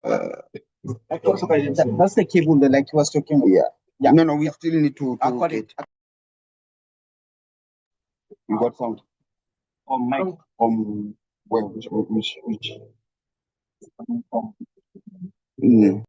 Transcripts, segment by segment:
That's the cable that like he was talking about. Yeah. No, we still need to get it. You got sound On mic. where which mm.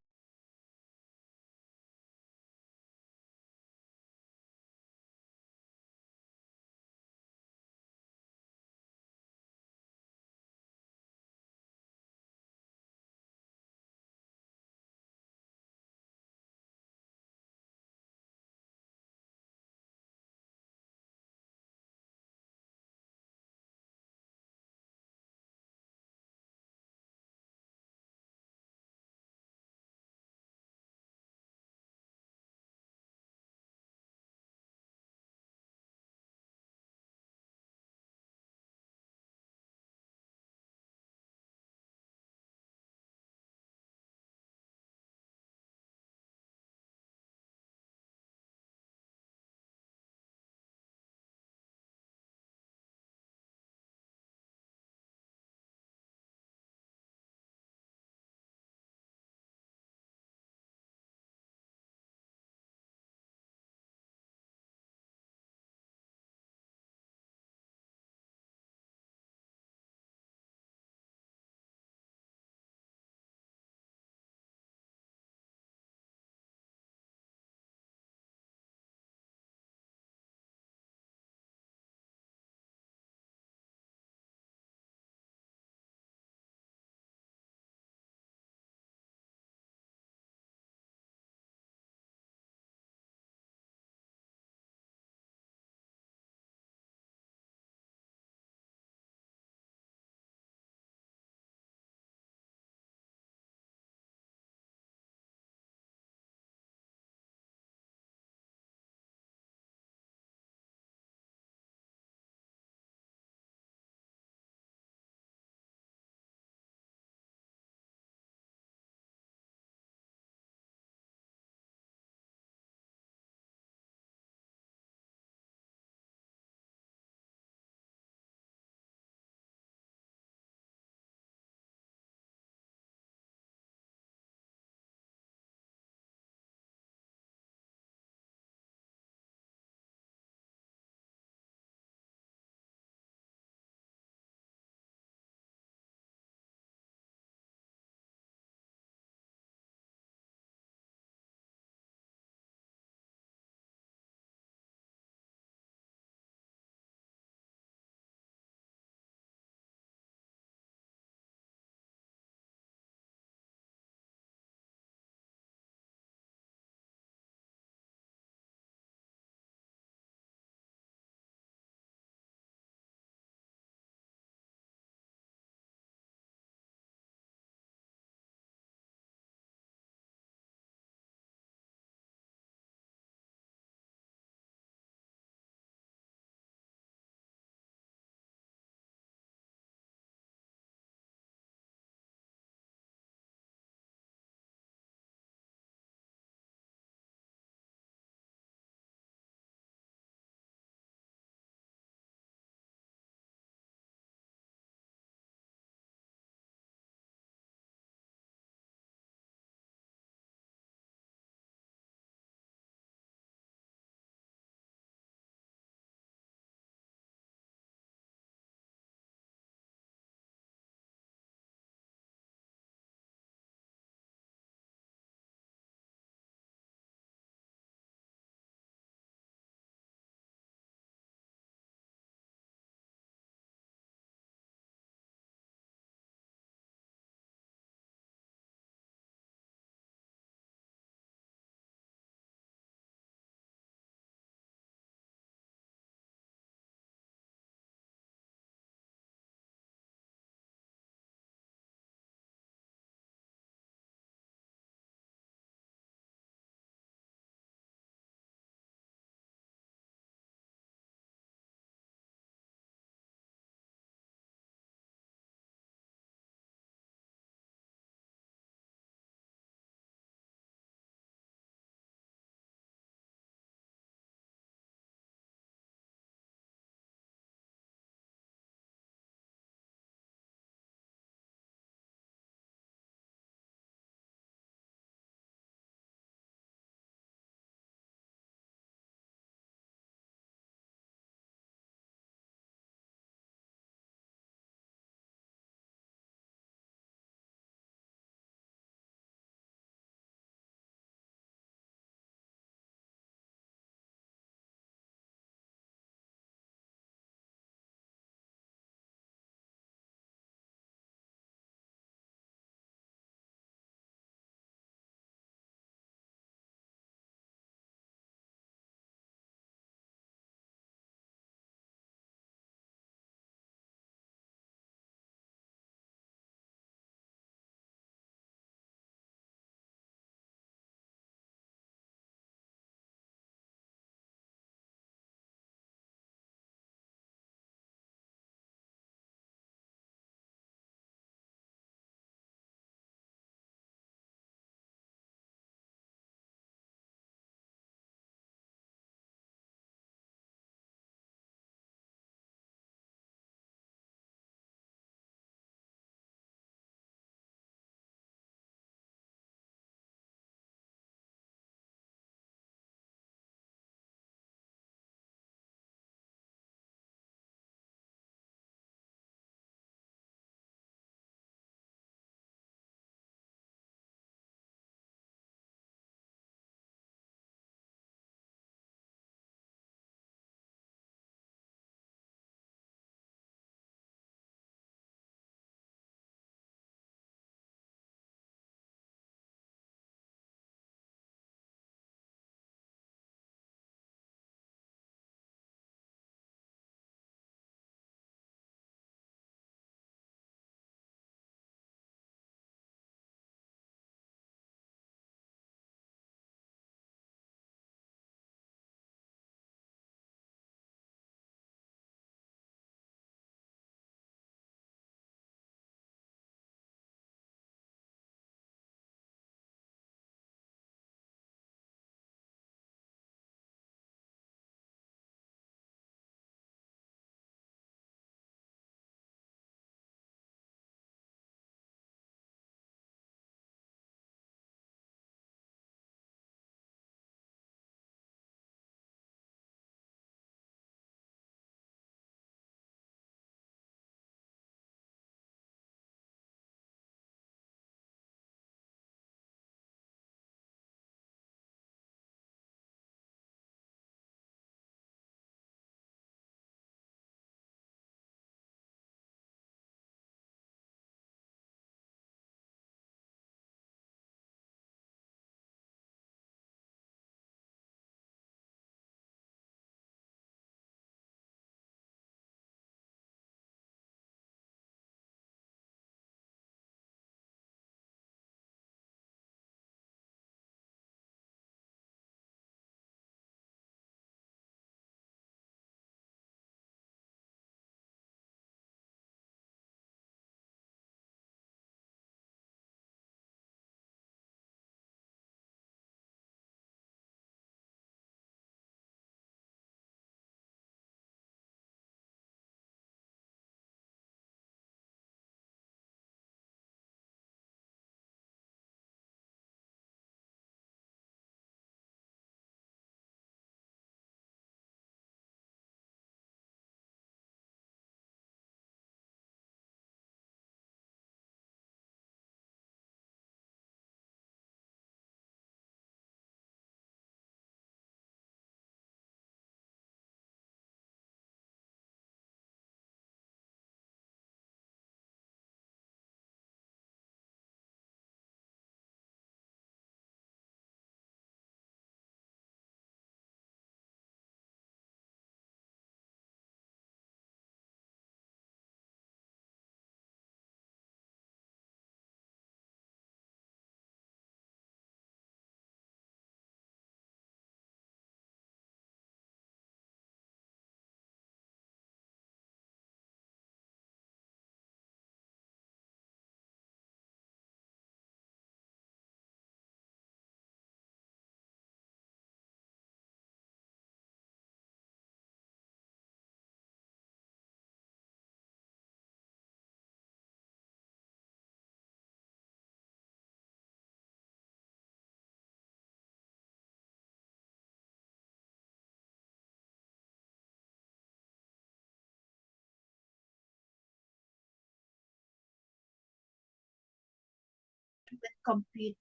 with compute.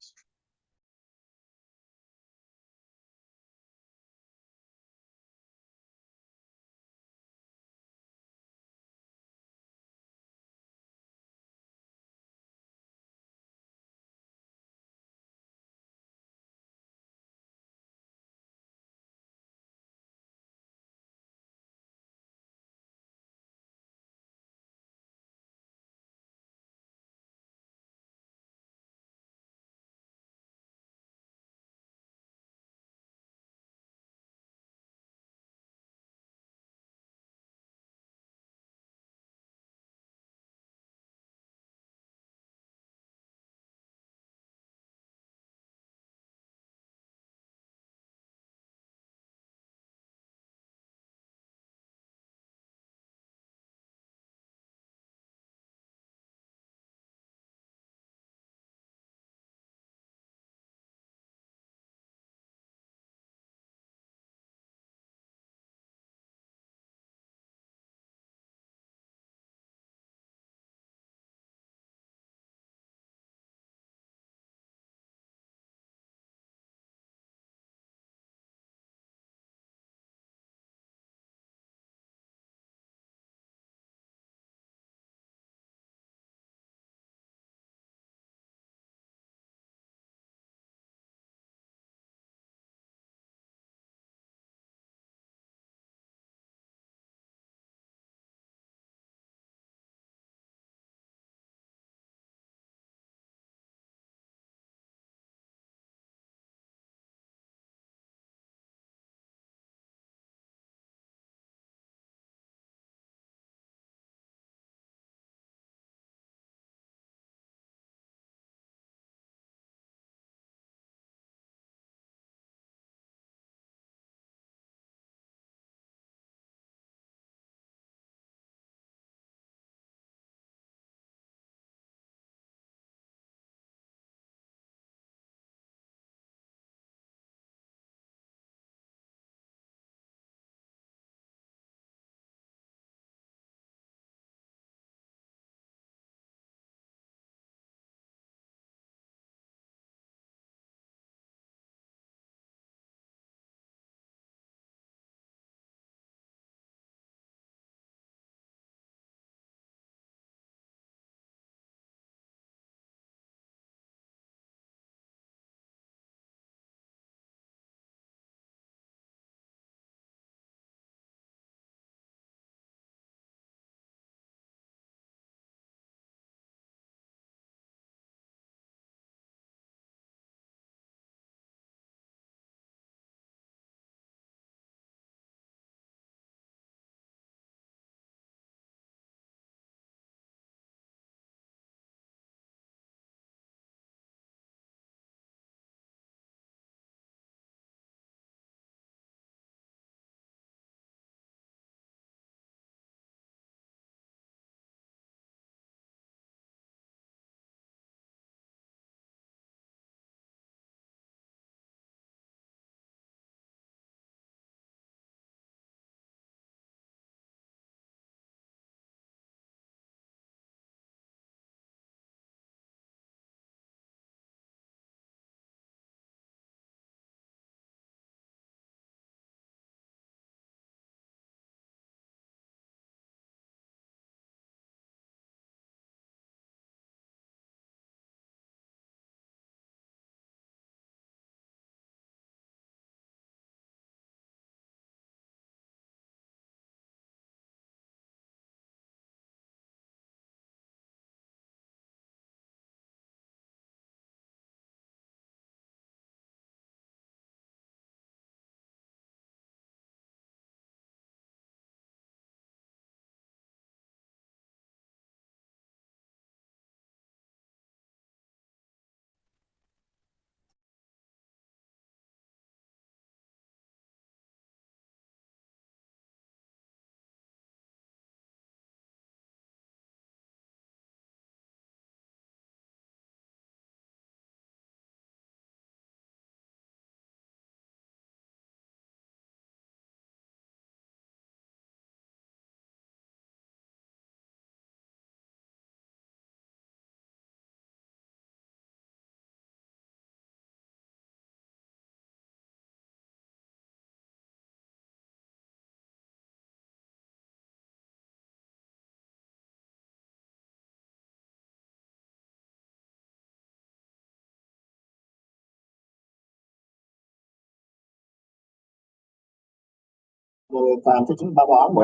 What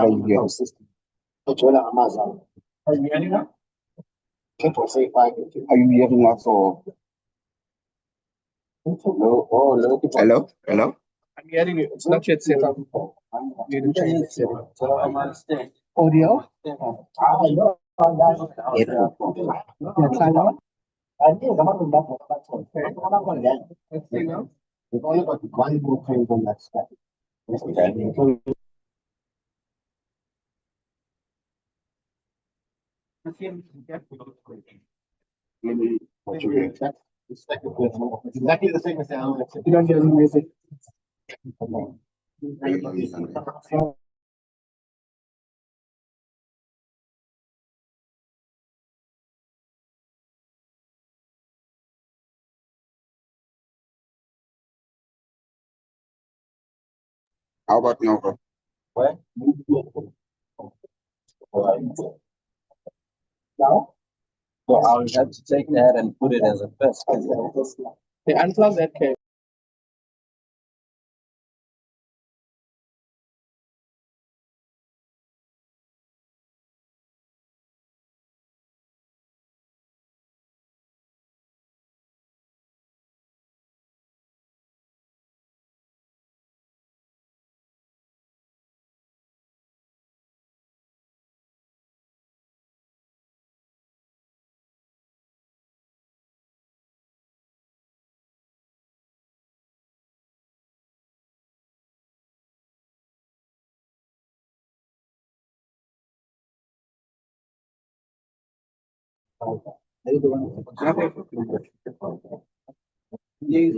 are you hearing? Are you hearing now? Are you hearing us or? Hello? Hello? I'm hearing you. It's not yet set up. You need to change it set up. Audio? Yeah, try now. Let's see now. Exactly the same as the other. You don't hear the music. How about now, bro? Now? So I'll have to take that and put it as a first. The unplug that cable. Yes.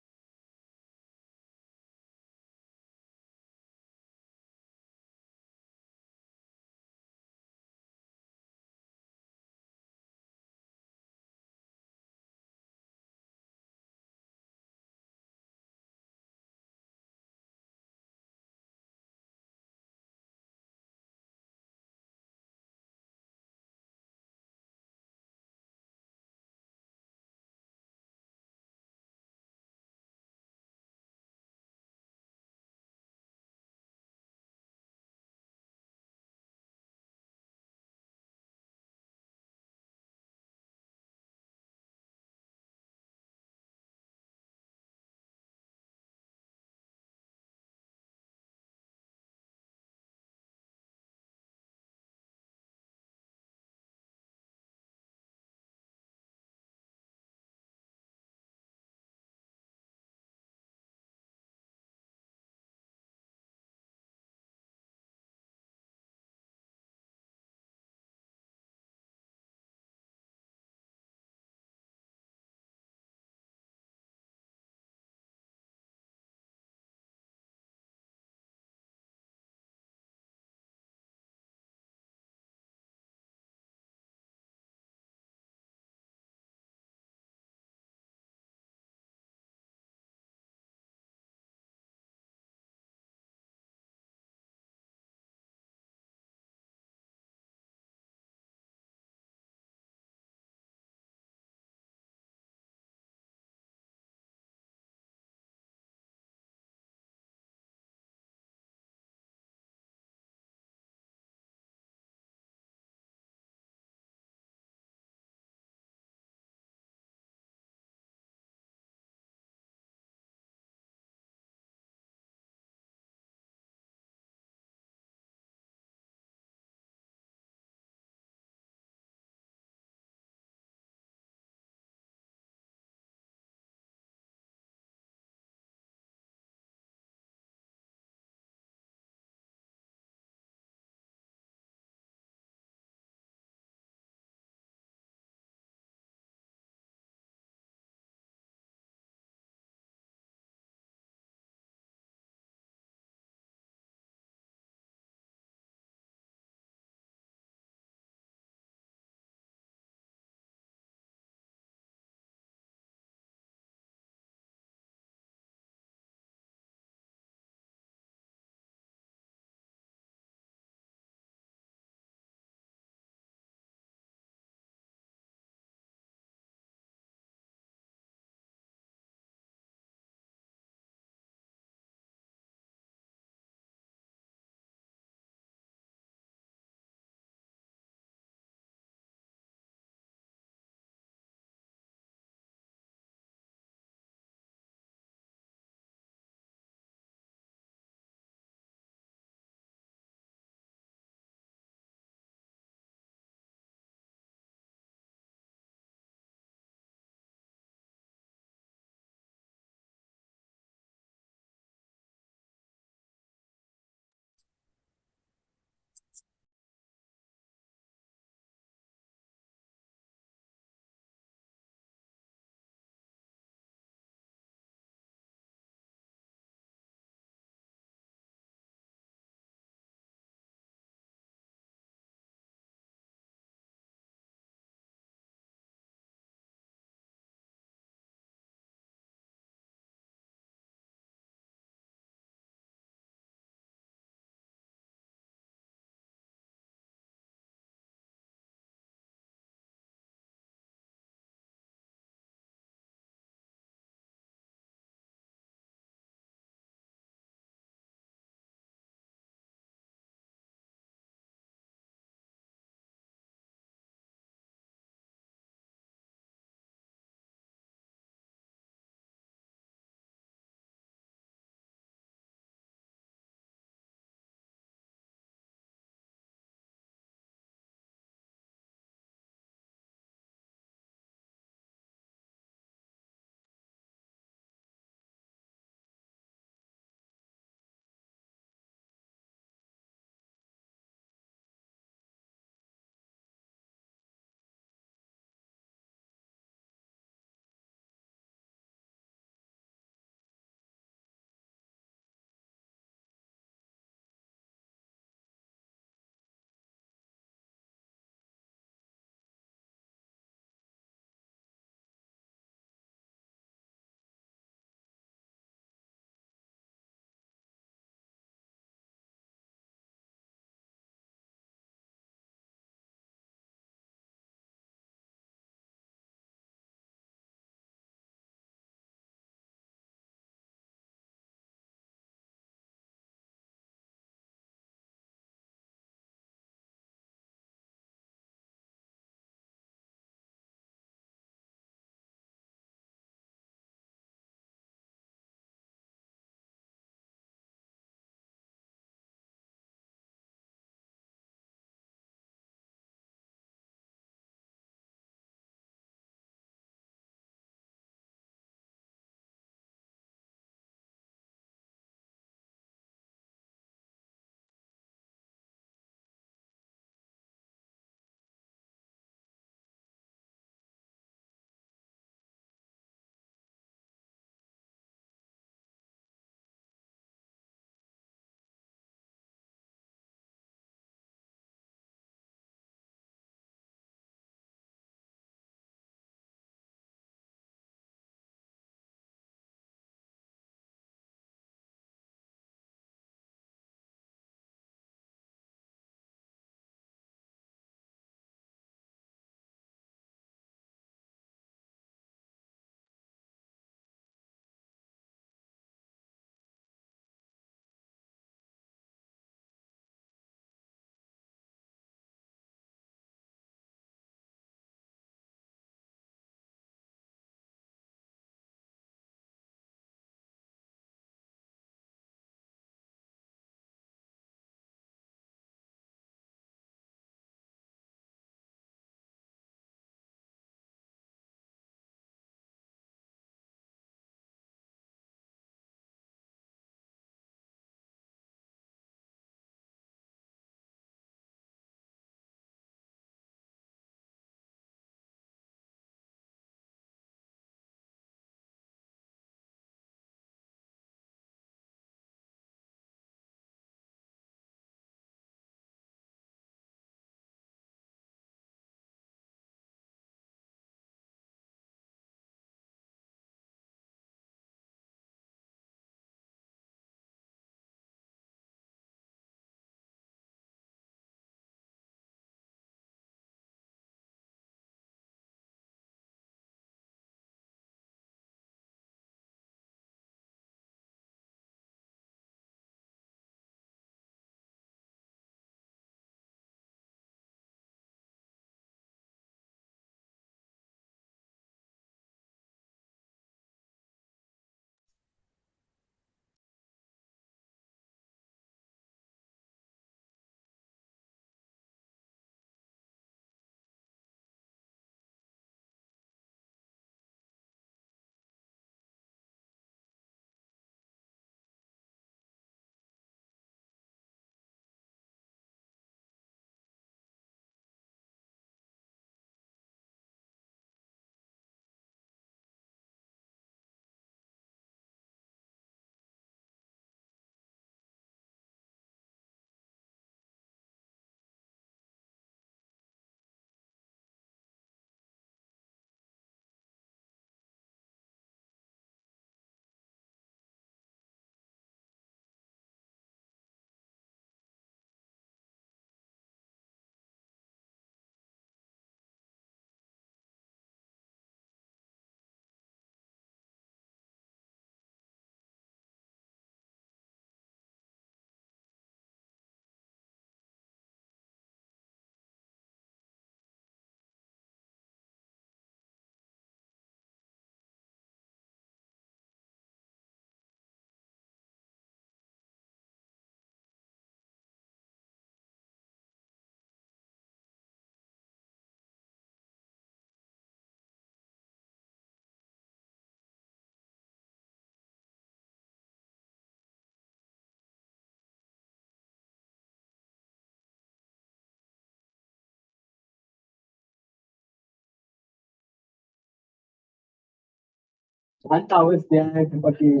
1 hour there, everybody.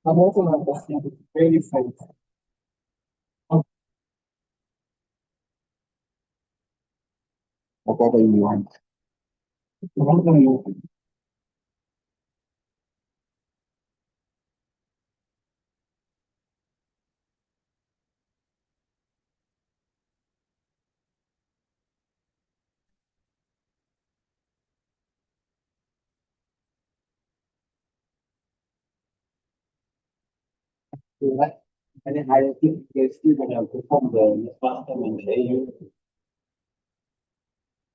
I'm also not very fine. Whatever you want. And then I think they're still gonna perform the last time in the AU.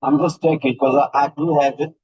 I'm just checking because I do have it.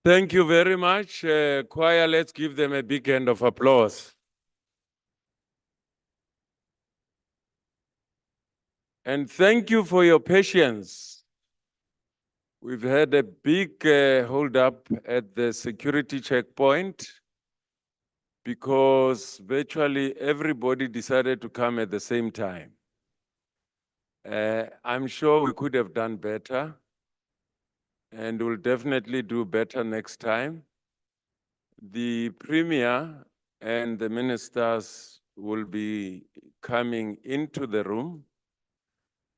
Thank you very much. Choir, let's give them a big hand of applause. And thank you for your patience. We've had a big hold up at the security checkpoint because virtually everybody decided to come at the same time. I'm sure we could have done better, and we'll definitely do better next time. The Premier and the ministers will be coming into the room,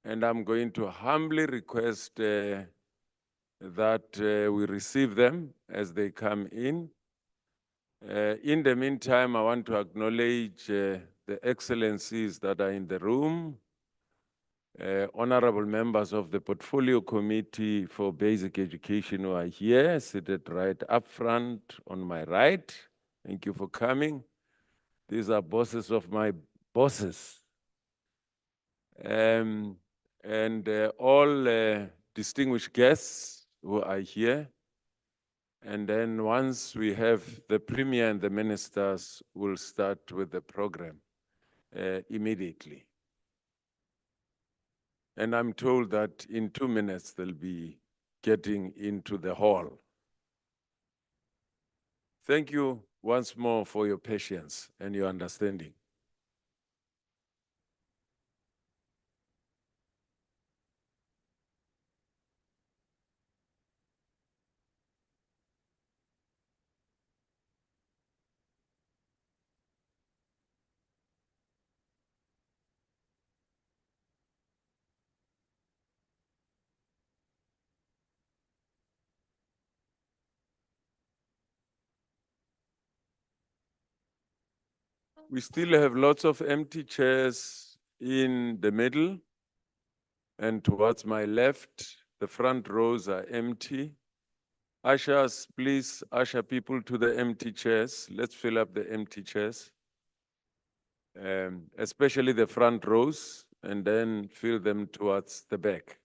and I'm going to humbly request that we receive them as they come in. In the meantime, I want to acknowledge the excellencies that are in the room, honorable members of the Portfolio Committee for Basic Education who are here, seated right up front on my right. Thank you for coming. These are bosses of my bosses. And all distinguished guests who are here. And then once we have the Premier and the ministers, we'll start with the program. immediately. And I'm told that in 2 minutes they'll be getting into the hall. Thank you once more for your patience and your understanding. We still have lots of empty chairs in the middle and towards my left, the front rows are empty. Ushers, please usher people to the empty chairs. Let's fill up the empty chairs, especially the front rows, and then fill them towards the back.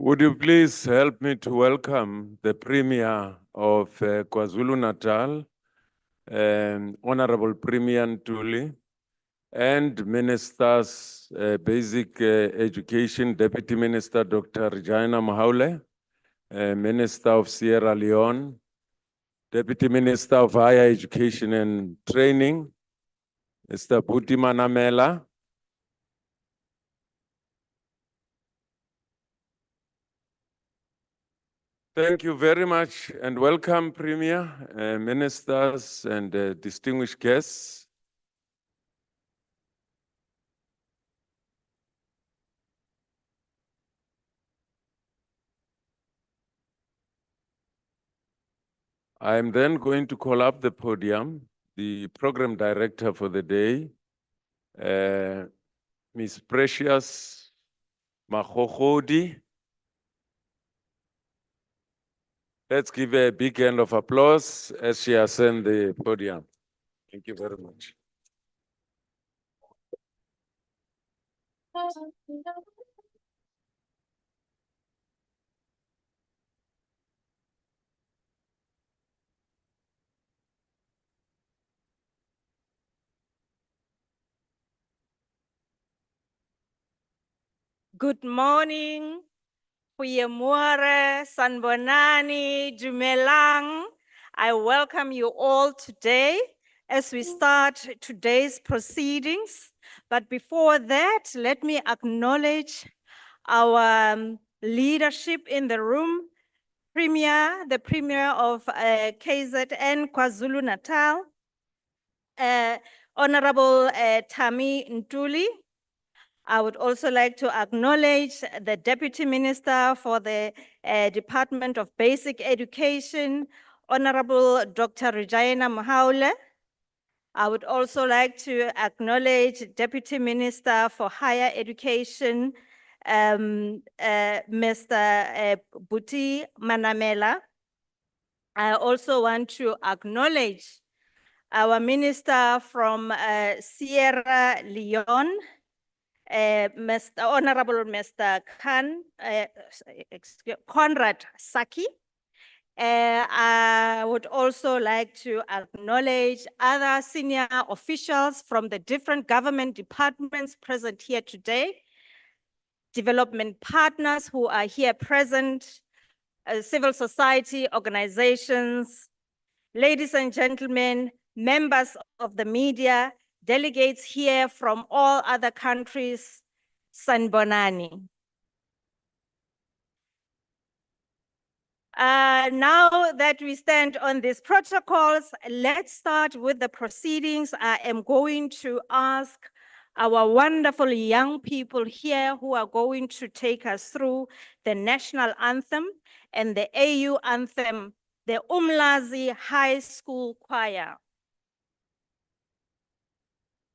Would you please help me to welcome the Premier of KwaZulu-Natal, Honorable Premier Ntuli, and Ministers, Basic Education, Deputy Minister Dr. Reginah Mahaule, Minister of Sierra Leone, Deputy Minister of Higher Education and Training, Mr. Buti Manamela, thank you very much and welcome, Premier, ministers, and distinguished guests. I am then going to call up the podium, the program director for the day, Ms. Precious Mahohodi. Let's give her a big hand of applause as she ascends the podium. Thank you very much. Good morning, Goeiemôre, Sanbonani, Dumelang. I welcome you all today as we start today's proceedings. But before that, let me acknowledge our leadership in the room, the Premier of KZN KwaZulu-Natal, Honorable Tami Ntuli. I would also like to acknowledge the Deputy Minister for the Department of Basic Education, Honorable Dr. Reginah Mahaule. I would also like to acknowledge Deputy Minister for Higher Education, Mr. Buti Manamela. I also want to acknowledge our Minister from Sierra Leone, Honorable Mr. Conrad Saki. I would also like to acknowledge other senior officials from the different government departments present here today, development partners who are here present, civil society organizations, Ladies and gentlemen, members of the media, delegates here from all other countries, Sanbonani. Now that we stand on these protocols, let's start with the proceedings. I am going to ask our wonderful young people here who are going to take us through the national anthem and the AU anthem, the Umlazi High School Choir.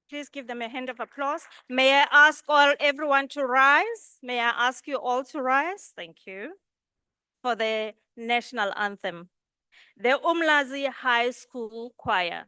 Please give them a hand of applause. May I ask everyone to rise? May I ask you all to rise? Thank you. For the national anthem. The Umlazi High School Choir.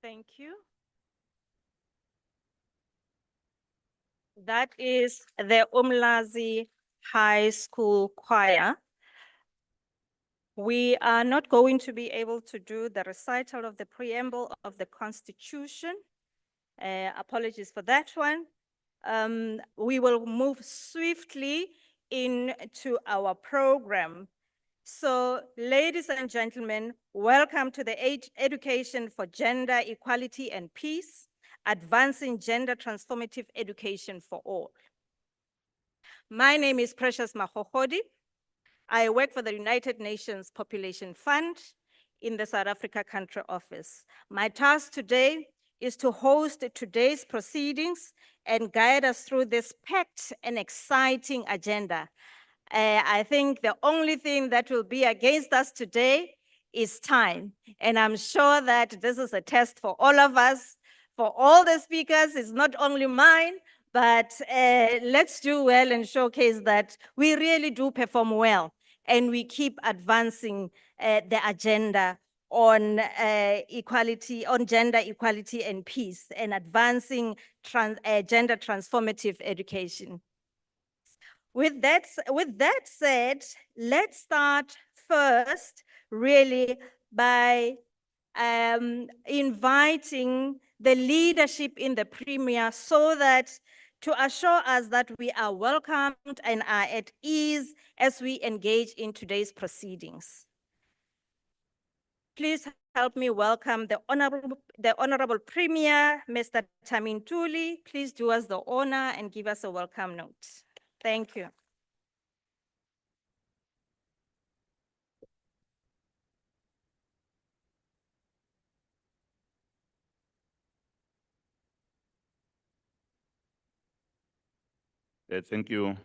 Thank you. That is the Umlazi High School Choir. We are not going to be able to do the recital of the preamble of the Constitution. Apologies for that one. We will move swiftly into our program. So, ladies and gentlemen, welcome to the Education for Gender Equality and Peace, Advancing Gender Transformative Education for All. My name is Precious Mahohodi. I work for the United Nations Population Fund in the South Africa Country Office. My task today is to host today's proceedings and guide us through this packed and exciting agenda. I think the only thing that will be against us today is time. And I'm sure that this is a test for all of us, for all the speakers. It's not only mine, but let's do well and showcase that we really do perform well and we keep advancing the agenda on equality, on gender equality and peace, and advancing gender transformative education. With that said, let's start first really by inviting the leadership in the Premier so that to assure us that we are welcomed and are at ease as we engage in today's proceedings. Please help me welcome the Honorable Premier, Mr. Thami Ntuli. Please do us the honor and give us a welcome note. Thank you. Thank you,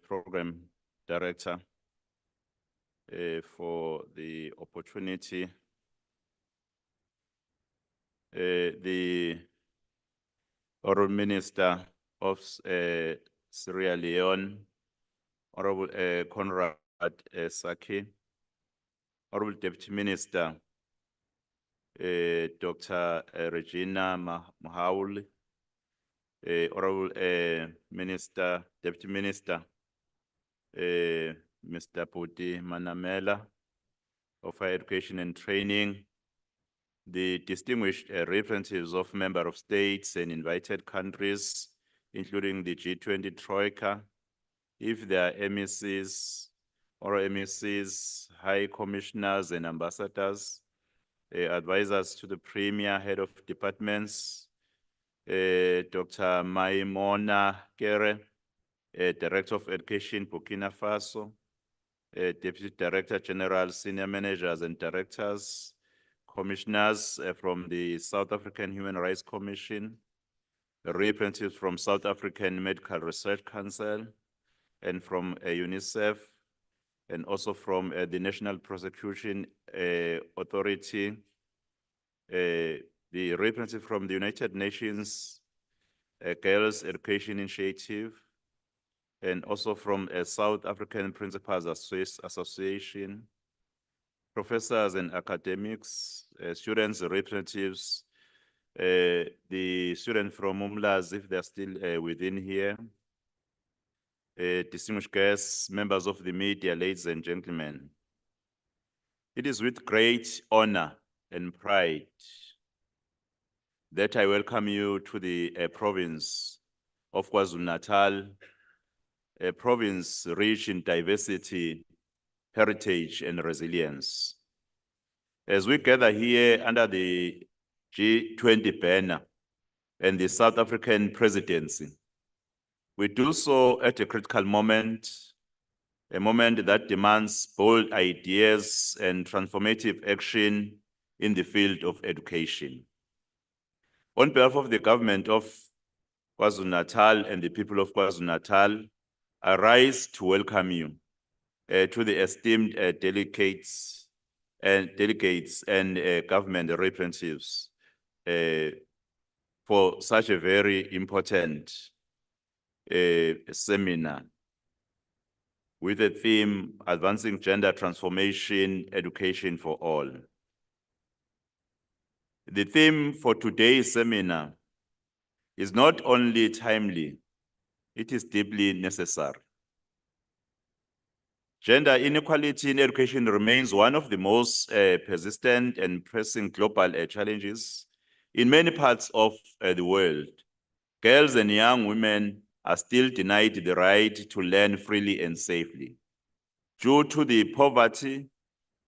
Program Director, for the opportunity. The Honourable Minister of Sierra Leone, Honourable Conrad Saki, Honourable Deputy Minister, Dr. Regina Mahaul, Honourable Minister, Deputy Minister, Mr. Puti Manamela of Higher Education and Training, the distinguished representatives of member of states and invited countries, including the G20 Troika, if there are MECs or MECs, high commissioners and ambassadors, advisors to the Premier, head of departments, Dr. Maimona Kere, Director of Education, Burkina Faso, Deputy Director General, Senior Managers and Directors, Commissioners from the South African Human Rights Commission, representatives from South African Medical Research Council, and from UNICEF, and also from the National Prosecution Authority, the representative from the United Nations Girls Education Initiative, and also from a South African Principals Association, professors and academics, students, representatives, the students from UMLAS, if they're still within here, distinguished guests, members of the media, ladies and gentlemen. It is with great honor and pride that I welcome you to the province of KwaZulu-Natal, a province rich in diversity, heritage, and resilience. As we gather here under the G20 banner and the South African presidency, we do so at a critical moment, a moment that demands bold ideas and transformative action in the field of education. On behalf of the government of KwaZulu-Natal and the people of KwaZulu-Natal, I rise to welcome you to the esteemed delegates and government representatives for such a very important seminar with the theme, Advancing Gender Transformation, Education for All. The theme for today's seminar is not only timely, it is deeply necessary. Gender inequality in education remains one of the most persistent and pressing global challenges in many parts of the world. Girls and young women are still denied the right to learn freely and safely due to the poverty,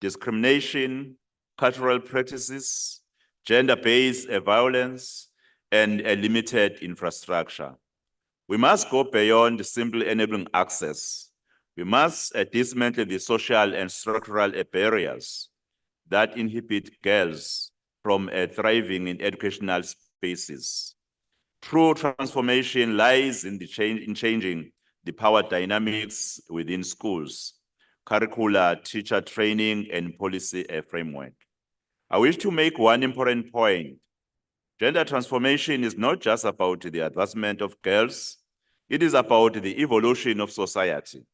discrimination, cultural practices, gender-based violence, and a limited infrastructure. We must go beyond simply enabling access. We must dismantle the social and structural barriers that inhibit girls from thriving in educational spaces. True transformation lies in changing the power dynamics within schools, curricula, teacher training, and policy framework. I wish to make one important point. Gender transformation is not just about the advancement of girls, it is about the evolution of society.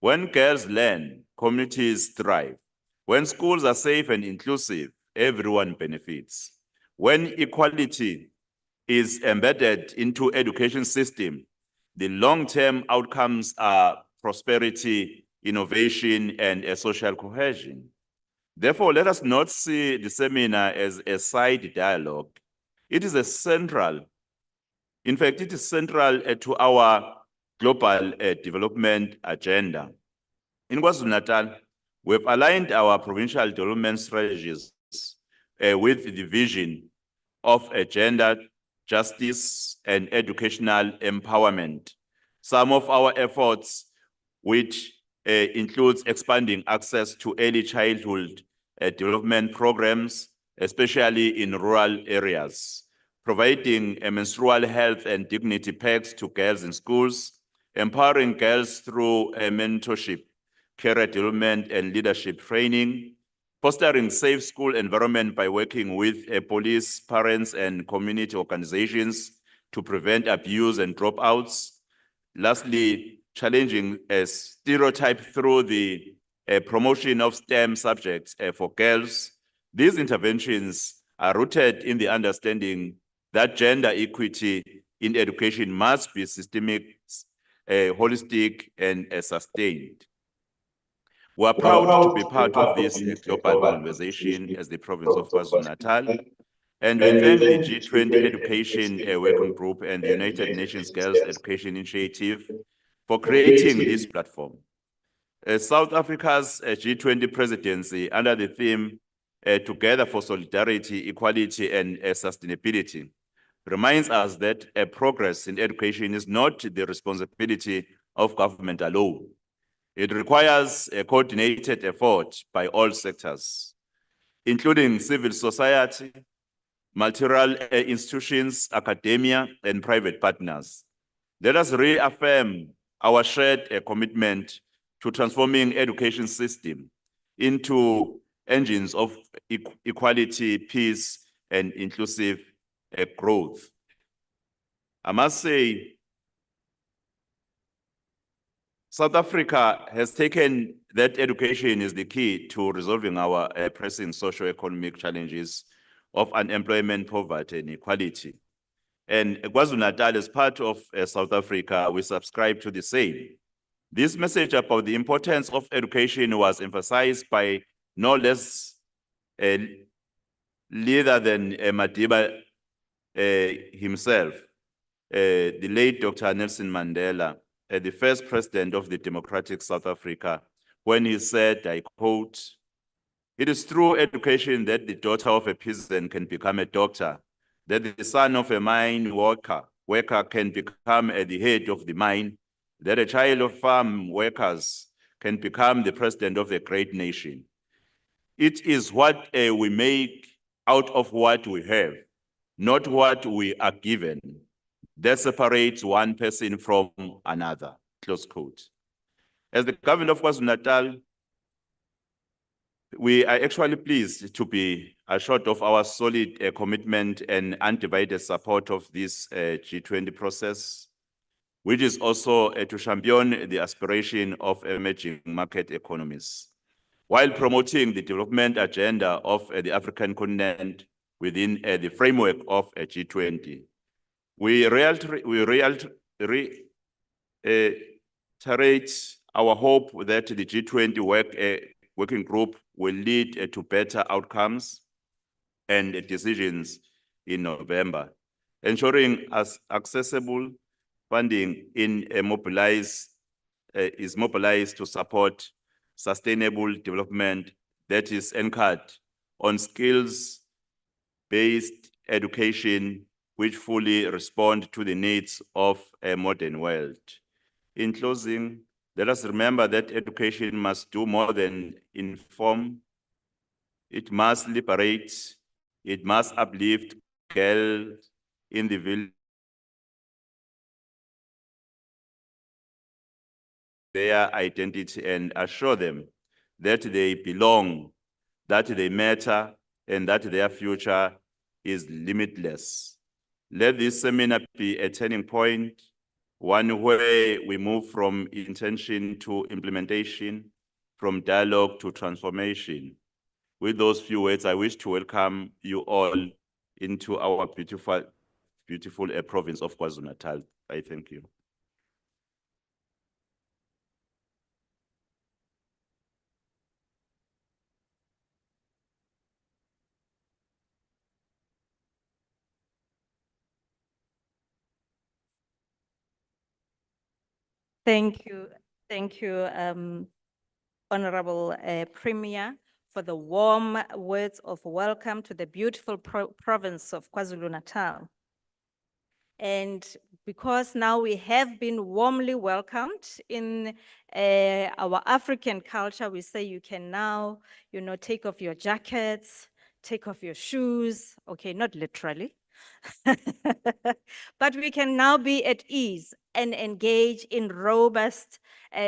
When girls learn, communities thrive. When schools are safe and inclusive, everyone benefits. When equality is embedded into education system, the long-term outcomes are prosperity, innovation, and a social cohesion. Therefore, let us not see the seminar as a side dialogue. It is central to our global development agenda. In KwaZulu-Natal, we've aligned our provincial development strategies with the vision of gender justice and educational empowerment. Some of our efforts, which includes expanding access to early childhood development programs, especially in rural areas, providing menstrual health and dignity packs to girls in schools, empowering girls through mentorship, career development, and leadership training, fostering safe school environment by working with police, parents, and community organizations to prevent abuse and dropouts. Lastly, challenging a stereotype through the promotion of STEM subjects for girls. These interventions are rooted in the understanding that gender equity in education must be systemic, holistic, and sustained. We are proud to be part of this global conversation as the province of KwaZulu-Natal, and we thank the G20 Education Working Group and the United Nations Girls Education Initiative for creating this platform. South Africa's G20 presidency under the theme Together for Solidarity, Equality, and Sustainability reminds us that progress in education is not the responsibility of government alone. It requires a coordinated effort by all sectors, including civil society, multilateral institutions, academia, and private partners. Let us reaffirm our shared commitment to transforming education system into engines of equality, peace, and inclusive growth. I must say, South Africa has taken that education is the key to resolving our pressing socio-economic challenges of unemployment, poverty, and inequality. And KwaZulu-Natal, as part of South Africa, we subscribe to the same. This message about the importance of education was emphasized by no less leader than Madiba himself, the late Dr. Nelson Mandela, the first president of the democratic South Africa, when he said, I quote, "It is through education that the daughter of a peasant can become a doctor, that the son of a mine worker can become the head of the mine, that a child of farm workers can become the president of a great nation. It is what we make out of what we have, not what we are given, that separates one person from another," close quote. As the government of KwaZulu-Natal, we are actually pleased to be assured of our solid commitment and undivided support of this G20 process, which is also to champion the aspiration of emerging market economies, while promoting the development agenda of the African continent within the framework of a G20. We reiterate our hope that the G20 working group will lead to better outcomes and decisions in November, ensuring accessible funding is mobilized to support sustainable development that is anchored on skills-based education which fully respond to the needs of a modern world. In closing, let us remember that education must do more than inform. It must liberate, it must uplift girls in the village, their identity and assure them that they belong, that they matter, and that their future is limitless. Let this seminar be a turning point, one where we move from intention to implementation, from dialogue to transformation. With those few words, I wish to welcome you all into our beautiful province of KwaZulu-Natal. I thank you. Thank you, Honorable Premier, for the warm words of welcome to the beautiful province of KwaZulu-Natal. And because now we have been warmly welcomed in our African culture, we say you can now, take off your jackets, take off your shoes. Okay, not literally. But we can now be at ease and engage in robust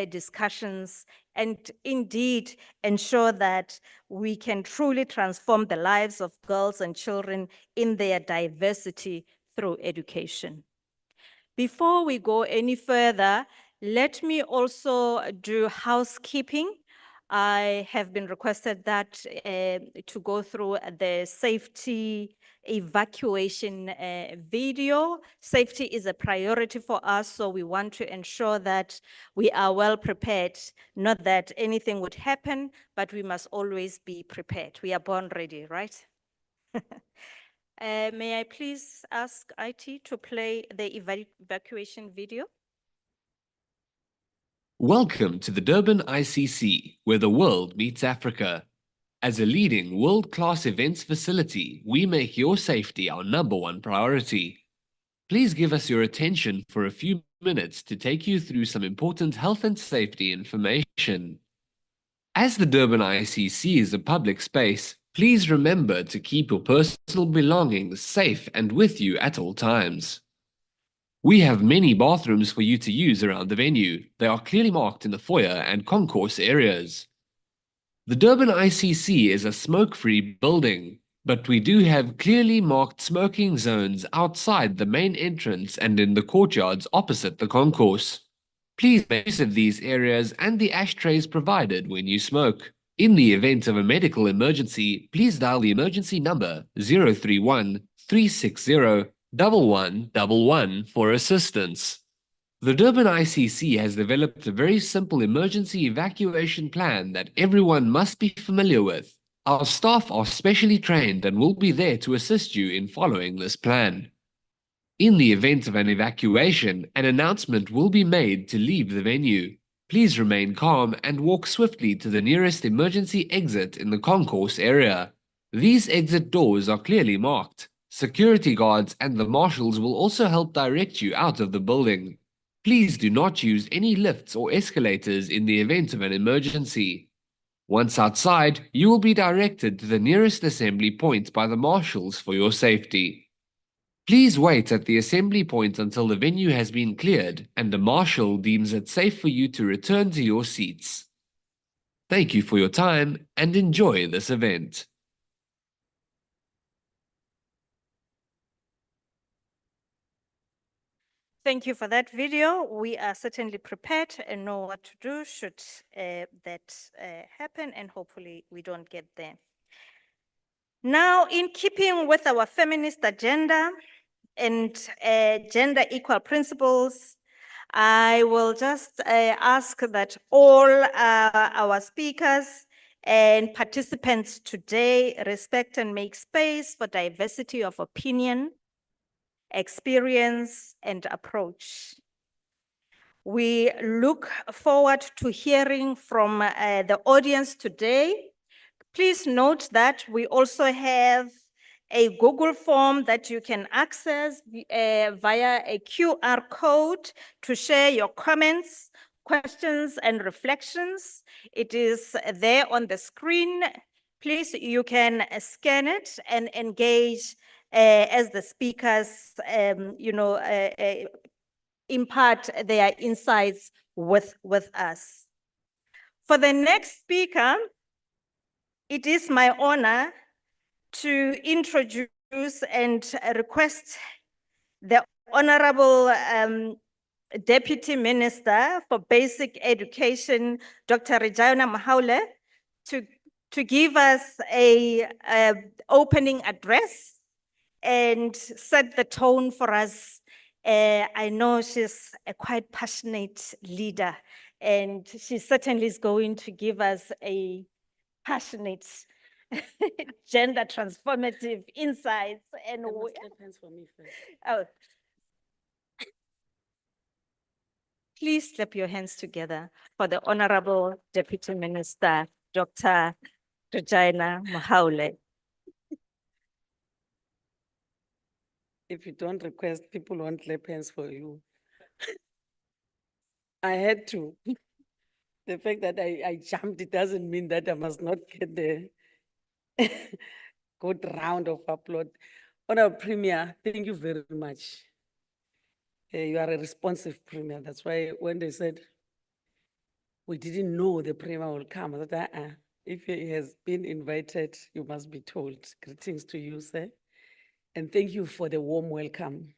discussions and indeed ensure that we can truly transform the lives of girls and children in their diversity through education. Before we go any further, let me also do housekeeping. I have been requested that to go through the safety evacuation video. Safety is a priority for us, so we want to ensure that we are well prepared. Not that anything would happen, but we must always be prepared. We are born ready, right? May I please ask IT to play the evacuation video? Welcome to the Durban ICC, where the world meets Africa. As a leading world-class events facility, we make your safety our #1 priority. Please give us your attention for a few minutes to take you through some important health and safety information. As the Durban ICC is a public space, please remember to keep your personal belongings safe and with you at all times. We have many bathrooms for you to use around the venue. They are clearly marked in the foyer and concourse areas. The Durban ICC is a smoke-free building, but we do have clearly marked smoking zones outside the main entrance and in the courtyards opposite the concourse. Please make use of these areas and the ashtrays provided when you smoke. In the event of a medical emergency, please dial the emergency number 031 360 1111 for assistance. The Durban ICC has developed a very simple emergency evacuation plan that everyone must be familiar with. Our staff are specially trained and will be there to assist you in following this plan. In the event of an evacuation, an announcement will be made to leave the venue. Please remain calm and walk swiftly to the nearest emergency exit in the concourse area. These exit doors are clearly marked. Security guards and the marshals will also help direct you out of the building. Please do not use any lifts or escalators in the event of an emergency. Once outside, you will be directed to the nearest assembly point by the marshals for your safety. Please wait at the assembly point until the venue has been cleared and the marshal deems it safe for you to return to your seats. Thank you for your time and enjoy this event. Thank you for that video. We are certainly prepared and know what to do should that happen, and hopefully we don't get there. Now, in keeping with our feminist agenda and gender equal principles, I will just ask that all our speakers and participants today respect and make space for diversity of opinion, experience, and approach. We look forward to hearing from the audience today. Please note that we also have a Google form that you can access via a QR code to share your comments, questions, and reflections. It is there on the screen. Please, you can scan it and engage as the speakers, impart their insights with us. For the next speaker, it is my honor to introduce and request the Honorable Deputy Minister for Basic Education, Dr. Regina Mahaule, to give us a opening address and set the tone for us. I know she's a quite passionate leader, and she certainly is going to give us a passionate gender transformative insights. And oh, please clap your hands together for the Honorable Deputy Minister, Dr. Regina Mahaule. If you don't request, people won't clap hands for you. I had to. The fact that I jumped, it doesn't mean that I must not get the good round of applause. Honorable Premier, thank you very much. You are a responsive Premier. That's why when they said, we didn't know the Premier will come, I thought, if he has been invited, you must be told. Greetings to you, sir. And thank you for the warm welcome.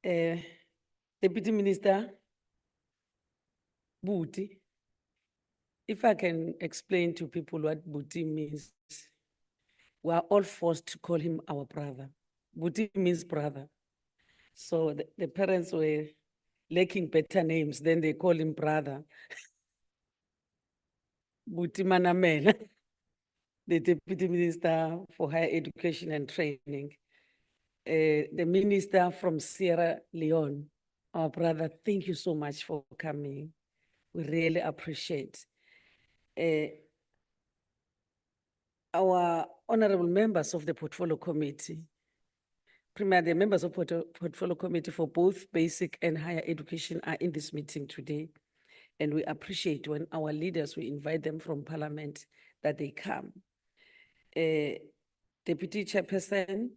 Deputy Minister Buti, if I can explain to people what Buti means, we are all forced to call him our brother. Buti means brother. So the parents were lacking better names, then they call him brother. Buti Manamela, the Deputy Minister for Higher Education and Training. The Minister from Sierra Leone, our brother, thank you so much for coming. We really appreciate. Our honorable members of the Portfolio Committee, Premier, the members of Portfolio Committee for both basic and higher education are in this meeting today. And we appreciate when our leaders, we invite them from Parliament that they come. Deputy Chairperson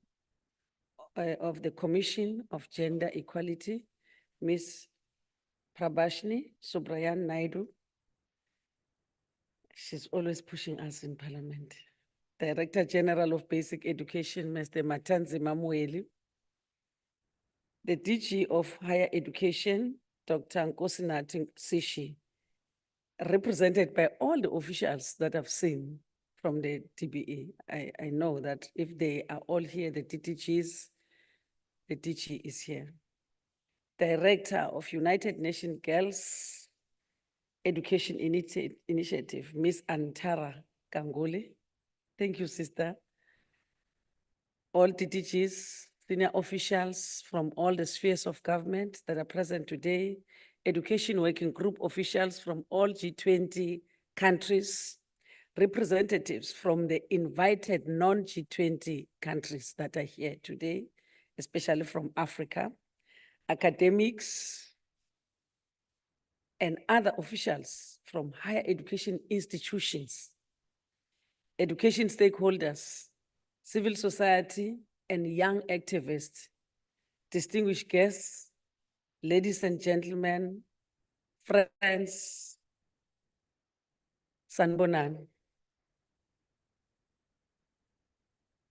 of the Commission of Gender Equality, Ms. Prabhashini Subrayan Naidu. She's always pushing us in Parliament. Director General of Basic Education, Mr. Matanzi Mamueli. The DG of Higher Education, Dr. Nkosinathi Sishi, represented by all the officials that I've seen from the TBE. I know that if they are all here, the DTGs, the DG is here. Director of United Nations Girls Education Initiative, Ms. Antara Kangole. Thank you, sister. All DTGs, senior officials from all the spheres of government that are present today, education working group officials from all G20 countries, representatives from the invited non-G20 countries that are here today, especially from Africa, academics, and other officials from higher education institutions, education stakeholders, civil society, and young activists, distinguished guests, ladies and gentlemen, friends, Sanbonan.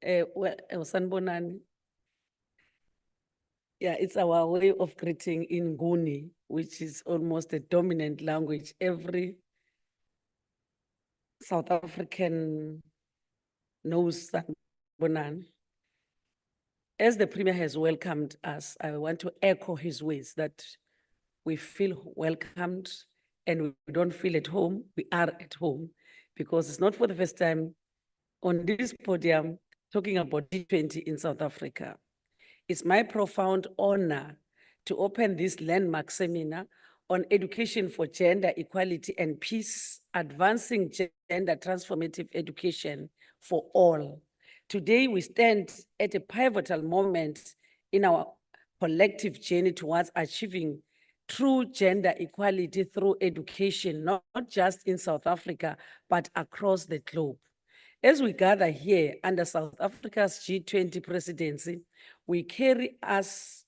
Sanbonan, yeah, it's our way of greeting in Nguni, which is almost a dominant language. Every South African knows Sanibonani. As the Premier has welcomed us, I want to echo his words that we feel welcomed and we don't feel at home, we are at home, because it's not for the first time on this podium talking about G20 in South Africa. It's my profound honor to open this landmark seminar on education for gender equality and peace, advancing gender transformative education for all. Today, we stand at a pivotal moment in our collective journey towards achieving true gender equality through education, not just in South Africa, but across the globe. As we gather here under South Africa's G20 presidency, we carry us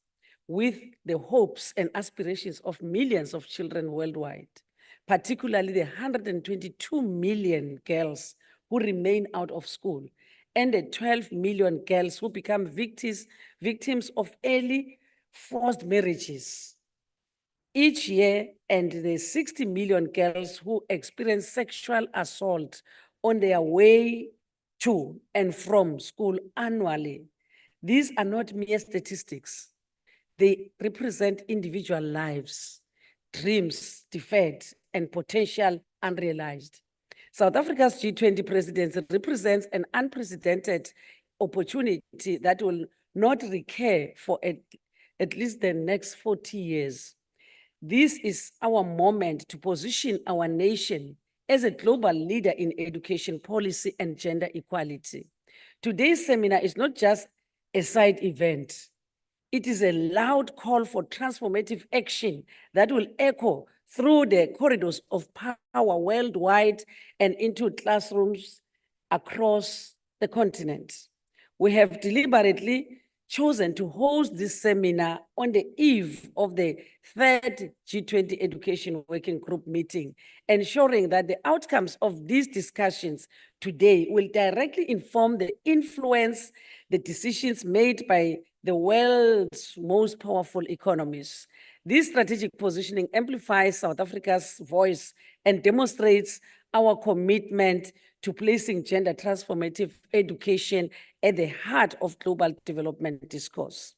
with the hopes and aspirations of millions of children worldwide, particularly the 122 million girls who remain out of school and the 12 million girls who become victims of early forced marriages each year, and the 60 million girls who experience sexual assault on their way to and from school annually. These are not mere statistics. They represent individual lives, dreams deferred, and potential unrealized. South Africa's G20 presidency represents an unprecedented opportunity that will not recur for at least the next 40 years. This is our moment to position our nation as a global leader in education policy and gender equality. Today's seminar is not just a side event. It is a loud call for transformative action that will echo through the corridors of power worldwide and into classrooms across the continent. We have deliberately chosen to host this seminar on the eve of the third G20 Education Working Group meeting, ensuring that the outcomes of these discussions today will directly inform the decisions made by the world's most powerful economies. This strategic positioning amplifies South Africa's voice and demonstrates our commitment to placing gender transformative education at the heart of global development discourse.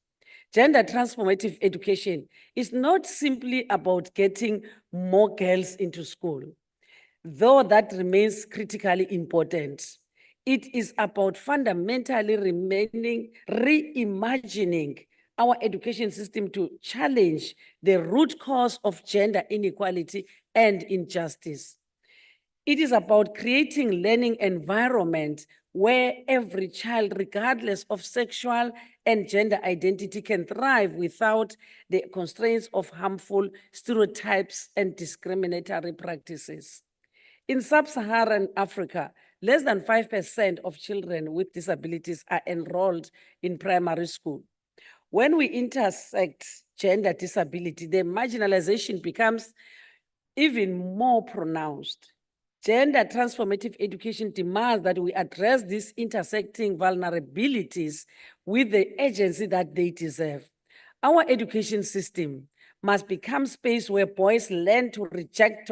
Gender transformative education is not simply about getting more girls into school, though that remains critically important. It is about fundamentally reimagining our education system to challenge the root cause of gender inequality and injustice. It is about creating learning environment where every child, regardless of sexual and gender identity, can thrive without the constraints of harmful stereotypes and discriminatory practices. In sub-Saharan Africa, less than 5% of children with disabilities are enrolled in primary school. When we intersect gender disability, the marginalization becomes even more pronounced. Gender transformative education demands that we address these intersecting vulnerabilities with the urgency that they deserve. Our education system must become space where boys learn to reject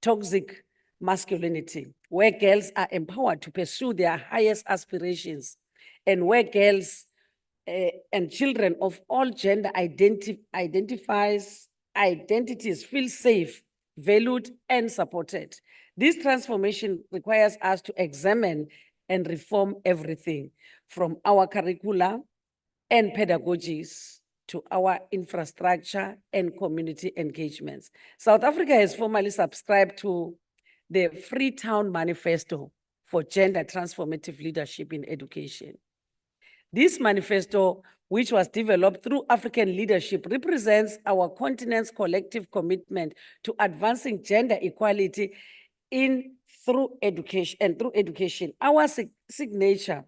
toxic masculinity, where girls are empowered to pursue their highest aspirations, and where girls and children of all gender identities feel safe, valued, and supported. This transformation requires us to examine and reform everything from our curricula and pedagogies to our infrastructure and community engagements. South Africa has formally subscribed to the Freetown Manifesto for Gender Transformative Leadership in Education. This manifesto, which was developed through African leadership, represents our continent's collective commitment to advancing gender equality through education. Our signature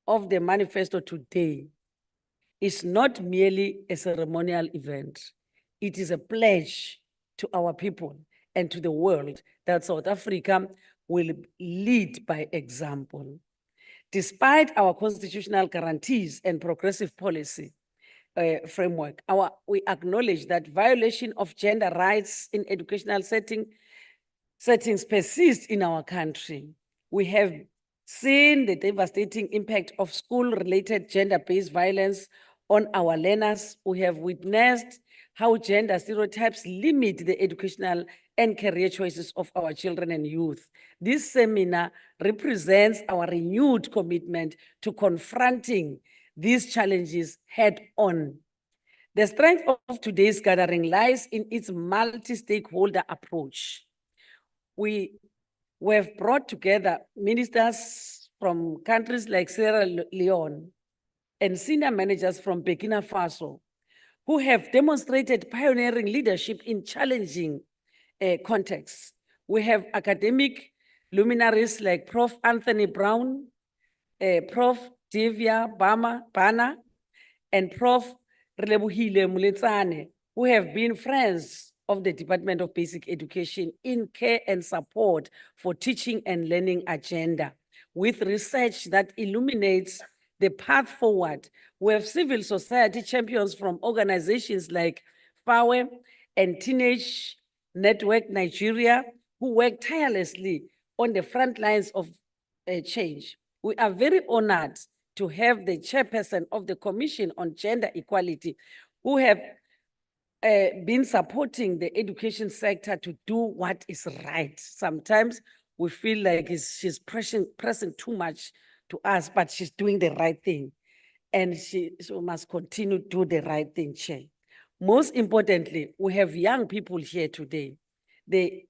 of the manifesto today is not merely a ceremonial event. It is a pledge to our people and to the world that South Africa will lead by example. Despite our constitutional guarantees and progressive policy framework, we acknowledge that violation of gender rights in educational settings persist in our country. We have seen the devastating impact of school-related gender-based violence on our learners. We have witnessed how gender stereotypes limit the educational and career choices of our children and youth. This seminar represents our renewed commitment to confronting these challenges head-on. The strength of today's gathering lies in its multi-stakeholder approach. We have brought together ministers from countries like Sierra Leone and senior managers from Burkina Faso who have demonstrated pioneering leadership in challenging contexts. We have academic luminaries like Prof. Anthony Brown, Prof. Divya Bana, and Prof. Relebohile Muletsane, who have been friends of the Department of Basic Education in care and support for teaching and learning agenda, with research that illuminates the path forward. We have civil society champions from organizations like FAWE and Teenage Network Nigeria, who work tirelessly on the front lines of change. We are very honored to have the chairperson of the Commission on Gender Equality, who have been supporting the education sector to do what is right. Sometimes we feel like she's pressing too much to us, but she's doing the right thing. And she must continue to do the right thing, Chair. Most importantly, we have young people here today. The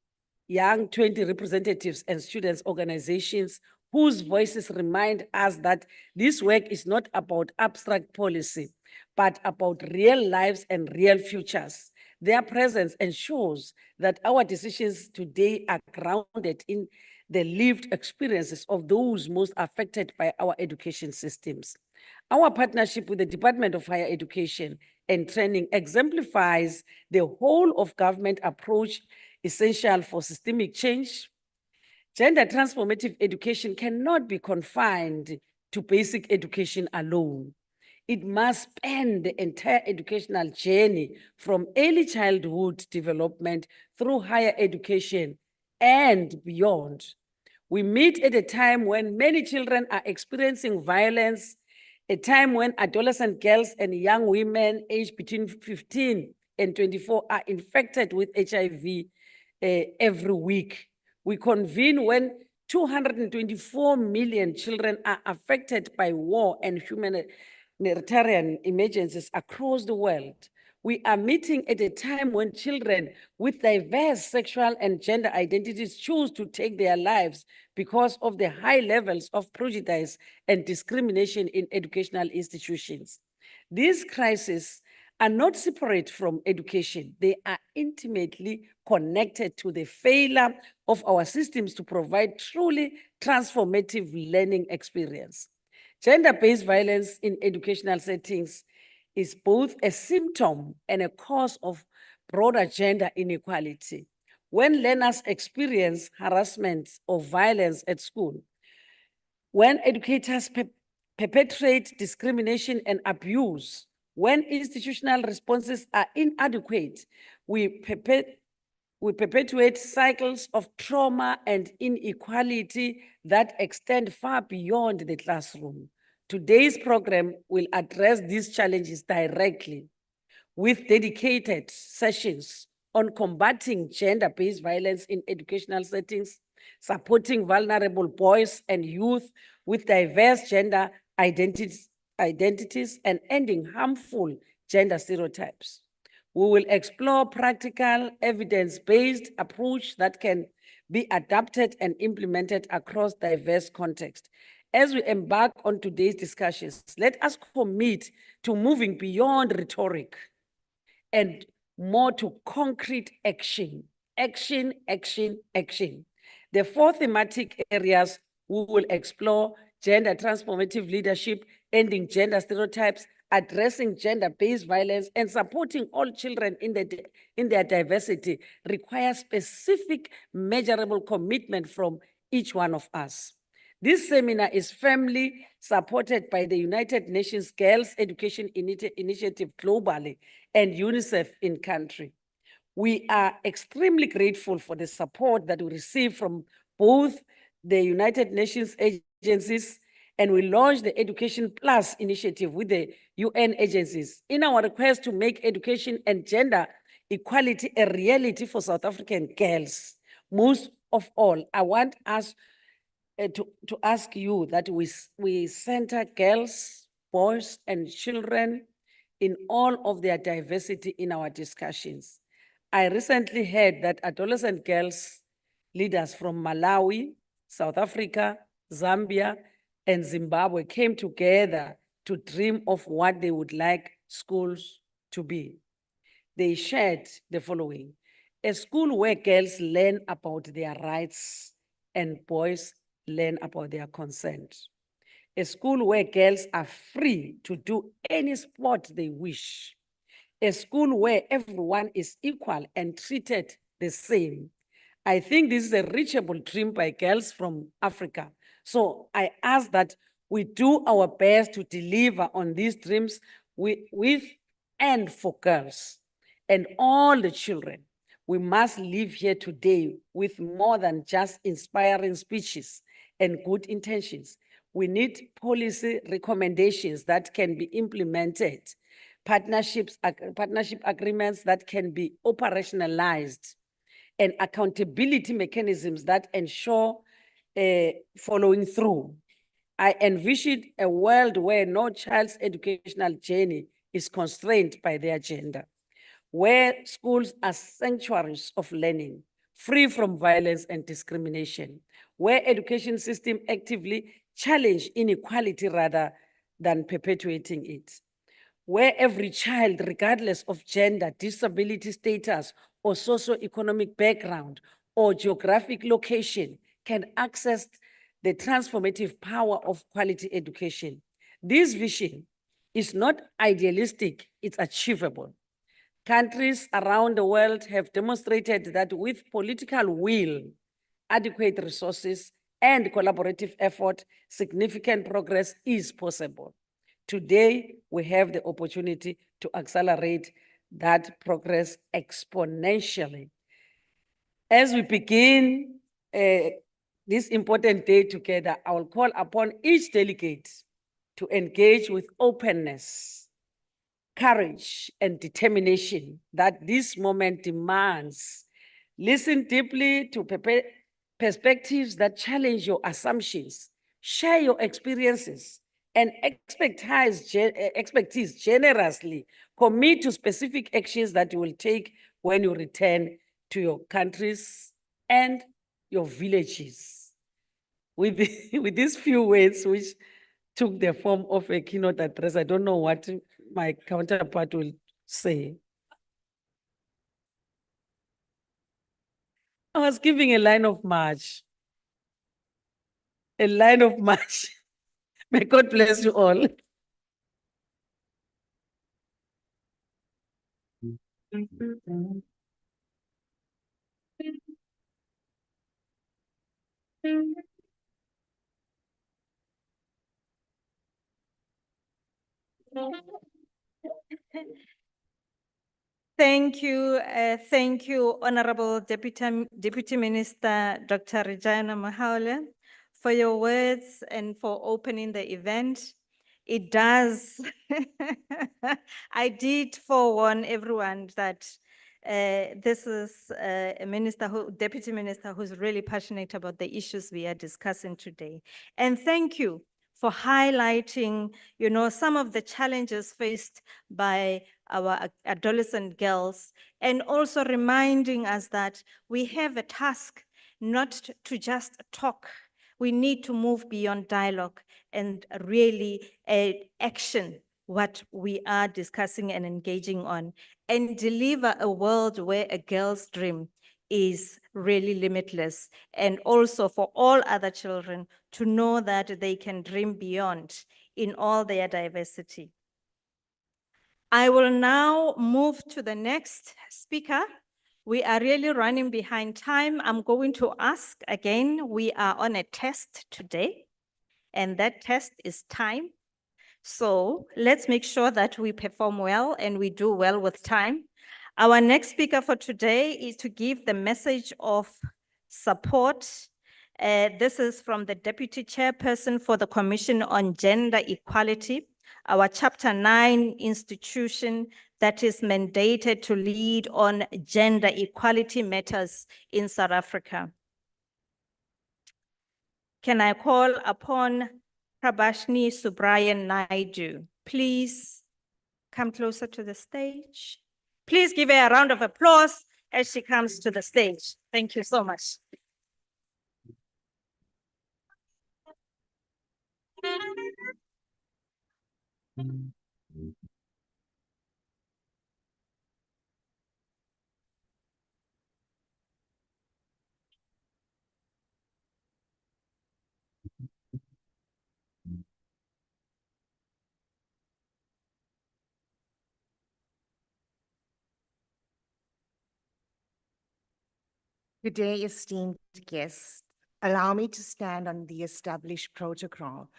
young 20 representatives and students organizations whose voices remind us that this work is not about abstract policy, but about real lives and real futures. Their presence ensures that our decisions today are grounded in the lived experiences of those most affected by our education systems. Our partnership with the Department of Higher Education and Training exemplifies the whole of government approach essential for systemic change. Gender transformative education cannot be confined to basic education alone. It must span the entire educational journey from early childhood development through higher education and beyond. We meet at a time when many children are experiencing violence, a time when adolescent girls and young women aged between 15 and 24 are infected with HIV every week. We convene when 224 million children are affected by war and humanitarian emergencies across the world. We are meeting at a time when children with diverse sexual and gender identities choose to take their lives because of the high levels of prejudice and discrimination in educational institutions. These crises are not separate from education. They are intimately connected to the failure of our systems to provide truly transformative learning experience. Gender-based violence in educational settings is both a symptom and a cause of broader gender inequality. When learners experience harassment or violence at school, when educators perpetrate discrimination and abuse, when institutional responses are inadequate, we perpetuate cycles of trauma and inequality that extend far beyond the classroom. Today's program will address these challenges directly with dedicated sessions on combating gender-based violence in educational settings, supporting vulnerable boys and youth with diverse gender identities, and ending harmful gender stereotypes. We will explore practical, evidence-based approach that can be adapted and implemented across diverse contexts. As we embark on today's discussions, let us commit to moving beyond rhetoric and more to concrete action. Action, action, action. The four thematic areas we will explore: gender transformative leadership, ending gender stereotypes, addressing gender-based violence, and supporting all children in their diversity requires specific, measurable commitment from each one of us. This seminar is firmly supported by the United Nations Girls Education Initiative globally and UNICEF in country. We are extremely grateful for the support that we receive from both the United Nations agencies, and we launched the Education Plus initiative with the UN agencies in our request to make education and gender equality a reality for South African girls. Most of all, I want us to ask you that we center girls, boys, and children in all of their diversity in our discussions. I recently heard that adolescent girls leaders from Malawi, South Africa, Zambia, and Zimbabwe came together to dream of what they would like schools to be. They shared the following: a school where girls learn about their rights and boys learn about their consent. A school where girls are free to do any sport they wish. A school where everyone is equal and treated the same. I think this is a reachable dream by girls from Africa. So I ask that we do our best to deliver on these dreams with and for girls and all the children. We must live here today with more than just inspiring speeches and good intentions. We need policy recommendations that can be implemented, partnership agreements that can be operationalized, and accountability mechanisms that ensure following through. I envisioned a world where no child's educational journey is constrained by their gender, where schools are sanctuaries of learning, free from violence and discrimination, where education system actively challenge inequality rather than perpetuating it, where every child, regardless of gender, disability status, or socioeconomic background, or geographic location, can access the transformative power of quality education. This vision is not idealistic, it's achievable. Countries around the world have demonstrated that with political will, adequate resources, and collaborative effort, significant progress is possible. Today, we have the opportunity to accelerate that progress exponentially. As we begin this important day together, I will call upon each delegate to engage with openness, courage, and determination that this moment demands. Listen deeply to perspectives that challenge your assumptions, share your experiences, and expertise generously. Commit to specific actions that you will take when you return to your countries and your villages. With these few words, which took the form of a keynote address, I don't know what my counterpart will say. I was giving a line of march. A line of march. May God bless you all. Thank you, Honorable Deputy Minister Dr. Regina Mahaule, for your words and for opening the event. It does, I did forewarn everyone that this is a deputy minister who's really passionate about the issues we are discussing today. And thank you for highlighting, some of the challenges faced by our adolescent girls, and also reminding us that we have a task not to just talk. We need to move beyond dialogue and really action what we are discussing and engaging on, and deliver a world where a girl's dream is really limitless, and also for all other children to know that they can dream beyond in all their diversity. I will now move to the next speaker. We are really running behind time. I'm going to ask again, we are on a test today, and that test is time. So let's make sure that we perform well and we do well with time. Our next speaker for today is to give the message of support This is from the Deputy Chairperson for the Commission on Gender Equality, our Chapter 9 institution that is mandated to lead on gender equality matters in South Africa. Can I call upon Prabhashni Subrayan Naidu? Please come closer to the stage. Please give her a round of applause as she comes to the stage. Thank you so much. Good day, esteemed guests. Allow me to stand on the established protocol.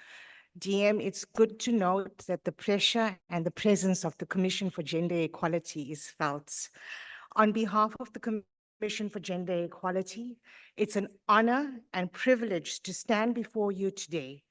DM, it's good to note that the pressure and the presence of the Commission for Gender Equality is felt. On behalf of the Commission for Gender Equality, it's an honor and privilege to stand before you today.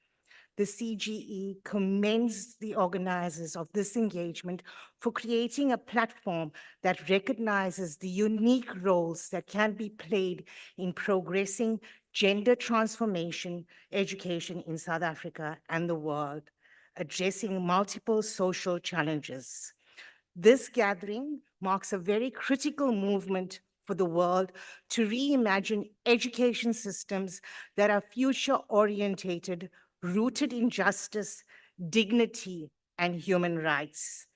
The CGE commends the organizers of this engagement for creating a platform that recognizes the unique roles that can be played in progressing gender transformation education in South Africa and the world, addressing multiple social challenges. This gathering marks a very critical movement for the world to reimagine education systems that are future-orientated, rooted in justice, dignity, and human rights.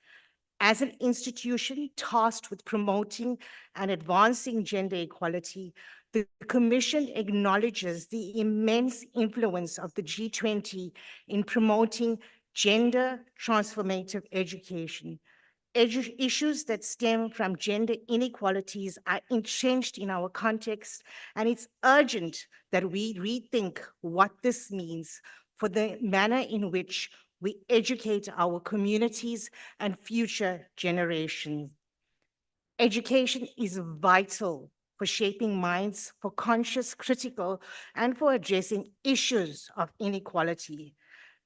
As an institution tasked with promoting and advancing gender equality, the Commission acknowledges the immense influence of the G20 in promoting gender transformative education. Issues that stem from gender inequalities are entrenched in our context, and it's urgent that we rethink what this means for the manner in which we educate our communities and future generations. Education is vital for shaping minds, for conscious, critical, and for addressing issues of inequality.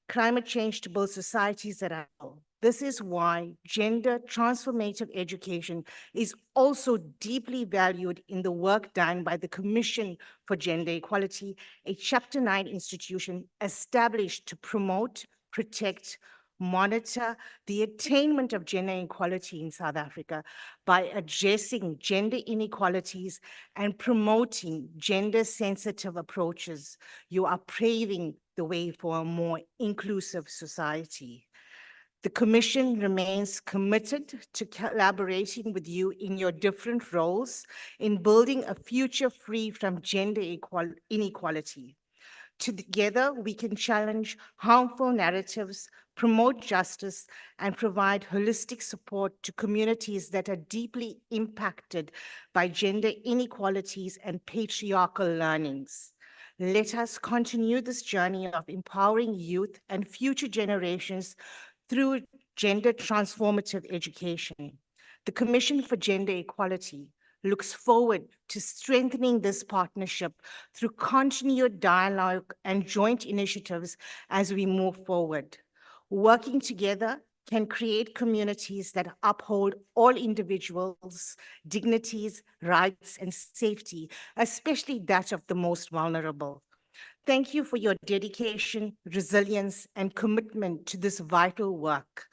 Climate change to build societies that are whole. This is why gender transformative education is also deeply valued in the work done by the Commission for Gender Equality, a Chapter 9 institution established to promote, protect, monitor the attainment of gender equality in South Africa by addressing gender inequalities and promoting gender-sensitive approaches. You are paving the way for a more inclusive society. The Commission remains committed to collaborating with you in your different roles in building a future free from gender inequality. Together, we can challenge harmful narratives, promote justice, and provide holistic support to communities that are deeply impacted by gender inequalities and patriarchal learnings. Let us continue this journey of empowering youth and future generations through gender transformative education. The Commission for Gender Equality looks forward to strengthening this partnership through continued dialogue and joint initiatives as we move forward. Working together can create communities that uphold all individuals' dignities, rights, and safety, especially that of the most vulnerable. Thank you for your dedication, resilience, and commitment to this vital work.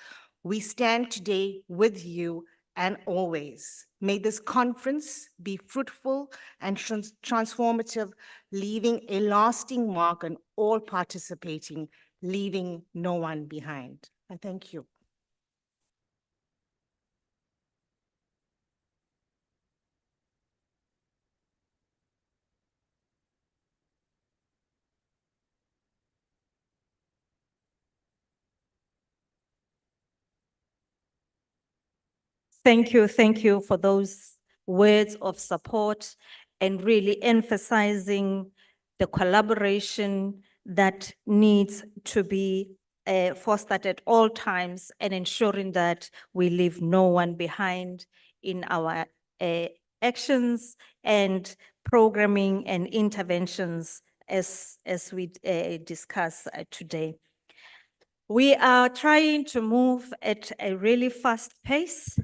We stand today with you and always. May this conference be fruitful and transformative, leaving a lasting mark on all participating, leaving no one behind. I thank you. Thank you for those words of support and really emphasizing the collaboration that needs to be fostered at all times and ensuring that we leave no one behind in our actions and programming and interventions as we discuss today. We are trying to move at a really fast pace.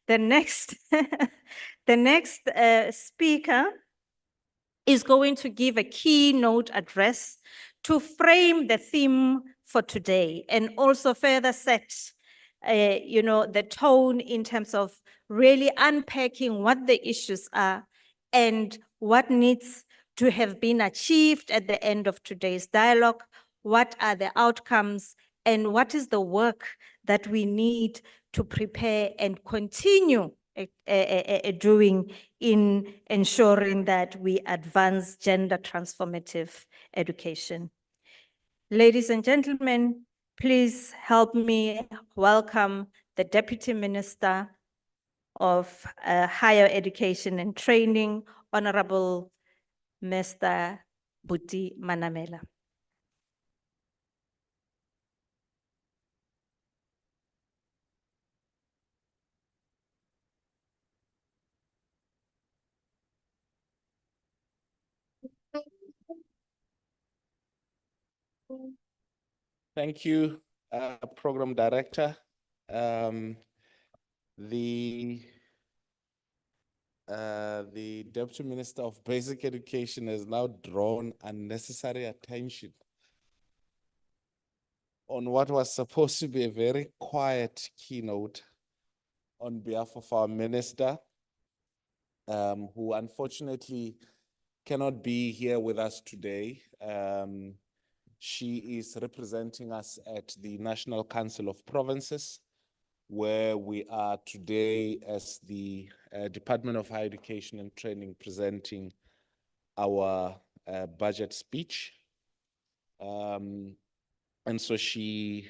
The next, the next speaker is going to give a keynote address to frame the theme for today and also further set the tone in terms of really unpacking what the issues are and what needs to have been achieved at the end of today's dialogue, what are the outcomes, and what is the work that we need to prepare and continue doing in ensuring that we advance gender transformative education. Ladies and gentlemen, please help me welcome the Deputy Minister of Higher Education and Training, Honorable Mr. Buti Manamela. Thank you, Program Director. The Deputy Minister of Basic Education has now drawn unnecessary attention on what was supposed to be a very quiet keynote on behalf of our Minister, who unfortunately cannot be here with us today. She is representing us at the National Council of Provinces, where we are today as the Department of Higher Education and Training presenting our budget speech. And so she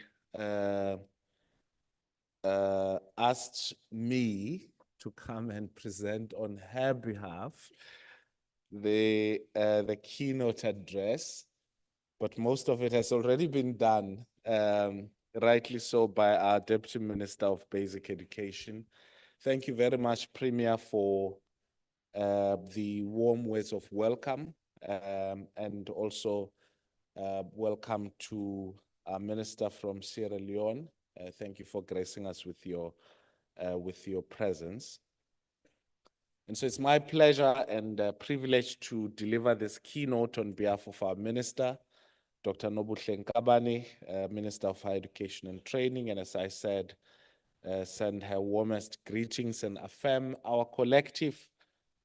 asked me to come and present on her behalf the keynote address, but most of it has already been done, rightly so, by our Deputy Minister of Basic Education. Thank you very much, Premier, for the warm words of welcome, and also welcome to our Minister from Sierra Leone. Thank you for gracing us with your presence. And so it's my pleasure and privilege to deliver this keynote on behalf of our Minister, Dr. Nobuhle Nkabane, Minister of Higher Education and Training, and as I said, send her warmest greetings and affirm our collective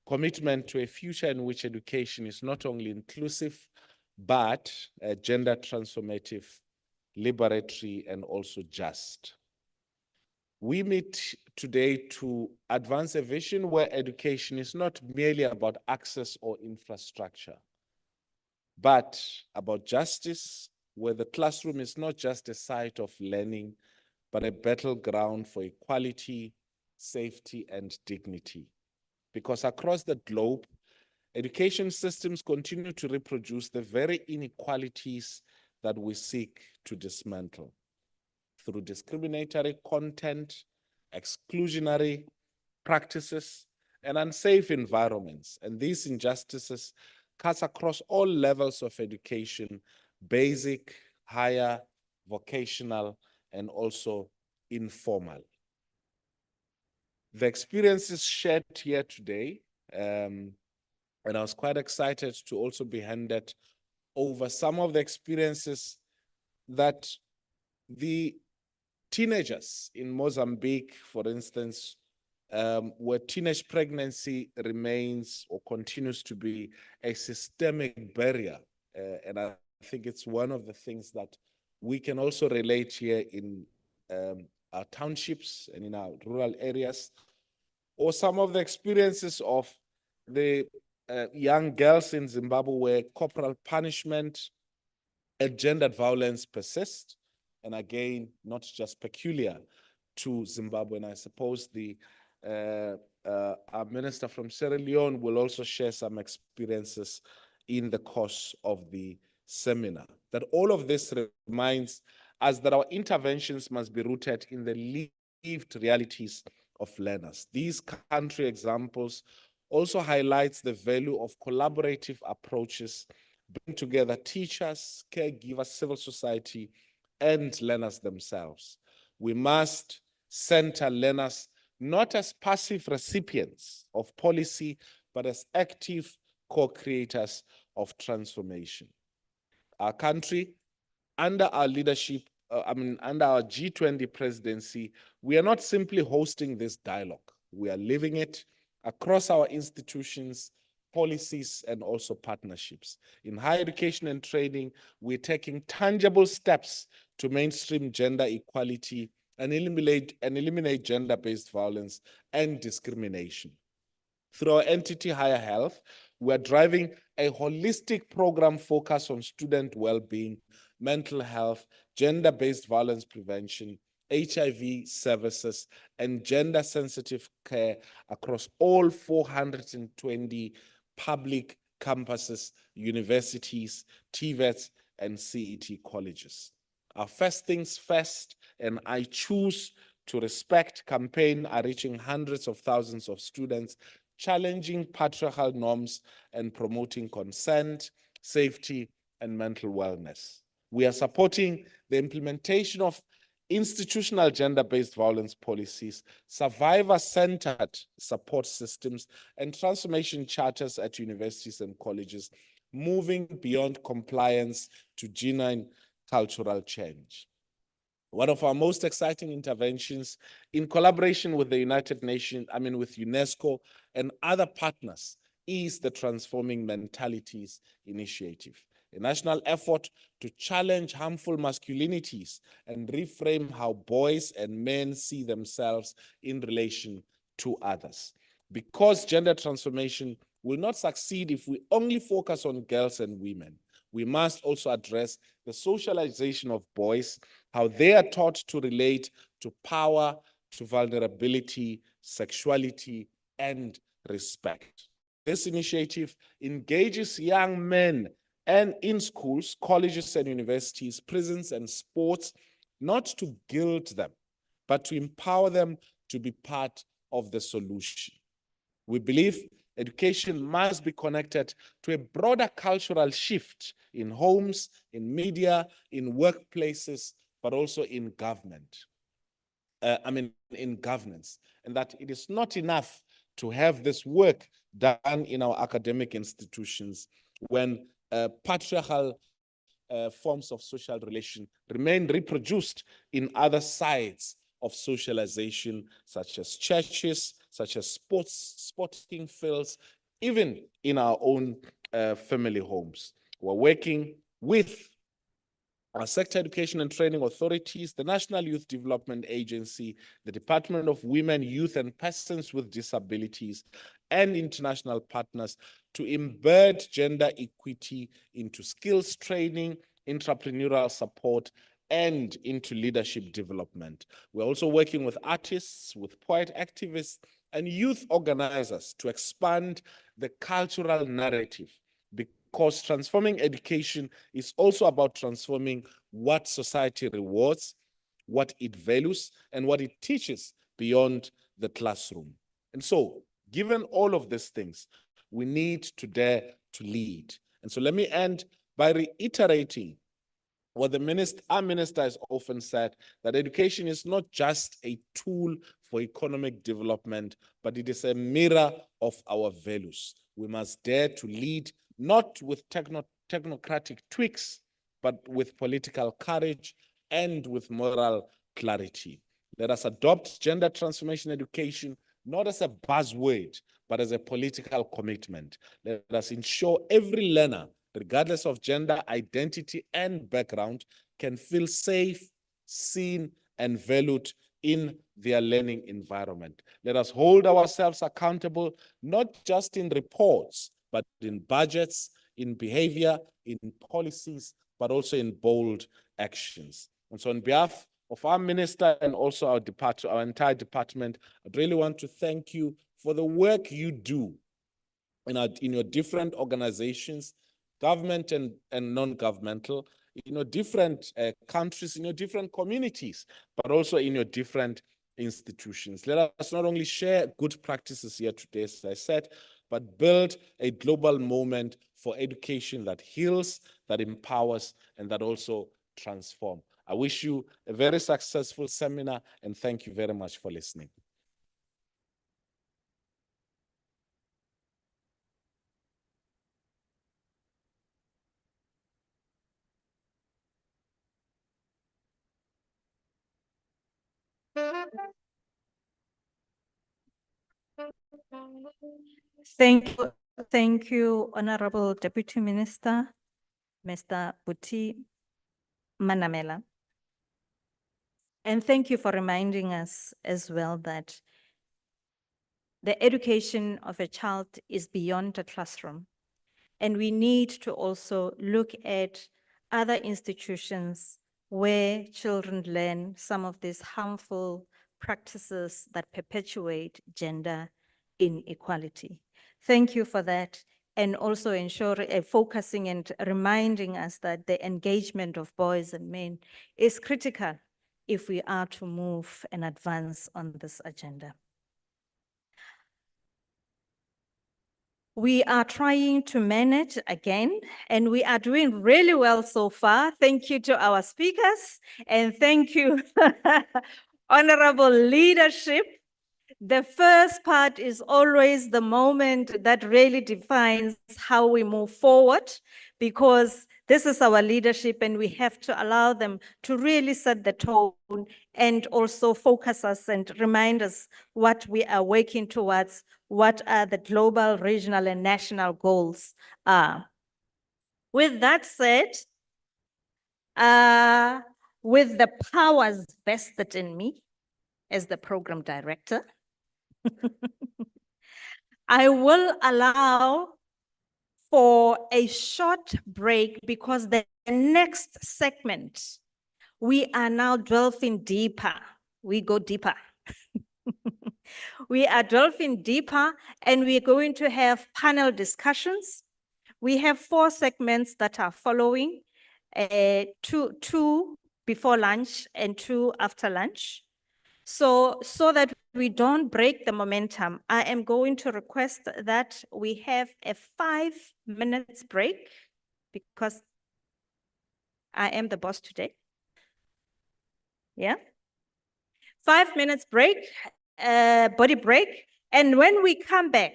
commitment to a future in which education is not only inclusive, but gender transformative, liberatory, and also just. We meet today to advance a vision where education is not merely about access or infrastructure, but about justice, where the classroom is not just a site of learning, but a battleground for equality, safety, and dignity. Because across the globe, education systems continue to reproduce the very inequalities that we seek to dismantle through discriminatory content, exclusionary practices, and unsafe environments. And these injustices cut across all levels of education, basic, higher, vocational, and also informal. The experiences shared here today, and I was quite excited to also be handed over some of the experiences that the teenagers in Mozambique, for instance, where teenage pregnancy remains or continues to be a systemic barrier. And I think it's one of the things that we can also relate here in our townships and in our rural areas, or some of the experiences of the young girls in Zimbabwe where corporal punishment and gendered violence persist. And again, not just peculiar to Zimbabwe. And I suppose our minister from Sierra Leone will also share some experiences in the course of the seminar. That all of this reminds us that our interventions must be rooted in the lived realities of learners. These country examples also highlights the value of collaborative approaches bring together teachers, caregivers, civil society, and learners themselves. We must center learners not as passive recipients of policy, but as active co-creators of transformation. Our country, under our leadership, under our G20 presidency, we are not simply hosting this dialogue. We are living it across our institutions, policies, and also partnerships. In higher education and training, we're taking tangible steps to mainstream gender equality and eliminate gender-based violence and discrimination. Through our entity Higher Health, we are driving a holistic program focused on student well-being, mental health, gender-based violence prevention, HIV services, and gender-sensitive care across all 420 public campuses, universities, TVETs, and CET colleges. Our First Things First and I Choose to Respect campaign are reaching hundreds of thousands of students, challenging patriarchal norms and promoting consent, safety, and mental wellness. We are supporting the implementation of institutional gender-based violence policies, survivor-centered support systems, and transformation charters at universities and colleges, moving beyond compliance to genuine cultural change. One of our most exciting interventions, in collaboration with the United Nations, with UNESCO and other partners, is the Transforming Mentalities Initiative, a national effort to challenge harmful masculinities and reframe how boys and men see themselves in relation to others. Because gender transformation will not succeed if we only focus on girls and women, we must also address the socialization of boys, how they are taught to relate to power, to vulnerability, sexuality, and respect. This initiative engages young men and in schools, colleges and universities, prisons and sports, not to guilt them, but to empower them to be part of the solution. We believe education must be connected to a broader cultural shift in homes, in media, in workplaces, but also in government. In governance, and that it is not enough to have this work done in our academic institutions when patriarchal forms of social relation remain reproduced in other sides of socialization, such as churches, such as sporting fields, even in our own family homes. We're working with our sector education and training authorities, the National Youth Development Agency, the Department of Women, Youth and Persons with Disabilities, and international partners to embed gender equity into skills training, entrepreneurial support, and into leadership development. We're also working with artists, with poet activists, and youth organizers to expand the cultural narrative, because transforming education is also about transforming what society rewards, what it values, and what it teaches beyond the classroom. And so, given all of these things, we need to dare to lead. And so let me end by reiterating what our minister has often said, that education is not just a tool for economic development, but it is a mirror of our values. We must dare to lead, not with technocratic tweaks, but with political courage and with moral clarity. Let us adopt gender transformation education not as a buzzword, but as a political commitment. Let us ensure every learner, regardless of gender, identity, and background, can feel safe, seen, and valued in their learning environment. Let us hold ourselves accountable, not just in reports, but in budgets, in behavior, in policies, but also in bold actions. And so on behalf of our minister and also our entire department, I'd really want to thank you for the work you do in your different organizations, government and non-governmental, in your different countries, in your different communities, but also in your different institutions. Let us not only share good practices here today, as I said, but build a global moment for education that heals, that empowers, and that also transforms. I wish you a very successful seminar, and thank you very much for listening. Thank you, Honorable Deputy Minister, Mr. Buti Manamela. And thank you for reminding us as well that the education of a child is beyond the classroom. And we need to also look at other institutions where children learn some of these harmful practices that perpetuate gender inequality. Thank you for that. And also focusing and reminding us that the engagement of boys and men is critical if we are to move and advance on this agenda. We are trying to manage again, and we are doing really well so far. Thank you to our speakers, and thank you, honorable leadership. The first part is always the moment that really defines how we move forward, because this is our leadership and we have to allow them to really set the tone and also focus us and remind us what we are working towards, what are the global, regional, and national goals are. With that said, with the powers vested in me as the program director, I will allow for a short break because the next segment, we are now delving deeper. We go deeper. We are delving deeper and we're going to have panel discussions. We have 4 segments that are following, two before lunch and 2 after lunch. So that we don't break the momentum, I am going to request that we have a 5 minutes break because I am the boss today. Yeah. 5 minutes break, body break. And when we come back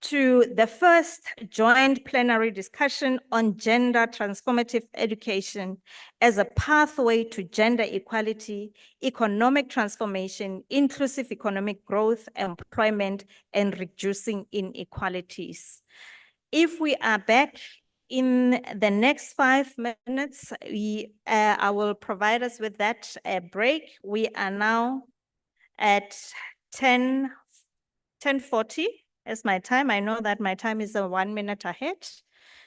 to the first joint plenary discussion on gender transformative education as a pathway to gender equality, economic transformation, inclusive economic growth, employment, and reducing inequalities. If we are back in the next 5 minutes, I will provide us with that break. We are now at 10:40 as my time. I know that my time is 1 minute ahead.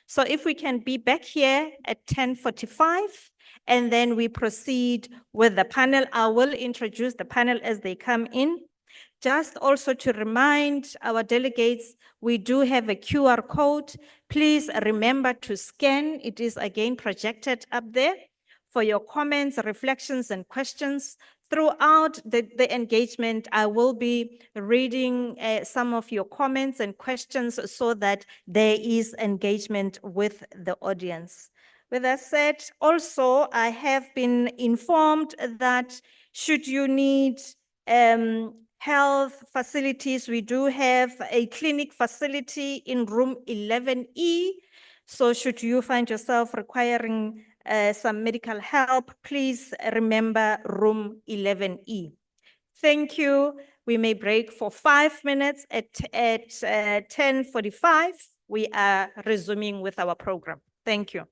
So if we can be back here at 10:45, and then we proceed with the panel. I will introduce the panel as they come in. Just also to remind our delegates, we do have a QR code. Please remember to scan. It is again projected up there for your comments, reflections, and questions. Throughout the engagement, I will be reading some of your comments and questions so that there is engagement with the audience. With that said, also, I have been informed that should you need health facilities, we do have a clinic facility in room 11E. So should you find yourself requiring some medical help, please remember room 11E. Thank you. We may break for 5 minutes at 10:45. We are resuming with our program. Thank you.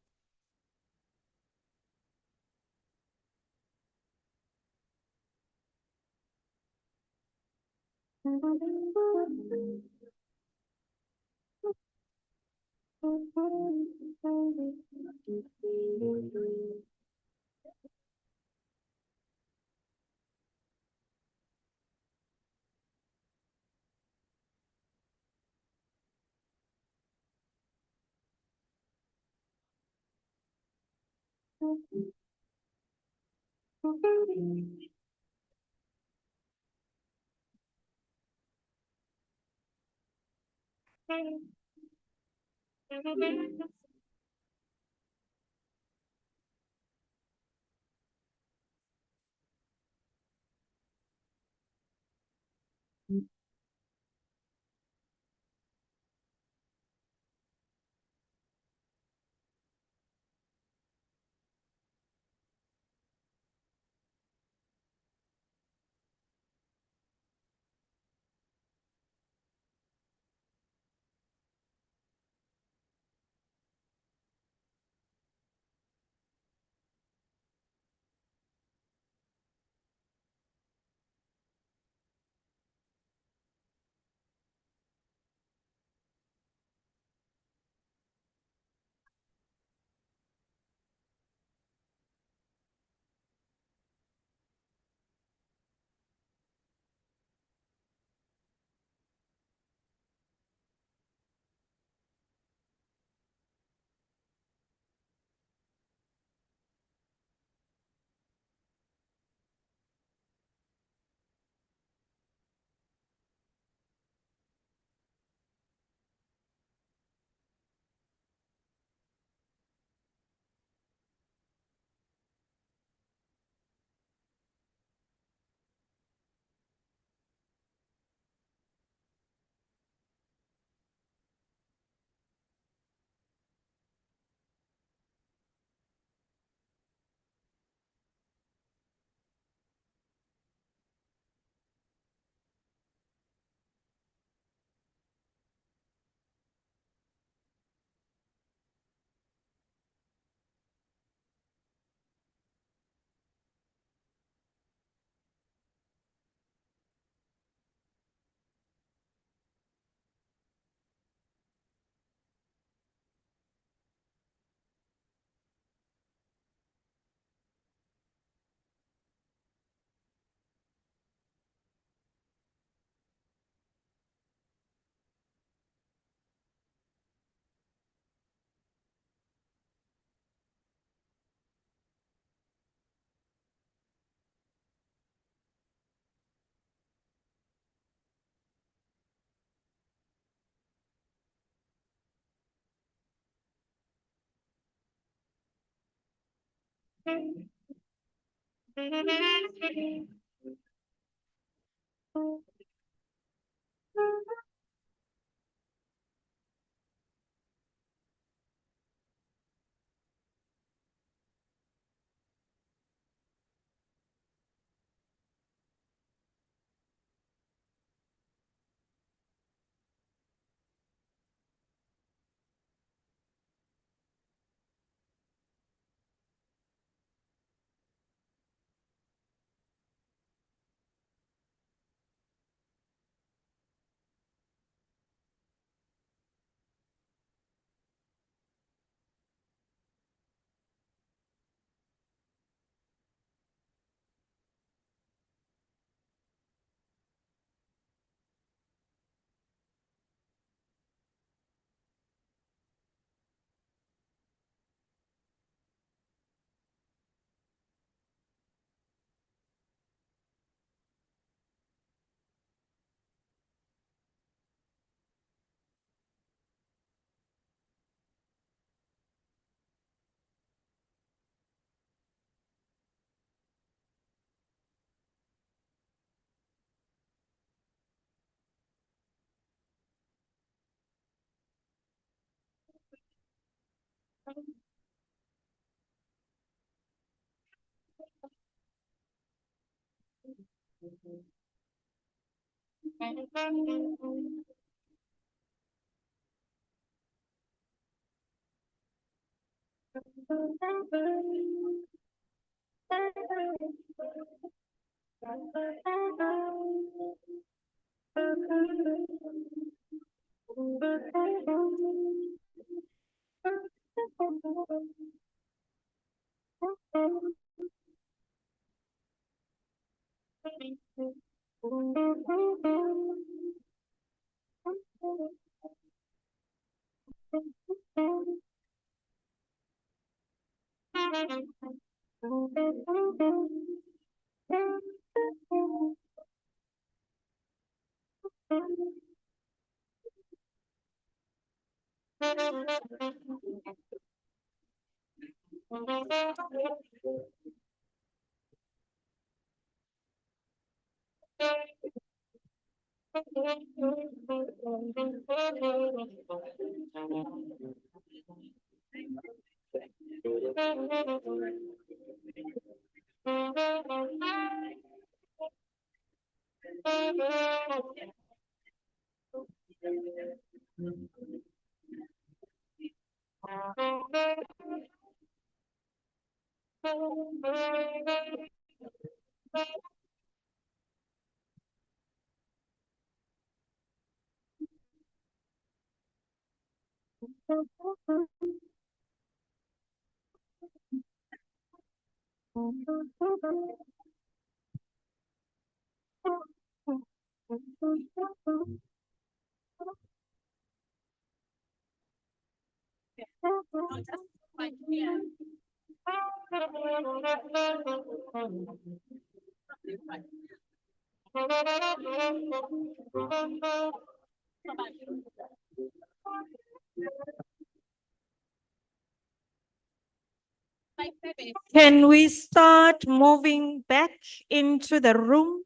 Can we start moving back into the room?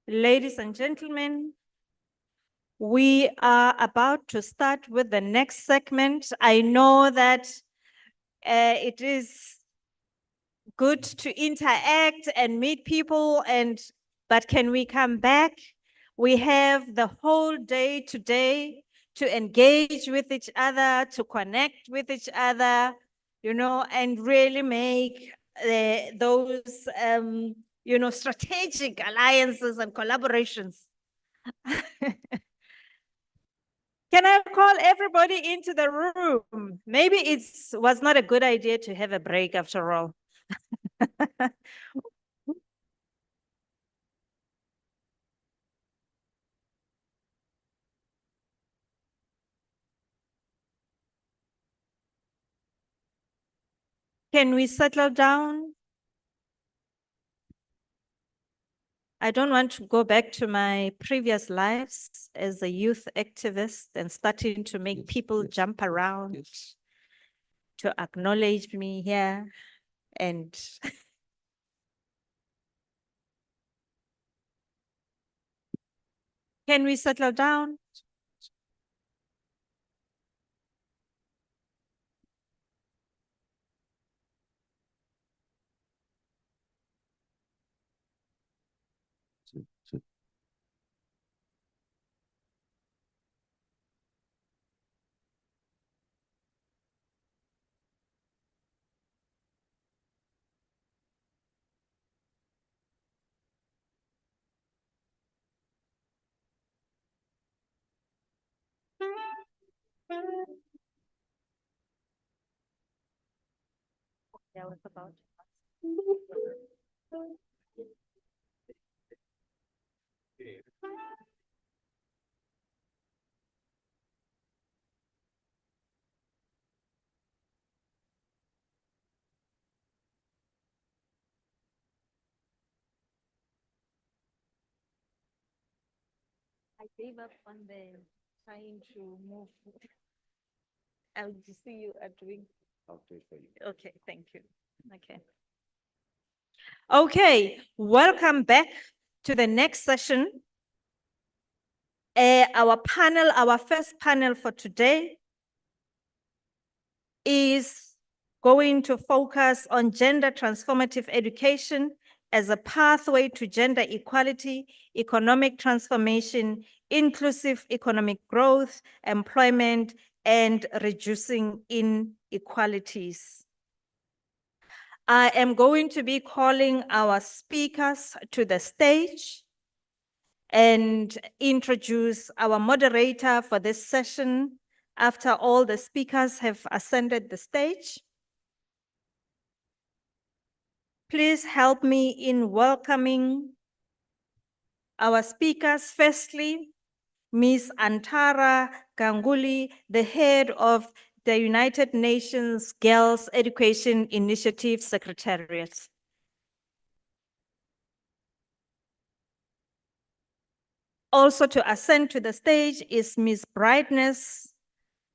Ladies and gentlemen, we are about to start with the next segment. I know that it is good to interact and meet people, but can we come back? We have the whole day today to engage with each other, to connect with each other, and really make those, strategic alliances and collaborations. Can I call everybody into the room? Maybe it was not a good idea to have a break after all. Can we settle down? I don't want to go back to my previous lives as a youth activist and starting to make people jump around to acknowledge me here. And can we settle down? Yeah, what's about? I gave up on the trying to move. I'll see you are doing. I'll do it for you. Okay, thank you. Okay. Okay, welcome back to the next session. Our first panel for today is going to focus on gender transformative education as a pathway to gender equality, economic transformation, inclusive economic growth, employment, and reducing inequalities. I am going to be calling our speakers to the stage and introduce our moderator for this session after all the speakers have ascended the stage. Please help me in welcoming our speakers. Firstly, Ms. Antara Ganguly, the head of the United Nations Girls Education Initiative Secretariat. Also to ascend to the stage is Ms. Brightness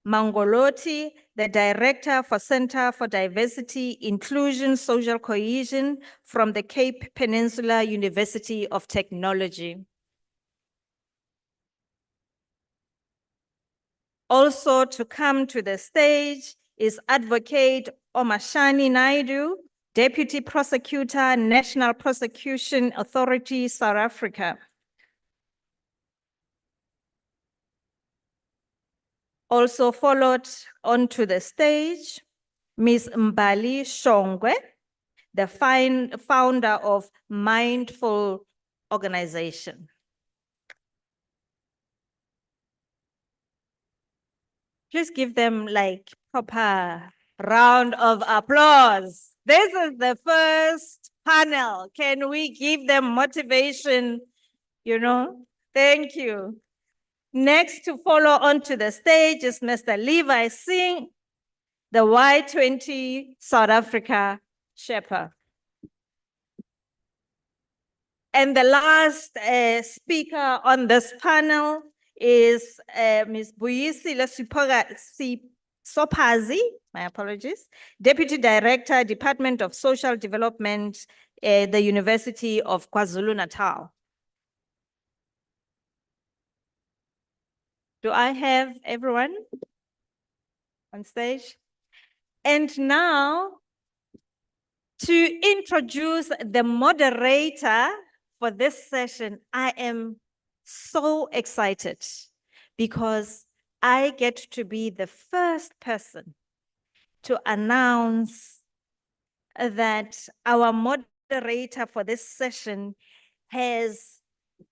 Mangoloti, the Director for Center for Diversity, Inclusion, Social Cohesion from the Cape Peninsula University of Technology. Also to come to the stage is Advocate Omashani Naidu, Deputy Prosecutor, National Prosecution Authority, South Africa. Also followed onto the stage, Ms. Mbali Shongwe, the founder of Mindful Organization. Please give them like proper round of applause. This is the first panel. Can we give them motivation? You know, thank you. Next to follow onto the stage is Mr. Levi Singh, the Y20 South Africa Shepherd. And the last speaker on this panel is Ms. Buyisile Sopazi, my apologies, Deputy Director, Department of Social Development, the University of KwaZulu-Natal. Do I have everyone on stage? And now, to introduce the moderator for this session, I am so excited because I get to be the first person to announce that our moderator for this session has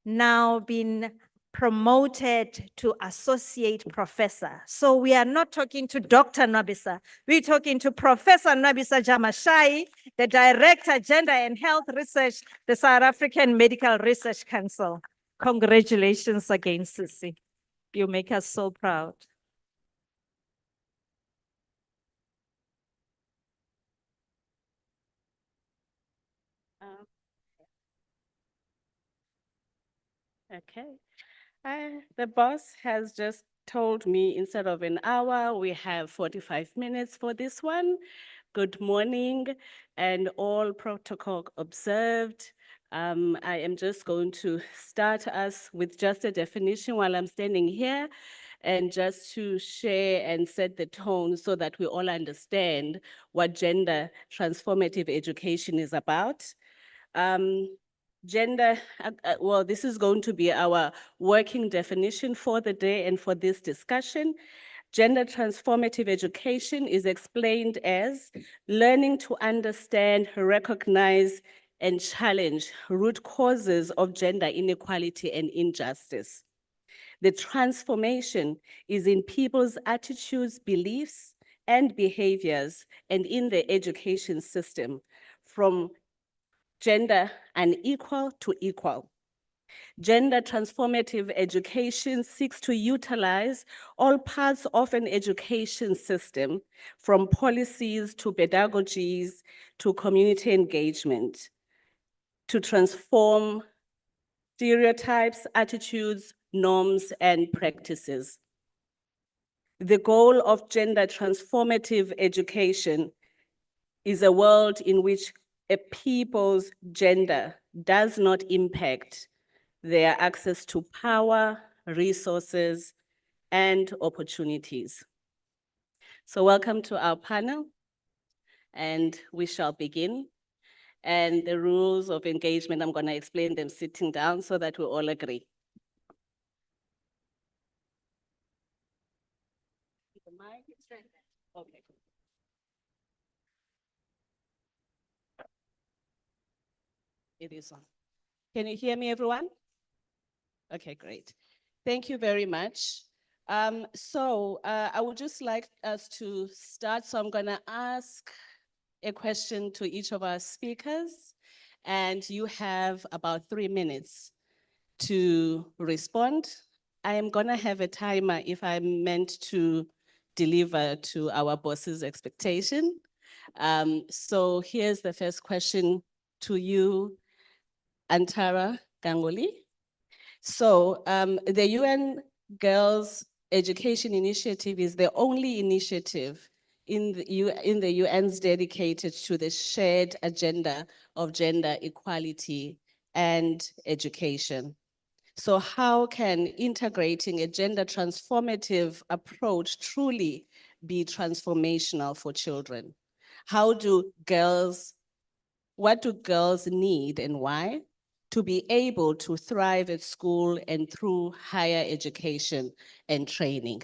now been promoted to associate professor. So we are not talking to Dr. Nabisa, we're talking to Professor Nabisa Jamashai, the Director, Gender and Health Research, the South African Medical Research Council. Congratulations again, Sissy. You make us so proud. Okay. The boss has just told me instead of an hour, we have 45 minutes for this one. Good morning and all protocol observed. I am just going to start us with just a definition while I'm standing here and just to share and set the tone so that we all understand what gender transformative education is about. Well, this is going to be our working definition for the day and for this discussion. Gender transformative education is explained as learning to understand, recognize, and challenge root causes of gender inequality and injustice. The transformation is in people's attitudes, beliefs, and behaviors, and in the education system from gender unequal to equal. Gender transformative education seeks to utilize all parts of an education system, from policies to pedagogies to community engagement, to transform stereotypes, attitudes, norms, and practices. The goal of gender transformative education is a world in which a people's gender does not impact their access to power, resources, and opportunities. So welcome to our panel, and we shall begin. And the rules of engagement, I'm going to explain them sitting down so that we all agree. The mic is straight. Okay. It is on. Can you hear me, everyone? Okay, great. Thank you very much. I would just like us to start. So I'm going to ask a question to each of our speakers, and you have about 3 minutes to respond. I am going to have a timer if I'm meant to deliver to our boss's expectation. So here's the first question to you, Antara Gangoli. So the UN Girls Education Initiative is the only initiative in the UN's dedicated to the shared agenda of gender equality and education. So how can integrating a gender transformative approach truly be transformational for children? What do girls need and why to be able to thrive at school and through higher education and training?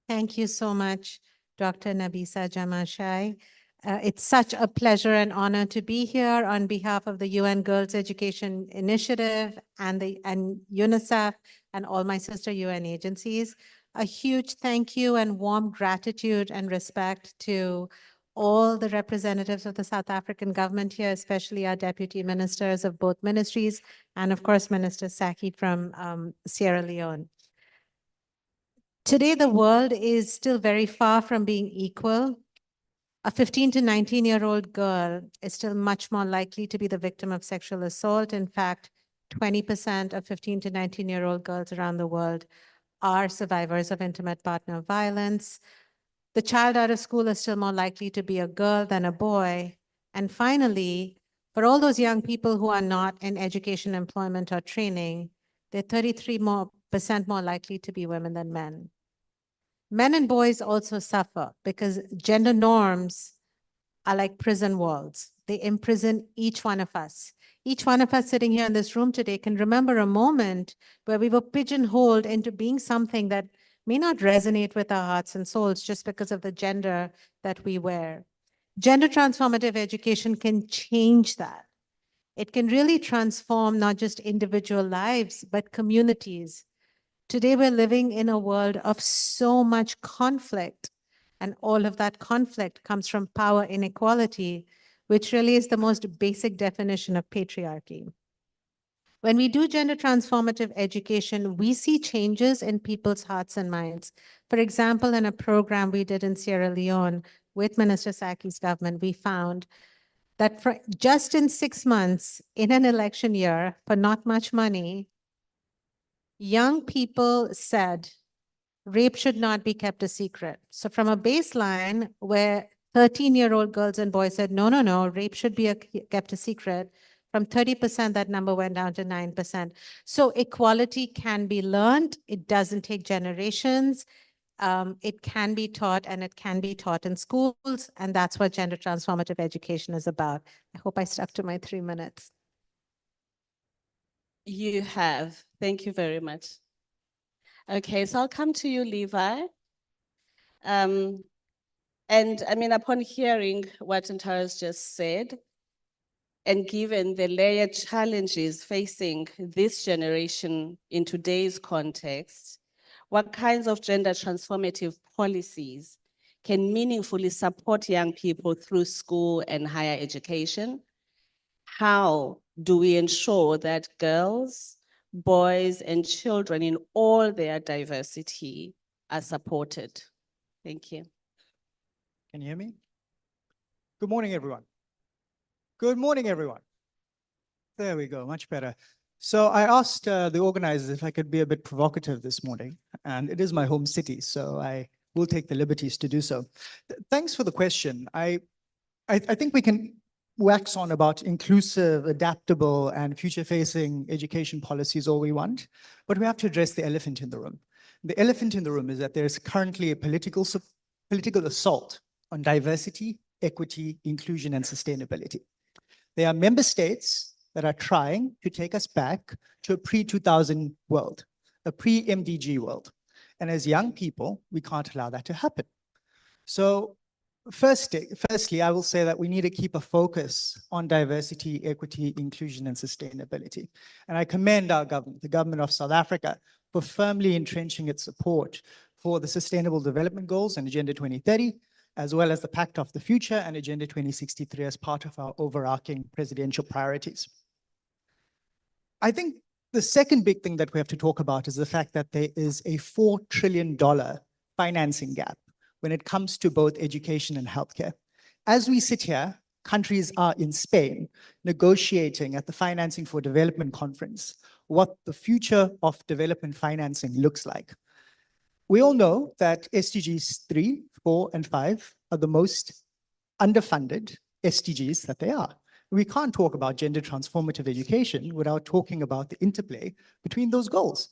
Thank you so much, Dr. Nabisa Jamashai. It's such a pleasure and honor to be here on behalf of the UN Girls Education Initiative and UNICEF and all my sister UN agencies. A huge thank you and warm gratitude and respect to all the representatives of the South African government here, especially our deputy ministers of both ministries, and of course, Minister Saki from Sierra Leone. Today, the world is still very far from being equal. A 15 to 19-year-old girl is still much more likely to be the victim of sexual assault. In fact, 20% of 15 to 19-year-old girls around the world are survivors of intimate partner violence. The child out of school is still more likely to be a girl than a boy. And finally, for all those young people who are not in education, employment, or training, they're 33% more likely to be women than men. Men and boys also suffer because gender norms are like prison walls. They imprison each one of us. Each one of us sitting here in this room today can remember a moment where we were pigeonholed into being something that may not resonate with our hearts and souls just because of the gender that we wear. Gender transformative education can change that. It can really transform not just individual lives, but communities. Today, we're living in a world of so much conflict, and all of that conflict comes from power inequality, which really is the most basic definition of patriarchy. When we do gender transformative education, we see changes in people's hearts and minds. For example, in a program we did in Sierra Leone with Minister Saki's government, we found that for just in 6 months, in an election year, for not much money, young people said rape should not be kept a secret. So from a baseline where 13-year-old girls and boys said, no, no, no, rape should be kept a secret, from 30%, that number went down to 9%. So equality can be learned. It doesn't take generations. It can be taught, and it can be taught in schools. And that's what gender transformative education is about. I hope I stuck to my 3 minutes. You have. Thank you very much. Okay, so I'll come to you, Levi. And I mean, upon hearing what Ntara's just said, and given the layered challenges facing this generation in today's context, what kinds of gender transformative policies can meaningfully support young people through school and higher education? How do we ensure that girls, boys, and children in all their diversity are supported? Thank you. Can you hear me? Good morning, everyone. Good morning, everyone. There we go, much better. So I asked the organizers if I could be a bit provocative this morning, and it is my home city, so I will take the liberties to do so. Thanks for the question. I think we can wax on about inclusive, adaptable, and future-facing education policies all we want, but we have to address the elephant in the room. The elephant in the room is that there's currently a political assault on diversity, equity, inclusion, and sustainability. There are member states that are trying to take us back to a pre-2000 world, a pre-MDG world. And as young people, we can't allow that to happen. So firstly, I will say that we need to keep a focus on diversity, equity, inclusion, and sustainability. And I commend our government, the government of South Africa, for firmly entrenching its support for the Sustainable Development Goals and Agenda 2030, as well as the Pact of the Future and Agenda 2063 as part of our overarching presidential priorities. I think the second big thing that we have to talk about is the fact that there is a $4 trillion financing gap when it comes to both education and healthcare. As we sit here, countries are in Spain negotiating at the Financing for Development Conference what the future of development financing looks like. We all know that SDGs 3, 4, and 5 are the most underfunded SDGs that they are. We can't talk about gender transformative education without talking about the interplay between those goals.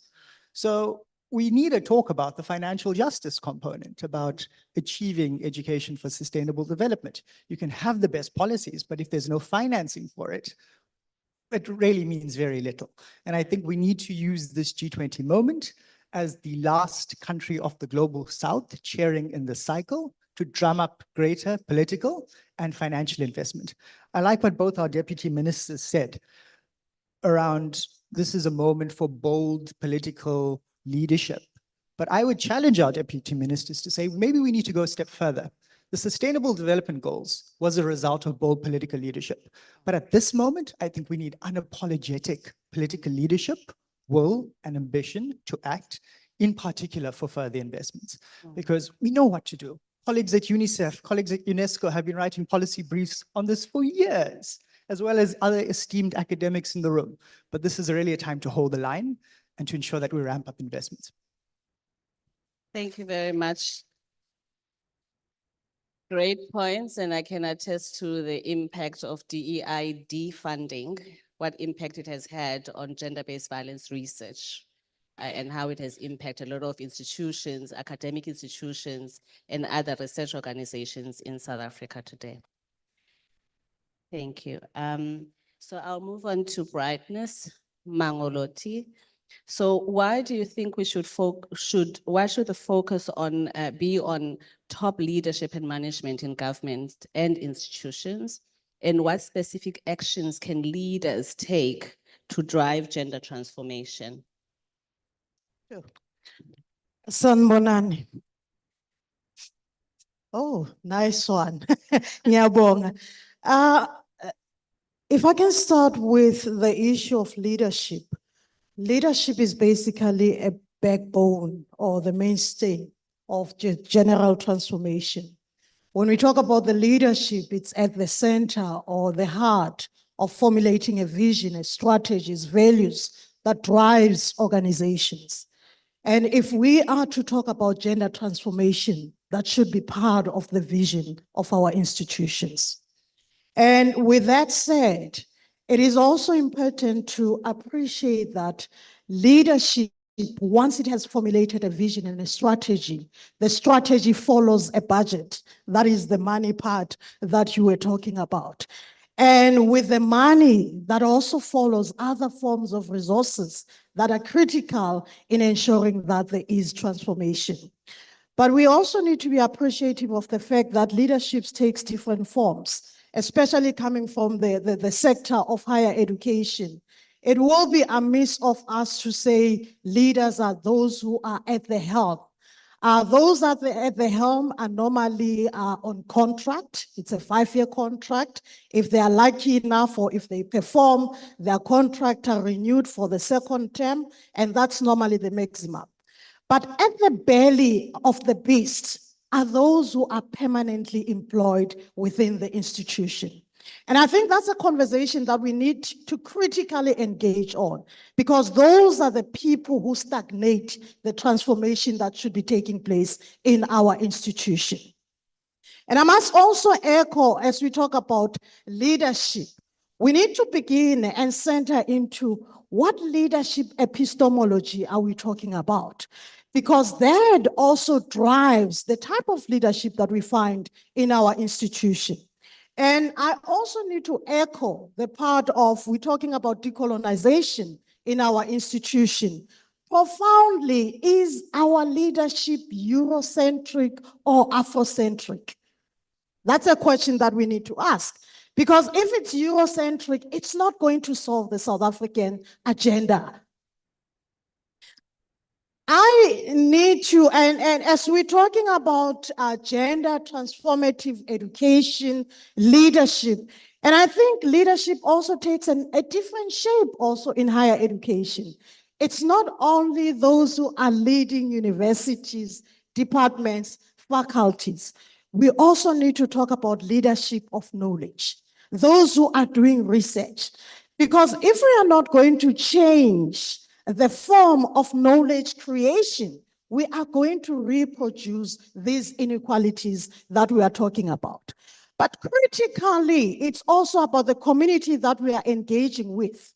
So we need to talk about the financial justice component, about achieving education for sustainable development. You can have the best policies, but if there's no financing for it, it really means very little. And I think we need to use this G20 moment as the last country of the global South chairing in the cycle to drum up greater political and financial investment. I like what both our deputy ministers said around this is a moment for bold political leadership. But I would challenge our deputy ministers to say, maybe we need to go a step further. The Sustainable Development Goals was a result of bold political leadership. But at this moment, I think we need unapologetic political leadership, will, and ambition to act, in particular for further investments, because we know what to do. Colleagues at UNICEF, colleagues at UNESCO have been writing policy briefs on this for years, as well as other esteemed academics in the room. But this is really a time to hold the line and to ensure that we ramp up investments. Thank you very much. Great points, and I can attest to the impact of DEI defunding, what impact it has had on gender-based violence research, and how it has impacted a lot of institutions, academic institutions, and other research organizations in South Africa today. Thank you. So I'll move on to brightness, Mangoloti. So why do you think we why should the focus on be on top leadership and management in government and institutions? And what specific actions can leaders take to drive gender transformation? Sanbonani. Oh, nice one. Ngiyabonga. If I can start with the issue of leadership. Leadership is basically a backbone or the mainstay of general transformation. When we talk about the leadership, it's at the center or the heart of formulating a vision, a strategies, values that drives organizations. And if we are to talk about gender transformation, that should be part of the vision of our institutions. And with that said, it is also important to appreciate that leadership, once it has formulated a vision and a strategy, the strategy follows a budget. That is the money part that you were talking about. And with the money, that also follows other forms of resources that are critical in ensuring that there is transformation. But we also need to be appreciative of the fact that leadership takes different forms, especially coming from the sector of higher education. It will be amiss of us to say leaders are those who are at the helm. Those at the helm are normally on contract. It's a 5-year contract. If they are lucky enough or if they perform, their contract are renewed for the 2nd term, and that's normally the maximum. But at the belly of the beast are those who are permanently employed within the institution. And I think that's a conversation that we need to critically engage on, because those are the people who stagnate the transformation that should be taking place in our institution. And I must also echo, as we talk about leadership, we need to begin and center into what leadership epistemology are we talking about? Because that also drives the type of leadership that we find in our institution. And I also need to echo the part of, we're talking about decolonization in our institution. Profoundly, is our leadership Eurocentric or Afrocentric? That's a question that we need to ask. Because if it's Eurocentric, it's not going to solve the South African agenda. I need to, and as we're talking about gender transformative education, leadership, and I think leadership also takes a different shape also in higher education. It's not only those who are leading universities, departments, faculties. we also need to talk about leadership of knowledge, those who are doing research. Because if we are not going to change the form of knowledge creation, we are going to reproduce these inequalities that we are talking about. But critically, it's also about the community that we are engaging with.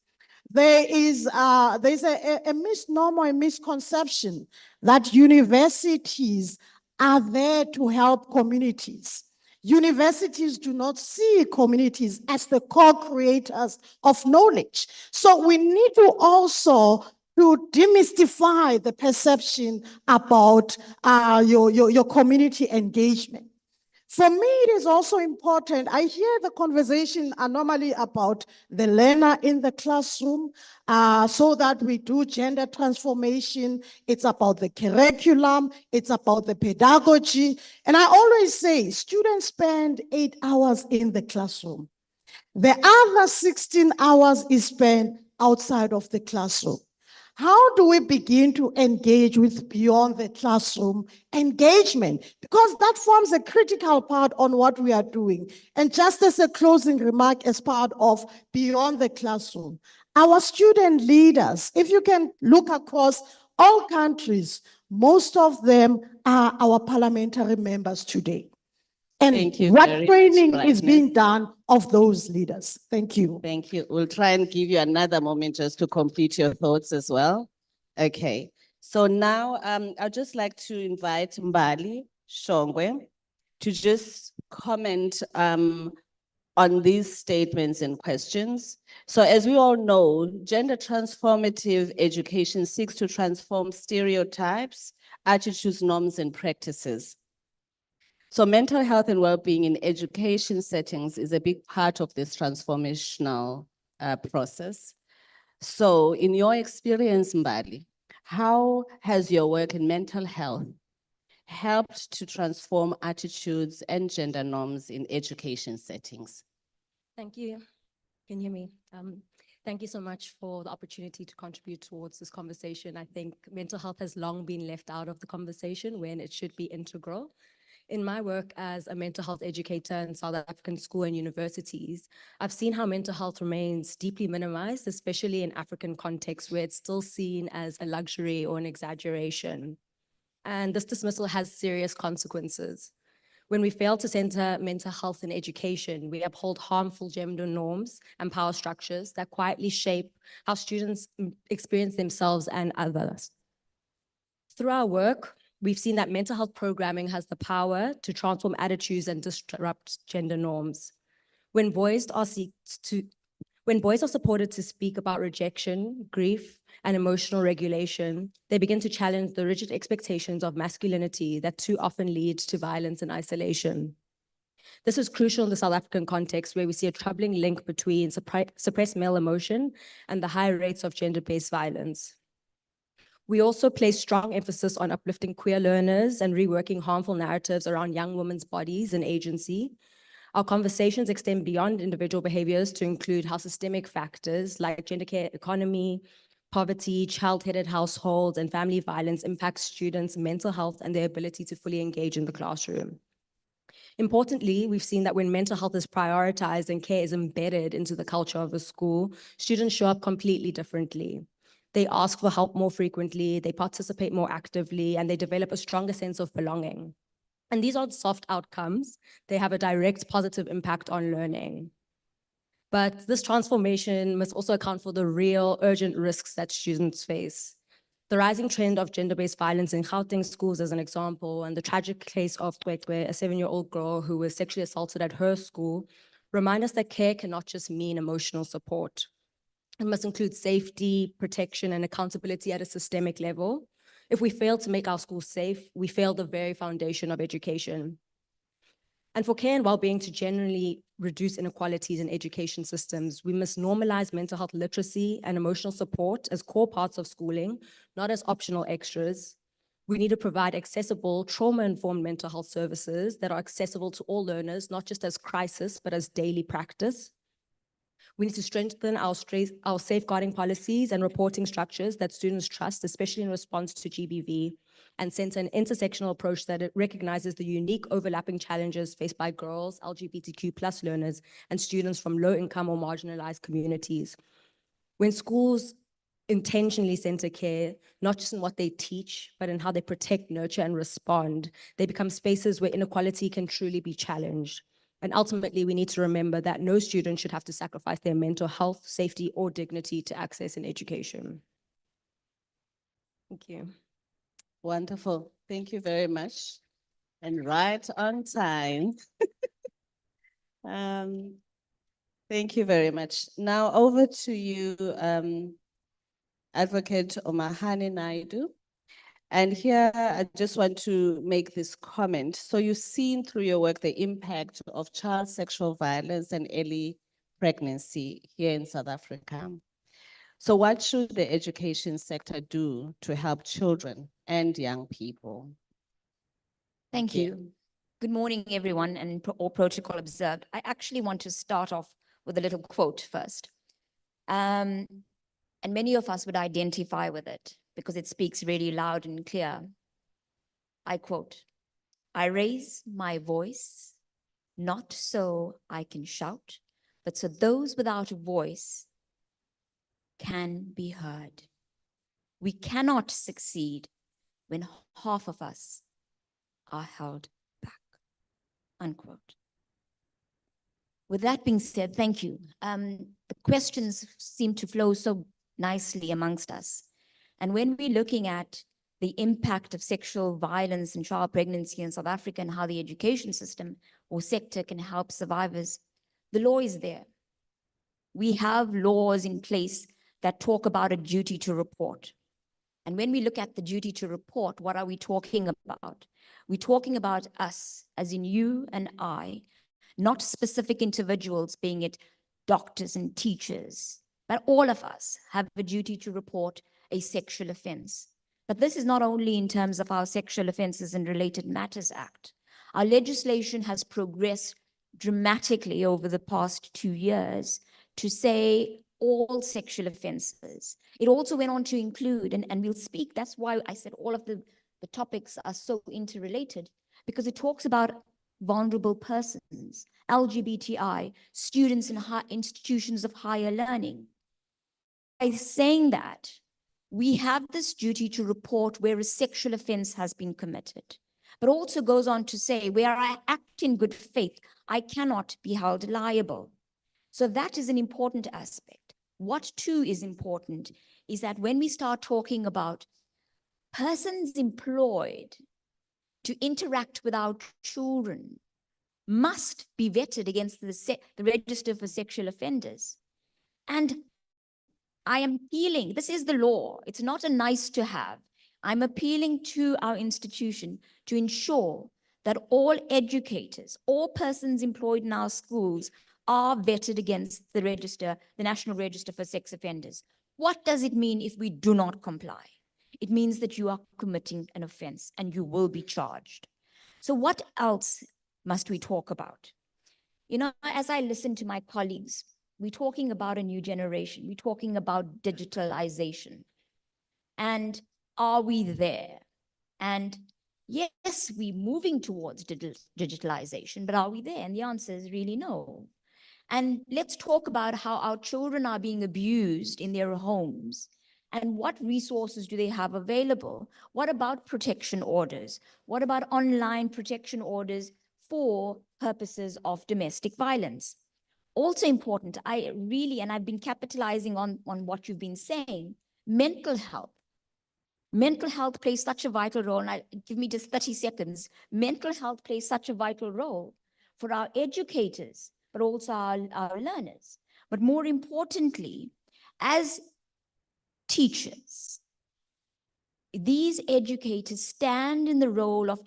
There's a misnomer, a misconception that universities are there to help communities. Universities do not see communities as the co-creators of knowledge. So we need to also to demystify the perception about your community engagement. For me, it is also important. I hear the conversation are normally about the learner in the classroom, so that we do gender transformation. It's about the curriculum. It's about the pedagogy. And I always say students spend 8 hours in the classroom. The other 16 hours is spent outside of the classroom. How do we begin to engage with beyond the classroom engagement? Because that forms a critical part on what we are doing. And just as a closing remark as part of beyond the classroom, our student leaders, if you can look across all countries, most of them are our parliamentary members today. And Thank you what very training much, is being Brightness. done of those leaders? Thank you. Thank you. We'll try and give you another moment just to complete your thoughts as well. Okay. So now I'd just like to invite Mbali Shongwe to just comment on these statements and questions. So as we all know, gender transformative education seeks to transform stereotypes, attitudes, norms, and practices. So mental health and well-being in education settings is a big part of this transformational process. So in your experience, Mbali, how has your work in mental health helped to transform attitudes and gender norms in education settings? Thank you. Can you hear me? Thank you so much for the opportunity to contribute towards this conversation. I think mental health has long been left out of the conversation when it should be integral. In my work as a mental health educator in South African school and universities, I've seen how mental health remains deeply minimized, especially in African contexts where it's still seen as a luxury or an exaggeration. And this dismissal has serious consequences. When we fail to center mental health in education, we uphold harmful gender norms and power structures that quietly shape how students experience themselves and others. Through our work, we've seen that mental health programming has the power to transform attitudes and disrupt gender norms. When boys are supported to speak about rejection, grief, and emotional regulation, they begin to challenge the rigid expectations of masculinity that too often lead to violence and isolation. This is crucial in the South African context, where we see a troubling link between suppressed male emotion and the high rates of gender-based violence. We also place strong emphasis on uplifting queer learners and reworking harmful narratives around young women's bodies and agency. Our conversations extend beyond individual behaviors to include how systemic factors like gender care economy, poverty, child-headed households, and family violence impact students' mental health and their ability to fully engage in the classroom. Importantly, we've seen that when mental health is prioritized and care is embedded into the culture of a school, students show up completely differently. They ask for help more frequently, they participate more actively, and they develop a stronger sense of belonging. And these aren't soft outcomes. They have a direct positive impact on learning. But this transformation must also account for the real urgent risks that students face. The rising trend of gender-based violence in Gauteng schools, as an example, and the tragic case of Kwekwe, a 7-year-old girl who was sexually assaulted at her school, remind us that care cannot just mean emotional support. It must include safety, protection, and accountability at a systemic level. If we fail to make our schools safe, we fail the very foundation of education. And for care and well-being to generally reduce inequalities in education systems, we must normalize mental health literacy and emotional support as core parts of schooling, not as optional extras. We need to provide accessible, trauma-informed mental health services that are accessible to all learners, not just as crisis, but as daily practice. We need to strengthen our safeguarding policies and reporting structures that students trust, especially in response to GBV. and center an intersectional approach that it recognizes the unique overlapping challenges faced by girls, LGBTQ+ learners, and students from low-income or marginalized communities. When schools intentionally center care, not just in what they teach, but in how they protect, nurture, and respond, they become spaces where inequality can truly be challenged. And ultimately, we need to remember that no student should have to sacrifice their mental health, safety, or dignity to access an education. Thank you. Wonderful. Thank you very much. And right on time. Thank you very much. Now over to you, Advocate Omahani Naidu. And here I just want to make this comment. So you've seen through your work the impact of child sexual violence and early pregnancy here in South Africa. So what should the education sector do to help children and young people? Thank you. Good morning, everyone, and all protocol observed. I actually want to start off with a little quote first. And many of us would identify with it because it speaks really loud and clear. I quote, "I raise my voice, not so I can shout, but so those without a voice can be heard. We cannot succeed when half of us are held back," unquote. With that being said, thank you. The questions seem to flow so nicely amongst us. And when we're looking at the impact of sexual violence and child pregnancy in South Africa and how the education system or sector can help survivors, the law is there. We have laws in place that talk about a duty to report. And when we look at the duty to report, what are we talking about? We're talking about us, as in you and I, not specific individuals, being it doctors and teachers, but all of us have a duty to report a sexual offense. But this is not only in terms of our Sexual Offences and Related Matters Act. Our legislation has progressed dramatically over the past 2 years to say all sexual offenses. It also went on to include, and we'll speak, that's why I said all of the topics are so interrelated, because it talks about vulnerable persons, LGBTI, students in institutions of higher learning. By saying that, we have this duty to report where a sexual offense has been committed, but also goes on to say where I act in good faith, I cannot be held liable. So that is an important aspect. What too is important is that when we start talking about persons employed to interact with our children must be vetted against the register for sexual offenders. And I am appealing, this is the law, it's not a nice to have. I'm appealing to our institution to ensure that all educators, all persons employed in our schools are vetted against the register, the National Register for Sex Offenders. What does it mean if we do not comply? It means that you are committing an offense and you will be charged. So what else must we talk about? You know, as I listen to my colleagues, we're talking about a new generation. We're talking about digitalization. And are we there? And yes, we're moving towards digitalization, but are we there? And the answer is really no. And let's talk about how our children are being abused in their homes. And what resources do they have available? What about protection orders? What about online protection orders for purposes of domestic violence? Also important, and I've been capitalizing on what you've been saying, mental health. Mental health plays such a vital role, and give me just 30 seconds. Mental health plays such a vital role for our educators, but also our learners. But more importantly, as teachers, these educators stand in the role of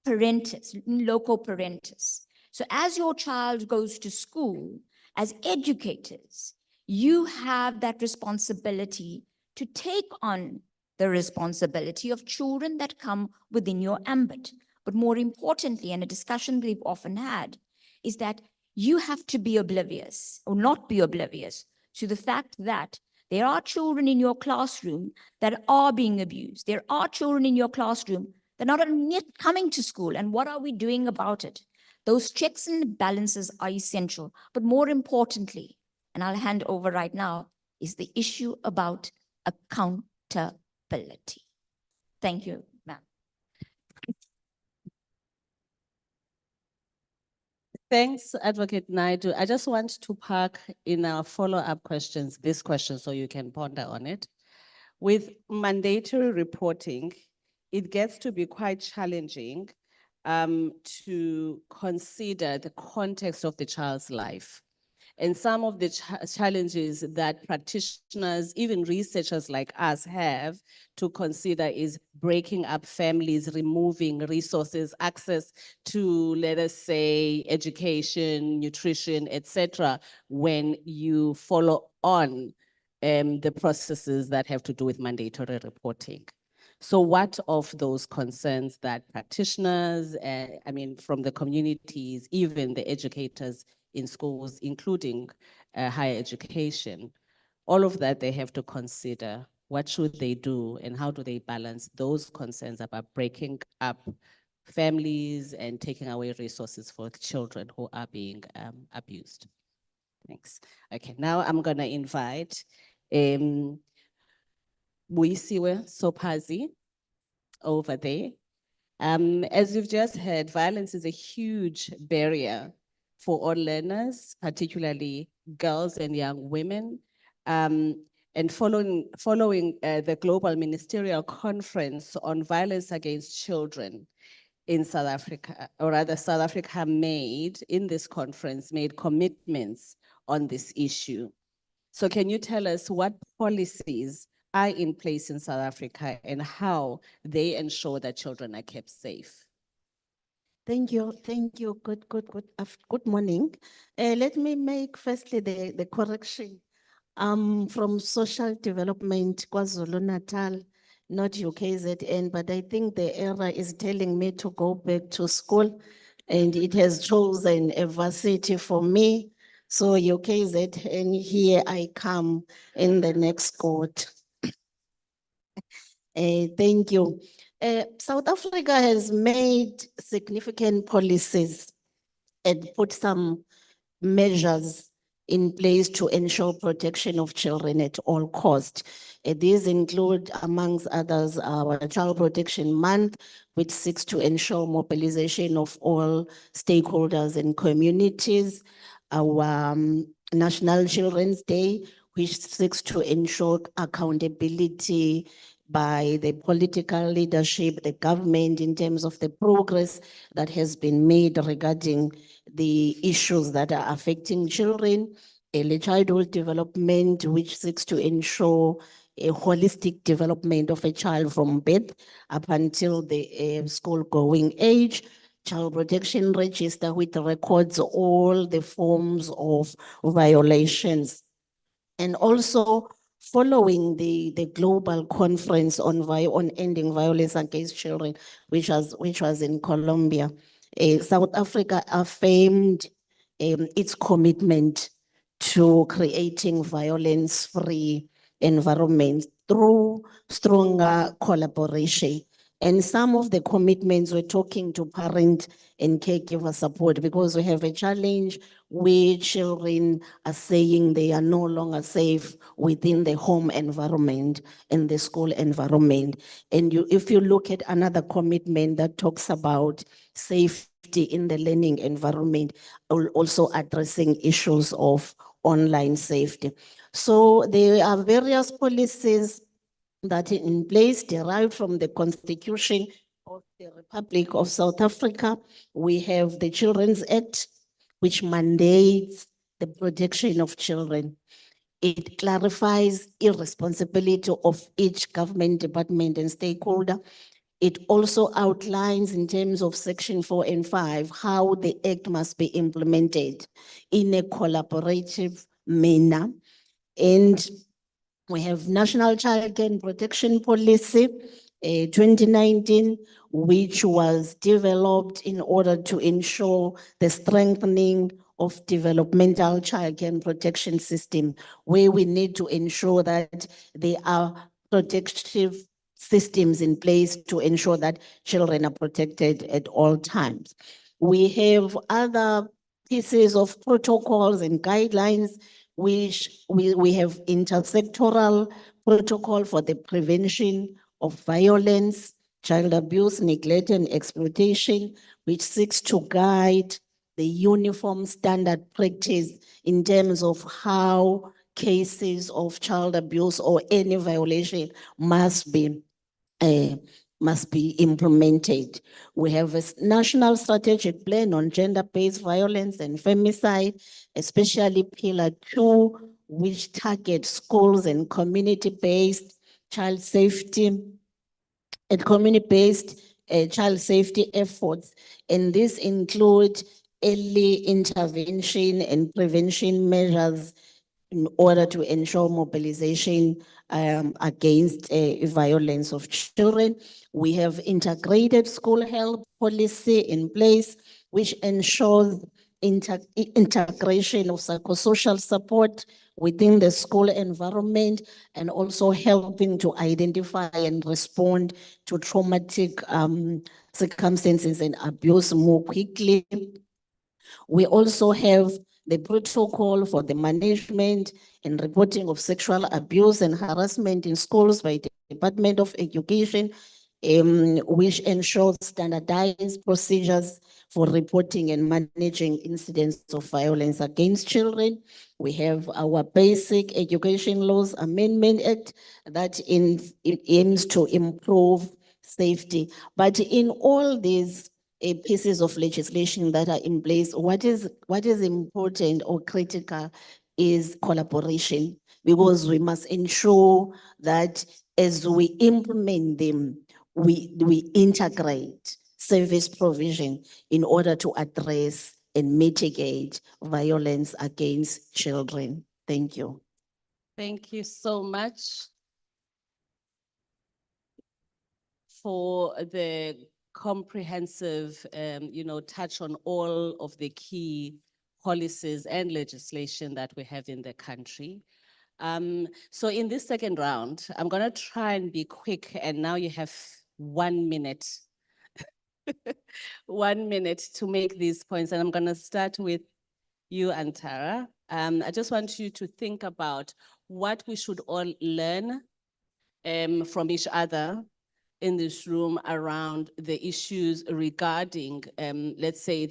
loco parentis. So as your child goes to school, as educators, you have that responsibility to take on the responsibility of children that come within your ambit. But more importantly, and a discussion we've often had, is that you have to be oblivious or not be oblivious to the fact that There are children in your classroom that are being abused. There are children in your classroom that are not yet coming to school. And what are we doing about it? Those checks and balances are essential. But more importantly, and I'll hand over right now, is the issue about accountability. Thank you, ma'am. Thanks, Advocate Naidu. I just want to park in our follow-up questions, this question, so you can ponder on it. With mandatory reporting, it gets to be quite challenging to consider the context of the child's life. And some of the challenges that practitioners, even researchers like us have to consider is breaking up families, removing resources, access to, let us say, education, nutrition, etc., when you follow on the processes that have to do with mandatory reporting. So what of those concerns that practitioners, from the communities, even the educators in schools, including higher education, all of that they have to consider. What should they do and how do they balance those concerns about breaking up families and taking away resources for children who are being abused? Thanks. Okay, now I'm gonna invite Buisiwe Sopazi over there. As you've just heard, violence is a huge barrier for all learners, particularly girls and young women. And following the Global Ministerial Conference on Violence Against Children in South Africa, or rather South Africa made commitments on this issue. So can you tell us what policies are in place in South Africa and how they ensure that children are kept safe? Thank you. Good morning. Let me make firstly the correction. From Social Development, KwaZulu-Natal, not UKZN, but I think the error is telling me to go back to school and it has chosen a varsity for me. So UKZN, here I come in the next court. Thank you. South Africa has made significant policies and put some measures in place to ensure protection of children at all costs. These include, amongst others, our Child Protection Month, which seeks to ensure mobilization of all stakeholders and communities. Our National Children's Day, which seeks to ensure accountability by the political leadership, the government, in terms of the progress that has been made regarding the issues that are affecting children. Early childhood development, which seeks to ensure a holistic development of a child from birth up until the school-going age. Child Protection Register, which records all the forms of violations. And also, following the global conference on ending violence against children, which was in Colombia, South Africa affirmed its commitment to creating violence-free environments through stronger collaboration. And some of the commitments we're talking to parent and caregiver support, because we have a challenge where children are saying they are no longer safe within the home environment and the school environment. And if you look at another commitment that talks about safety in the learning environment, also addressing issues of online safety. So there are various policies that are in place derived from the Constitution of the Republic of South Africa. We have the Children's Act, which mandates the protection of children. It clarifies irresponsibility of each government department and stakeholder. It also outlines in terms of Section 4 and 5 how the Act must be implemented in a collaborative manner. And we have National Child Care and Protection Policy 2019, which was developed in order to ensure the strengthening of developmental childcare and protection system, where we need to ensure that there are protective systems in place to ensure that children are protected at all times. We have other pieces of protocols and guidelines, which we have intersectoral protocol for the prevention of violence, child abuse, neglect, and exploitation, which seeks to guide the uniform standard practice in terms of how cases of child abuse or any violation must be implemented. We have a national strategic plan on gender-based violence and femicide, especially Pillar 2, which targets schools and community-based child safety and community-based child safety efforts. And this includes early intervention and prevention measures in order to ensure mobilization against violence of children. We have integrated school health policy in place, which ensures integration of psychosocial support within the school environment, and also helping to identify and respond to traumatic circumstances and abuse more quickly. We also have the protocol for the management and reporting of sexual abuse and harassment in schools by the Department of Education, which ensures standardized procedures for reporting and managing incidents of violence against children. We have our Basic Education Laws Amendment Act that it aims to improve safety. But in all these pieces of legislation that are in place, what is important or critical is collaboration, because we must ensure that as we implement them, we integrate service provision in order to address and mitigate violence against children. Thank you. Thank you so much for the comprehensive, touch on all of the key policies and legislation that we have in the country. So in this second round, I'm gonna try and be quick, and now you have 1 minute. 1 minute to make these points, and I'm gonna start with you, Antara. I just want you to think about what we should all learn from each other in this room around the issues regarding, let's say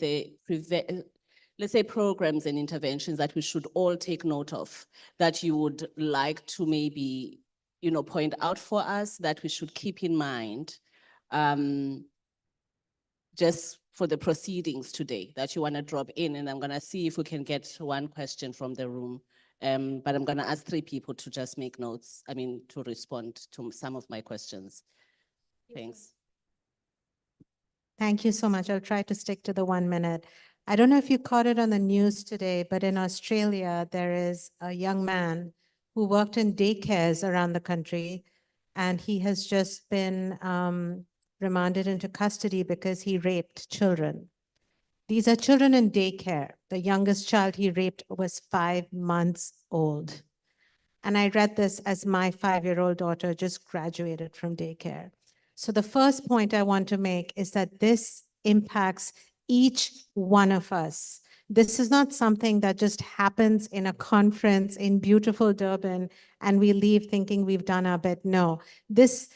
programs and interventions that we should all take note of, that you would like to maybe, point out for us, that we should keep in mind, just for the proceedings today, that you want to drop in. And I'm going to see if we can get one question from the room. But I'm going to ask 3 people to just make notes, to respond to some of my questions. Thanks. Thank you so much. I'll try to stick to the 1 minute. I don't know if you caught it on the news today, but in Australia, there is a young man who worked in daycares around the country, and he has just been remanded into custody because he raped children. These are children in daycare. The youngest child he raped was 5 months old. And I read this as my 5-year-old daughter just graduated from daycare. So the first point I want to make is that this impacts each one of us. This is not something that just happens in a conference in beautiful Durban and we leave thinking we've done our bit. No, this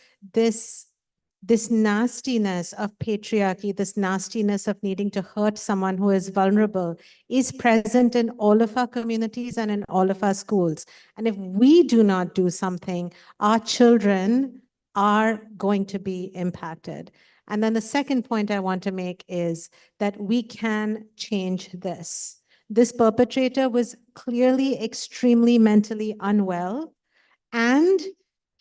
nastiness of patriarchy, this nastiness of needing to hurt someone who is vulnerable is present in all of our communities and in all of our schools. And if we do not do something, our children are going to be impacted. And then the second point I want to make is that we can change this. This perpetrator was clearly extremely mentally unwell, and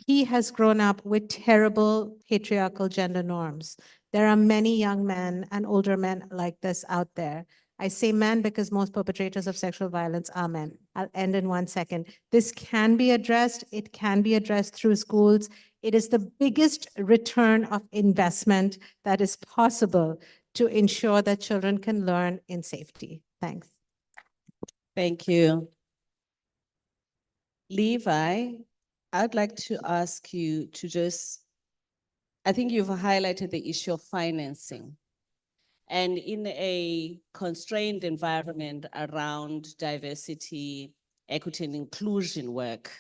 he has grown up with terrible patriarchal gender norms. There are many young men and older men like this out there. I say men because most perpetrators of sexual violence are men. I'll end in 1 second. This can be addressed. It can be addressed through schools. It is the biggest return of investment that is possible to ensure that children can learn in safety. Thanks. Thank you. Levi, I'd like to ask you to just, I think you've highlighted the issue of financing. And in a constrained environment around diversity, equity, and inclusion work,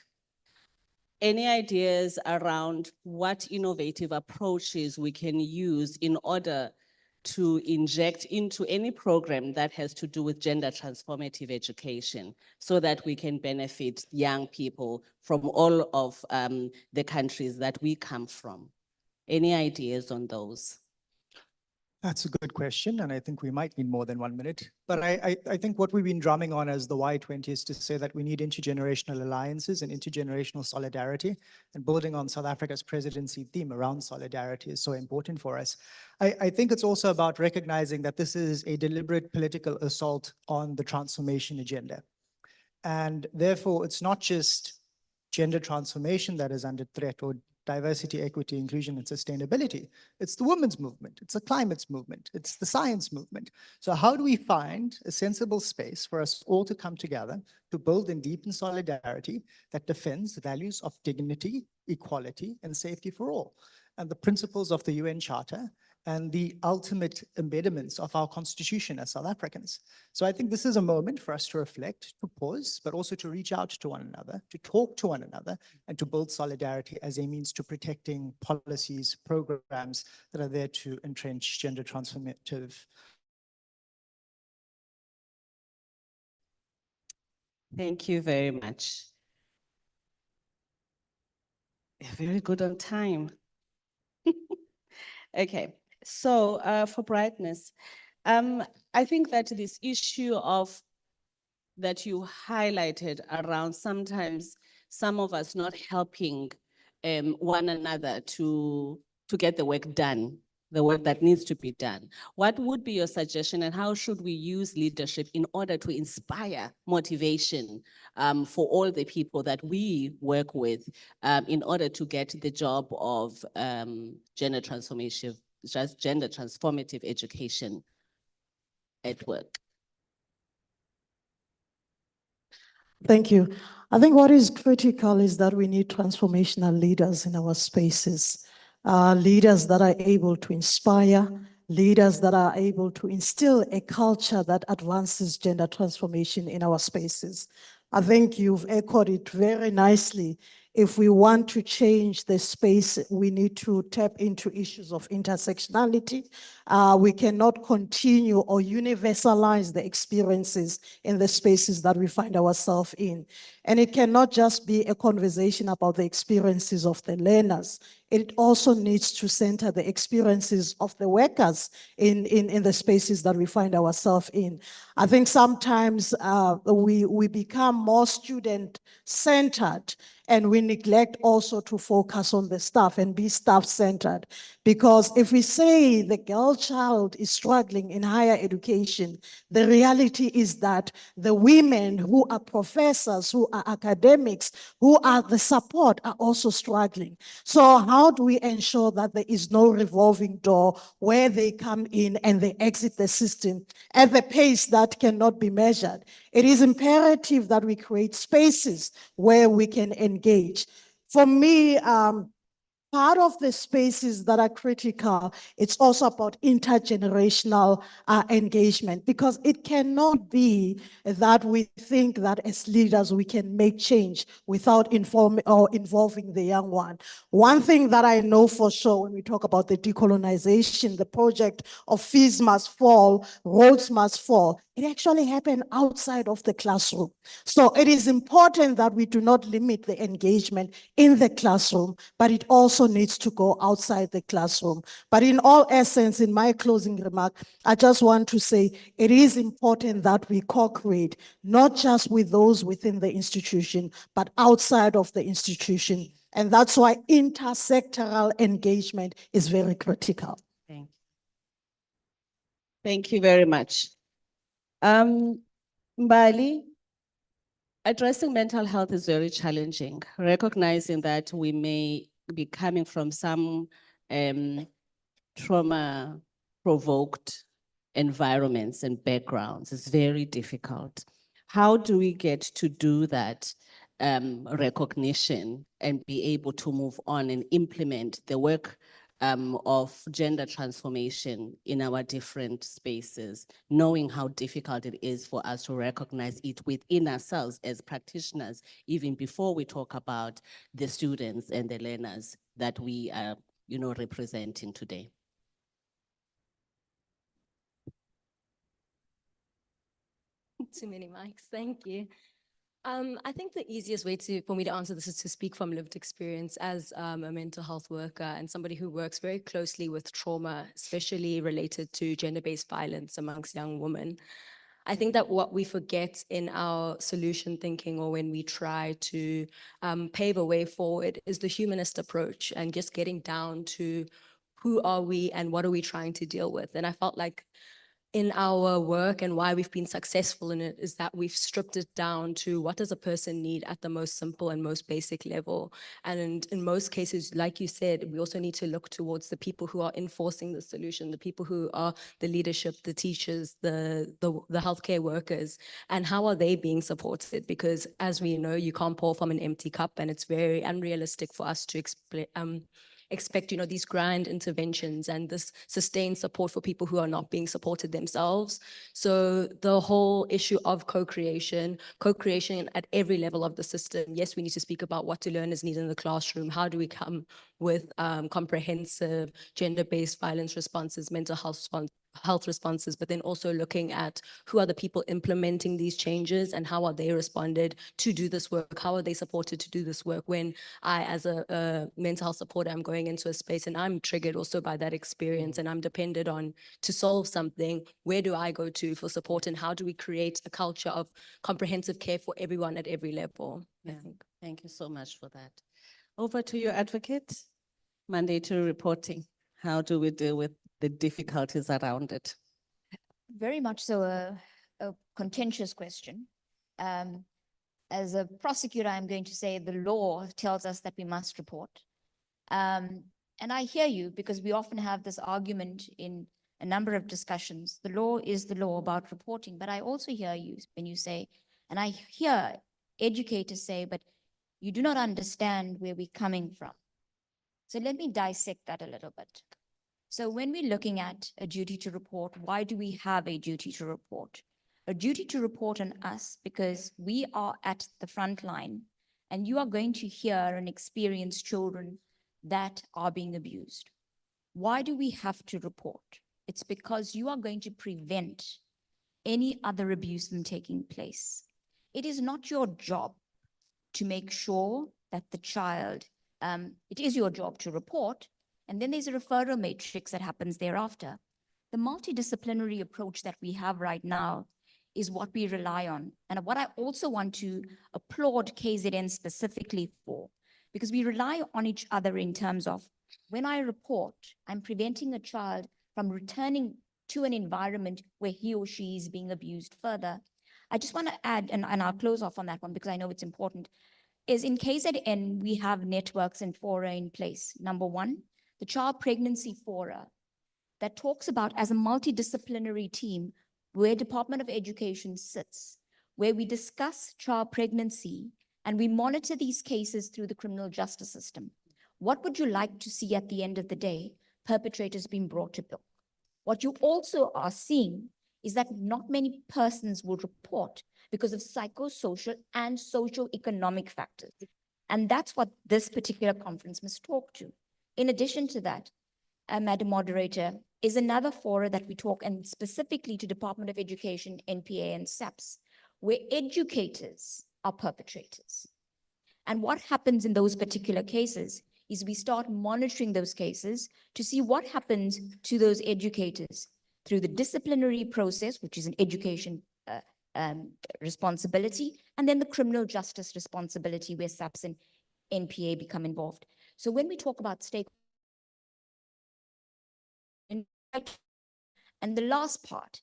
any ideas around what innovative approaches we can use in order to inject into any program that has to do with gender transformative education so that we can benefit young people from all of the countries that we come from? Any ideas on those? That's a good question, and I think we might need more than 1 minute. But I think what we've been drumming on as the Y20 is to say that we need intergenerational alliances and intergenerational solidarity, and building on South Africa's presidency theme around solidarity is so important for us. I think it's also about recognizing that this is a deliberate political assault on the transformation agenda. And therefore, it's not just gender transformation that is under threat, or diversity, equity, inclusion, and sustainability. It's the women's movement, it's the climate's movement, it's the science movement. So how do we find a sensible space for us all to come together to build and deepen solidarity that defends the values of dignity, equality, and safety for all, and the principles of the UN Charter, and the ultimate embedments of our constitution as South Africans? So I think this is a moment for us to reflect, to pause, but also to reach out to one another, to talk to one another, and to build solidarity as a means to protecting policies, programs that are there to entrench gender transformative. Thank you very much. Very good on time. Okay, so for brightness, I think that this issue of that you highlighted around sometimes some of us not helping one another to get the work done, the work that needs to be done. What would be your suggestion, and how should we use leadership in order to inspire motivation for all the people that we work with in order to get the job of gender transformative education at work? Thank you. I think what is critical is that we need transformational leaders in our spaces, leaders that are able to inspire, leaders that are able to instill a culture that advances gender transformation in our spaces. I think you've echoed it very nicely. If we want to change the space, we need to tap into issues of intersectionality. We cannot continue or universalize the experiences in the spaces that we find ourselves in. And it cannot just be a conversation about the experiences of the learners. It also needs to center the experiences of the workers in the spaces that we find ourselves in. I think sometimes we become more student-centered, and we neglect also to focus on the staff and be staff-centered. Because if we say the girl child is struggling in higher education, the reality is that the women who are professors, who are academics, who are the support are also struggling. So how do we ensure that there is no revolving door where they come in and they exit the system at the pace that cannot be measured? It is imperative that we create spaces where we can engage. For me, part of the spaces that are critical, it's also about intergenerational engagement, because it cannot be that we think that as leaders we can make change without involving the young one. One thing that I know for sure when we talk about the decolonization, the project of fees must fall, roads must fall, it actually happened outside of the classroom. So it is important that we do not limit the engagement in the classroom, but it also needs to go outside the classroom. But in all essence, in my closing remark, I just want to say it is important that we co-create, not just with those within the institution, but outside of the institution. And that's why intersectoral engagement is very critical. Thank you. Thank you very much. Mbali, addressing mental health is very challenging, recognizing that we may be coming from some trauma-provoked environments and backgrounds. It's very difficult. How do we get to do that recognition and be able to move on and implement the work of gender transformation in our different spaces, knowing how difficult it is for us to recognize it within ourselves as practitioners, even before we talk about the students and the learners that we are, representing today. Too many mics, thank you. I think the easiest way for me to answer this is to speak from lived experience as a mental health worker and somebody who works very closely with trauma, especially related to gender-based violence amongst young women. I think that what we forget in our solution thinking or when we try to pave a way forward is the humanist approach and just getting down to who are we and what are we trying to deal with. And I felt like in our work and why we've been successful in it is that we've stripped it down to what does a person need at the most simple and most basic level. And in most cases, like you said, we also need to look towards the people who are enforcing the solution, the people who are the leadership, the teachers, the healthcare workers, and how are they being supported? Because as we know, you can't pour from an empty cup, and it's very unrealistic for us to expect, these grand interventions and this sustained support for people who are not being supported themselves. So the whole issue of co-creation at every level of the system. Yes, we need to speak about what do learners need in the classroom. How do we come with comprehensive gender-based violence responses, mental health responses, but then also looking at who are the people implementing these changes and how are they responded to do this work? How are they supported to do this work? When I, as a mental health supporter, I'm going into a space and I'm triggered also by that experience and I'm dependent on to solve something, where do I go to for support and how do we create a culture of comprehensive care for everyone at every level? Yeah. Thank you so much for that. Over to you, advocate. Mandatory reporting. How do we deal with the difficulties around it? Very much so a contentious question. As a prosecutor, I'm going to say the law tells us that we must report. And I hear you because we often have this argument in a number of discussions. The law is the law about reporting, but I also hear you when you say, and I hear educators say, but you do not understand where we're coming from. So let me dissect that a little bit. So when we're looking at a duty to report, why do we have a duty to report? A duty to report on us because we are at the front line and you are going to hear and experience children that are being abused. Why do we have to report? It's because you are going to prevent any other abuse from taking place. It is not your job to make sure that the child, it is your job to report, and then there's a referral matrix that happens thereafter. The multidisciplinary approach that we have right now is what we rely on. And what I also want to applaud KZN specifically for, because we rely on each other in terms of when I report, I'm preventing a child from returning to an environment where he or she is being abused further. I just want to add, and I'll close off on that one because I know it's important, is in KZN, we have networks and fora in place. Number one, the Child Pregnancy Fora that talks about as a multidisciplinary team where Department of Education sits, where we discuss child pregnancy and we monitor these cases through the criminal justice system. What would you like to see at the end of the day? Perpetrators being brought to book. What you also are seeing is that not many persons will report because of psychosocial and socio-economic factors. And that's what this particular conference must talk to. In addition to that, Madam Moderator, is another fora that we talk, and specifically to Department of Education, NPA and SAPS, where educators are perpetrators. And what happens in those particular cases is we start monitoring those cases to see what happens to those educators through the disciplinary process, which is an education responsibility, and then the criminal justice responsibility where SAPS and NPA become involved. So when we talk about stakeholders, and the last part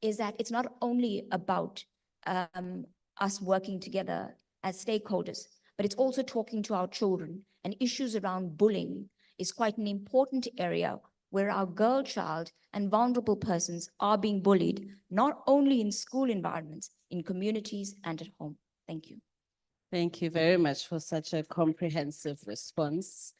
is that it's not only about us working together as stakeholders, but it's also talking to our children, and issues around bullying is quite an important area where our girl child and vulnerable persons are being bullied, not only in school environments, in communities and at home. Thank you. Thank you very much for such a comprehensive response.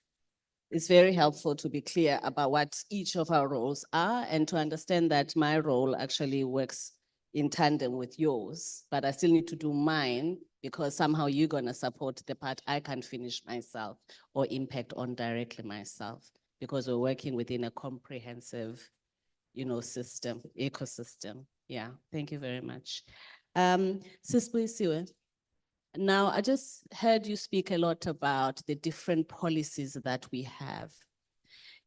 It's very helpful to be clear about what each of our roles are and to understand that my role actually works in tandem with yours, but I still need to do mine because somehow you're going to support the part I can't finish myself or impact on directly myself, because we're working within a comprehensive, system, ecosystem. Yeah, thank you very much. Siwe, now I just heard you speak a lot about the different policies that we have.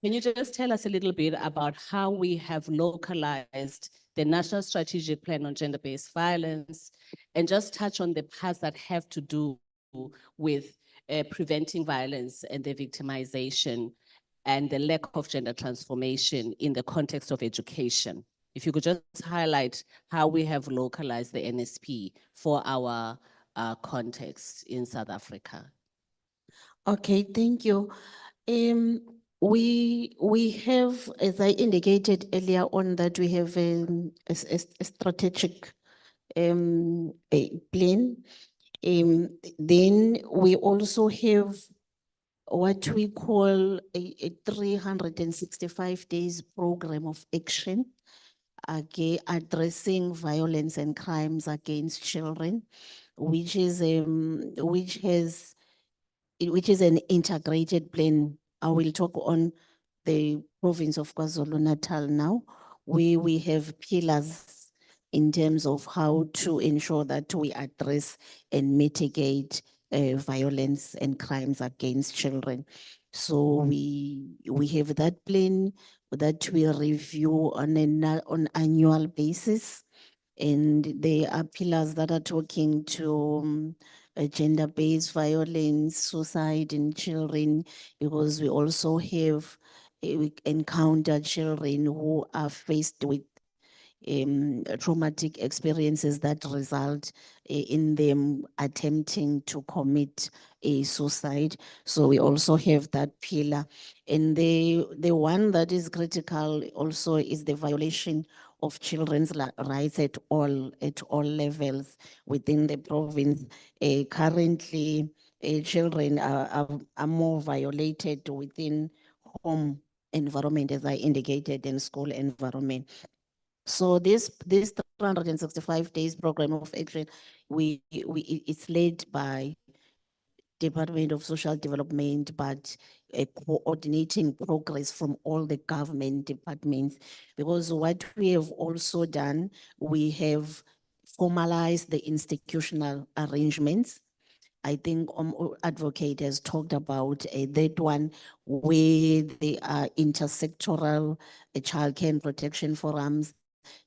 Can you just tell us a little bit about how we have localized the National Strategic Plan on Gender-Based Violence and just touch on the parts that have to do with preventing violence and the victimization and the lack of gender transformation in the context of education? If you could just highlight how we have localized the NSP for our context in South Africa. Okay, thank you. We have, as I indicated earlier on, that we have a strategic a plan. Then we also have what we call a 365 days program of action, addressing violence and crimes against children, which is an integrated plan. I will talk on the province of KwaZulu-Natal now, where we have pillars in terms of how to ensure that we address and mitigate violence and crimes against children. So we have that plan that we review on an annual basis. And there are pillars that are talking to gender-based violence, suicide in children, because we also have, we encounter children who are faced with traumatic experiences that result in them attempting to commit a suicide. So we also have that pillar. And the one that is critical also is the violation of children's rights at all levels within the province. Currently, children are more violated within home environment, as I indicated, in school environment. So this 365 days program of action, it's led by Department of Social Development, but coordinating progress from all the government departments. Because what we have also done, we have formalized the institutional arrangements. I think advocate has talked about that one, where they are intersectoral childcare and protection forums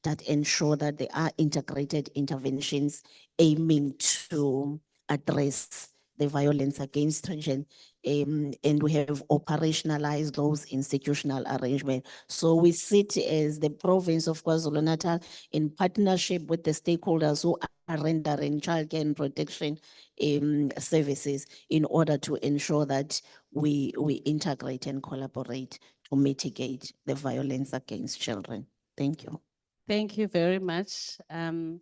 that ensure that there are integrated interventions aiming to address the violence against children. And we have operationalized those institutional arrangements. So we sit as the province of KwaZulu-Natal in partnership with the stakeholders who are rendering childcare and protection services in order to ensure that we integrate and collaborate to mitigate the violence against children. Thank you. Thank you very much. And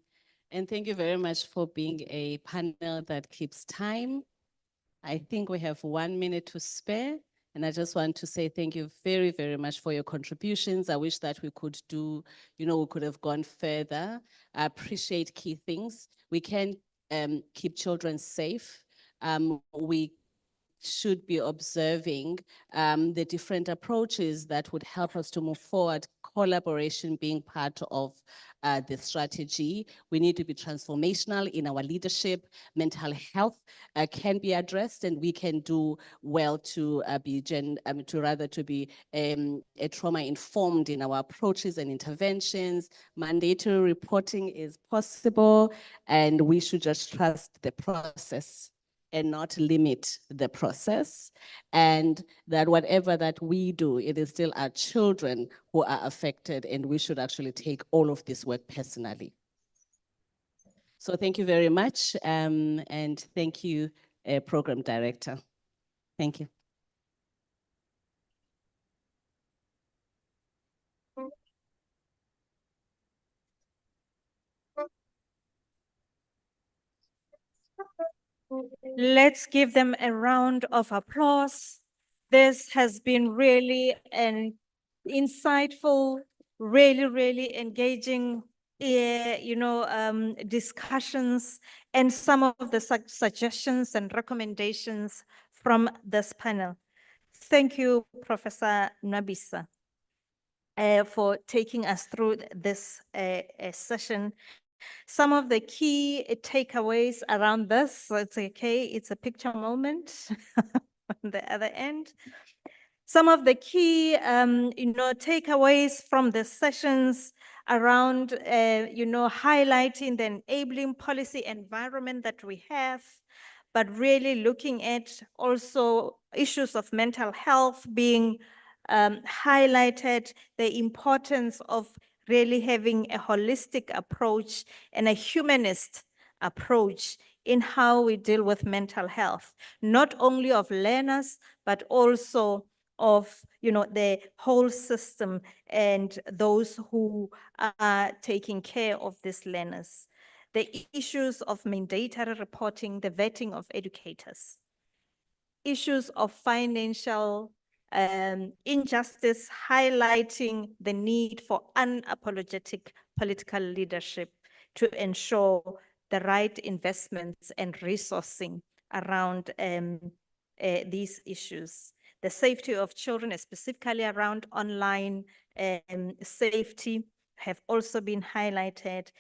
thank you very much for being a panel that keeps time. I think we have 1 minute to spare. And I just want to say thank you very, very much for your contributions. I wish that we could do, we could have gone further. I appreciate key things. We can keep children safe. We should be observing the different approaches that would help us to move forward, collaboration being part of the strategy. We need to be transformational in our leadership. Mental health can be addressed, and we can do well to be trauma informed in our approaches and interventions. Mandatory reporting is possible, and we should just trust the process and not limit the process, and that whatever that we do, it is still our children who are affected, and we should actually take all of this work personally. So thank you very much, and thank you, Program Director. Thank you. Let's give them a round of applause. This has been really an insightful, really engaging, discussions and some of the suggestions and recommendations from this panel. Thank you, Professor Nabisa, for taking us through this session. Some of the key takeaways around this, it's okay, it's a picture moment on the other end. Some of the key, takeaways from the sessions around, highlighting the enabling policy environment that we have, but really looking at also issues of mental health being highlighted, the importance of really having a holistic approach and a humanist approach in how we deal with mental health, not only of learners, but also of the whole system and those who are taking care of these learners. The issues of mandatory reporting, the vetting of educators, issues of financial injustice, highlighting the need for unapologetic political leadership to ensure the right investments and resourcing around these issues. The safety of children, specifically around online safety, have also been highlighted.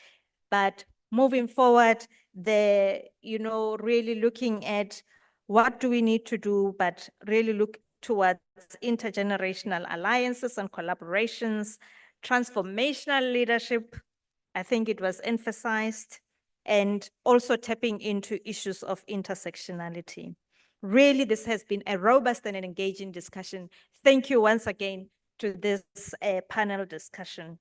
But moving forward, really looking at what do we need to do, but really look towards intergenerational alliances and collaborations, transformational leadership, I think it was emphasized, and also tapping into issues of intersectionality. Really, this has been a robust and an engaging discussion. Thank you once again to this panel discussion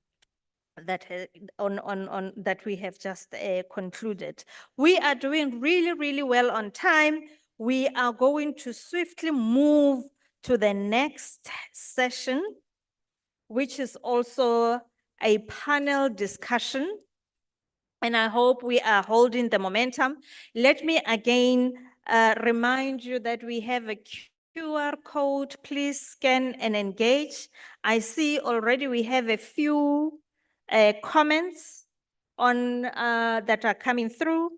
that that we have just concluded. We are doing really well on time. We are going to swiftly move to the next session, which is also a panel discussion. And I hope we are holding the momentum. Let me again remind you that we have a QR code. Please scan and engage. I see already we have a few comments on that are coming through.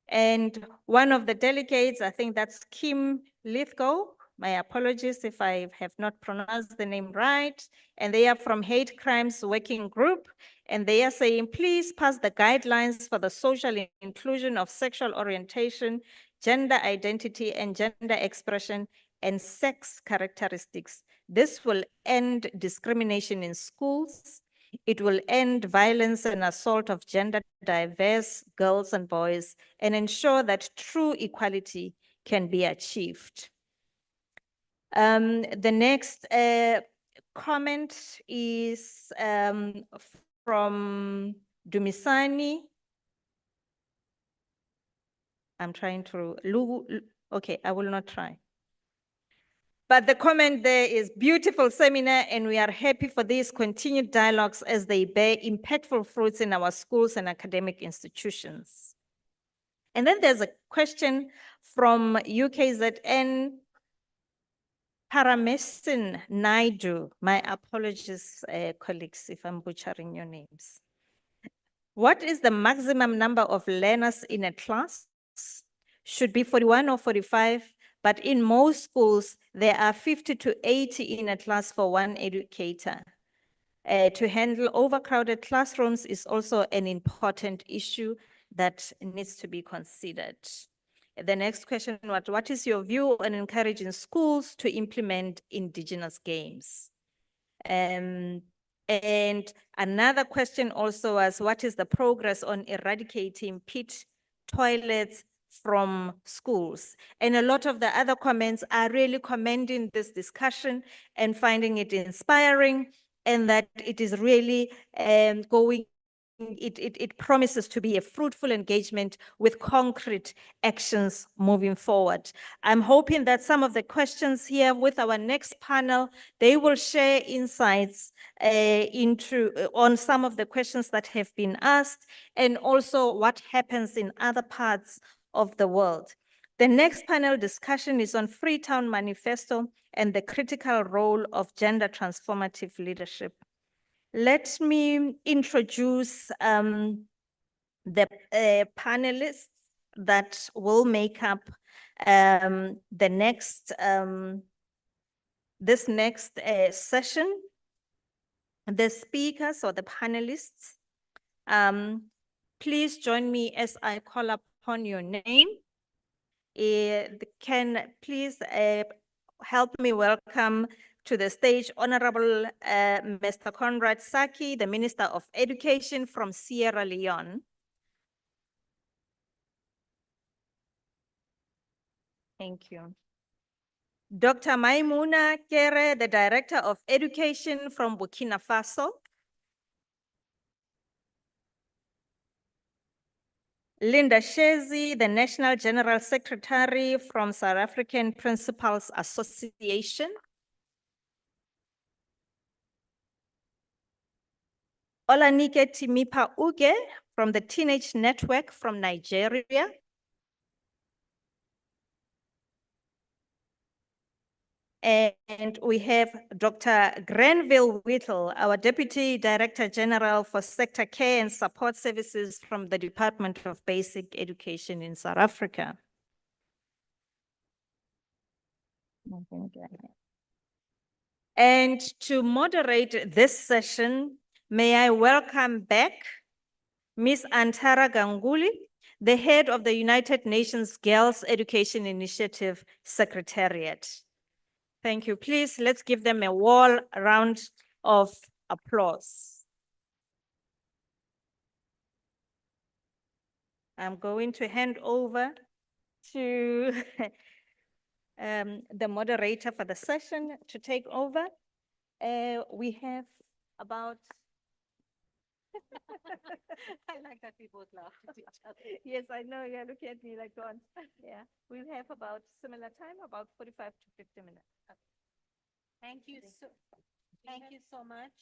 And one of the delegates, I think that's Kim Lithgow. My apologies if I have not pronounced the name right. And they are from Hate Crimes Working Group. And they are saying, please pass the guidelines for the social inclusion of sexual orientation, gender identity, and gender expression, and sex characteristics. This will end discrimination in schools. It will end violence and assault of gender diverse girls and boys and ensure that true equality can be achieved. The next comment is from Dumisani. I'm trying to, okay, I will not try. But the comment there is beautiful seminar, and we are happy for these continued dialogues as they bear impactful fruits in our schools and academic institutions. And then there's a question from UKZN Paramesin Naidu. My apologies, colleagues, if I'm butchering your names. What is the maximum number of learners in a class? Should be 41 or 45, but in most schools, there are 50 to 80 in a class for one educator. To handle overcrowded classrooms is also an important issue that needs to be considered. The next question, what is your view on encouraging schools to implement indigenous games? And another question also was, what is the progress on eradicating pit toilets from schools? And a lot of the other comments are really commending this discussion and finding it inspiring, and that it is really it promises to be a fruitful engagement with concrete actions moving forward. I'm hoping that some of the questions here with our next panel, they will share insights on some of the questions that have been asked, and also what happens in other parts of the world. The next panel discussion is on Freetown Manifesto and the critical role of gender transformative leadership. Let me introduce the panelists that will make up the next this next session. The speakers or the panelists, please join me as I call upon your name. Can please help me welcome to the stage Honorable Mr. Conrad Saki, the Minister of Education from Sierra Leone. Thank you. Dr. Maimuna Kere, the Director of Education from Burkina Faso. Linda Shezi, the National General Secretary from South African Principals Association. Olanike Timipa Uge from the Teenage Network from Nigeria. And we have Dr. Grenville Whittle, our Deputy Director General for Sector Care and Support Services from the Department of Basic Education in South Africa. And to moderate this session, may I welcome back Ms. Antara Ganguli, the head of the United Nations Girls Education Initiative Secretariat. Thank you. Please, let's give them a warm round of applause. I'm going to hand over to the moderator for the session to take over. We have about I like that we both laughed at each other. Yes, I know. You're looking at me like, God. Yeah, we'll have about similar time, about 45 to 50 minutes. Okay. Thank you so much.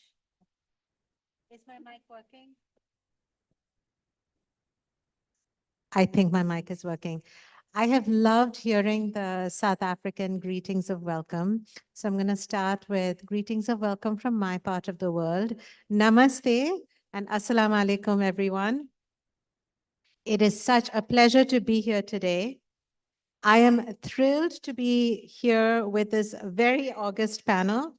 Is my mic working? I think my mic is working. I have loved hearing the South African greetings of welcome. So I'm going to start with greetings of welcome from my part of the world. Namaste and Assalamu alaikum, everyone. It is such a pleasure to be here today. I am thrilled to be here with this very august panel.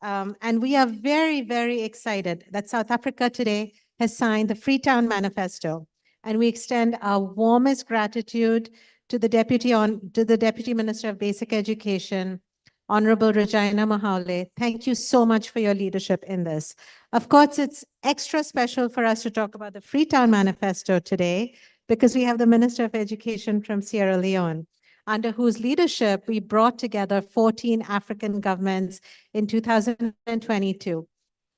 And we are very, very excited that South Africa today has signed the Freetown Manifesto. And we extend our warmest gratitude to the Deputy Minister of Basic Education, Honorable Regina Mahaule. Thank you so much for your leadership in this. Of course, it's extra special for us to talk about the Freetown Manifesto today because we have the Minister of Education from Sierra Leone, under whose leadership we brought together 14 African governments in 2022.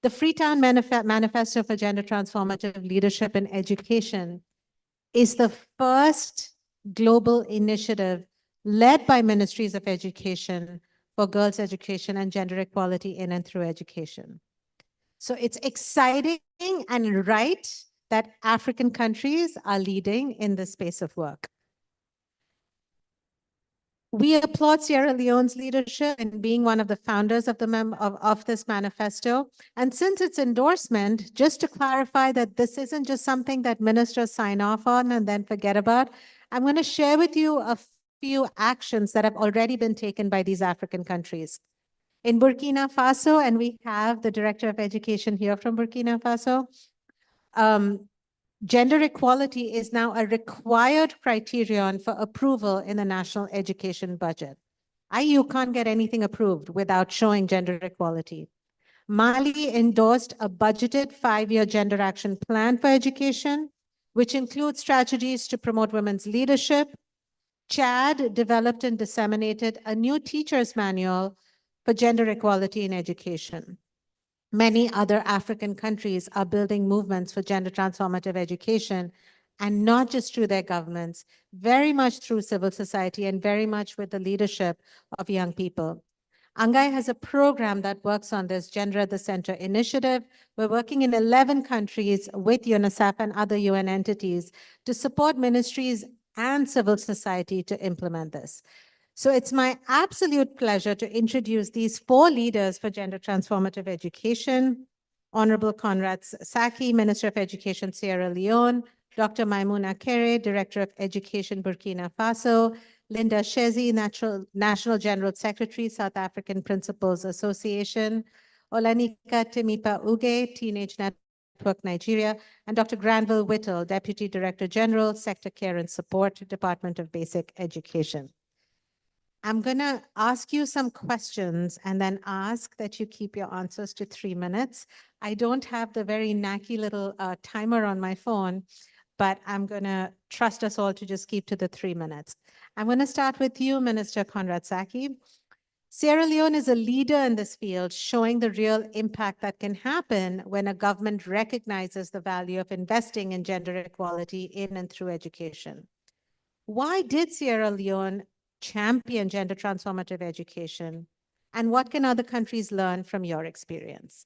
The Freetown Manifesto for Gender Transformative Leadership in Education is the first global initiative led by ministries of education for girls' education and gender equality in and through education. So it's exciting and right that African countries are leading in this space of work. We applaud Sierra Leone's leadership in being one of the founders of this manifesto. And since its endorsement, just to clarify that this isn't just something that ministers sign off on and then forget about, I'm going to share with you a few actions that have already been taken by these African countries. In Burkina Faso, and we have the Director of Education here from Burkina Faso, gender equality is now a required criterion for approval in the national education budget. You can't get anything approved without showing gender equality. Mali endorsed a budgeted 5-year gender action plan for education, which includes strategies to promote women's leadership. Chad developed and disseminated a new teacher's manual for gender equality in education. Many other African countries are building movements for gender transformative education, and not just through their governments, very much through civil society and very much with the leadership of young people. Angai has a program that works on this Gender at the Center initiative. We're working in 11 countries with UNICEF and other UN entities to support ministries and civil society to implement this. So it's my absolute pleasure to introduce these 4 leaders for gender transformative education: Honorable Conrad Saki, Minister of Education, Sierra Leone; Dr. Maimouna Kere, Director of Education, Burkina Faso; Linda Shezi, National General Secretary, South African Principals Association; Olanika Timipa Uge, Teenage Network, Nigeria; and Dr. Granville Whittle, Deputy Director General, Sector Care and Support, Department of Basic Education. I'm going to ask you some questions and then ask that you keep your answers to 3 minutes. I don't have the very knacky little timer on my phone, but I'm going to trust us all to just keep to the 3 minutes. I'm going to start with you, Minister Conrad Saki. Sierra Leone is a leader in this field, showing the real impact that can happen when a government recognizes the value of investing in gender equality in and through education. Why did Sierra Leone champion gender transformative education? And what can other countries learn from your experience?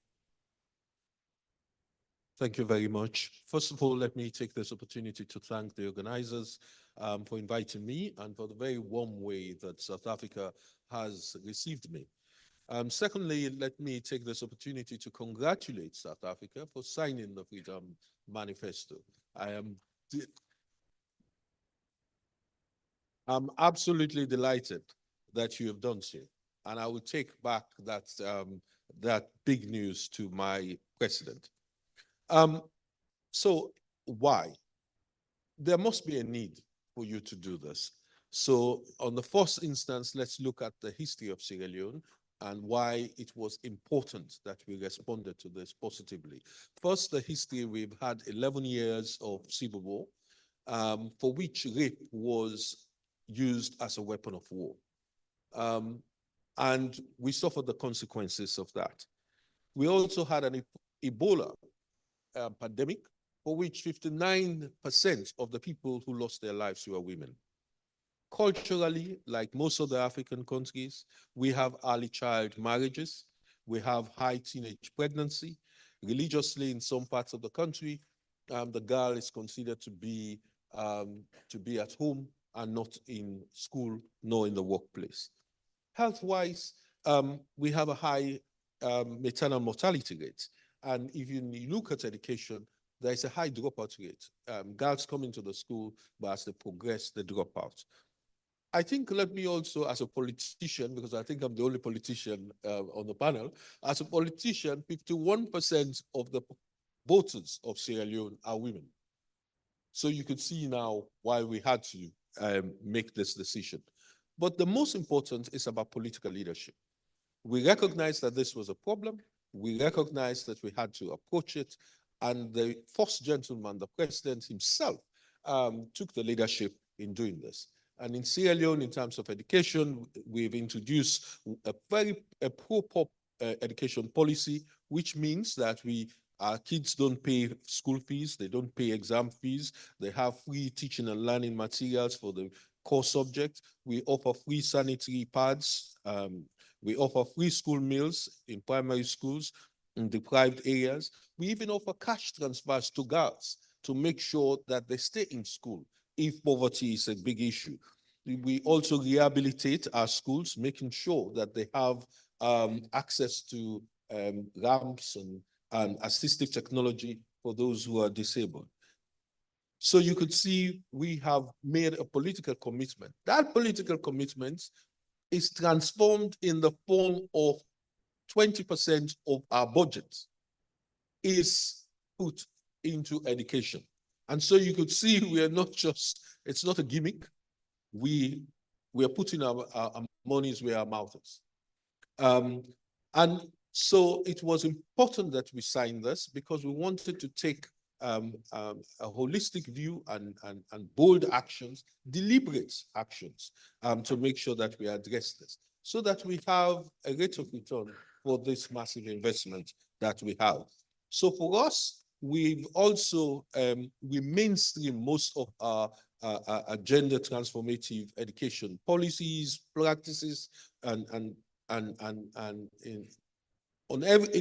Thank you very much. First of all, let me take this opportunity to thank the organizers for inviting me and for the very warm way that South Africa has received me. Secondly, let me take this opportunity to congratulate South Africa for signing the Freedom Manifesto. I'm absolutely delighted that you have done so, and I will take back that big news to my president. So why? There must be a need for you to do this. So on the first instance, let's look at the history of Sierra Leone and why it was important that we responded to this positively. First, the history: we've had 11 years of civil war, for which rape was used as a weapon of war. And we suffered the consequences of that. We also had an Ebola pandemic, for which 59% of the people who lost their lives were women. Culturally, like most of the African countries, we have early child marriages, we have high teenage pregnancy. Religiously, in some parts of the country, the girl is considered to be at home and not in school, nor in the workplace. Health-wise, we have a high maternal mortality rate. And if you look at education, there is a high dropout rate. Girls come into the school, but as they progress, they drop out. I think, let me also, as a politician, because I think I'm the only politician on the panel, as a politician, 51% of the voters of Sierra Leone are women. So you could see now why we had to make this decision. But the most important is about political leadership. We recognized that this was a problem. We recognized that we had to approach it. And the first gentleman, the president himself, took the leadership in doing this. And in Sierra Leone, in terms of education, we've introduced a pro-pop education policy, which means that our kids don't pay school fees, they don't pay exam fees, they have free teaching and learning materials for the core subject. We offer free sanitary pads. We offer free school meals in primary schools in deprived areas. We even offer cash transfers to girls to make sure that they stay in school if poverty is a big issue. We also rehabilitate our schools, making sure that they have access to ramps and assistive technology for those who are disabled. So you could see we have made a political commitment. That political commitment is transformed in the form of 20% of our budget is put into education. And so you could see we are not just, it's not a gimmick. We are putting our monies where our mouth is. And so it was important that we signed this because we wanted to take a holistic view and bold actions, deliberate actions, to make sure that we address this, so that we have a rate of return for this massive investment that we have. So for us, we've also, we mainstream most of our gender transformative education policies, practices, in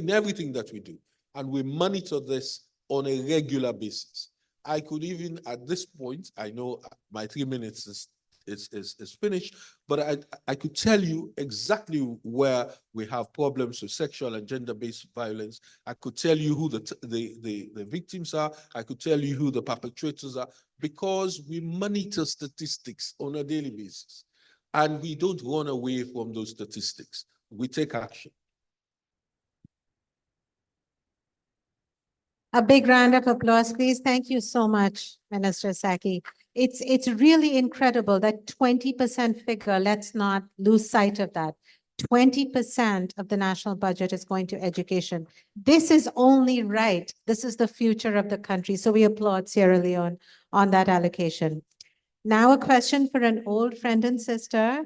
everything that we do. And we monitor this on a regular basis. I could even, at this point, I know my 3 minutes is finished, but I could tell you exactly where we have problems with sexual and gender-based violence. I could tell you who the victims are. I could tell you who the perpetrators are, because we monitor statistics on a daily basis. And we don't run away from those statistics. We take action. A big round of applause, please. Thank you so much, Minister Saki. It's really incredible, that 20% figure. Let's not lose sight of that. 20% of the national budget is going to education. This is only right. This is the future of the country. So we applaud Sierra Leone on that allocation. Now a question for an old friend and sister,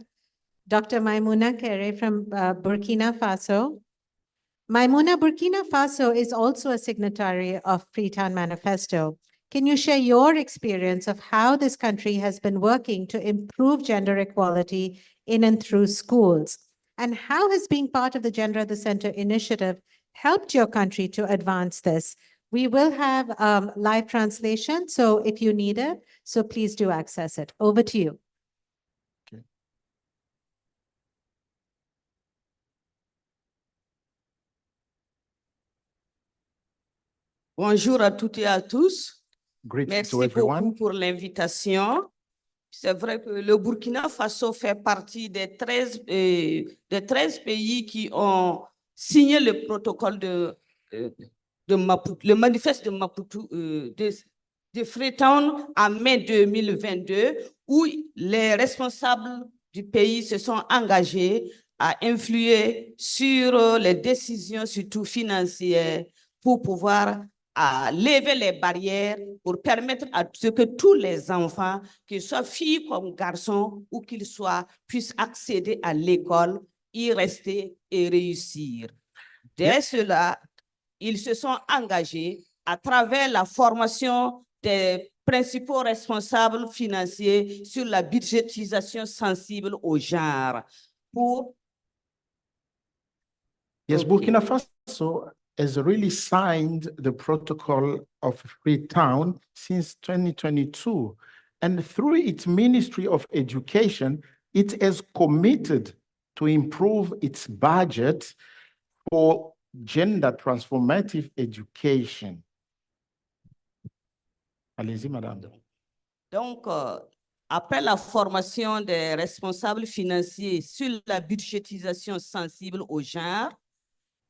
Dr. Maimouna Kere from Burkina Faso. Maimouna, Burkina Faso is also a signatory of Freetown Manifesto. Can you share your experience of how this country has been working to improve gender equality in and through schools? And how has being part of the Gender at the Center initiative helped your country to advance this? We will have live translation, so if you need it, so please do access it. Over to you. Bonjour à toutes et à tous. Greetings Merci to everyone. beaucoup pour l'invitation. C'est vrai que le Burkina Faso fait partie des 13 pays qui ont signé le protocole de Maputo, le manifeste de Maputo de Freetown en mai 2022, où les responsables du pays se sont engagés à influer sur les décisions, surtout financières, pour pouvoir lever les barrières, pour permettre à ce que tous les enfants, qu'ils soient filles comme garçons, ou qu'ils soient, puissent accéder à l'école, y rester et réussir. Dès cela, ils se sont engagés à travers la formation des principaux responsables financiers sur la budgétisation sensible au genre. Yes, Burkina Faso has really signed the protocol of Freetown since 2022. And through its Ministry of Education, it has committed to improve its budget for gender transformative education. Allez-y, madame. Donc, après la formation des responsables financiers sur la budgétisation sensible au genre,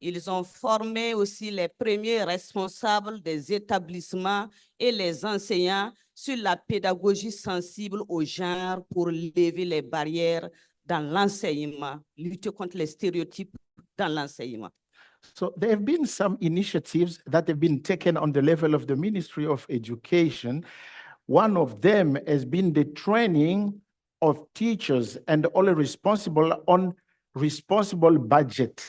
ils ont formé aussi les premiers responsables des établissements et les enseignants sur la pédagogie sensible au genre pour lever les barrières dans l'enseignement, lutter contre les stéréotypes dans l'enseignement. So there have been some initiatives that have been taken on the level of the Ministry of Education. One of them has been the training of teachers and all responsible on responsible budget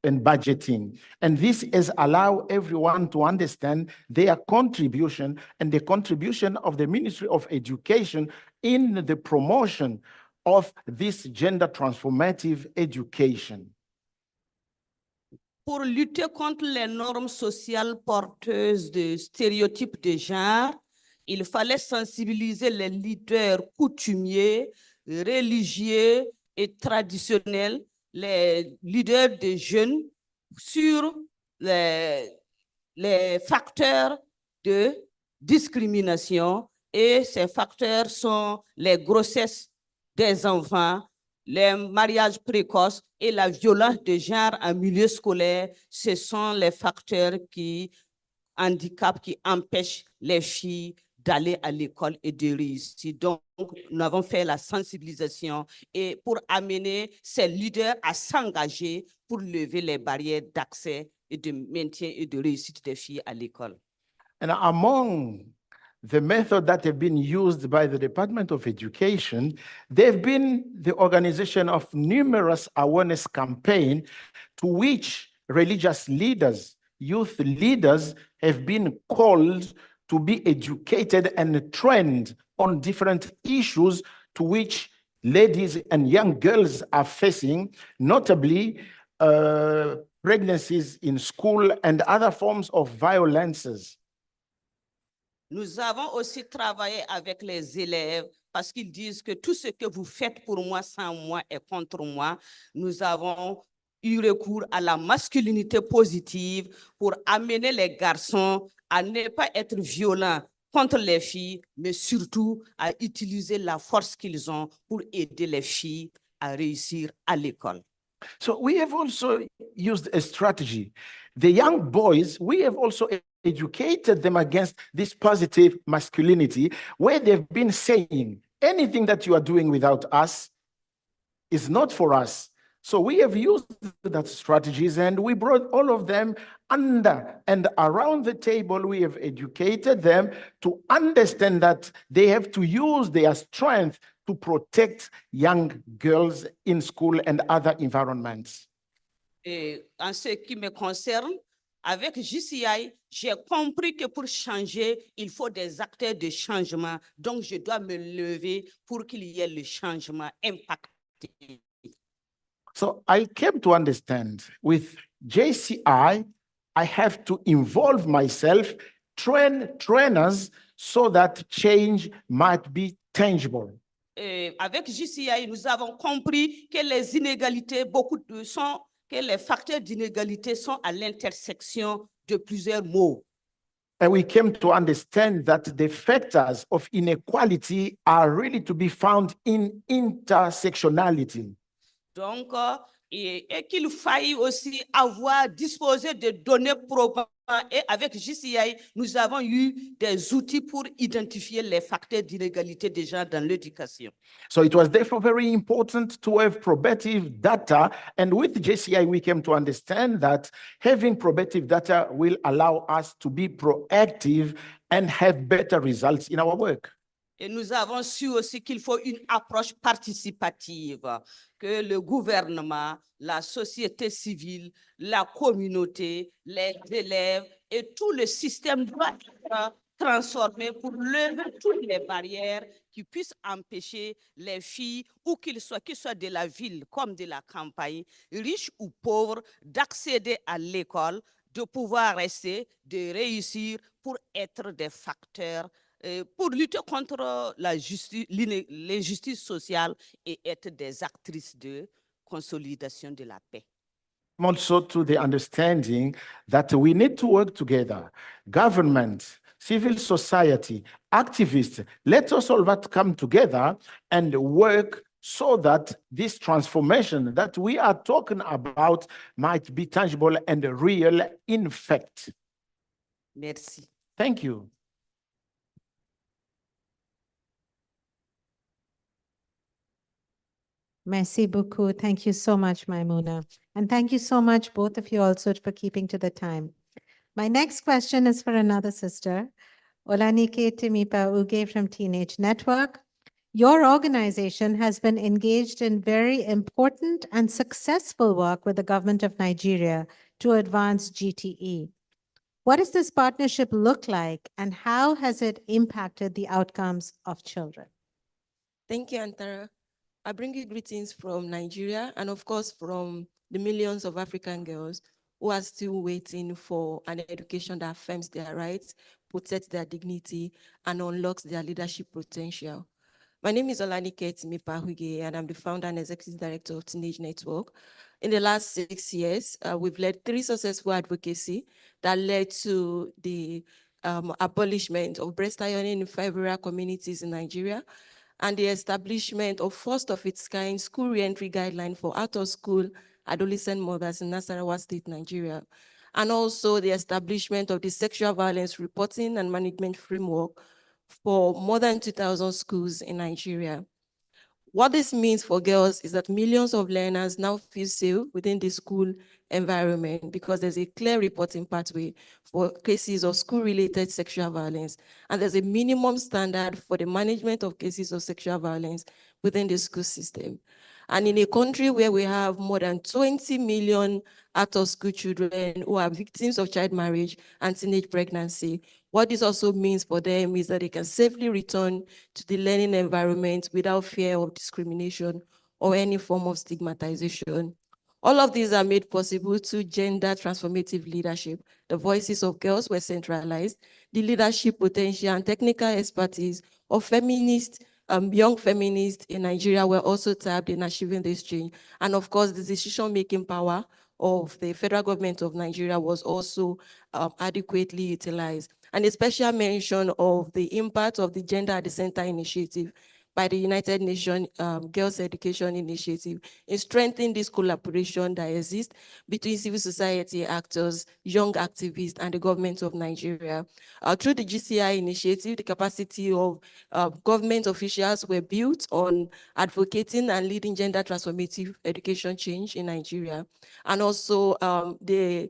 and budgeting. And this has allowed everyone to understand their contribution and the contribution of the Ministry of Education in the promotion of this gender transformative education. Pour lutter contre les normes sociales porteuses de stéréotypes de genre, il fallait sensibiliser les leaders coutumiers, religieux et traditionnels, les leaders de jeunes sur les facteurs de discrimination. Et ces facteurs sont les grossesses des enfants, les mariages précoces et la violence de genre en milieu scolaire. Ce sont les facteurs qui handicapent, qui empêchent les filles d'aller à l'école et de réussir. Donc, nous avons fait la sensibilisation et pour amener ces leaders à s'engager pour lever les barrières d'accès et de maintien et de réussite des filles à l'école. And among the methods that have been used by the Department of Education, there have been the organization of numerous awareness campaigns to which religious leaders, youth leaders have been called to be educated and trained on different issues to which ladies and young girls are facing, notably pregnancies in school and other forms of violences. Nous avons aussi travaillé avec les élèves parce qu'ils disent que tout ce que vous faites pour moi, sans moi et contre moi. Nous avons eu recours à la masculinité positive pour amener les garçons à ne pas être violents contre les filles, mais surtout à utiliser la force qu'ils ont pour aider les filles à réussir à l'école. So we have also used a strategy. The young boys, we have also educated them against this positive masculinity, where they've been saying, anything that you are doing without us is not for us. So we have used that strategies and we brought all of them under and around the table. We have educated them to understand that they have to use their strength to protect young girls in school and other environments. Et en ce qui me concerne, avec JCI, j'ai compris que pour changer, il faut des acteurs de changement. Donc, je dois me lever pour qu'il y ait le changement impacté. So I came to understand with JCI, I have to involve myself, train trainers so that change might be tangible. Avec JCI, nous avons compris que les inégalités, que les facteurs d'inégalité sont à l'intersection de plusieurs mots. And we came to understand that the factors of inequality are really to be found in intersectionality. Donc, et qu'il faille aussi disposer de données probantes. Et avec JCI, nous avons eu des outils pour identifier les facteurs d'inégalité déjà dans l'éducation. So it was therefore very important to have probative data. And with JCI, we came to understand that having probative data will allow us to be proactive and have better results in our work. Et nous avons su aussi qu'il faut une approche participative, que le gouvernement, la société civile, la communauté, les élèves et tout le système doit être transformé pour lever toutes les barrières qui puissent empêcher les filles, ou qu'ils soient de la ville comme de la campagne, riches ou pauvres, d'accéder à l'école, de pouvoir rester, de réussir pour être des facteurs pour lutter contre l'injustice sociale et être des actrices de consolidation de la paix. Also to the understanding that we need to work together, government, civil society, activists, let us all that come together and work so that this transformation that we are talking about might be tangible and real in fact. Merci. Thank you. Merci beaucoup. Thank you so much, Maimuna. And thank you so much, both of you also, for keeping to the time. My next question is for another sister, Olanike Timipa Uge from Teenage Network. Your organization has been engaged in very important and successful work with the government of Nigeria to advance GTE. What does this partnership look like, and how has it impacted the outcomes of children? Thank you, Antara. I bring you greetings from Nigeria and of course from the millions of African girls who are still waiting for an education that affirms their rights, protects their dignity, and unlocks their leadership potential. My name is Olanike Timipa Uge, and I'm the founder and executive director of Teenage Network. In the last 6 years, we've led 3 successful advocacy that led to the abolishment of breast ironing in 5 rural communities in Nigeria, and the establishment of first of its kind school reentry guideline for out-of-school adolescent mothers in Nasarawa State, Nigeria, and also the establishment of the sexual violence reporting and management framework for more than 2,000 schools in Nigeria. What this means for girls is that millions of learners now feel safe within the school environment because there's a clear reporting pathway for cases of school-related sexual violence, and there's a minimum standard for the management of cases of sexual violence within the school system. And in a country where we have more than 20 million out-of-school children who are victims of child marriage and teenage pregnancy, what this also means for them is that they can safely return to the learning environment without fear of discrimination or any form of stigmatization. All of these are made possible through gender transformative leadership. The voices of girls were centralized. The leadership potential and technical expertise of young feminists in Nigeria were also tapped in achieving this change. And of course, the decision-making power of the federal government of Nigeria was also adequately utilized. And a special mention of the impact of the Gender at the Center initiative by the United Nations Girls Education Initiative in strengthening this collaboration that exists between civil society actors, young activists, and the government of Nigeria. Through the GCI initiative, the capacity of government officials were built on advocating and leading gender transformative education change in Nigeria. And also the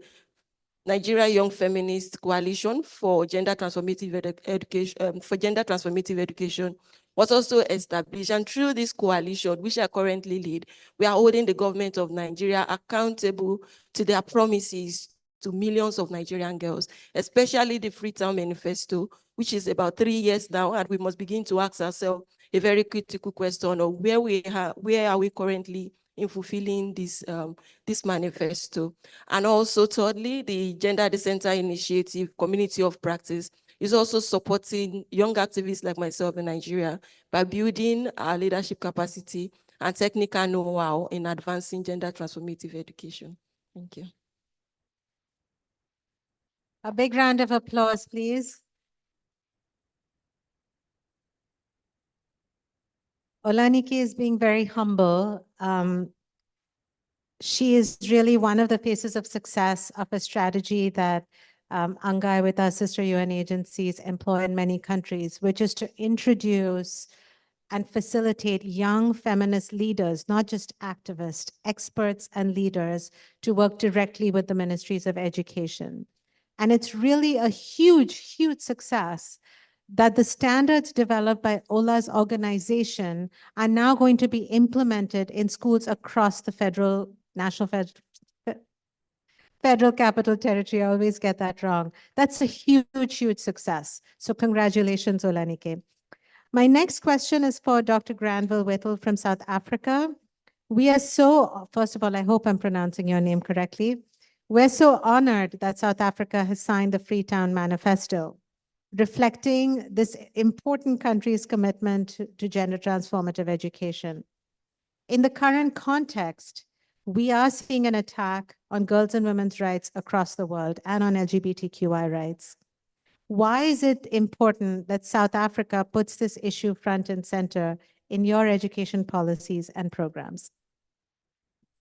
Nigeria Young Feminist Coalition for Gender Transformative Education, was also established. And through this coalition, which I currently lead, we are holding the government of Nigeria accountable to their promises to millions of Nigerian girls, especially the Freetown Manifesto, which is about 3 years now, and we must begin to ask ourselves a very critical question of where are we currently in fulfilling this manifesto. And also thirdly, the Gender at the Center initiative, community of practice, is also supporting young activists like myself in Nigeria by building our leadership capacity and technical know-how in advancing gender transformative education. Thank you. A big round of applause, please. Olanike is being very humble. She is really one of the faces of success of a strategy that Angai with our sister UN agencies employ in many countries, which is to introduce and facilitate young feminist leaders, not just activists, experts and leaders, to work directly with the ministries of education. And it's really a huge, huge success that the standards developed by Ola's organization are now going to be implemented in schools across the federal Capital Territory. I always get that wrong. That's a huge, huge success. So congratulations, Olanike. My next question is for Dr. Granville Whittle from South Africa. We are so, first of all, I hope I'm pronouncing your name correctly. We're so honored that South Africa has signed the Freetown Manifesto, reflecting this important country's commitment to gender transformative education. In the current context, we are seeing an attack on girls' and women's rights across the world and on LGBTQI rights. Why is it important that South Africa puts this issue front and center in your education policies and programs?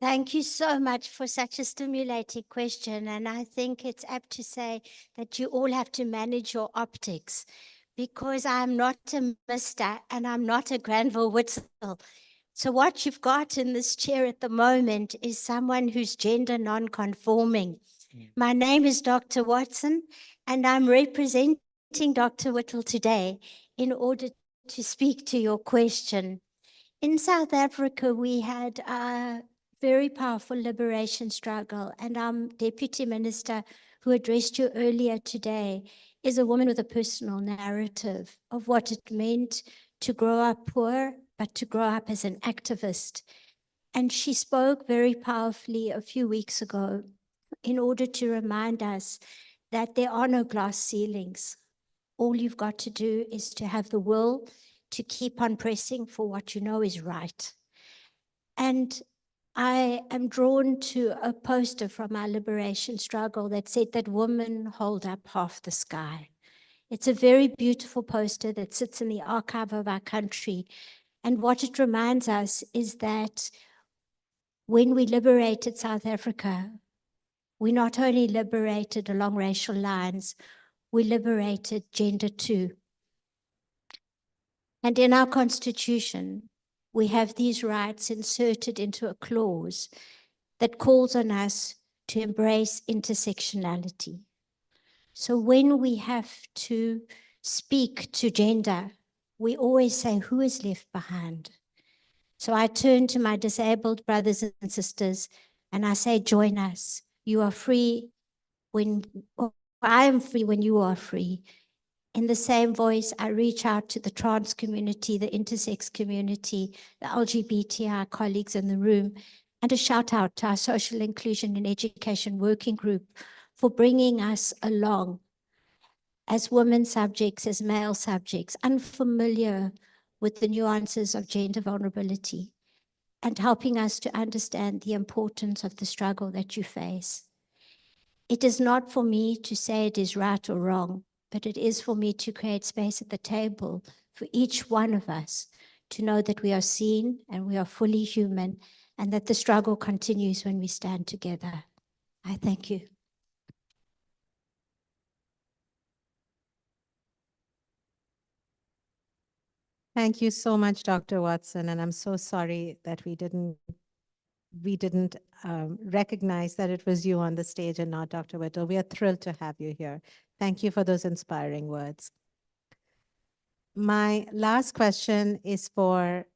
Thank you so much for such a stimulating question. And I think it's apt to say that you all have to manage your optics, because I'm not a Mr. and I'm not a Granville Whittle. So what you've got in this chair at the moment is someone who's gender non-conforming. My name is Dr. Watson, and I'm representing Dr. Whittle today in order to speak to your question. In South Africa, we had a very powerful liberation struggle, and our Deputy Minister, who addressed you earlier today, is a woman with a personal narrative of what it meant to grow up poor, but to grow up as an activist. And she spoke very powerfully a few weeks ago in order to remind us that there are no glass ceilings. All you've got to do is to have the will to keep on pressing for what you know is right. And I am drawn to a poster from our liberation struggle that said that women hold up half the sky. It's a very beautiful poster that sits in the archive of our country. And what it reminds us is that when we liberated South Africa, we not only liberated along racial lines, we liberated gender too. And in our constitution, we have these rights inserted into a clause that calls on us to embrace intersectionality. So when we have to speak to gender, we always say, who is left behind? So I turn to my disabled brothers and sisters and I say, join us. You are free when, or I am free when you are free. In the same voice, I reach out to the trans community, the intersex community, the LGBTI colleagues in the room, And a shout out to our Social Inclusion and Education Working Group for bringing us along as women subjects, as male subjects, unfamiliar with the nuances of gender vulnerability, and helping us to understand the importance of the struggle that you face. It is not for me to say it is right or wrong, but it is for me to create space at the table for each one of us to know that we are seen and we are fully human, and that the struggle continues when we stand together. I thank you. Thank you so much, Dr. Watson, and I'm so sorry that we didn't recognize that it was you on the stage and not Dr. Whittle. We are thrilled to have you here. Thank you for those inspiring words. My last question is for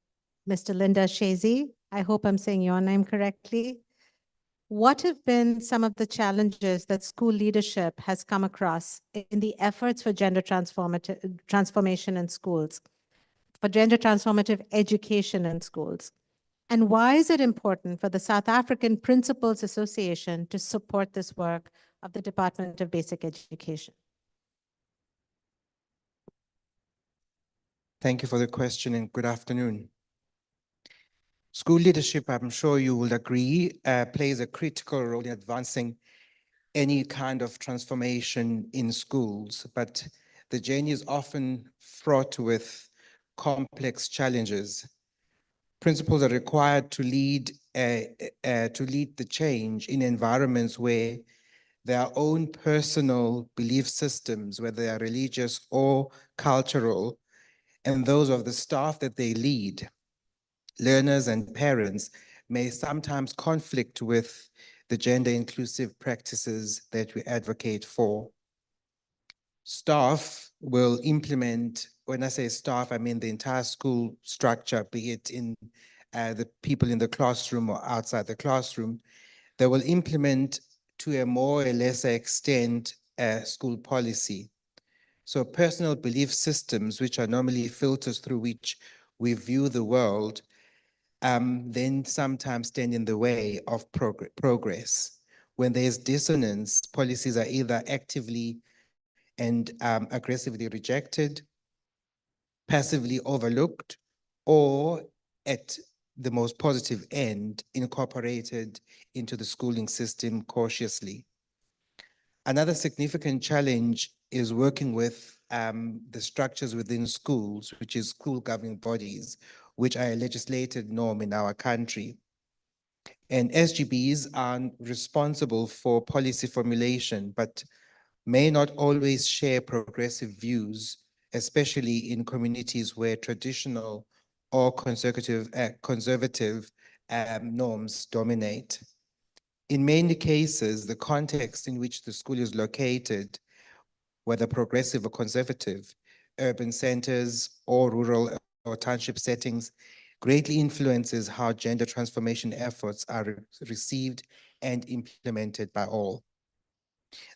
Mr. Linda Shazy. I hope I'm saying your name correctly. What have been some of the challenges that school leadership has come across in the efforts for gender transformation in schools, for gender transformative education in schools? And why is it important for the South African Principals Association to support this work of the Department of Basic Education? Thank you for the question and good afternoon. School leadership, I'm sure you will agree, plays a critical role in advancing any kind of transformation in schools, but the journey is often fraught with complex challenges. Principals are required to lead the change in environments where their own personal belief systems, whether they are religious or cultural, and those of the staff that they lead, learners and parents, may sometimes conflict with the gender inclusive practices that we advocate for. Staff will implement, when I say staff, I mean the entire school structure, be it in the people in the classroom or outside the classroom. They will implement to a more or lesser extent school policy. So personal belief systems, which are normally filters through which we view the world, then sometimes stand in the way of progress. When there's dissonance, policies are either actively and aggressively rejected, passively overlooked, or at the most positive end, incorporated into the schooling system cautiously. Another significant challenge is working with the structures within schools, which is school governing bodies, which are a legislated norm in our country. And SGBs are responsible for policy formulation, but may not always share progressive views, especially in communities where traditional or conservative norms dominate. In many cases, the context in which the school is located, whether progressive or conservative, urban centers or rural or township settings, greatly influences how gender transformation efforts are received and implemented by all.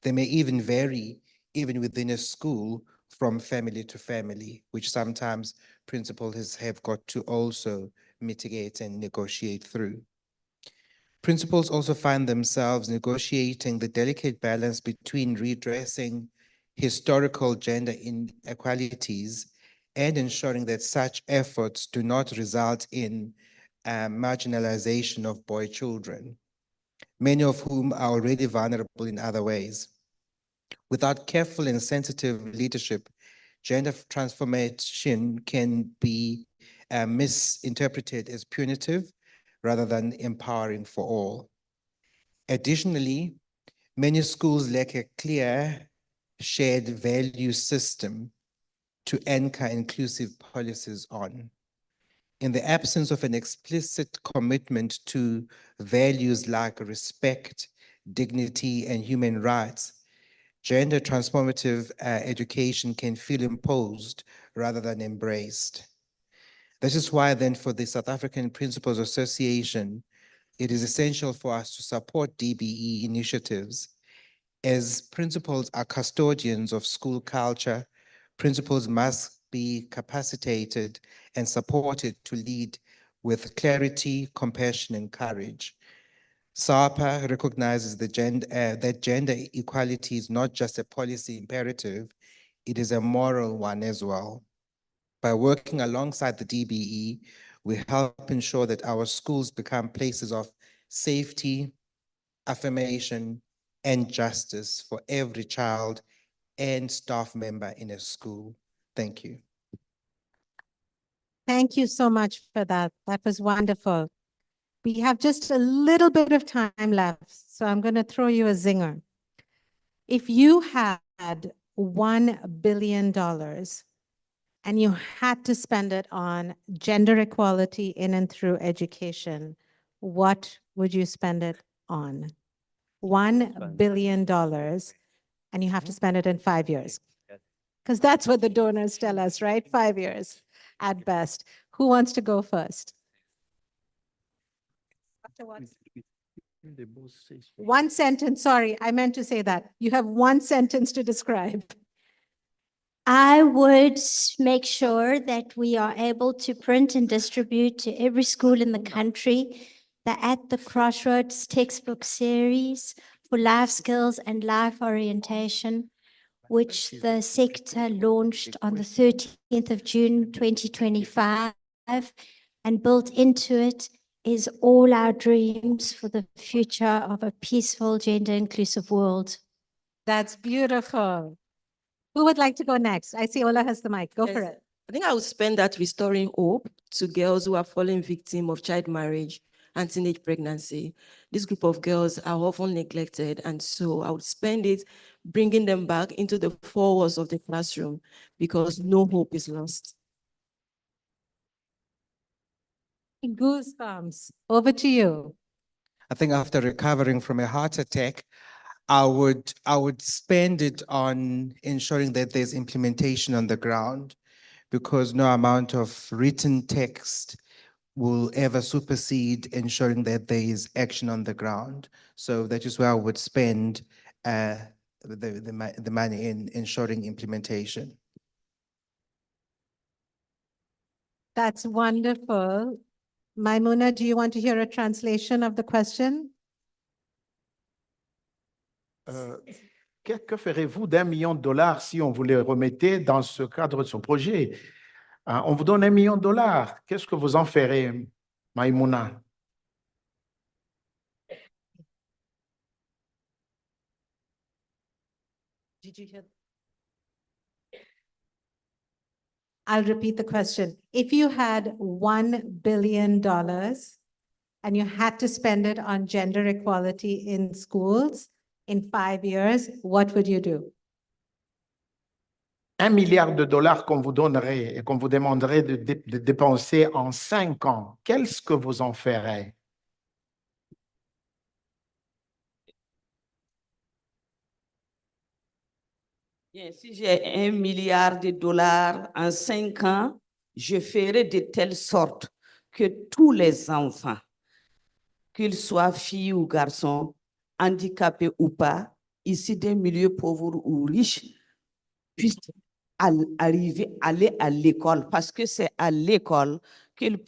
They may even vary, even within a school, from family to family, which sometimes principals have got to also mitigate and negotiate through. Principals also find themselves negotiating the delicate balance between redressing historical gender inequalities and ensuring that such efforts do not result in marginalization of boy children, many of whom are already vulnerable in other ways. Without careful and sensitive leadership, gender transformation can be misinterpreted as punitive rather than empowering for all. Additionally, many schools lack a clear shared value system to anchor inclusive policies on. In the absence of an explicit commitment to values like respect, dignity, and human rights, gender transformative education can feel imposed rather than embraced. This is why then for the South African Principals Association, it is essential for us to support DBE initiatives. As principals are custodians of school culture, principals must be capacitated and supported to lead with clarity, compassion, and courage, SARPA recognizes that gender equality is not just a policy imperative, it is a moral one as well. By working alongside the DBE, we help ensure that our schools become places of safety, affirmation, and justice for every child and staff member in a school. Thank you. Thank you so much for that. That was wonderful. We have just a little bit of time left, so I'm going to throw you a zinger. If you had $1 billion and you had to spend it on gender equality in and through education, what would you spend it on? $1 billion, and you have to spend it in 5 years. Because that's what the donors tell us, right? 5 years at best. Who wants to go first? One sentence, sorry, I meant to say that. You have one sentence to describe. I would make sure that we are able to print and distribute to every school in the country the At the Crossroads textbook series for life skills and life orientation, which the sector launched on the 13th of June, 2025, and built into it is all our dreams for the future of a peaceful, gender-inclusive world. That's beautiful. Who would like to go next? I see Ola has the mic. Go for Yes. it. I think I would spend that restoring hope to girls who are falling victim of child marriage and teenage pregnancy. This group of girls are often neglected, and so I would spend it bringing them back into the four walls of the classroom because no hope is lost. Goosebumps. Over to you. I think after recovering from a heart attack, I would spend it on ensuring that there's implementation on the ground, because no amount of written text will ever supersede ensuring that there is action on the ground. So that is where I would spend the money in ensuring implementation. That's wonderful. Maimuna, do you want to hear a translation of the question? Que ferez-vous d'1 million de dollars si on vous les remettait dans ce cadre de ce projet? On vous donne $1 million. Qu'est-ce que vous en ferez, Maïmouna? Did you hear? I'll repeat the question. If you had $1 billion and you had to spend it on gender equality in schools in 5 years, what would you do? $1 milliard qu'on vous donnerait et qu'on vous demanderait de dépenser en 5 ans, qu'est-ce que vous en ferez? Bien, si j'ai $1 milliard en 5 ans, je ferai de telle sorte que tous les enfants, qu'ils soient filles ou garçons, handicapés ou pas, issus d'un milieu pauvre ou riche, puissent aller à l'école, parce que c'est à l'école qu'il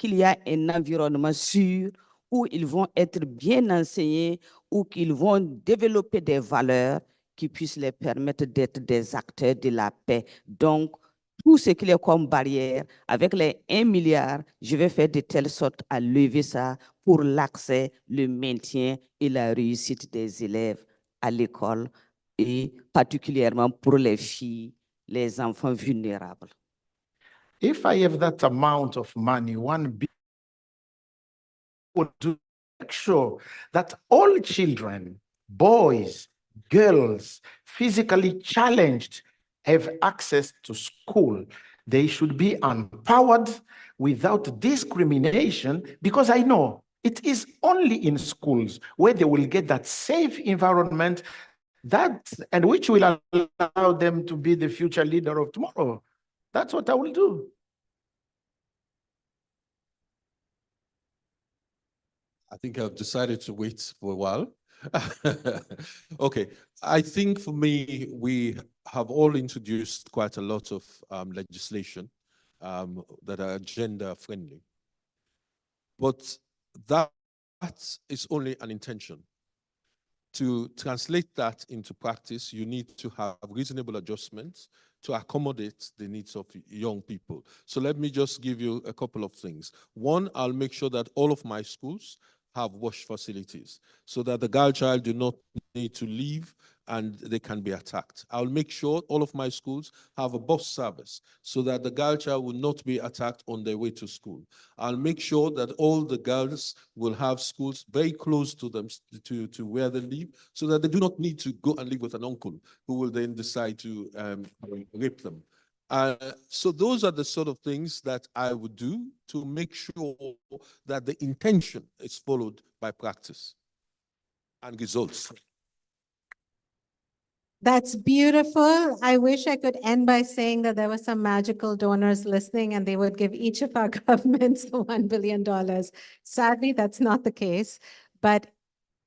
y a un environnement sûr, où ils vont être bien enseignés, où qu'ils vont développer des valeurs qui puissent les permettre d'être des acteurs de la paix. Donc, tout ce qu'il y a comme barrière, avec les 1 milliard, je vais faire de telle sorte à lever ça pour l'accès, le maintien et la réussite des élèves à l'école, et particulièrement pour les filles, les enfants vulnérables. If I have that amount of money, $1 billion, would do make sure that all children, boys, girls, physically challenged, have access to school. They should be empowered without discrimination, because I know it is only in schools where they will get that safe environment and which will allow them to be the future leader of tomorrow. That's what I will do. I think I've decided to wait for a while. Okay, I think for me, we have all introduced quite a lot of legislation that are gender friendly. But that is only an intention. To translate that into practice, you need to have reasonable adjustments to accommodate the needs of young people. So let me just give you a couple of things. One, I'll make sure that all of my schools have wash facilities so that the girl child do not need to leave and they can be attacked. I'll make sure all of my schools have a bus service so that the girl child will not be attacked on their way to school. I'll make sure that all the girls will have schools very close to them, to where they live, so that they do not need to go and live with an uncle who will then decide to rape them. So those are the sort of things that I would do to make sure that the intention is followed by practice and results. That's beautiful. I wish I could end by saying that there were some magical donors listening and they would give each of our governments the $1 billion. Sadly, that's not the case. But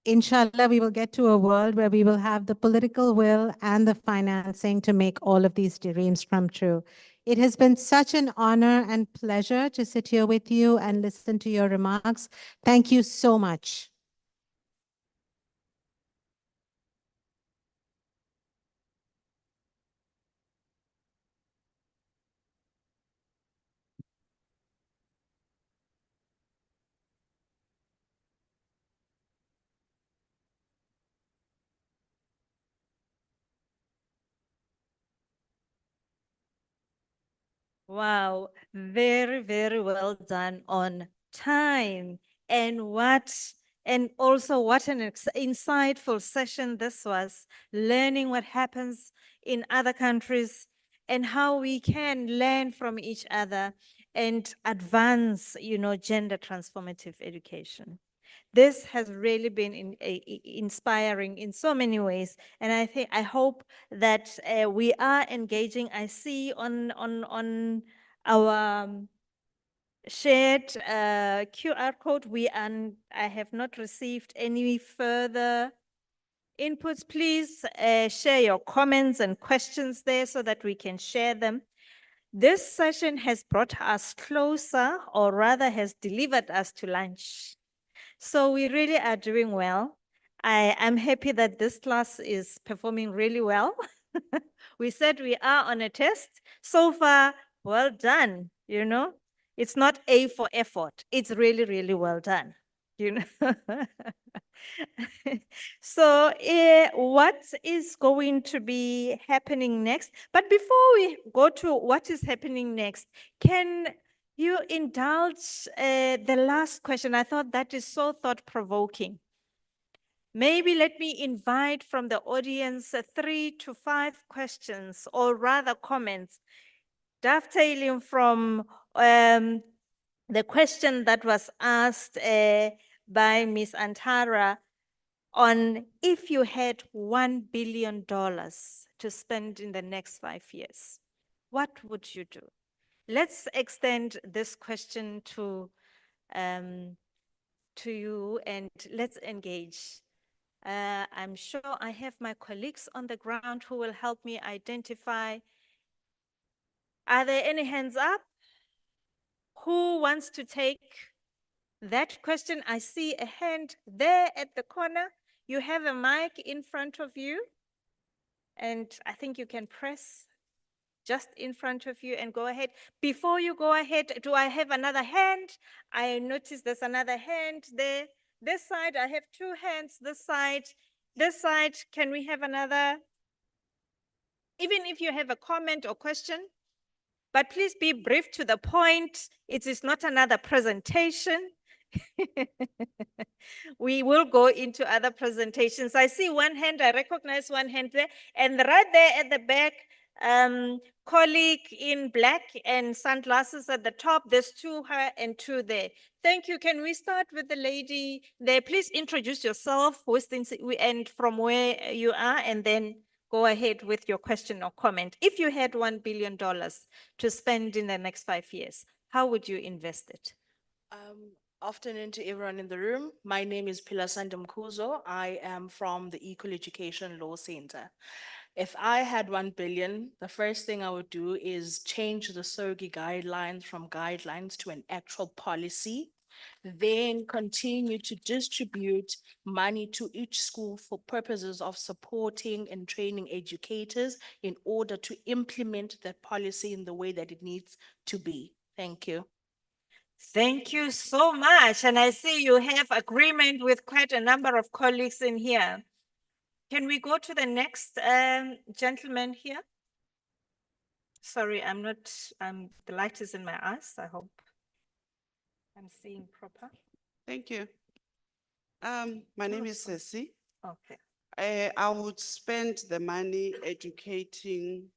inshallah, we will get to a world where we will have the political will and the financing to make all of these dreams come true. It has been such an honor and pleasure to sit here with you and listen to your remarks. Thank you so much. Wow, very, very well done on time. And also what an insightful session this was, learning what happens in other countries and how we can learn from each other and advance, gender transformative education. This has really been inspiring in so many ways. And I hope that we are engaging. I see on our shared QR code, I have not received any further inputs. Please share your comments and questions there so that we can share them. This session has brought us closer, or rather has delivered us to lunch. So we really are doing well. I am happy that this class is performing really well. We said we are on a test. So far, well done, It's not A for effort. It's really, really well done, So what is going to be happening next? But before we go to what is happening next, can you indulge the last question? I thought that is so thought-provoking. Maybe let me invite from the audience 3 to 5 questions, or rather comments, dovetailing from the question that was asked by Ms. Antara on if you had $1 billion to spend in the next 5 years, what would you do? Let's extend this question to you and let's engage. I'm sure I have my colleagues on the ground who will help me identify. Are there any hands up? Who wants to take that question? I see a hand there at the corner. You have a mic in front of you, and I think you can press just in front of you and go ahead. Before you go ahead, do I have another hand? I noticed there's another hand there. This side, I have 2 hands. This side, can we have another? Even if you have a comment or question, but please be brief to the point. It is not another presentation. We will go into other presentations. I see one hand, I recognize one hand there, and right there at the back, colleague in black and sunglasses at the top, there's 2 here and 2 there. Thank you. Can we start with the lady there? Please introduce yourself and from where you are, and then go ahead with your question or comment. If you had $1 billion to spend in the next 5 years, how would you invest it? Afternoon to everyone in the room. My name is Pilasanda Mkhuzo. I am from the Equal Education Law Center. If I had 1 billion, the first thing I would do is change the SOGI guidelines from guidelines to an actual policy then continue to distribute money to each school for purposes of supporting and training educators in order to implement that policy in the way that it needs to be. Thank you. Thank you so much. And I see you have agreement with quite a number of colleagues in here. Can we go to the next gentleman here? Sorry, the light is in my eyes. I hope I'm seeing proper. Thank you. My name is Ceci. Okay. I would spend the money educating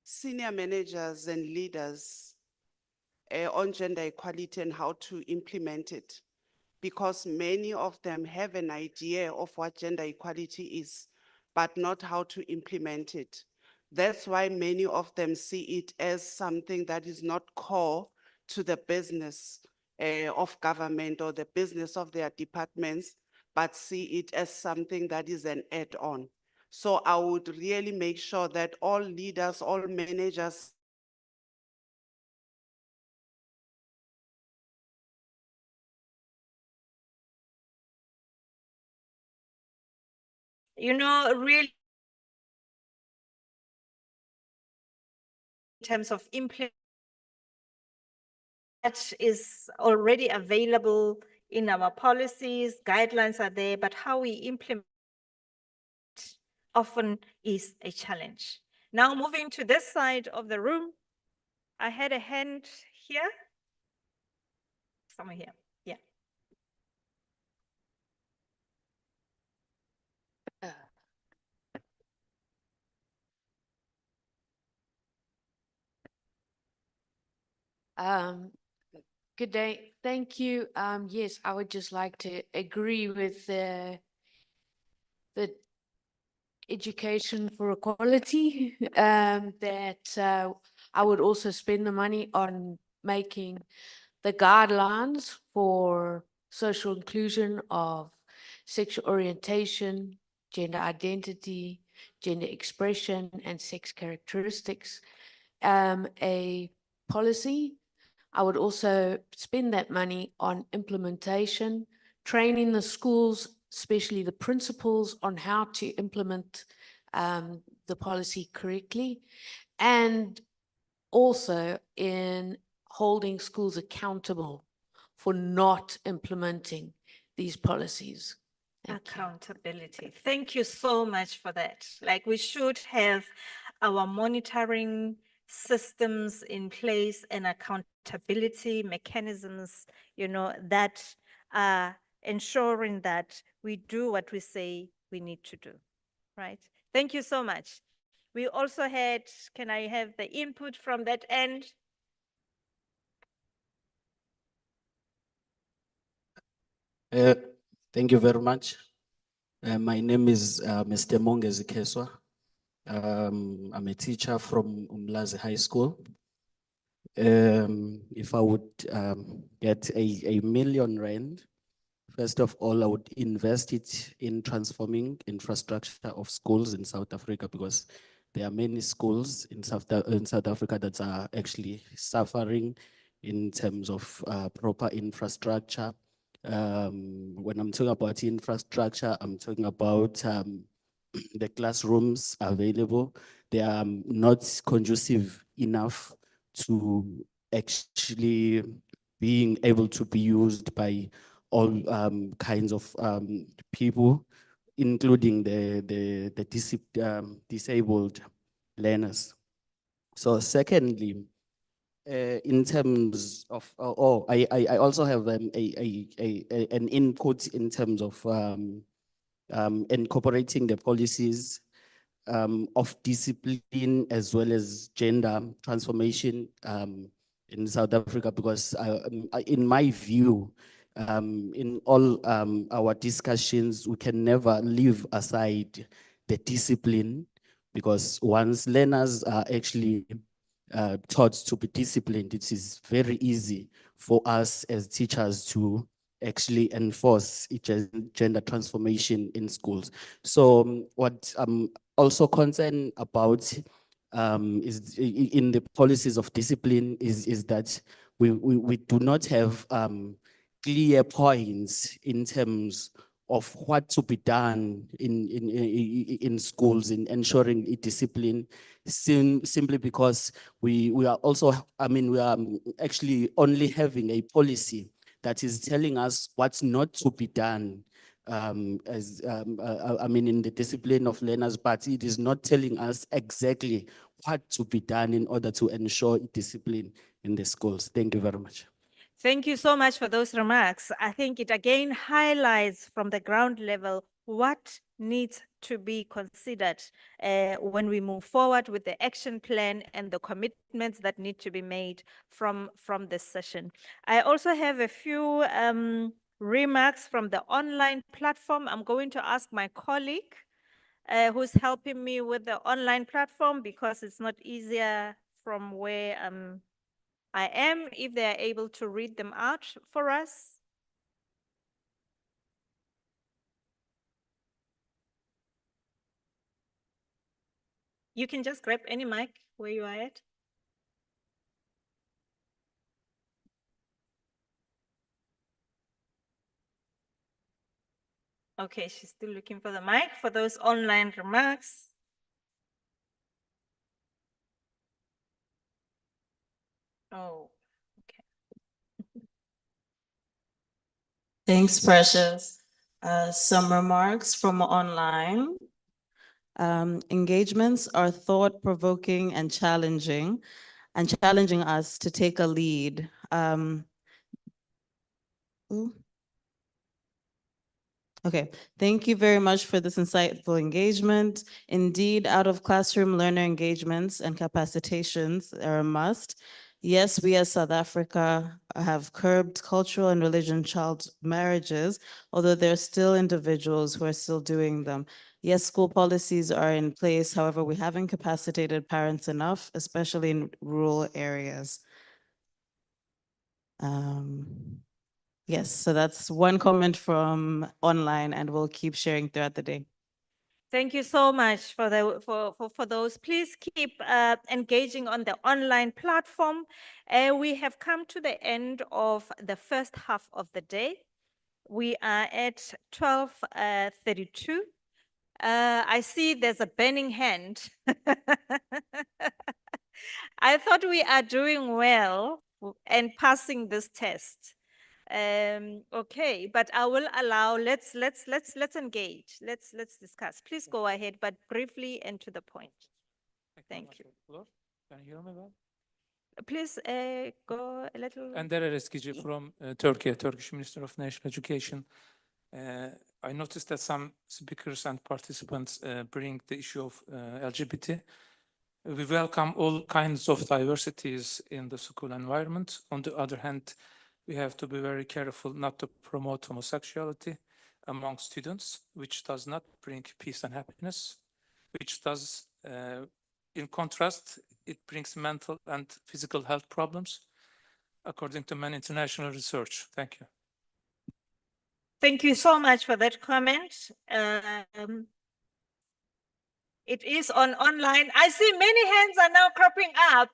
senior managers and leaders on gender equality and how to implement it, because many of them have an idea of what gender equality is, but not how to implement it. That's why many of them see it as something that is not core to the business of government or the business of their departments, but see it as something that is an add-on. So I would really make sure that all leaders, all managers Really in terms of implement, that is already available in our policies, guidelines are there, but how we implement often is a challenge. Now moving to this side of the room, I had a hand here. Somewhere here, yeah. Good day. Thank you. Yes, I would just like to agree with the education for equality, that I would also spend the money on making the guidelines for social inclusion of sexual orientation, gender identity, gender expression, and sex characteristics. A policy. I would also spend that money on implementation, training the schools, especially the principals, on how to implement the policy correctly, and also in holding schools accountable for not implementing these policies. Accountability. Thank you so much for that. Like, we should have our monitoring systems in place and accountability mechanisms, that are ensuring that we do what we say we need to do, right? Thank you so much. We also had, can I have the input from that end? Thank you very much. My name is Mr. Mongezi Keswa. I'm a teacher from Umlazi High School. If I would get a million rand, first of all, I would invest it in transforming infrastructure of schools in South Africa, because there are many schools in South Africa that are actually suffering in terms of proper infrastructure. When I'm talking about infrastructure, I'm talking about the classrooms available. They are not conducive enough to actually being able to be used by all kinds of people, including the disabled learners. So secondly, in terms of, I also have an input in terms of incorporating the policies of discipline as well as gender transformation in South Africa, because in my view, in all our discussions, we can never leave aside the discipline, because once learners are actually taught to be disciplined, it is very easy for us as teachers to actually enforce gender transformation in schools. So what I'm also concerned about is in the policies of discipline is that we do not have clear points in terms of what to be done in schools in ensuring discipline, simply because we are also, I mean, we are actually only having a policy that is telling us what's not to be done. I mean, in the discipline of learners, but it is not telling us exactly what to be done in order to ensure discipline in the schools. Thank you very much. Thank you so much for those remarks. I think it again highlights from the ground level what needs to be considered when we move forward with the action plan and the commitments that need to be made from this session. I also have a few remarks from the online platform. I'm going to ask my colleague who's helping me with the online platform because it's not easier from where I am, if they are able to read them out for us. You can just grab any mic where you are at. Okay, she's still looking for the mic for those online remarks. Oh, okay. Thanks, Precious. Some remarks from online. Engagements are thought-provoking and challenging us to take a lead. Okay, thank you very much for this insightful engagement. Indeed, out-of-classroom learner engagements and capacitations are a must. Yes, we as South Africa have curbed cultural and religion child marriages, although there are still individuals who are still doing them. Yes, school policies are in place. However, we haven't capacitated parents enough, especially in rural areas. Yes, so that's one comment from online, and we'll keep sharing throughout the day. Thank you so much for those. Please keep engaging on the online platform. We have come to the end of the first half of the day. We are at 12:32. I see there's a burning hand. I thought we are doing well and passing this test. Okay, but I will allow, let's engage. Let's discuss. Please go ahead, but briefly and to the point. Thank you. Can you hear me well? Please go a little. Ender Ereskici from Turkey, Turkish Minister of National Education. I noticed that some speakers and participants bring the issue of LGBT. We welcome all kinds of diversities in the school environment. On the other hand, we have to be very careful not to promote homosexuality among students, which does not bring peace and happiness, which does, in contrast, it brings mental and physical health problems, according to many international research. Thank you. Thank you so much for that comment. It is on online. I see many hands are now cropping up.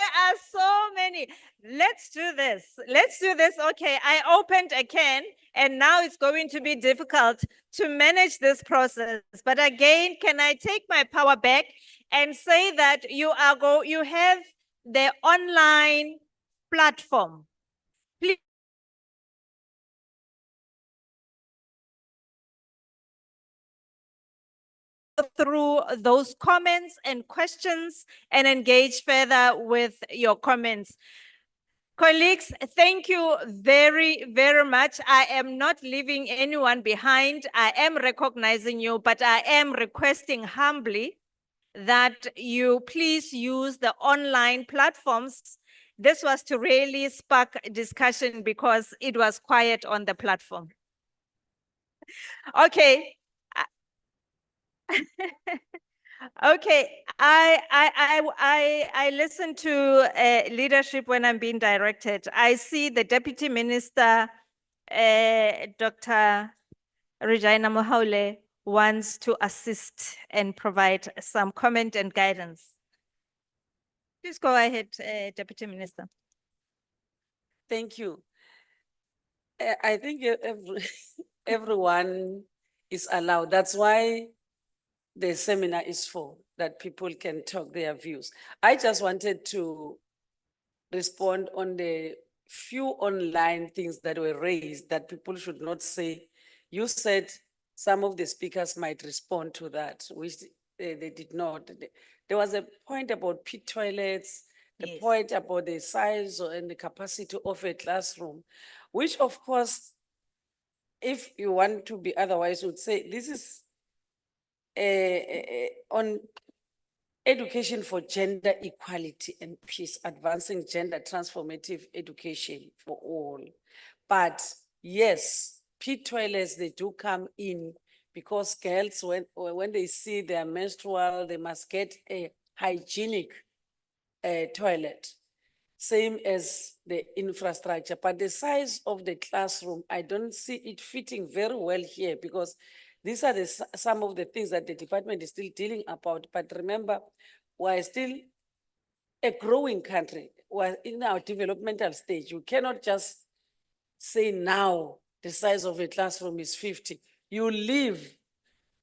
There are so many. Let's do this. Let's do this. Okay, I opened a can and now it's going to be difficult to manage this process. But again, can I take my power back and say that you have the online platform. Please. Through those comments and questions and engage further with your comments. Colleagues, thank you very, very much. I am not leaving anyone behind. I am recognizing you, but I am requesting humbly that you please use the online platforms. This was to really spark discussion because it was quiet on the platform. Okay. Okay, I listen to leadership when I'm being directed. I see the Deputy Minister, Dr. Regina Mohaule, wants to assist and provide some comment and guidance. Please go ahead, Deputy Minister. Thank you. I think everyone is allowed. That's why the seminar is for, that people can talk their views. I just wanted to respond on the few online things that were raised that people should not say. You said some of the speakers might respond to that, which they did not. There was a point about pit toilets, the point about the size and the capacity of a classroom, which of course, if you want to be otherwise, would say this is on education for gender equality and peace, advancing gender transformative education for all. But yes, pit toilets, they do come in because girls, when they see their menstrual, they must get a hygienic toilet, same as the infrastructure. But the size of the classroom, I don't see it fitting very well here because these are some of the things that the department is still dealing about. But remember, we're still a growing country. We're in our developmental stage. You cannot just say now the size of a classroom is 50. You leave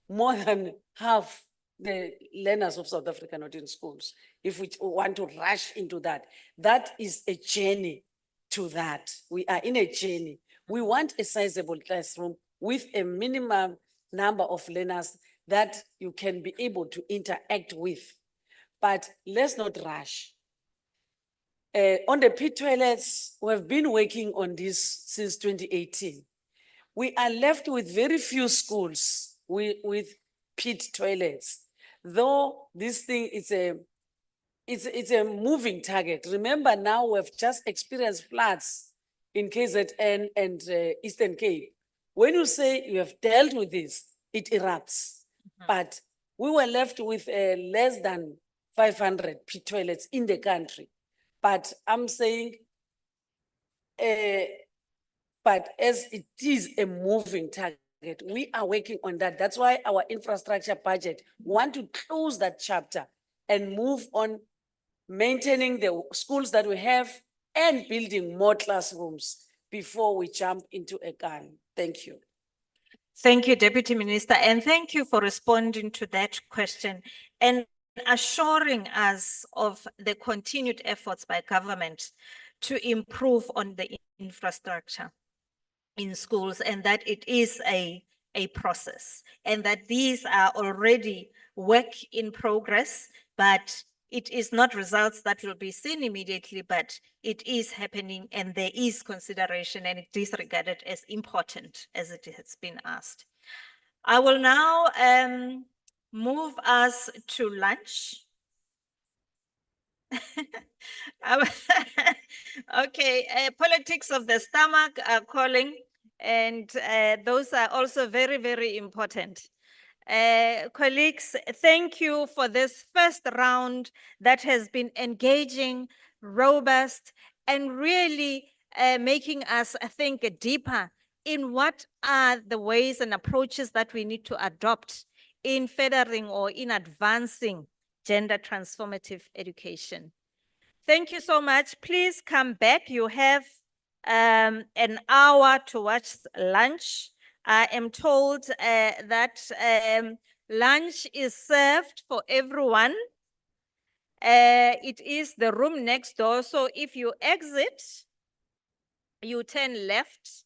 more than half the learners of South Africa not in schools. If we want to rush into that, that is a journey to that. We are in a journey. We want a sizable classroom with a minimum number of learners that you can be able to interact with. But let's not rush. On the pit toilets, we've been working on this since 2018. We are left with very few schools with pit toilets, though this thing is a moving target. Remember now we've just experienced floods in KZN and Eastern Cape. When you say you have dealt with this, it erupts. But we were left with less than 500 pit toilets in the country. But I'm saying, but as it is a moving target, we are working on that. That's why our infrastructure budget want to close that chapter and move on maintaining the schools that we have and building more classrooms before we jump into a gun. Thank you. Thank you, Deputy Minister, and thank you for responding to that question and assuring us of the continued efforts by government to improve on the infrastructure in schools, and that it is a process, and that these are already work in progress, but it is not results that will be seen immediately, but it is happening and there is consideration and it is regarded as important as it has been asked. I will now move us to lunch. Okay, politics of the stomach are calling, and those are also very, very important. Colleagues, thank you for this first round that has been engaging, robust, and really making us think deeper in what are the ways and approaches that we need to adopt in furthering or in advancing gender transformative education. Thank you so much. Please come back. You have an hour to watch lunch. I am told that lunch is served for everyone. It is the room next door. So if you exit, you turn left.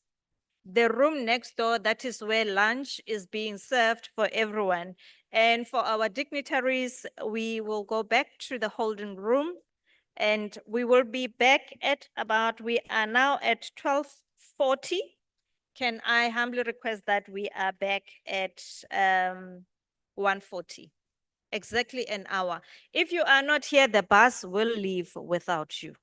The room next door, that is where lunch is being served for everyone. And for our dignitaries, we will go back to the holding room. And we will be back at about, we are now at 12:40. Can I humbly request that we are back at 1:40? Exactly an hour. If you are not here, the bus will leave without you.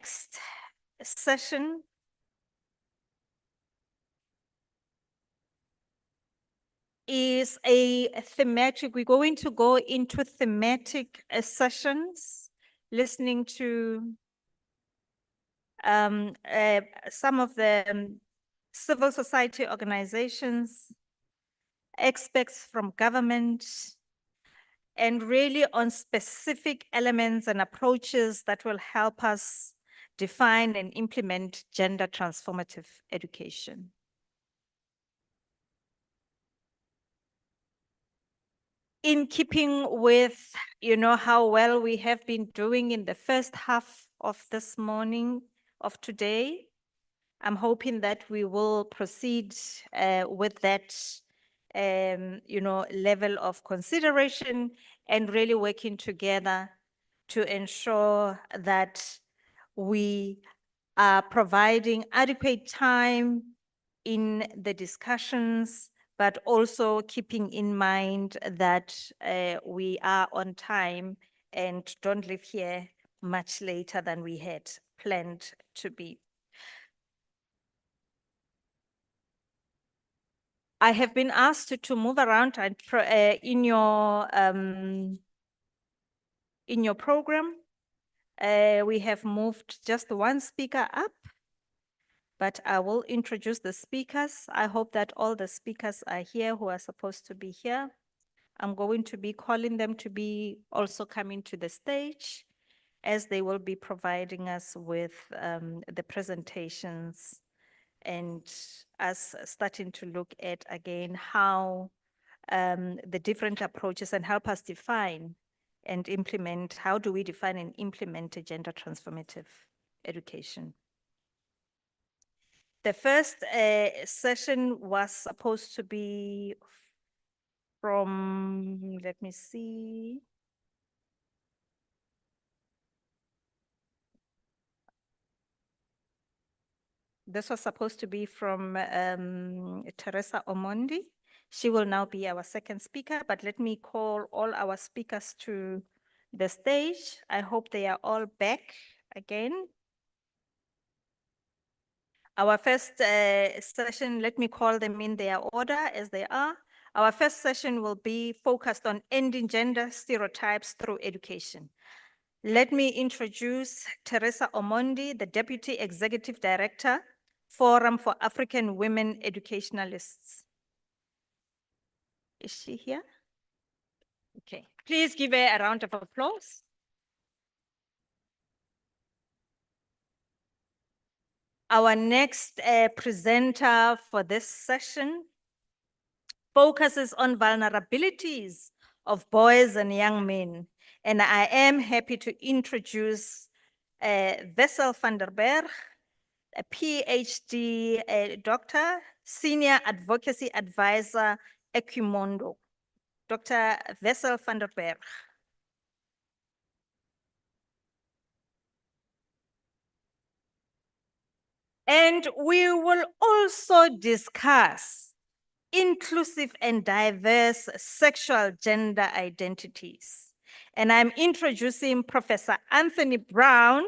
next session is a thematic. We're going to go into thematic sessions, listening to some of the civil society organizations, experts from government, and really on specific elements and approaches that will help us define and implement gender transformative education. In keeping with, how well we have been doing in the first half of this morning, of today, I'm hoping that we will proceed with that, level of consideration and really working together to ensure that we are providing adequate time in the discussions, but also keeping in mind that we are on time and don't leave here much later than we had planned to be. I have been asked to move around and in your program. We have moved just one speaker up, but I will introduce the speakers. I hope that all the speakers are here who are supposed to be here. I'm going to be calling them to be also coming to the stage, as they will be providing us with the presentations and us starting to look at again how the different approaches and help us define and implement, how do we define and implement a gender transformative education. The first session was supposed to be from, let me see. This was supposed to be from Teresa Omondi. She will now be our second speaker, but let me call all our speakers to the stage. I hope they are all back again. Our first session, let me call them in their order as they are. Our first session will be focused on ending gender stereotypes through education. Let me introduce Teresa Omondi, the Deputy Executive Director, Forum for African Women Educationalists. Is she here? Okay, please give her a round of applause. Our next presenter for this session focuses on vulnerabilities of boys and young men. And I am happy to introduce Wessel van der Berg, a PhD doctor, Senior Advocacy Advisor, Equimondo. Dr. Wessel van der Berg. And we will also discuss inclusive and diverse sexual gender identities. And I'm introducing Professor Anthony Brown,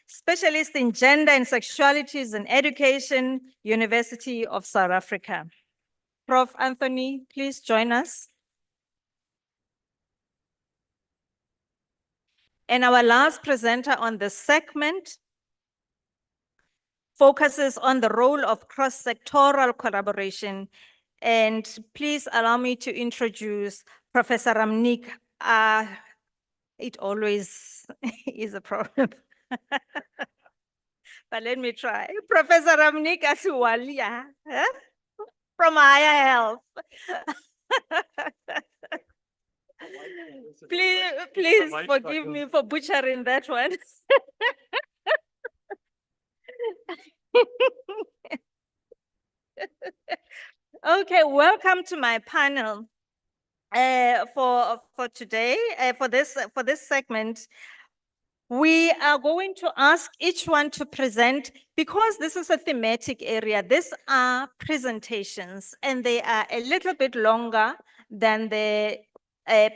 specialist in gender and sexualities in education, University of South Africa. Prof. Anthony, please join us. And our last presenter on this segment focuses on the role of cross-sectoral collaboration. And please allow me to introduce Professor Ramnik. It always is a problem. But let me try. Professor Ramnik Asuwalia, from Higher Health. Please forgive me for butchering that one. Okay, welcome to my panel for today. For this segment, we are going to ask each one to present, because this is a thematic area. These are presentations, and they are a little bit longer than the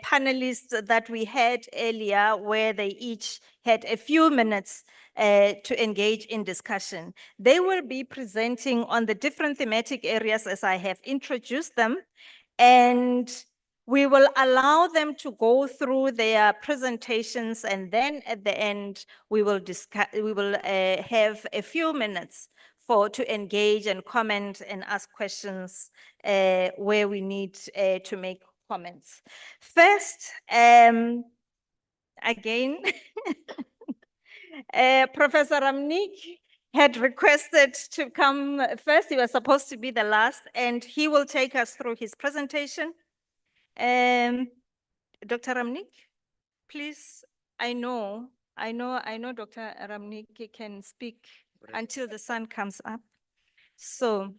panelists that we had earlier, where they each had a few minutes. to engage in discussion. They will be presenting on the different thematic areas as I have introduced them, and we will allow them to go through their presentations, and then at the end, we will discuss, have a few minutes to engage and comment and ask questions where we need to make comments. First, again, Professor Ramnik had requested to come first. He was supposed to be the last, and he will take us through his presentation. Dr. Ramnik, please, I know Dr. Ramnik can speak until the sun comes up. So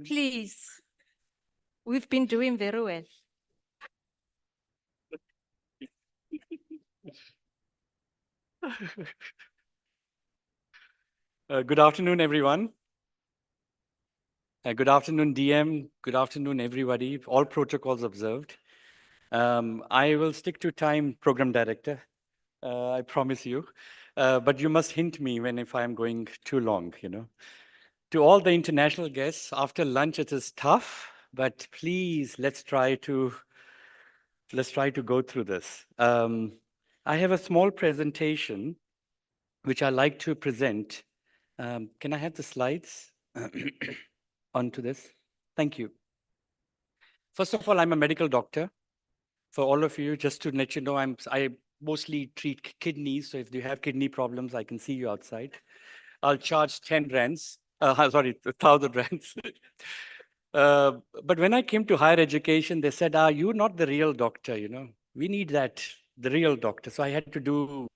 please, we've been doing very well. Good afternoon, everyone. Good afternoon, DM. Good afternoon, everybody. All protocols observed. I will stick to time, Program Director. I promise you. But you must hint me if I am going too long, To all the international guests, after lunch it is tough, but please let's try to go through this. I have a small presentation which I like to present. Can I have the slides onto this? Thank you. First of all, I'm a medical doctor. For all of you, just to let you know, I mostly treat kidneys. So if you have kidney problems, I can see you outside. I'll charge 10 rands. Sorry, 1,000 rands. But when I came to higher education, they said, you're not the real doctor, We need the real doctor. So I had to do,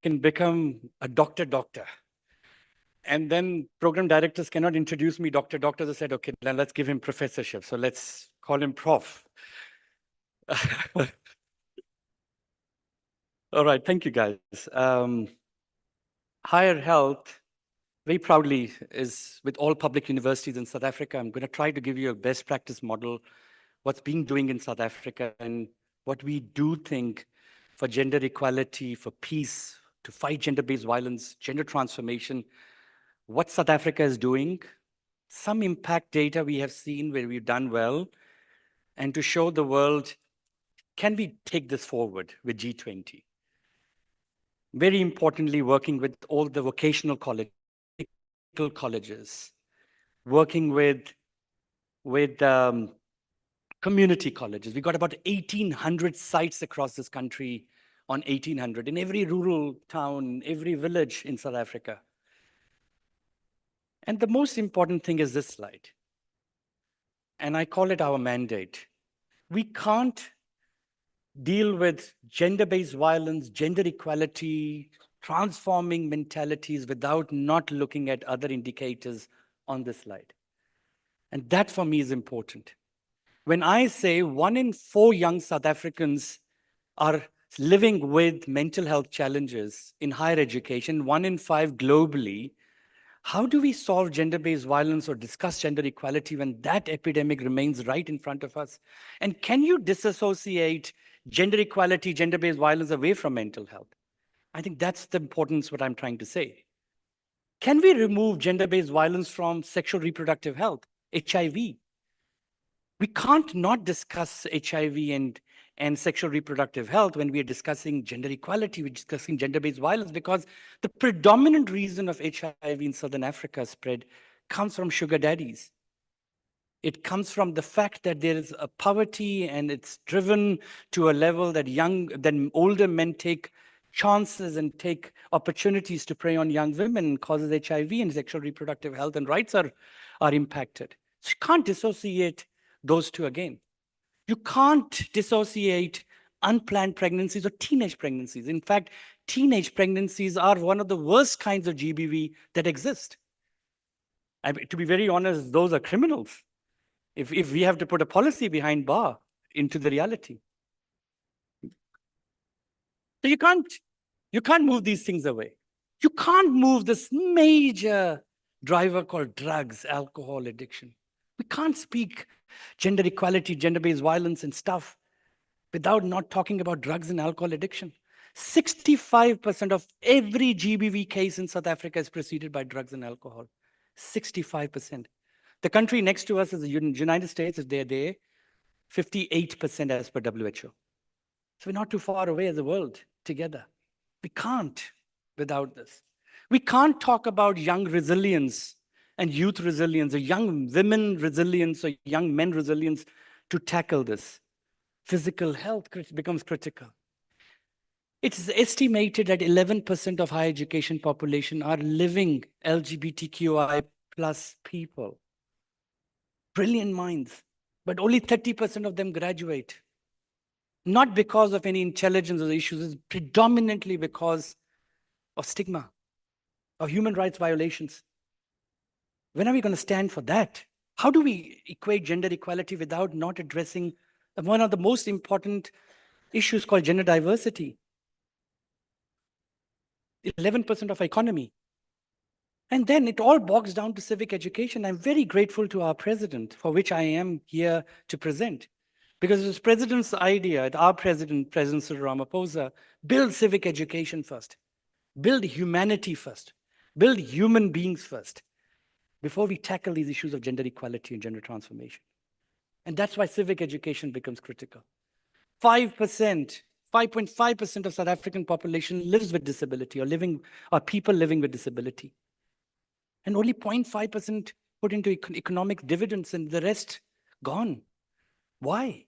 can become a doctor. And then program directors cannot introduce me doctor. They said, okay, then let's give him professorship. So let's call him prof. All right, thank you, guys. Higher health, very proudly, is with all public universities in South Africa. I'm going to try to give you a best practice model, what's being doing in South Africa, and what we do think for gender equality, for peace, to fight gender-based violence, gender transformation, what South Africa is doing, some impact data we have seen where we've done well, and to show the world, can we take this forward with G20? Very importantly, working with all the vocational colleges, working with community colleges. We got about 1,800 sites across this country on 1,800 in every rural town, every village in South Africa. And the most important thing is this slide. And I call it our mandate. We can't deal with gender-based violence, gender equality, transforming mentalities without not looking at other indicators on this slide. And that for me is important. When I say 1 in 4 young South Africans are living with mental health challenges in higher education, 1 in 5 globally, how do we solve gender-based violence or discuss gender equality when that epidemic remains right in front of us? And can you disassociate gender equality, gender-based violence away from mental health? I think that's the importance what I'm trying to say. Can we remove gender-based violence from sexual reproductive health, HIV? We can't not discuss HIV and sexual reproductive health when we are discussing gender equality, we're discussing gender-based violence, because the predominant reason of HIV in Southern Africa spread comes from sugar daddies. It comes from the fact that there is a poverty and it's driven to a level that older men take chances and take opportunities to prey on young women and causes HIV and sexual reproductive health and rights are impacted. So you can't dissociate those two again. You can't dissociate unplanned pregnancies or teenage pregnancies. In fact, teenage pregnancies are one of the worst kinds of GBV that exist. To be very honest, those are criminals. If we have to put a policy behind bar into the reality. So you can't move these things away. You can't move this major driver called drugs, alcohol addiction. We can't speak gender equality, gender-based violence and stuff without not talking about drugs and alcohol addiction. 65% of every GBV case in South Africa is preceded by drugs and alcohol. 65%. The country next to us is the United States, if they're there, 58% as per WHO. So we're not too far away as a world together. We can't without this. We can't talk about young resilience and youth resilience, or young women resilience, or young men resilience to tackle this. Physical health becomes critical. It's estimated that 11% of higher education population are living LGBTQI plus people. Brilliant minds, but only 30% of them graduate. Not because of any intelligence or issues, it's predominantly because of stigma, of human rights violations. When are we going to stand for that? How do we equate gender equality without not addressing one of the most important issues called gender diversity? 11% of our economy. And then it all bogs down to civic education. I'm very grateful to our president, for which I am here to present. Because it was president's idea, our president, President Cyril Ramaphosa, build civic education first, build humanity first, build human beings first, before we tackle these issues of gender equality and gender transformation. And that's why civic education becomes critical. 5.5% of South African population lives with disability, or people living with disability. And only 0.5% put into economic dividends, and the rest gone. Why?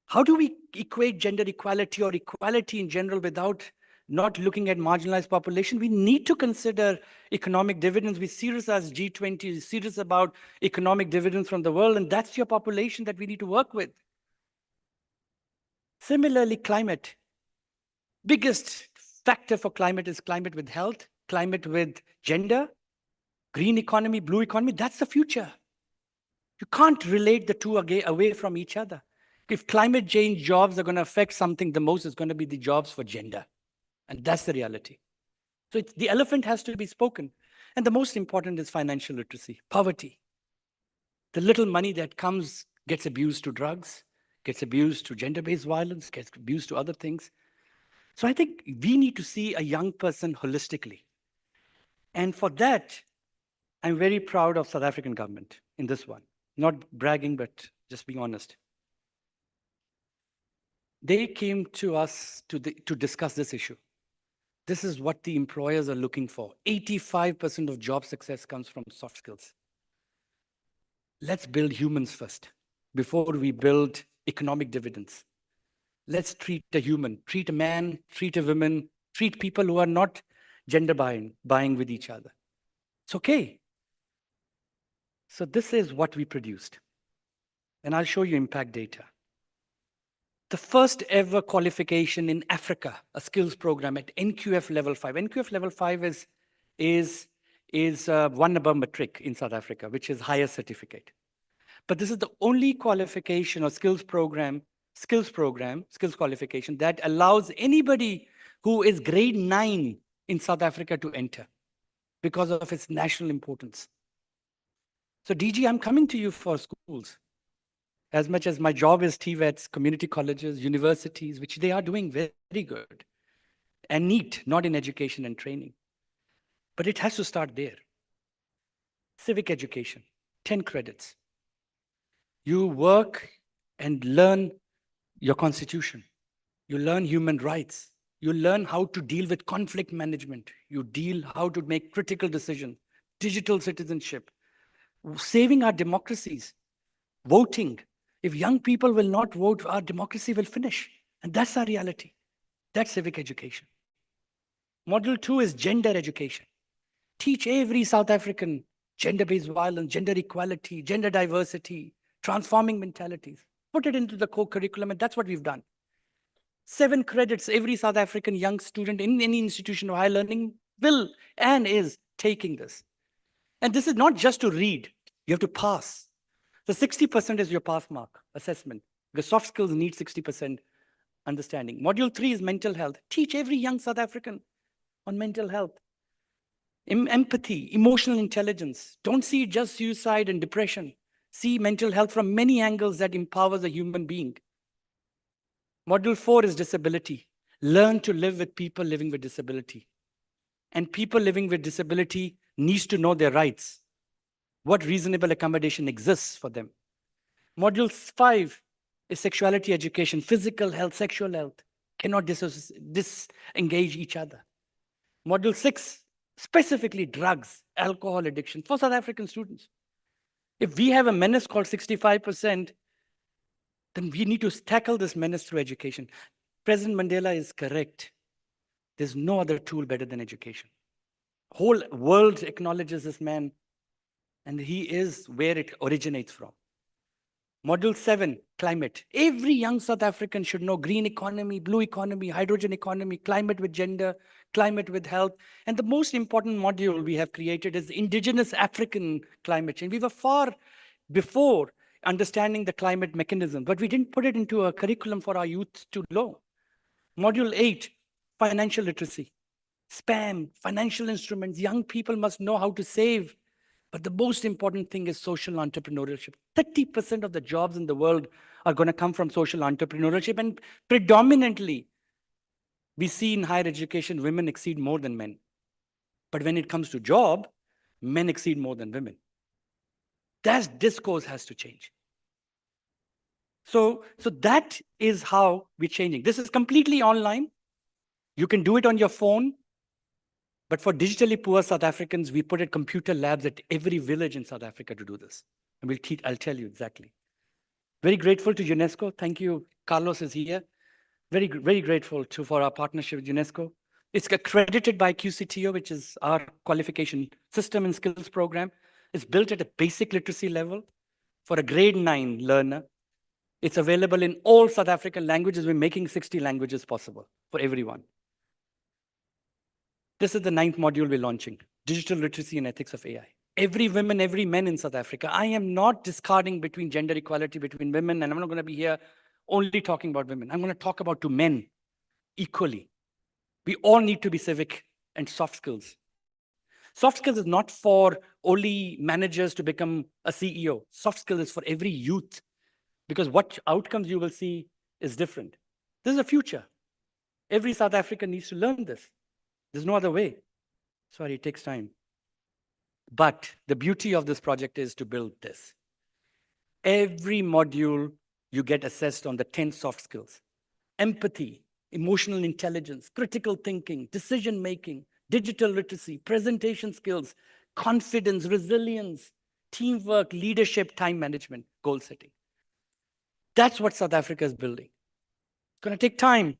How do we equate gender equality or equality in general without not looking at marginalized population? We need to consider economic dividends. We're serious as G20, we're serious about economic dividends from the world, and that's your population that we need to work with. Similarly, climate. Biggest factor for climate is climate with health, climate with gender, green economy, blue economy. That's the future. You can't relate the two away from each other. If climate change jobs are going to affect something, the most is going to be the jobs for gender. And that's the reality. So the elephant has to be spoken. And the most important is financial literacy, poverty. The little money that comes gets abused to drugs, gets abused to gender-based violence, gets abused to other things. So I think we need to see a young person holistically. And for that, I'm very proud of South African government in this one. Not bragging, but just being honest. They came to us to discuss this issue. This is what the employers are looking for. 85% of job success comes from soft skills. Let's build humans first before we build economic dividends. Let's treat a human, treat a man, treat a woman, treat people who are not gender buying with each other. It's okay. So this is what we produced. And I'll show you impact data. The first ever qualification in Africa, a skills program at NQF level 5. NQF level 5 is one above matric in South Africa, which is higher certificate. But this is the only qualification or skills qualification that allows anybody who is grade 9 in South Africa to enter because of its national importance. So DG, I'm coming to you for schools. As much as my job is TVETs, community colleges, universities, which they are doing very, very good and neat, not in education and training. But it has to start there. Civic education, 10 credits. You work and learn your constitution. You learn human rights. You learn how to deal with conflict management. You how to make critical decisions, digital citizenship, saving our democracies, voting. If young people will not vote, our democracy will finish. And that's our reality. That's civic education. Model 2 is gender education. Teach every South African gender-based violence, gender equality, gender diversity, transforming mentalities. Put it into the core curriculum, and that's what we've done. 7 credits every South African young student in any institution of higher learning will and is taking this. And this is not just to read. You have to pass. The 60% is your pass mark assessment, because soft skills need 60% understanding. Module 3 is mental health. Teach every young South African on mental health. Empathy, emotional intelligence. Don't see just suicide and depression. See mental health from many angles that empowers a human being. Module 4 is disability. Learn to live with people living with disability. And people living with disability needs to know their rights. What reasonable accommodation exists for them. Module 5 is sexuality education, physical health, sexual health. Cannot disengage each other. Module 6, specifically drugs, alcohol addiction for South African students. If we have a menace called 65%, then we need to tackle this menace through education. President Mandela is correct. There's no other tool better than education. Whole world acknowledges this man, and he is where it originates from. Module 7, climate. Every young South African should know green economy, blue economy, hydrogen economy, climate with gender, climate with health. And the most important module we have created is indigenous African climate change. We were far before understanding the climate mechanism, but we didn't put it into a curriculum for our youth to know. Module 8, financial literacy. Spam, financial instruments. Young people must know how to save. But the most important thing is social entrepreneurship. 30% of the jobs in the world are going to come from social entrepreneurship. And predominantly, we see in higher education, women exceed more than men. But when it comes to job, men exceed more than women. That discourse has to change. So that is how we're changing. This is completely online. You can do it on your phone. But for digitally poor South Africans, we put computer labs at every village in South Africa to do this. And I'll tell you exactly. Very grateful to UNESCO. Thank you. Carlos is here. Very, very grateful for our partnership with UNESCO. It's accredited by QCTO, which is our qualification system and skills program. It's built at a basic literacy level for a grade 9 learner. It's available in all South African languages. We're making 60 languages possible for everyone. This is the 9th module we're launching, Digital Literacy and Ethics of AI. Every woman, every man in South Africa. I am not discarding between gender equality between women, and I'm not going to be here only talking about women. I'm going to talk about to men equally. We all need to be civic and soft skills. Soft skills is not for only managers to become a CEO. Soft skills is for every youth, because what outcomes you will see is different. This is the future. Every South African needs to learn this. There's no other way. Sorry, it takes time. But the beauty of this project is to build this. Every module, you get assessed on the 10 soft skills. Empathy, emotional intelligence, critical thinking, decision-making, digital literacy, presentation skills, confidence, resilience, teamwork, leadership, time management, goal setting. That's what South Africa is building. It's going to take time.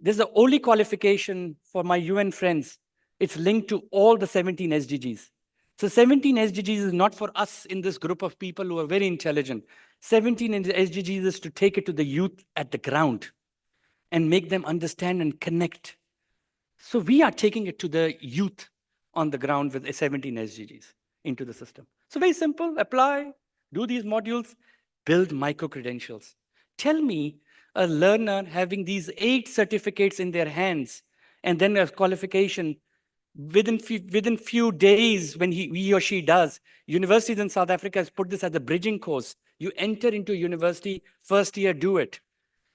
This is the only qualification for my UN friends. It's linked to all the 17 SDGs. So 17 SDGs is not for us in this group of people who are very intelligent. 17 SDGs is to take it to the youth at the ground and make them understand and connect. So we are taking it to the youth on the ground with 17 SDGs into the system. So very simple, apply, do these modules, build micro-credentials. Tell me a learner having these 8 certificates in their hands and then a qualification within few days when he or she does. Universities in South Africa has put this as a bridging course. You enter into university, first year, do it.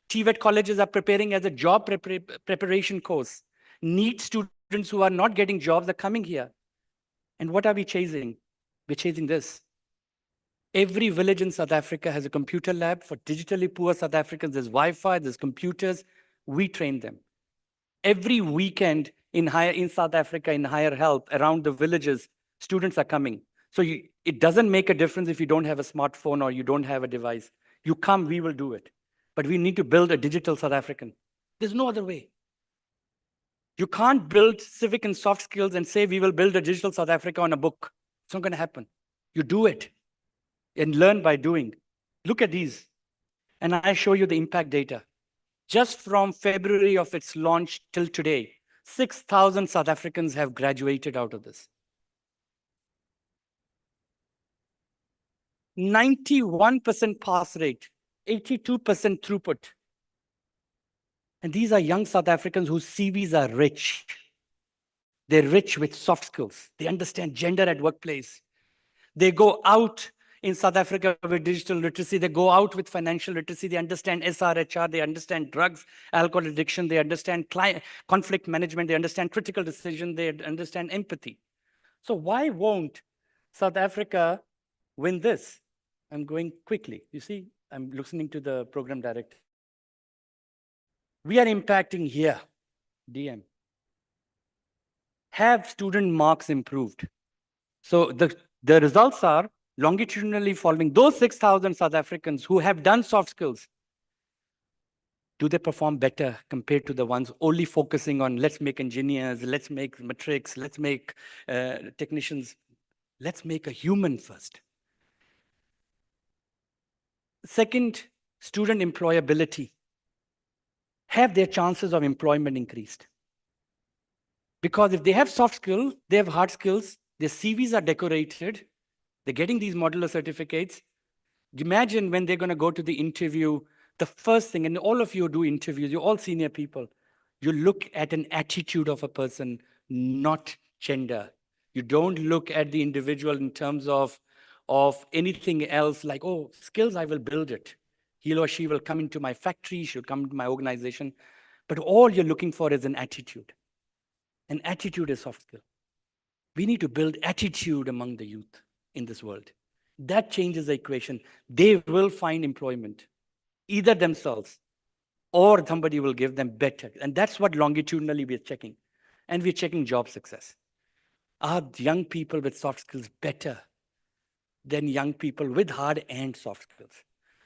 TVET colleges are preparing as a job preparation course. NEET students who are not getting jobs are coming here. And what are we chasing? We're chasing this. Every village in South Africa has a computer lab. For digitally poor South Africans, there's Wi-Fi, there's computers. We train them. Every weekend in South Africa, in higher health, around the villages, students are coming. So it doesn't make a difference if you don't have a smartphone or you don't have a device. You come, we will do it. But we need to build a digital South African. There's no other way. You can't build civic and soft skills and say we will build a digital South Africa on a book. It's not going to happen. You do it and learn by doing. Look at these. And I show you the impact data. Just from February of its launch till today, 6,000 South Africans have graduated out of this. 91% pass rate, 82% throughput. And these are young South Africans whose CVs are rich. They're rich with soft skills. They understand gender at workplace. They go out in South Africa with digital literacy. They go out with financial literacy. They understand SRHR. They understand drugs, alcohol addiction. They understand conflict management. They understand critical decision. They understand empathy. So why won't South Africa win this? I'm going quickly. You see, I'm listening to the program director. We are impacting here, DM. Have student marks improved? So the results are longitudinally following those 6,000 South Africans who have done soft skills. Do they perform better compared to the ones only focusing on let's make engineers, let's make matrix, let's make technicians? Let's make a human first. Second, student employability. Have their chances of employment increased? Because if they have soft skills, they have hard skills, their CVs are decorated, they're getting these modular certificates. Imagine when they're going to go to the interview, the first thing, and all of you do interviews, you're all senior people, you look at an attitude of a person, not gender. You don't look at the individual in terms of anything else like, oh, skills, I will build it. He or she will come into my factory, she'll come into my organization. But all you're looking for is an attitude. An attitude is soft skill. We need to build attitude among the youth in this world. That changes the equation. They will find employment, either themselves or somebody will give them better. And that's what longitudinally we're checking. And we're checking job success. Are young people with soft skills better than young people with hard and soft skills?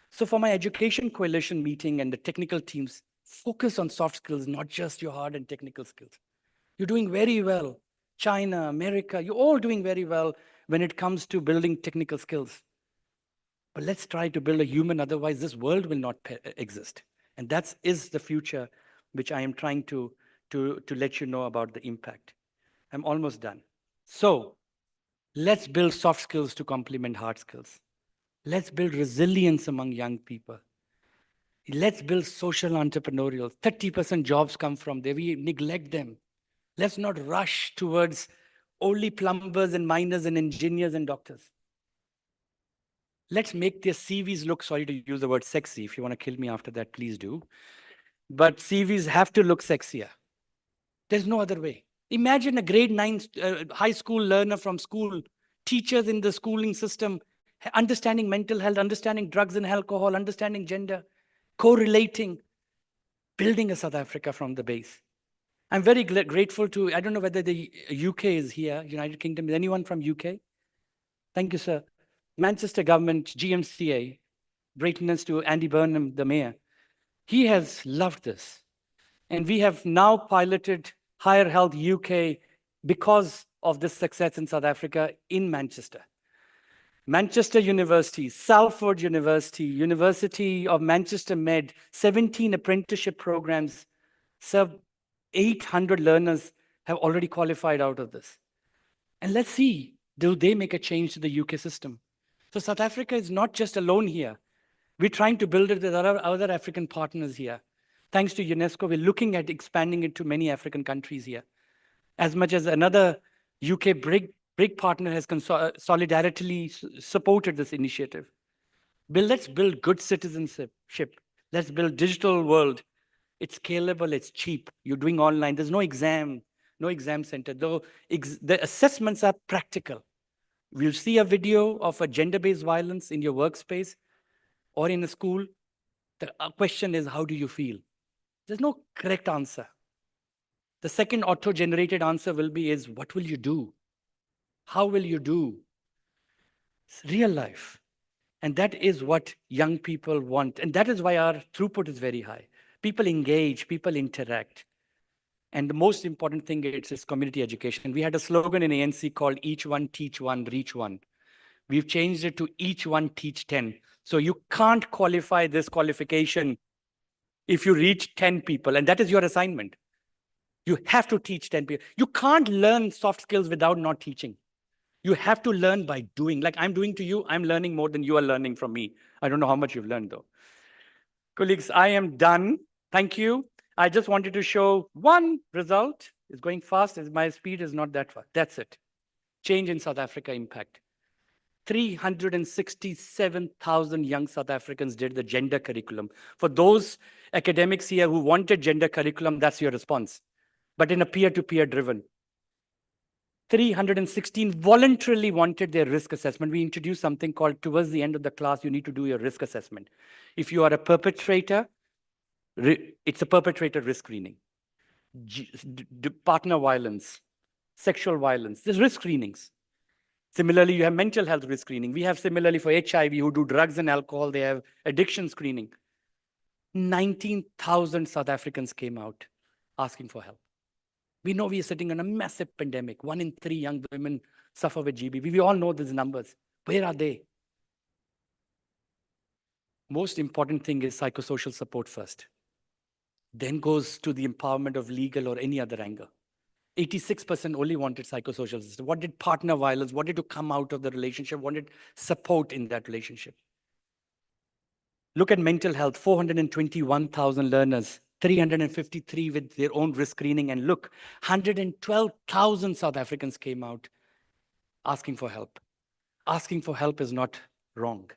So for my education coalition meeting and the technical teams, focus on soft skills, not just your hard and technical skills. You're doing very well. China, America, you're all doing very well when it comes to building technical skills. But let's try to build a human, otherwise this world will not exist. And that is the future which I am trying to let you know about the impact. I'm almost done. So let's build soft skills to complement hard skills. Let's build resilience among young people. Let's build social entrepreneurial. 30% jobs come from there. We neglect them. Let's not rush towards only plumbers and miners and engineers and doctors. Let's make their CVs look, sorry to use the word sexy. If you want to kill me after that, please do. But CVs have to look sexier. There's no other way. Imagine a grade 9 high school learner from school, teachers in the schooling system, understanding mental health, understanding drugs and alcohol, understanding gender, correlating, building a South Africa from the base. I'm very grateful to, I don't know whether the UK is here, United Kingdom. Is anyone from UK? Thank you, sir. Manchester government, GMCA, greatness to Andy Burnham, the mayor. He has loved this. And we have now piloted Higher Health UK because of this success in South Africa in Manchester. Manchester University, Salford University, University of Manchester Med, 17 apprenticeship programs, serve 800 learners have already qualified out of this. And let's see, do they make a change to the UK system? So South Africa is not just alone here. We're trying to build it with other African partners here. Thanks to UNESCO, we're looking at expanding it to many African countries here. As much as another UK BRIC partner has solidarily supported this initiative. But let's build good citizenship. Let's build digital world. It's scalable, it's cheap. You're doing online. There's no exam center. Though the assessments are practical. We'll see a video of a gender-based violence in your workspace or in a school. The question is, how do you feel? There's no correct answer. The second auto-generated answer will be is, what will you do? How will you do? It's real life. And that is what young people want. And that is why our throughput is very high. People engage, people interact. And the most important thing is community education. We had a slogan in ANC called each one, teach one, reach one. We've changed it to each one, teach 10. So you can't qualify this qualification if you reach 10 people, and that is your assignment. You have to teach 10 people. You can't learn soft skills without not teaching. You have to learn by doing. Like I'm doing to you, I'm learning more than you are learning from me. I don't know how much you've learned though. Colleagues, I am done. Thank you. I just wanted to show one result. It's going fast, as my speed is not that fast. That's it. Change in South Africa impact. 367,000 young South Africans did the gender curriculum. For those academics here who wanted gender curriculum, that's your response. But in a peer-to-peer driven. 316 voluntarily wanted their risk assessment. We introduced something called, towards the end of the class, you need to do your risk assessment. If you are a perpetrator, it's a perpetrator risk screening. Partner violence, sexual violence, there's risk screenings. Similarly, you have mental health risk screening. We have similarly for HIV, who do drugs and alcohol, they have addiction screening. 19,000 South Africans came out asking for help. We know we are sitting on a massive pandemic. 1 in 3 young women suffer with GBV. We all know these numbers. Where are they? Most important thing is psychosocial support first. Then goes to the empowerment of legal or any other angle. 86% only wanted psychosocial assistance, wanted partner violence, wanted to come out of the relationship, wanted support in that relationship. Look at mental health, 421,000 learners, 353 with their own risk screening. And look, 112,000 South Africans came out asking for help. Asking for help is not wrong.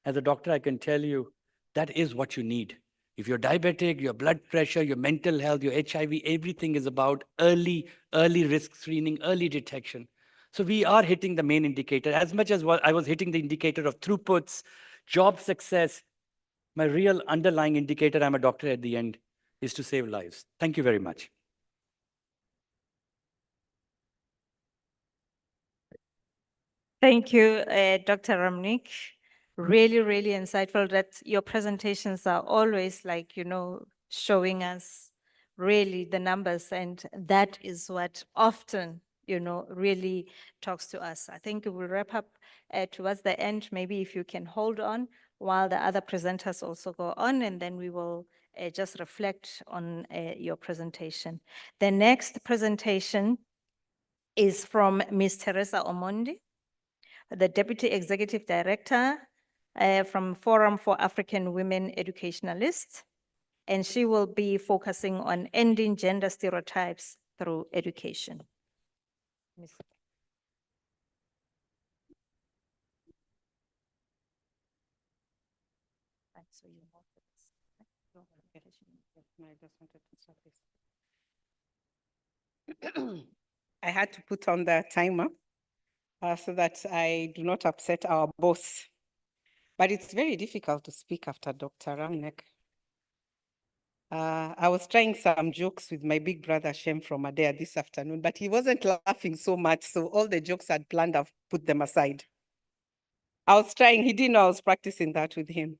As a doctor, I can tell you that is what you need. If you're diabetic, your blood pressure, your mental health, your HIV, everything is about early risk screening, early detection. So we are hitting the main indicator. As much as I was hitting the indicator of throughputs, job success, my real underlying indicator, I'm a doctor at the end, is to save lives. Thank you very much. Thank you, Dr. Ramnik. Really, really insightful that your presentations are always like, showing us really the numbers. And that is what often, really talks to us. I think we'll wrap up towards the end. Maybe if you can hold on while the other presenters also go on, and then we will just reflect on your presentation. The next presentation is from Ms. Teresa Omondi, the Deputy Executive Director from Forum for African Women Educationalists, and she will be focusing on ending gender stereotypes through education. I had to put on the timer so that I do not upset our boss. But it's very difficult to speak after Dr. Ramnek. I was trying some jokes with my big brother Shem from Adea this afternoon, but he wasn't laughing so much, so all the jokes I'd planned, I've put them aside. I was trying, he didn't know I was practicing that with him.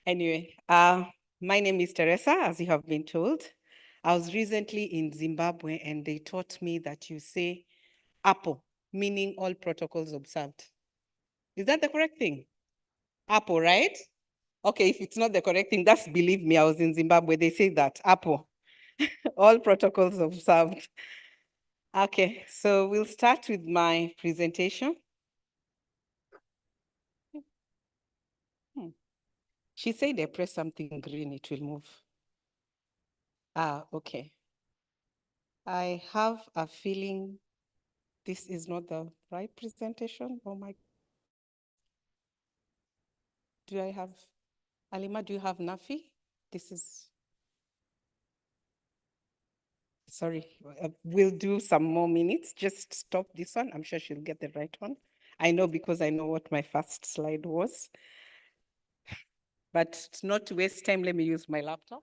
Anyway, my name is Teresa, as you have been told. I was recently in Zimbabwe and they taught me that you say APO, meaning all protocols observed. Is that the correct thing? APO, right? Okay, if it's not the correct thing, that's, believe me, I was in Zimbabwe, they say that, APO, all protocols observed. Okay, so we'll start with my presentation. She said I press something green, it will move. Okay. I have a feeling this is not the right presentation. Oh my. Do I have, Alima, do you have Nafi? This is, sorry, we'll do some more minutes. Just stop this one. I'm sure she'll get the right one. I know because I know what my first slide was. But not to waste time, let me use my laptop.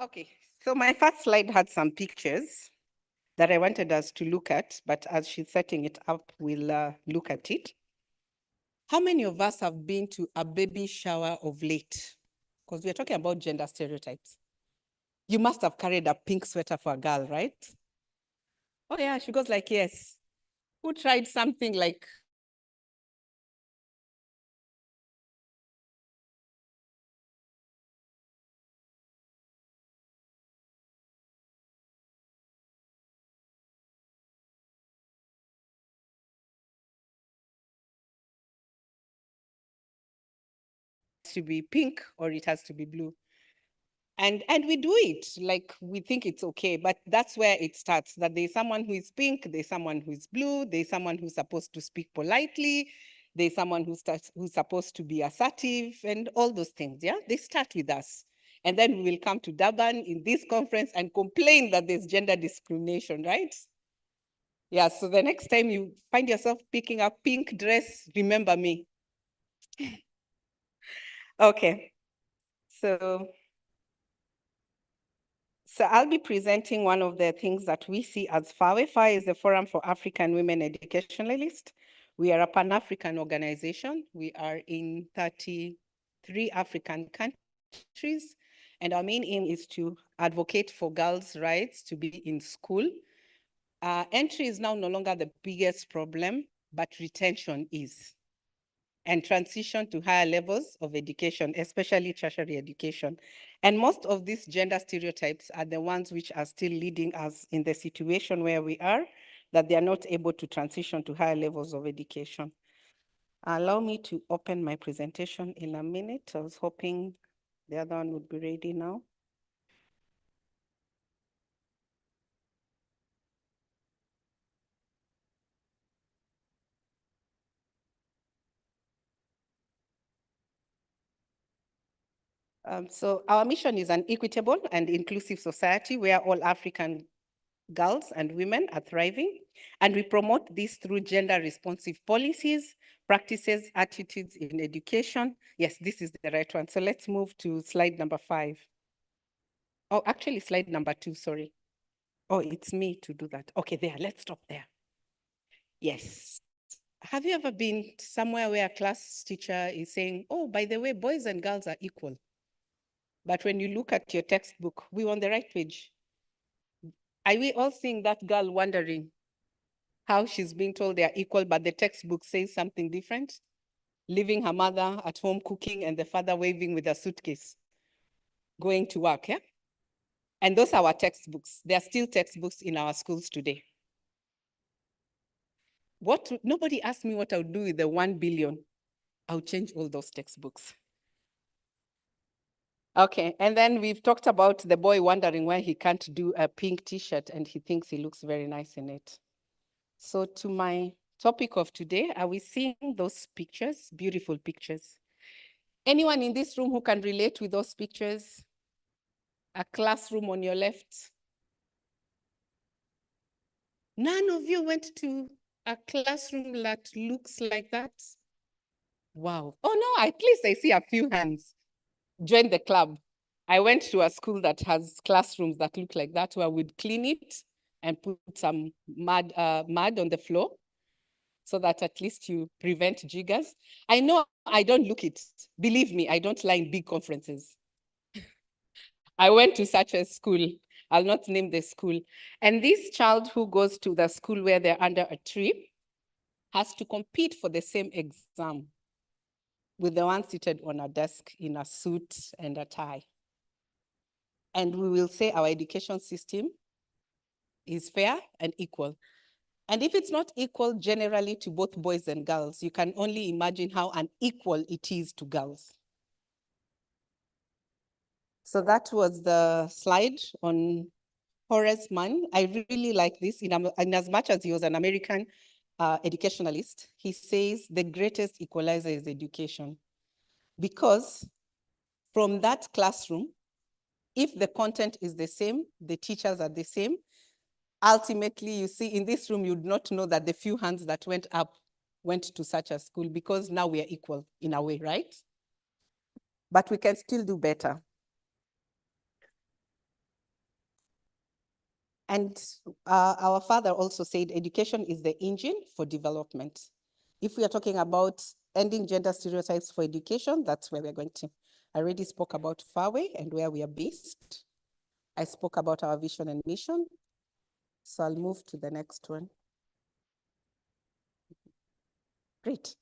Okay, so my first slide had some pictures that I wanted us to look at, but as she's setting it up, we'll look at it. How many of us have been to a baby shower of late? Because we're talking about gender stereotypes. You must have carried a pink sweater for a girl, right? Oh yeah, she goes like, yes. Who tried something like to be pink or it has to be blue? And we do it like we think it's okay, but that's where it starts, that there's someone who is pink, there's someone who is blue, there's someone who's supposed to speak politely, there's someone who's supposed to be assertive, and all those things, yeah? They start with us. And then we will come to Durban in this conference and complain that there's gender discrimination, right? Yeah, so the next time you find yourself picking a pink dress, remember me. Okay, so I'll be presenting one of the things that we see as FAWE. FAWE is the Forum for African Women Educationalists. We are a Pan-African organization. We are in 33 African countries. And our main aim is to advocate for girls' rights to be in school. Entry is now no longer the biggest problem, but retention is. And transition to higher levels of education, especially tertiary education. And most of these gender stereotypes are the ones which are still leading us in the situation where we are, that they are not able to transition to higher levels of education. Allow me to open my presentation in a minute. I was hoping the other one would be ready now. So our mission is an equitable and inclusive society where all African girls and women are thriving. And we promote this through gender responsive policies, practices, attitudes in education. Yes, this is the right one. So let's move to slide number 5. Oh, actually slide number 2, sorry. Oh, it's me to do that. Okay, there, let's stop there. Yes. Have you ever been somewhere where a class teacher is saying, oh, by the way, boys and girls are equal? But when you look at your textbook, we're on the right page. Are we all seeing that girl wondering how she's being told they are equal, but the textbook says something different? Leaving her mother at home cooking and the father waving with a suitcase, going to work, yeah? And those are our textbooks. There are still textbooks in our schools today. Nobody asked me what I would do with the 1 billion. I'll change all those textbooks. Okay, and then we've talked about the boy wondering why he can't do a pink t-shirt and he thinks he looks very nice in it. So to my topic of today, are we seeing those pictures, beautiful pictures? Anyone in this room who can relate with those pictures? A classroom on your left. None of you went to a classroom that looks like that? Wow. Oh no, at least I see a few hands. Join the club. I went to a school that has classrooms that look like that, where we'd clean it and put some mud on the floor so that at least you prevent jiggers. I know I don't look it. Believe me, I don't lie in big conferences. I went to such a school. I'll not name the school. And this child who goes to the school where they're under a tree has to compete for the same exam with the one seated on a desk in a suit and a tie. And we will say our education system is fair and equal. And if it's not equal generally to both boys and girls, you can only imagine how unequal it is to girls. So that was the slide on Horace Mann. I really like this, in as much as he was an American educationalist. He says the greatest equalizer is education. Because from that classroom, if the content is the same, the teachers are the same, ultimately, you see, in this room, you'd not know that the few hands that went up went to such a school, because now we are equal in a way, right? But we can still do better. And our father also said education is the engine for development. If we are talking about ending gender stereotypes for education, that's where we're going to. I already spoke about FAWE and where we are based. I spoke about our vision and mission. So I'll move to the next one. Great.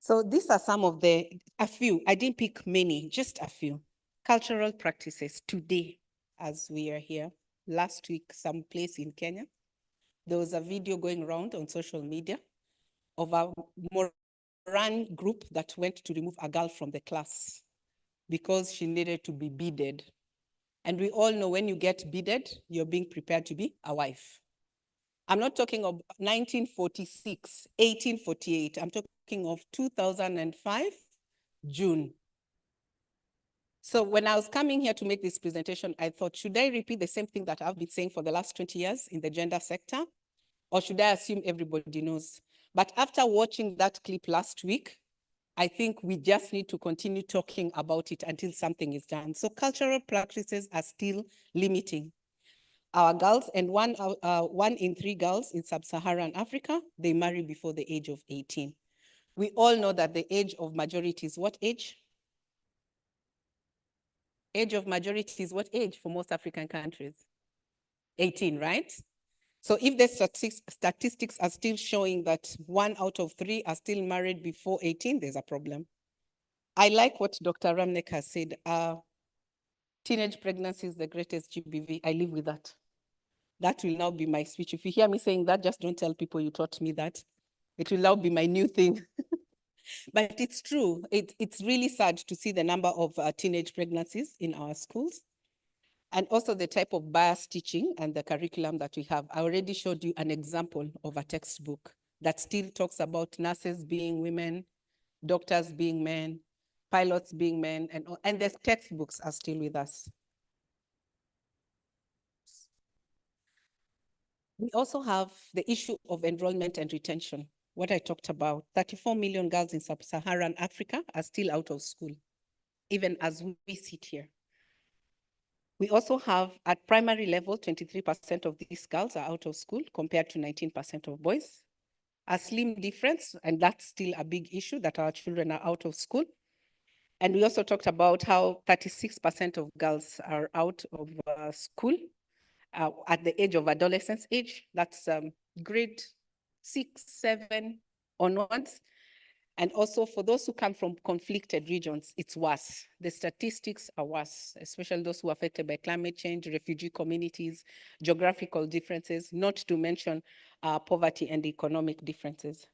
So these are some of a few, I didn't pick many, just a few. Cultural practices today, as we are here. Last week, someplace in Kenya, there was a video going around on social media of a Moran group that went to remove a girl from the class. because she needed to be beaded. And we all know when you get beaded, you're being prepared to be a wife. I'm not talking of 1946, 1848. I'm talking of 2005, June. So when I was coming here to make this presentation, I thought, should I repeat the same thing that I've been saying for the last 20 years in the gender sector? Or should I assume everybody knows? But after watching that clip last week, I think we just need to continue talking about it until something is done. So cultural practices are still limiting our girls, and one in 3 girls in sub-Saharan Africa, they marry before the age of 18. We all know that the age of majority is what age? Age of majority is what age for most African countries? 18, right? So if the statistics are still showing that 1 out of 3 are still married before 18, there's a problem. I like what Dr. Ramnek has said. Teenage pregnancy is the greatest GBV. I live with that. That will now be my speech. If you hear me saying that, just don't tell people you taught me that. It will now be my new thing. But it's true. It's really sad to see the number of teenage pregnancies in our schools, and also the type of bias teaching and the curriculum that we have. I already showed you an example of a textbook that still talks about nurses being women, doctors being men, pilots being men, and the textbooks are still with us. We also have the issue of enrollment and retention. What I talked about, 34 million girls in sub-Saharan Africa are still out of school, even as we sit here. We also have, at primary level, 23% of these girls are out of school compared to 19% of boys. A slim difference, and that's still a big issue that our children are out of school. And we also talked about how 36% of girls are out of school at the age of adolescence age. That's grade 6, 7 onwards. And also for those who come from conflicted regions, it's worse. The statistics are worse, especially those who are affected by climate change, refugee communities, geographical differences, not to mention poverty and economic differences.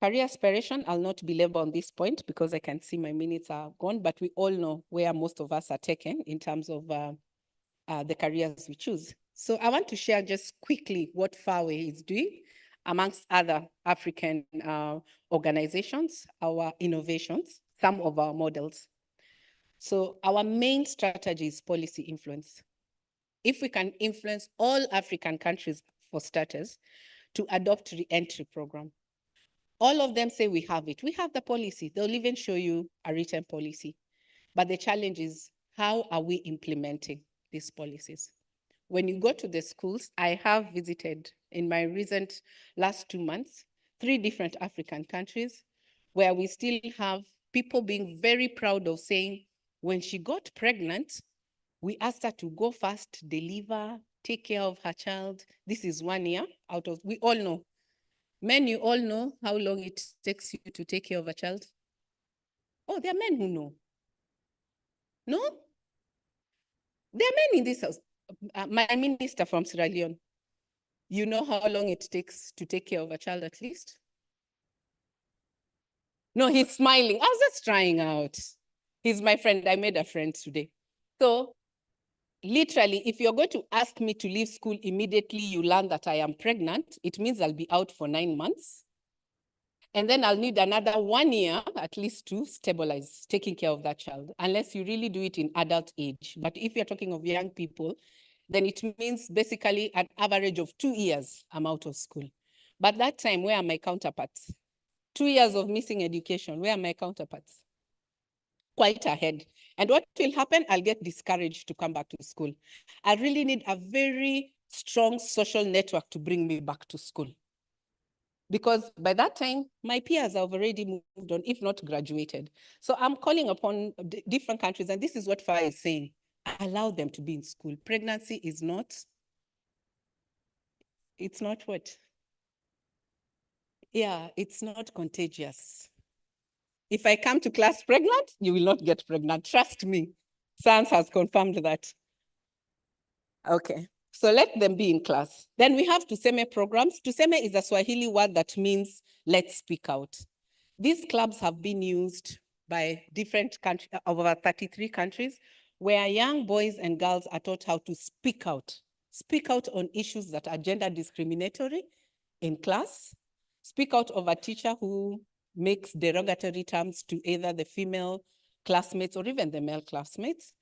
Career aspiration, I'll not belabor on this point because I can see my minutes are gone, but we all know where most of us are taken in terms of the careers we choose. So I want to share just quickly what Fawe is doing amongst other African organizations, our innovations, some of our models. So our main strategy is policy influence. If we can influence all African countries, for starters, to adopt re-entry program. All of them say we have it. We have the policy. They'll even show you a written policy. But the challenge is, how are we implementing these policies? When you go to the schools, I have visited in my recent last 2 months, 3 different African countries where we still have people being very proud of saying, when she got pregnant, we asked her to go fast, deliver, take care of her child. This is 1 year out of, we all know. Men, you all know how long it takes you to take care of a child? Oh, there are men who know. No? There are men in this house. My minister from Sierra Leone, you know how long it takes to take care of a child at least? No, he's smiling. I was just trying out. He's my friend. I made a friend today. So literally, if you're going to ask me to leave school immediately, you learn that I am pregnant, it means I'll be out for 9 months. And then I'll need another 1 year, at least, to stabilize taking care of that child, unless you really do it in adult age. But if you're talking of young people, then it means basically an average of 2 years I'm out of school. But that time, where are my counterparts? 2 years of missing education, where are my counterparts? Quite ahead. And what will happen? I'll get discouraged to come back to school. I really need a very strong social network to bring me back to school. Because by that time, my peers have already moved on, if not graduated. So I'm calling upon different countries, and this is what FAA is saying. Allow them to be in school. Pregnancy is not, it's not what? Yeah, it's not contagious. If I come to class pregnant, you will not get pregnant. Trust me. Science has confirmed that. Okay. So let them be in class. Then we have Tuseme programs. Tuseme is a Swahili word that means let's speak out. These clubs have been used by different countries, over 33 countries, where young boys and girls are taught how to speak out on issues that are gender discriminatory in class, speak out of a teacher who makes derogatory terms to either the female classmates or even the male classmates.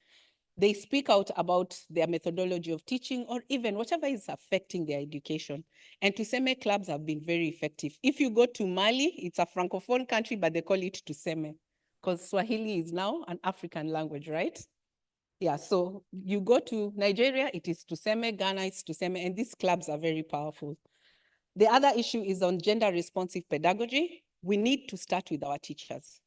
They speak out about their methodology of teaching or even whatever is affecting their education. And Tuseme clubs have been very effective. If you go to Mali, it's a Francophone country, but they call it Tuseme because Swahili is now an African language, right? Yeah, so you go to Nigeria, it is Tuseme, Ghana, it's Tuseme, and these clubs are very powerful. The other issue is on gender responsive pedagogy. We need to start with our teachers.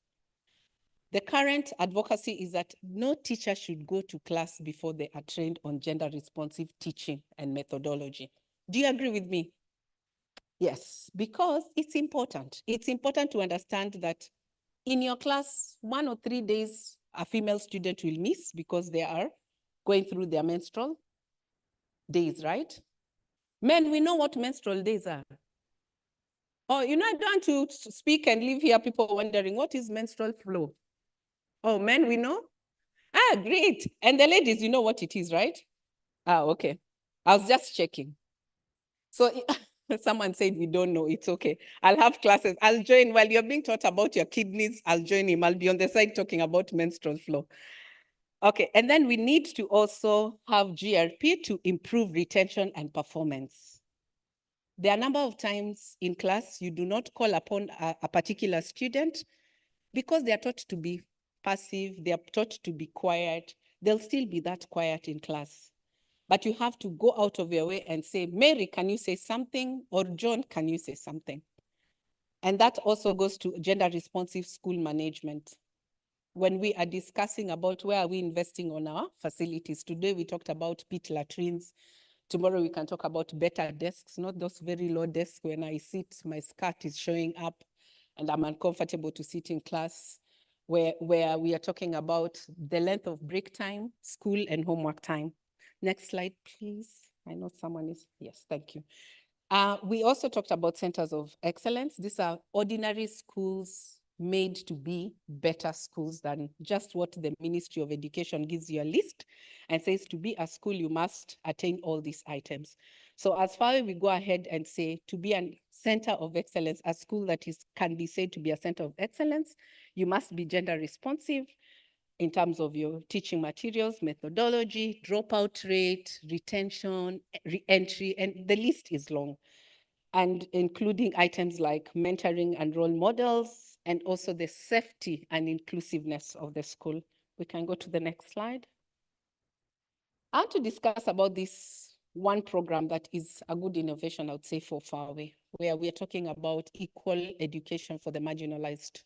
The current advocacy is that no teacher should go to class before they are trained on gender responsive teaching and methodology. Do you agree with me? Yes, because it's important. It's important to understand that in your class, 1 or 3 days, a female student will miss because they are going through their menstrual days, right? Men, we know what menstrual days are. Oh, you know, I don't want to speak and leave here people wondering, what is menstrual flow? Oh, men, we know? Ah, great. And the ladies, you know what it is, right? Ah, okay. I was just checking. So someone said we don't know, it's okay. I'll have classes. I'll join while you're being taught about your kidneys. I'll join him. I'll be on the side talking about menstrual flow. Okay, and then we need to also have GRP to improve retention and performance. There are a number of times in class you do not call upon a particular student because they are taught to be passive, they are taught to be quiet. They'll still be that quiet in class. But you have to go out of your way and say, Mary, can you say something? Or John, can you say something? And that also goes to gender responsive school management. When we are discussing about where are we investing on our facilities, today we talked about pit latrines. Tomorrow we can talk about better desks, not those very low desks. When I sit, my skirt is showing up and I'm uncomfortable to sit in class, where we are talking about the length of break time, school and homework time. Next slide, please. I know someone is, yes, thank you. We also talked about centers of excellence. These are ordinary schools made to be better schools than just what the Ministry of Education gives you a list and says to be a school, you must attain all these items. So as far as we go ahead and say to be a center of excellence, a school that can be said to be a center of excellence, you must be gender responsive in terms of your teaching materials, methodology, dropout rate, retention, re-entry, and the list is long. And including items like mentoring and role models, and also the safety and inclusiveness of the school. We can go to the next slide. I want to discuss about this one program that is a good innovation, I would say, for Fawe, where we are talking about equal education for the marginalized.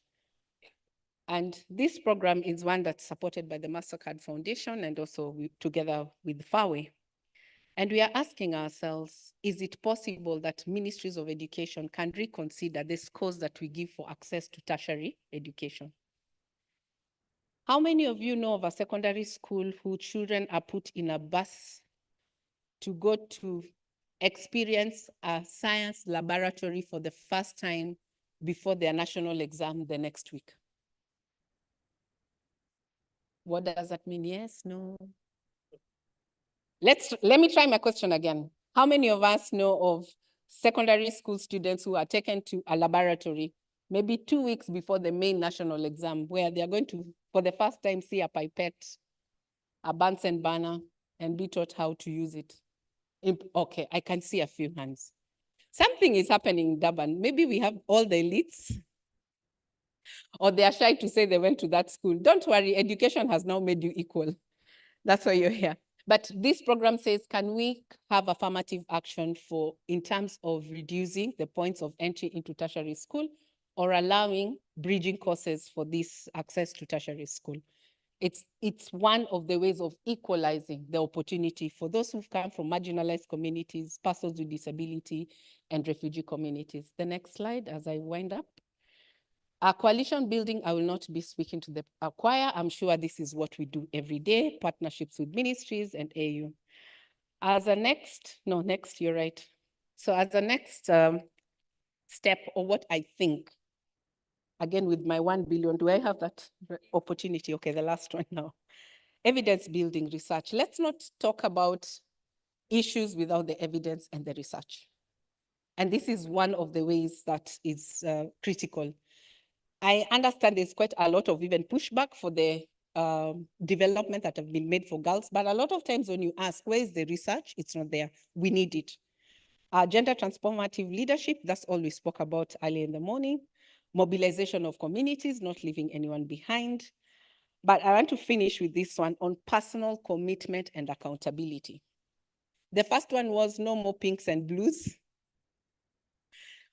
And this program is one that's supported by the MasterCard Foundation and also together with Fawe. And we are asking ourselves, is it possible that ministries of education can reconsider the scores that we give for access to tertiary education? How many of you know of a secondary school whose children are put in a bus to go to experience a science laboratory for the first time before their national exam the next week? What does that mean? Yes, no? Let me try my question again. How many of us know of secondary school students who are taken to a laboratory maybe 2 weeks before the main national exam, where they are going to, for the first time, see a pipette, a Bunsen burner, and be taught how to use it? Okay, I can see a few hands. Something is happening in Durban. Maybe we have all the elites, or they are shy to say they went to that school. Don't worry, education has now made you equal. That's why you're here. But this program says, can we have affirmative action for, in terms of reducing the points of entry into tertiary school or allowing bridging courses for this access to tertiary school? It's one of the ways of equalizing the opportunity for those who've come from marginalized communities, persons with disability, and refugee communities. The next slide, as I wind up. Coalition building, I will not be speaking to the choir. I'm sure this is what we do every day, partnerships with ministries and AU. As a next, you're right. So as a next step, or what I think, Again, with my 1 billion, do I have that opportunity? Okay, the last one now. Evidence building research. Let's not talk about issues without the evidence and the research. And this is one of the ways that is critical. I understand there's quite a lot of even pushback for the development that have been made for girls, but a lot of times when you ask, where is the research? It's not there. We need it. Gender transformative leadership, that's all we spoke about early in the morning. Mobilization of communities, not leaving anyone behind. But I want to finish with this one on personal commitment and accountability. The first one was no more pinks and blues.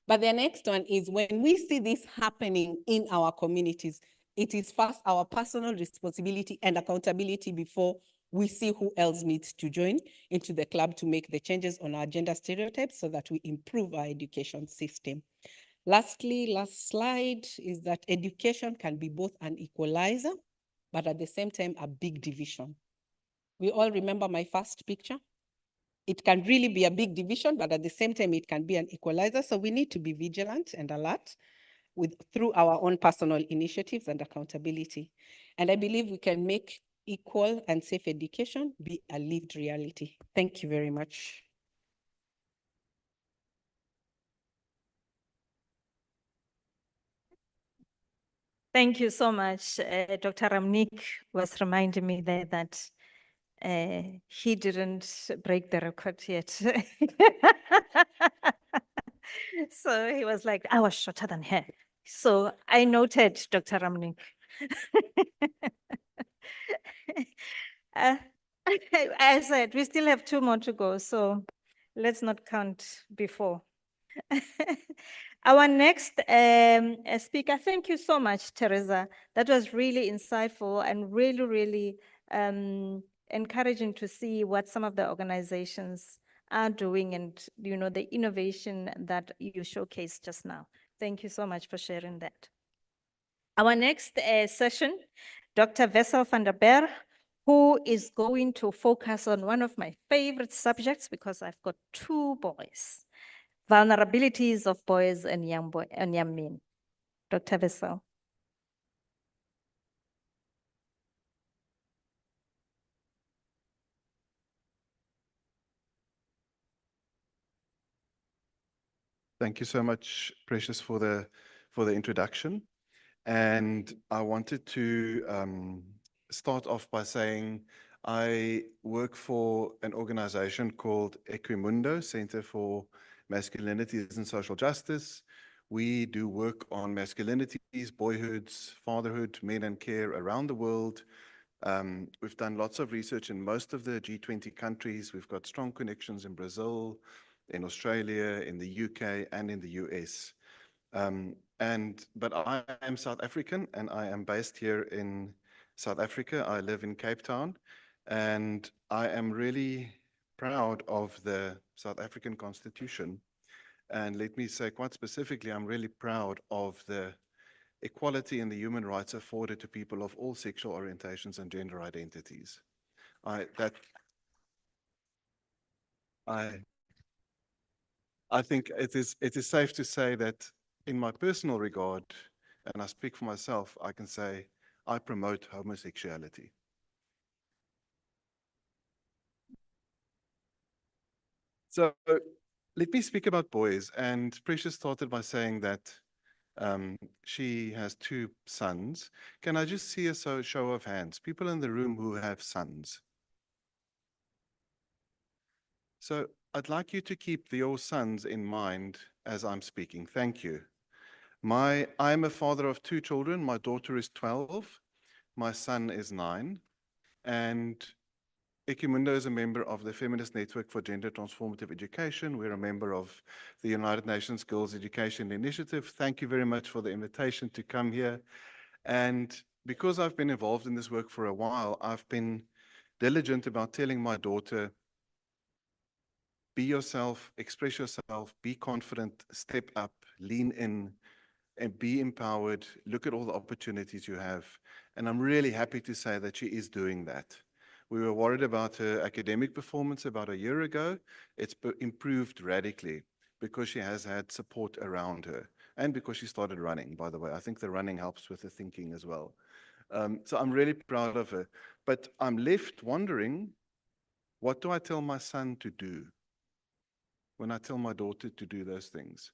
But the next one is when we see this happening in our communities, it is first our personal responsibility and accountability before we see who else needs to join into the club to make the changes on our gender stereotypes so that we improve our education system. Lastly, last slide is that education can be both an equalizer, but at the same time, a big division. We all remember my first picture. It can really be a big division, but at the same time, it can be an equalizer. So we need to be vigilant and alert through our own personal initiatives and accountability. And I believe we can make equal and safe education be a lived reality. Thank you very much. Thank you so much. Dr. Ramnik was reminding me there that he didn't break the record yet. So he was like, I was shorter than her. So I noted, Dr. Ramnik. I said, we still have 2 more to go, so let's not count before. Our next speaker, thank you so much, Teresa. That was really insightful and really, really encouraging to see what some of the organizations are doing and, you know, the innovation that you showcased just now. Thank you so much for sharing that. Our next session, Dr. Wessel van der Berg, who is going to focus on one of my favorite subjects because I've got 2 boys, vulnerabilities of boys and young men. Dr. Wessel. Thank you so much, Precious, for the introduction. And I wanted to start off by saying I work for an organization called Equimundo, Center for Masculinities and Social Justice. We do work on masculinities, boyhoods, fatherhood, men and care around the world. We've done lots of research in most of the G20 countries. We've got strong connections in Brazil, in Australia, in the UK, and in the US. But I am South African, and I am based here in South Africa. I live in Cape Town, and I am really proud of the South African Constitution. And let me say quite specifically, I'm really proud of the equality and the human rights afforded to people of all sexual orientations and gender identities. I think it is safe to say that in my personal regard, and I speak for myself, I can say I promote homosexuality. So let me speak about boys. And Precious started by saying that she has 2 sons. Can I just see a show of hands? People in the room who have sons. So I'd like you to keep your sons in mind as I'm speaking. Thank you. I'm a father of 2 children. My daughter is 12. My son is 9. And Equimundo is a member of the Feminist Network for Gender Transformative Education. We're a member of the United Nations Girls Education Initiative. Thank you very much for the invitation to come here. And because I've been involved in this work for a while, I've been diligent about telling my daughter, be yourself, express yourself, be confident, step up, lean in, and be empowered. Look at all the opportunities you have. And I'm really happy to say that she is doing that. We were worried about her academic performance about a year ago. It's improved radically because she has had support around her. and because she started running, by the way. I think the running helps with the thinking as well. So I'm really proud of her. But I'm left wondering, what do I tell my son to do when I tell my daughter to do those things?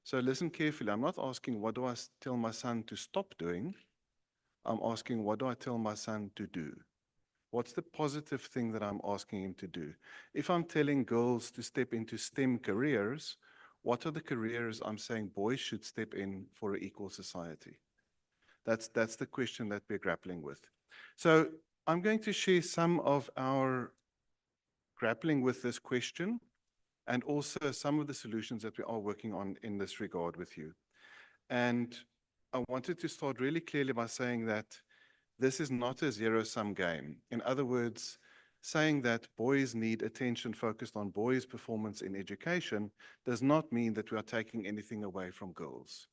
So listen carefully. I'm not asking, what do I tell my son to stop doing? I'm asking, what do I tell my son to do? What's the positive thing that I'm asking him to do? If I'm telling girls to step into STEM careers, what are the careers I'm saying boys should step in for an equal society? That's the question that we're grappling with. So I'm going to share some of our grappling with this question and also some of the solutions that we are working on in this regard with you. And I wanted to start really clearly by saying that this is not a zero-sum game. In other words, saying that boys need attention focused on boys' performance in education does not mean that we are taking anything away from girls.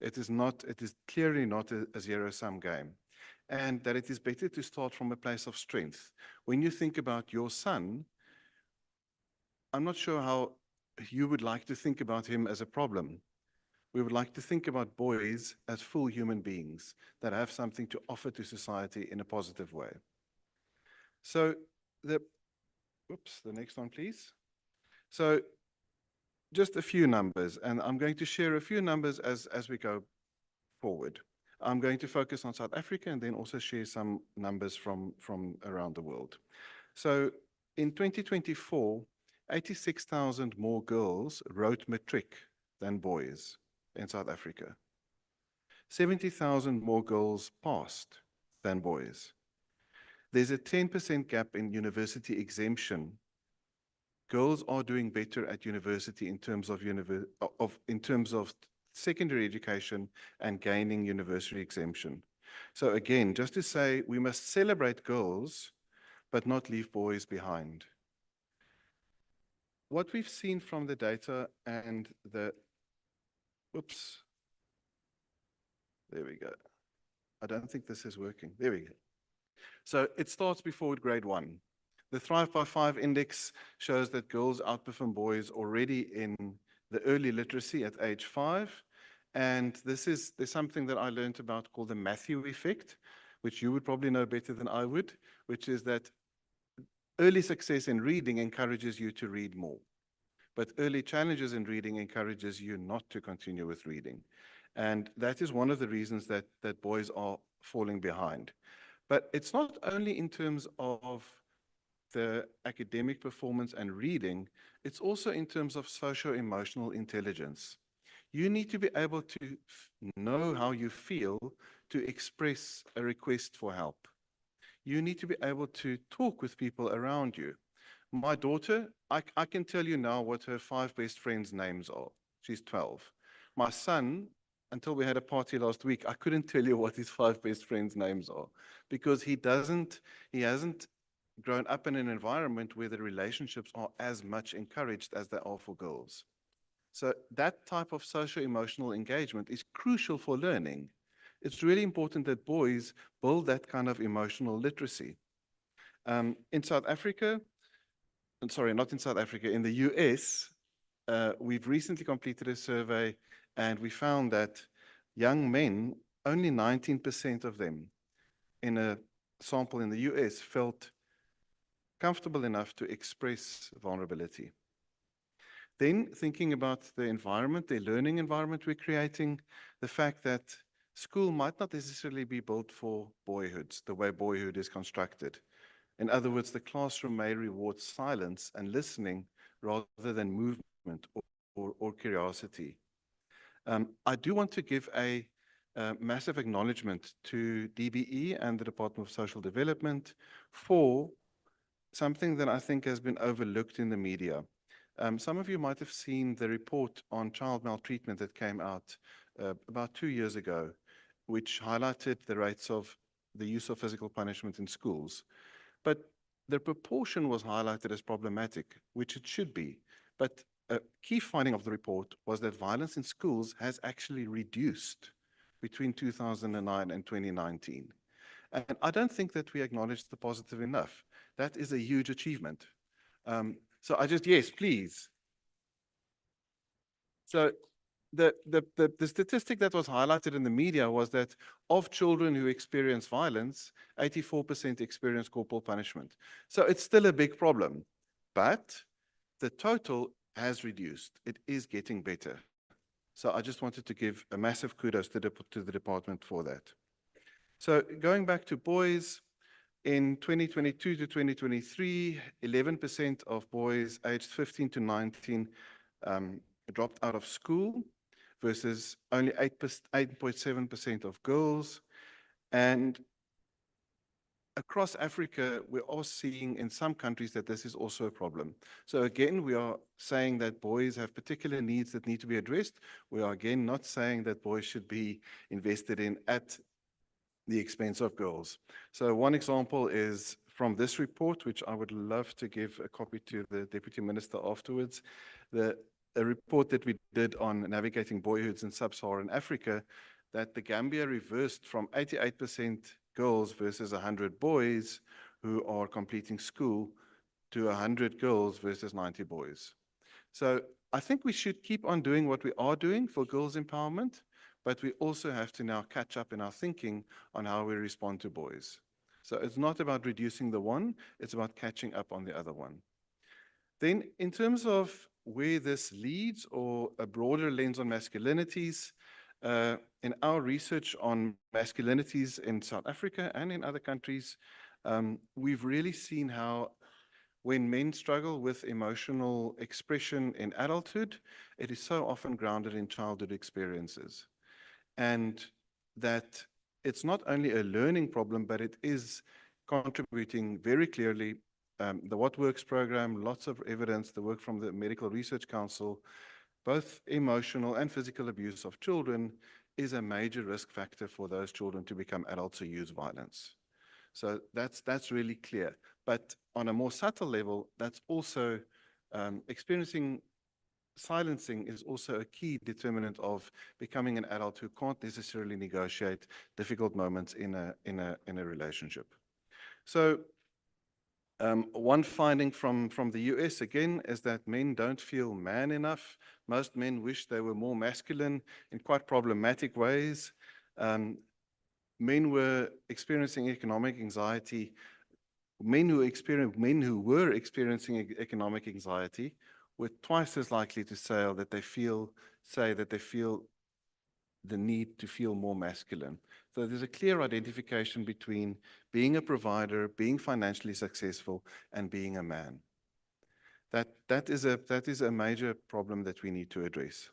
It is clearly not a zero-sum game. And that it is better to start from a place of strength. When you think about your son, I'm not sure how you would like to think about him as a problem. We would like to think about boys as full human beings that have something to offer to society in a positive way. So the next one, please. So just a few numbers, and I'm going to share a few numbers as we go forward. I'm going to focus on South Africa and then also share some numbers from around the world. So in 2024, 86,000 more girls wrote matric than boys in South Africa. 70,000 more girls passed than boys. There's a 10% gap in university exemption. Girls are doing better at university in terms of secondary education and gaining university exemption. So again, just to say, we must celebrate girls, but not leave boys behind. What we've seen from the data and there we go. I don't think this is working. There we go. So it starts before grade 1. The Thrive by 5 index shows that girls outperform boys already in the early literacy at age 5. And there's something that I learned about called the Matthew effect, which you would probably know better than I would, which is that early success in reading encourages you to read more. But early challenges in reading encourages you not to continue with reading. And that is one of the reasons that boys are falling behind. But it's not only in terms of the academic performance and reading, it's also in terms of socio-emotional intelligence. You need to be able to know how you feel to express a request for help. You need to be able to talk with people around you. My daughter, I can tell you now what her 5 best friends' names are. She's 12. My son, until we had a party last week, I couldn't tell you what his 5 best friends' names are because he hasn't grown up in an environment where the relationships are as much encouraged as they are for girls. So that type of socio-emotional engagement is crucial for learning. It's really important that boys build that kind of emotional literacy. In South Africa, not in South Africa, in the US, we've recently completed a survey and we found that young men, only 19% of them in a sample in the US felt comfortable enough to express vulnerability. Then thinking about the environment, the learning environment we're creating, the fact that school might not necessarily be built for boyhoods, the way boyhood is constructed. In other words, the classroom may reward silence and listening rather than movement or curiosity. I do want to give a massive acknowledgement to DBE and the Department of Social Development for something that I think has been overlooked in the media. Some of you might have seen the report on child maltreatment that came out about 2 years ago, which highlighted the rates of the use of physical punishment in schools. But the proportion was highlighted as problematic, which it should be. But a key finding of the report was that violence in schools has actually reduced between 2009 and 2019. And I don't think that we acknowledge the positive enough. That is a huge achievement. So yes, please. So the statistic that was highlighted in the media was that of children who experience violence, 84% experience corporal punishment. So it's still a big problem, but the total has reduced. It is getting better. So I just wanted to give a massive kudos to the department for that. So going back to boys, in 2022 to 2023, 11% of boys aged 15 to 19 dropped out of school versus only 8.7% of girls. And across Africa, we are seeing in some countries that this is also a problem. So again, we are saying that boys have particular needs that need to be addressed. We are again not saying that boys should be invested in at the expense of girls. So one example is from this report, which I would love to give a copy to the Deputy Minister afterwards. A report that we did on navigating boyhoods in sub-Saharan Africa, that the Gambia reversed from 88% girls versus 100 boys who are completing school to 100 girls versus 90 boys. So I think we should keep on doing what we are doing for girls' empowerment, but we also have to now catch up in our thinking on how we respond to boys. So it's not about reducing the one, it's about catching up on the other one. Then in terms of where this leads or a broader lens on masculinities, in our research on masculinities in South Africa and in other countries, we've really seen how when men struggle with emotional expression in adulthood, it is so often grounded in childhood experiences. And that it's not only a learning problem, but it is contributing very clearly. The What Works program, lots of evidence, the work from the Medical Research Council, both emotional and physical abuse of children is a major risk factor for those children to become adults who use violence. So that's really clear. But on a more subtle level, that's also experiencing silencing is also a key determinant of becoming an adult who can't necessarily negotiate difficult moments in a relationship. So one finding from the US again is that men don't feel man enough. Most men wish they were more masculine in quite problematic ways. Men were experiencing economic anxiety. Men who were experiencing economic anxiety were twice as likely to say that they feel the need to feel more masculine. So there's a clear identification between being a provider, being financially successful, and being a man. That is a major problem that we need to address.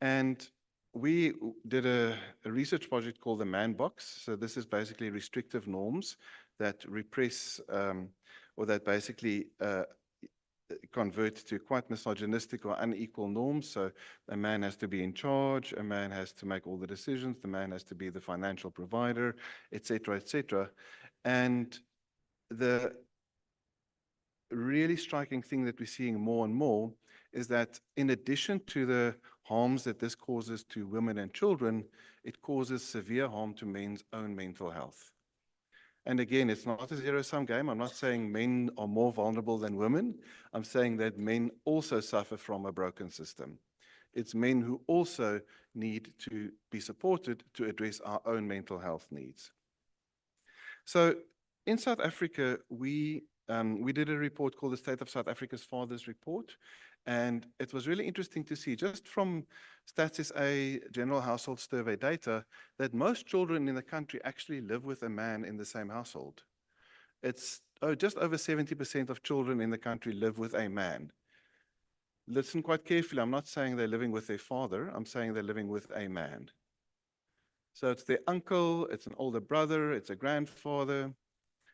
And we did a research project called the Man Box. So this is basically restrictive norms that repress or that basically convert to quite misogynistic or unequal norms. So a man has to be in charge, a man has to make all the decisions, the man has to be the financial provider, etc., etc. And the really striking thing that we're seeing more and more is that in addition to the harms that this causes to women and children, it causes severe harm to men's own mental health. And again, it's not a zero-sum game. I'm not saying men are more vulnerable than women. I'm saying that men also suffer from a broken system. It's men who also need to be supported to address our own mental health needs. So in South Africa, we did a report called the State of South Africa's Fathers Report. And it was really interesting to see, just from Stats SA General Household Survey data, that most children in the country actually live with a man in the same household. It's just over 70% of children in the country live with a man. Listen quite carefully, I'm not saying they're living with their father, I'm saying they're living with a man. So it's their uncle, it's an older brother, it's a grandfather.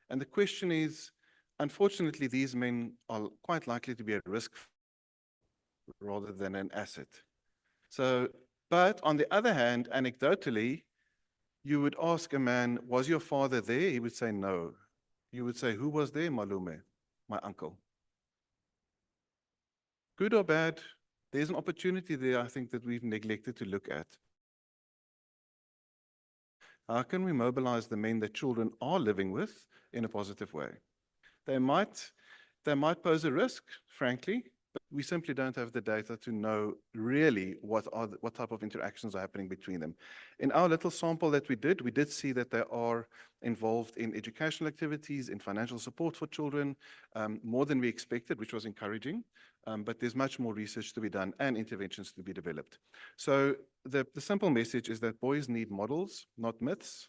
And the question is, unfortunately, these men are quite likely to be at risk rather than an asset. So, but on the other hand, anecdotally, you would ask a man, was your father there? He would say no. You would say, who was there? Malume, my uncle. Good or bad, there's an opportunity there, I think, that we've neglected to look at. How can we mobilize the men that children are living with in a positive way? They might pose a risk, frankly, but we simply don't have the data to know really what type of interactions are happening between them. In our little sample that we did see that they are involved in educational activities, in financial support for children, more than we expected, which was encouraging. But there's much more research to be done and interventions to be developed. So the simple message is that boys need models, not myths.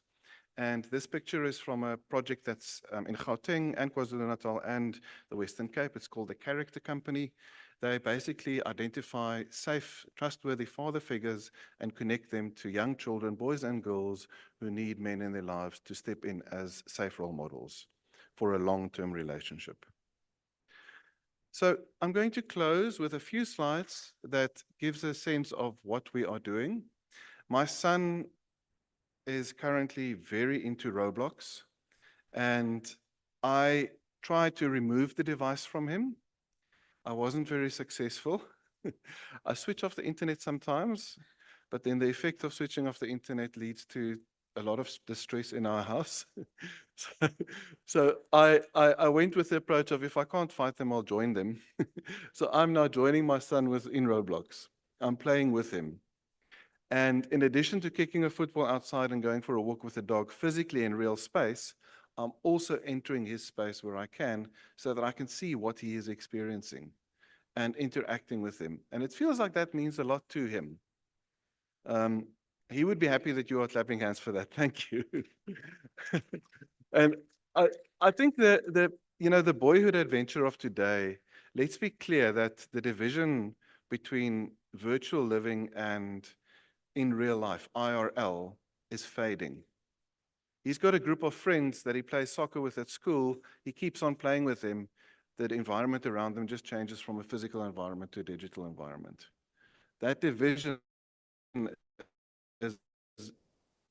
And this picture is from a project that's in Gauteng and KwaZulu-Natal and the Western Cape. It's called the Character Company. They basically identify safe, trustworthy father figures and connect them to young children, boys and girls, who need men in their lives to step in as safe role models for a long-term relationship. So I'm going to close with a few slides that gives a sense of what we are doing. My son is currently very into Roblox, and I tried to remove the device from him. I wasn't very successful. I switch off the internet sometimes, but then the effect of switching off the internet leads to a lot of distress in our house. So I went with the approach of, if I can't fight them, I'll join them. So I'm now joining my son in Roblox. I'm playing with him. And in addition to kicking a football outside and going for a walk with the dog physically in real space, I'm also entering his space where I can, so that I can see what he is experiencing and interacting with him. And it feels like that means a lot to him. He would be happy that you are clapping hands for that. Thank you. And I think the boyhood adventure of today, let's be clear that the division between virtual living and in real life, IRL, is fading. He's got a group of friends that he plays soccer with at school. He keeps on playing with them. The environment around them just changes from a physical environment to a digital environment. That division is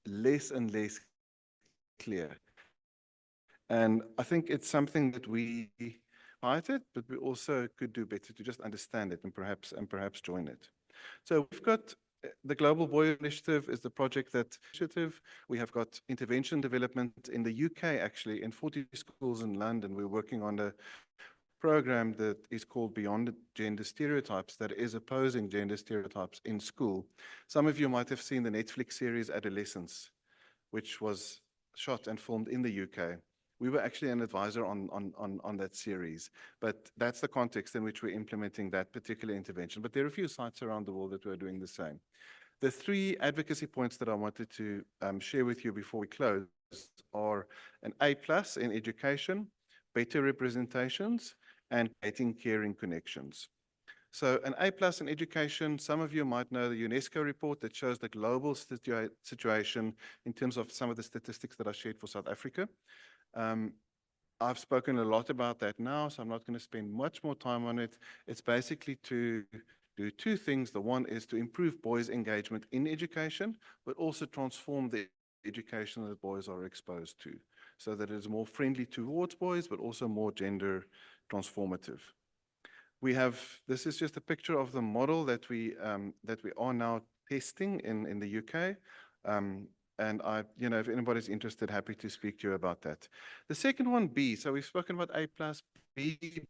less and less clear. And I think it's something that we fight it, but we also could do better to just understand it and perhaps join it. So we've got the Global Boy Initiative is the project we have got intervention development in the UK, actually, in 40 schools in London. We're working on a program that is called Beyond Gender Stereotypes, that is opposing gender stereotypes in school. Some of you might have seen the Netflix series Adolescence, which was shot and filmed in the UK. We were actually an advisor on that series, but that's the context in which we're implementing that particular intervention. But there are a few sites around the world that we're doing the same. The three advocacy points that I wanted to share with you before we close are an A+ in education, better representations, and creating caring connections. So an A+ in education, some of you might know the UNESCO report that shows the global situation in terms of some of the statistics that I shared for South Africa. I've spoken a lot about that now, so I'm not going to spend much more time on it. It's basically to do two things. The one is to improve boys' engagement in education, but also transform the education that boys are exposed to, so that it is more friendly towards boys, but also more gender transformative. This is just a picture of the model that we are now testing in the UK. And if anybody's interested, happy to speak to you about that. The second one, B. So we've spoken about A+, B.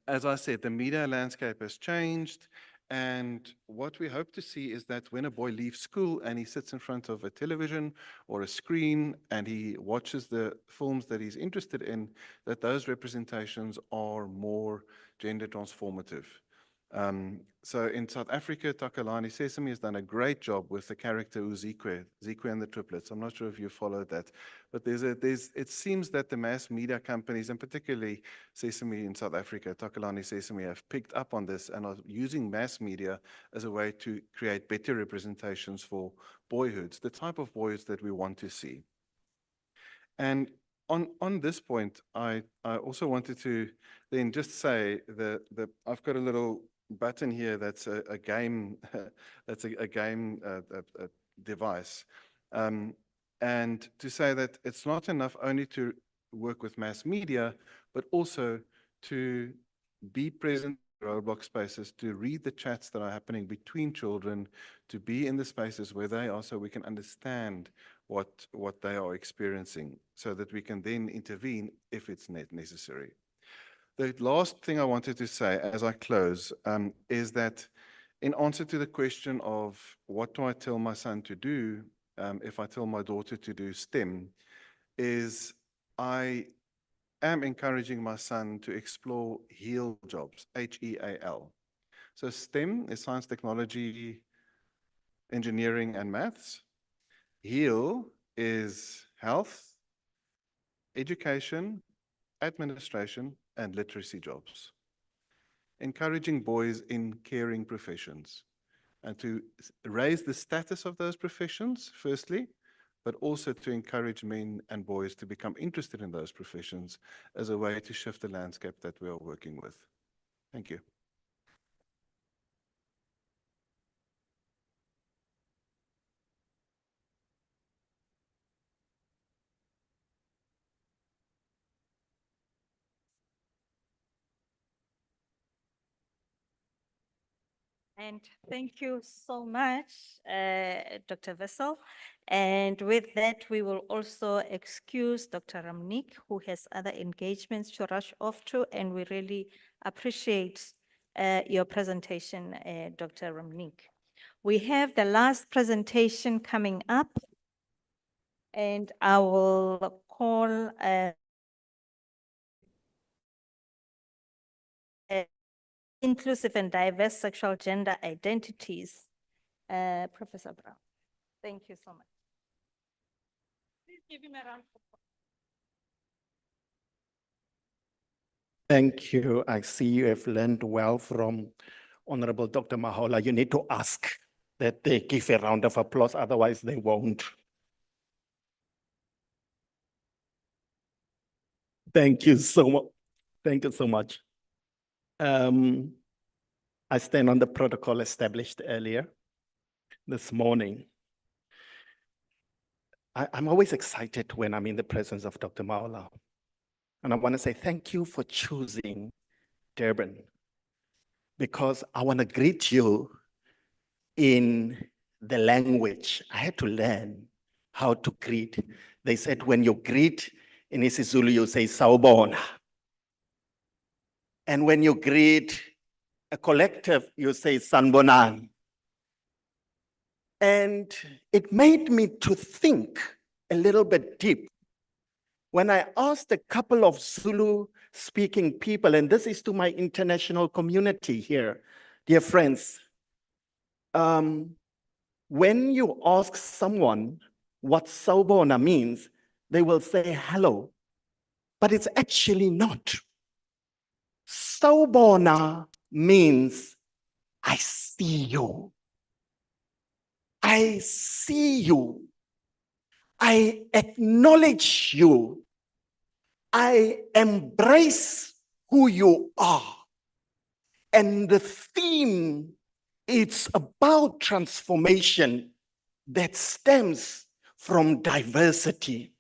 As I said, the media landscape has changed. And what we hope to see is that when a boy leaves school and he sits in front of a television or a screen and he watches the films that he's interested in, that those representations are more gender transformative. So in South Africa, Takalani Sesame has done a great job with the character Uzikwe and the triplets. I'm not sure if you followed that, but it seems that the mass media companies, and particularly Sesame in South Africa, Takalani Sesame, have picked up on this and are using mass media as a way to create better representations for boyhoods, the type of boys that we want to see. And on this point, I also wanted to then just say that I've got a little button here that's a game that's a game device, and to say that it's not enough only to work with mass media, but also to be present in Roblox spaces, to read the chats that are happening between children, to be in the spaces where they are, so we can understand what they are experiencing, so that we can then intervene if it's necessary. The last thing I wanted to say as I close is that in answer to the question of what do I tell my son to do if I tell my daughter to do STEM, is I am encouraging my son to explore HEAL jobs, H-E-A-L. So STEM is science, technology, engineering, and maths. HEAL is health, education, administration, and literacy jobs. Encouraging boys in caring professions and to raise the status of those professions, firstly, but also to encourage men and boys to become interested in those professions as a way to shift the landscape that we are working with. Thank you. And thank you so much, Dr. Vessel. And with that, we will also excuse Dr. Ramnik, who has other engagements to rush off to, and we really appreciate your presentation, Dr. Ramnik. We have the last presentation coming up, and I will call inclusive and diverse sexual gender identities. Professor Brown, thank you so much. Please give him a round of applause. Thank you. I see you have learned well from Honorable Dr. Mahola. You need to ask that they give a round of applause, otherwise they won't. Thank you so much. Thank you so much. I stand on the protocol established earlier this morning. I'm always excited when I'm in the presence of Dr. Mahola. And I want to say thank you for choosing Durban, because I want to greet you in the language. I had to learn how to greet. They said when you greet in isiZulu, you say sawubona. And when you greet a collective, you say sanbonani. And it made me to think a little bit deep. When I asked a couple of Zulu-speaking people, and this is to my international community here, dear friends, when you ask someone what sawubona means, they will say hello, but it's actually not. Sawubona means I see you. I see you. I acknowledge you. I embrace who you are. And the theme, it's about transformation that stems from diversity.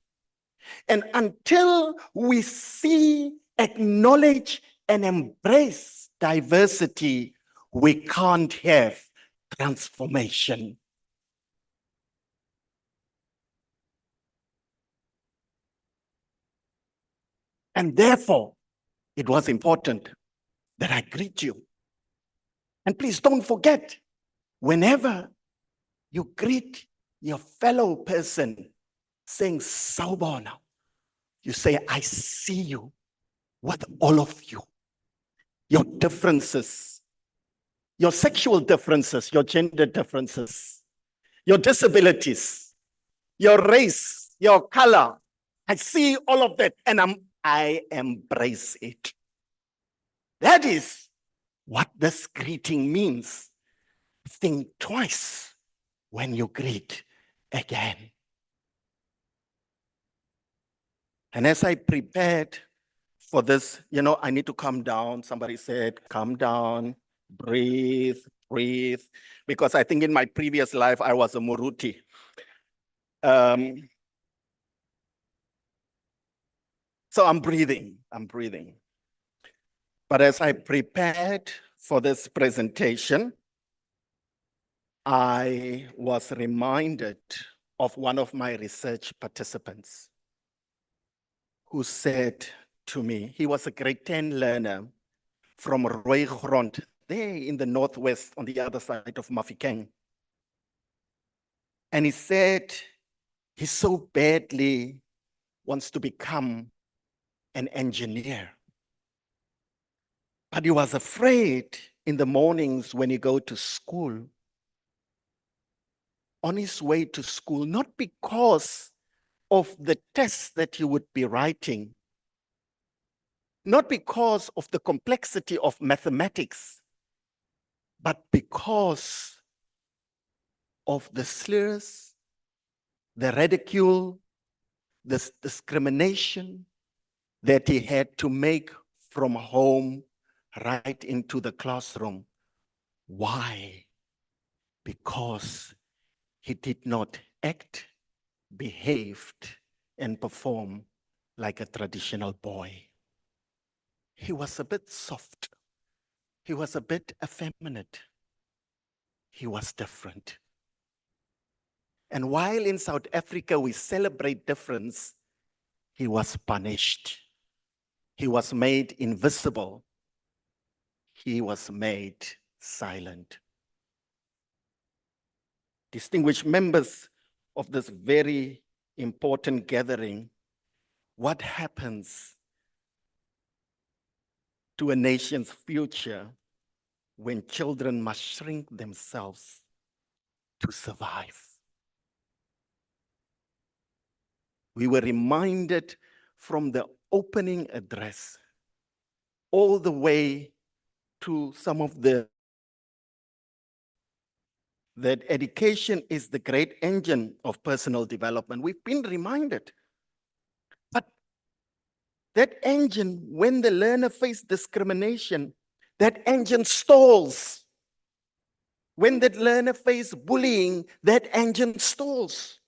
And until we see, acknowledge, and embrace diversity, we can't have transformation. And therefore, it was important that I greet you. And please don't forget, whenever you greet your fellow person saying sawubona, you say, I see you with all of you. Your differences, your sexual differences, your gender differences, your disabilities, your race, your color. I see all of that and I embrace it. That is what this greeting means. Think twice when you greet again. And as I prepared for this, I need to calm down. Somebody said, calm down, breathe, breathe. Because I think in my previous life, I was a Muruti. So I'm breathing. But as I prepared for this presentation, I was reminded of one of my research participants who said to me. He was a grade 10 learner from Rooigrond, there in the northwest on the other side of Mafikeng. And he said he so badly wants to become an engineer. But he was afraid in the mornings when he go to school, on his way to school, not because of the tests that he would be writing, not because of the complexity of mathematics, but because of the slurs, the ridicule, the discrimination that he had to make from home right into the classroom. Why? Because he did not act, behaved, and perform like a traditional boy. He was a bit soft. He was a bit effeminate. He was different. And while in South Africa we celebrate difference, he was punished. He was made invisible. He was made silent. Distinguished members of this very important gathering, what happens to a nation's future when children must shrink themselves to survive? We were reminded from the opening address all the way to some of that education is the great engine of personal development. We've been reminded. But that engine, when the learner faces discrimination, that engine stalls. When that learner faces bullying, that engine stalls.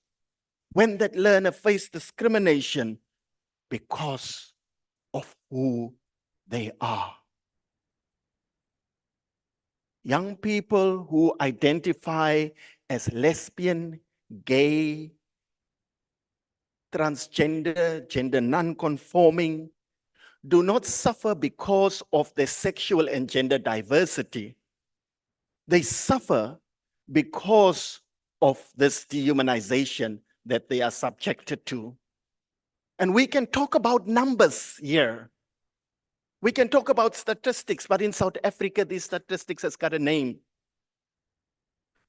When that learner faces discrimination because of who they are. Young people who identify as lesbian, gay, transgender, gender non-conforming, do not suffer because of their sexual and gender diversity. They suffer because of this dehumanization that they are subjected to. And we can talk about numbers here. We can talk about statistics, but in South Africa, these statistics has got a name.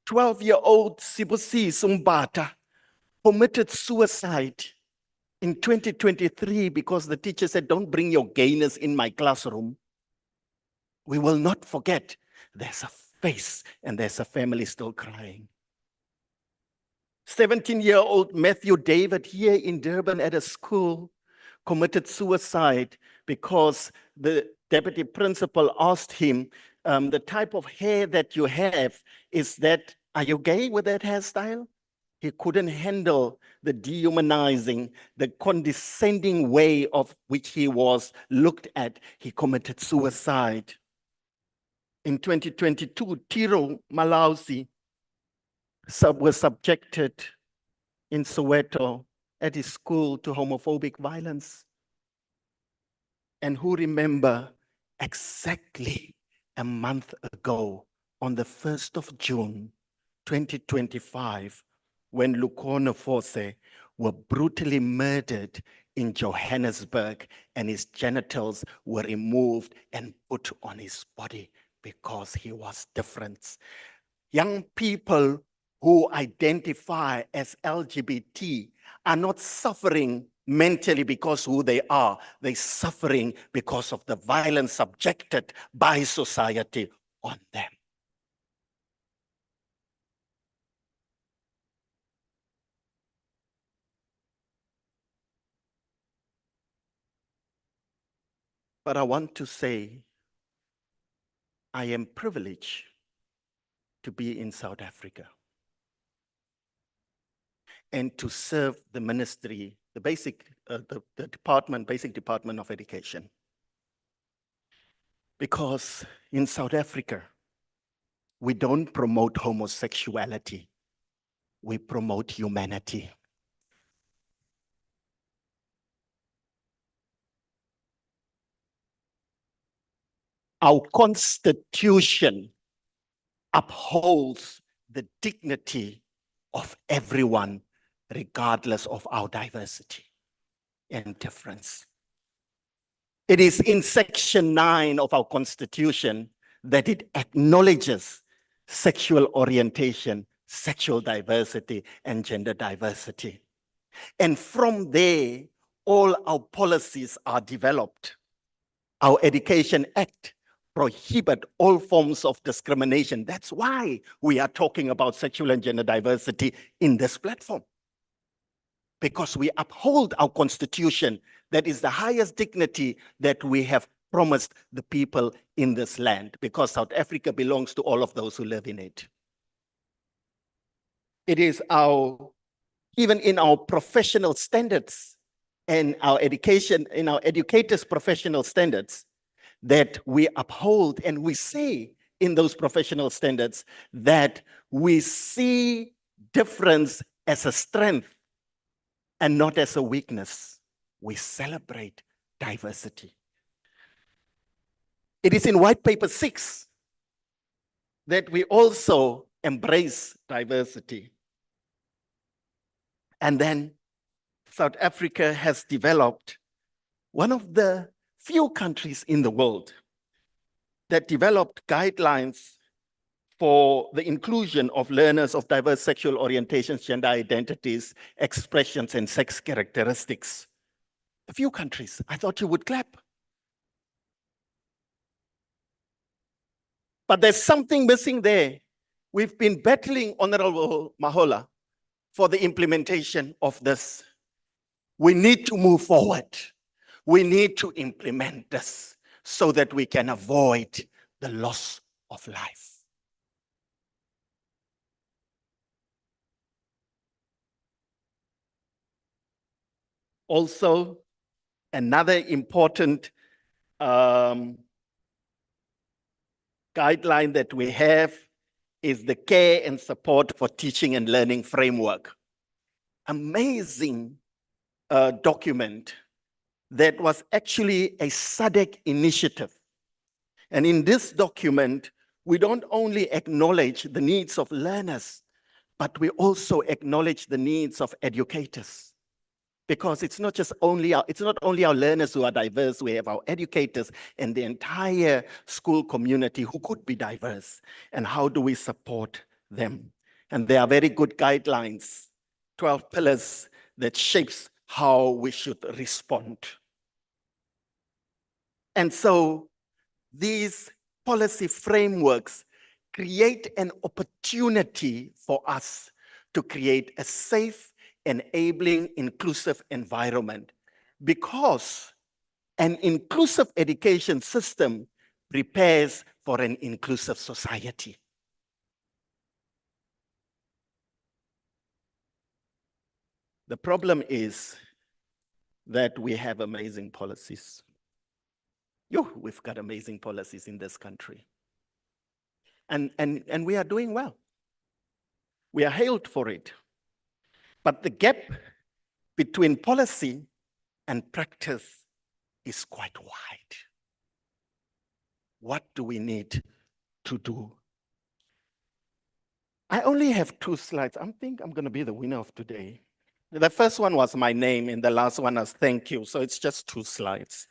12-year-old Sibusi Sumbata committed suicide in 2023 because the teacher said, don't bring your gayness in my classroom. We will not forget there's a face and there's a family still crying. 17-year-old Matthew David here in Durban at a school committed suicide because the deputy principal asked him, the type of hair that you have, are you gay with that hairstyle? He couldn't handle the dehumanizing, the condescending way of which he was looked at. He committed suicide. In 2022, Tiro Malausi was subjected in Soweto at his school to homophobic violence. And who remember exactly a month ago, on the 1st of June, 2025, when Lukhona Fose were brutally murdered in Johannesburg and his genitals were removed and put on his body because he was different. Young people who identify as LGBT are not suffering mentally because who they are. They're suffering because of the violence subjected by society on them. But I want to say, I am privileged to be in South Africa and to serve the ministry, the basic department of education. Because in South Africa, we don't promote homosexuality, we promote humanity. Our Constitution upholds the dignity of everyone, regardless of our diversity and difference. It is in Section 9 of our Constitution that it acknowledges sexual orientation, sexual diversity, and gender diversity. And from there, all our policies are developed. Our Education Act prohibits all forms of discrimination. That's why we are talking about sexual and gender diversity in this platform. Because we uphold our Constitution, that is the highest dignity that we have promised the people in this land, because South Africa belongs to all of those who live in it. It is even in our professional standards and our education, in our educators' professional standards, that we uphold, and we say in those professional standards that we see difference as a strength and not as a weakness. We celebrate diversity. It is in White Paper 6 that we also embrace diversity. And then South Africa has developed one of the few countries in the world that developed guidelines for the inclusion of learners of diverse sexual orientations, gender identities, expressions, and sex characteristics. A few countries. I thought you would clap. But there's something missing there. We've been battling, Honorable Mahola, for the implementation of this. We need to move forward. We need to implement this so that we can avoid the loss of life. Also, another important guideline that we have is the Care and Support for Teaching and Learning Framework. Amazing document that was actually a SADC initiative. And in this document, we don't only acknowledge the needs of learners, but we also acknowledge the needs of educators. Because it's not only our learners who are diverse, we have our educators and the entire school community who could be diverse. And how do we support them? And there are very good guidelines, 12 pillars that shapes how we should respond. And so these policy frameworks create an opportunity for us to create a safe, enabling, inclusive environment, because an inclusive education system prepares for an inclusive society. The problem is that we have amazing policies. We've got amazing policies in this country. And we are doing well. We are hailed for it. But the gap between policy and practice is quite wide. What do we need to do? I only have 2 slides. I think I'm going to be the winner of today. The first one was my name, and the last one was thank you. So it's just 2 slides.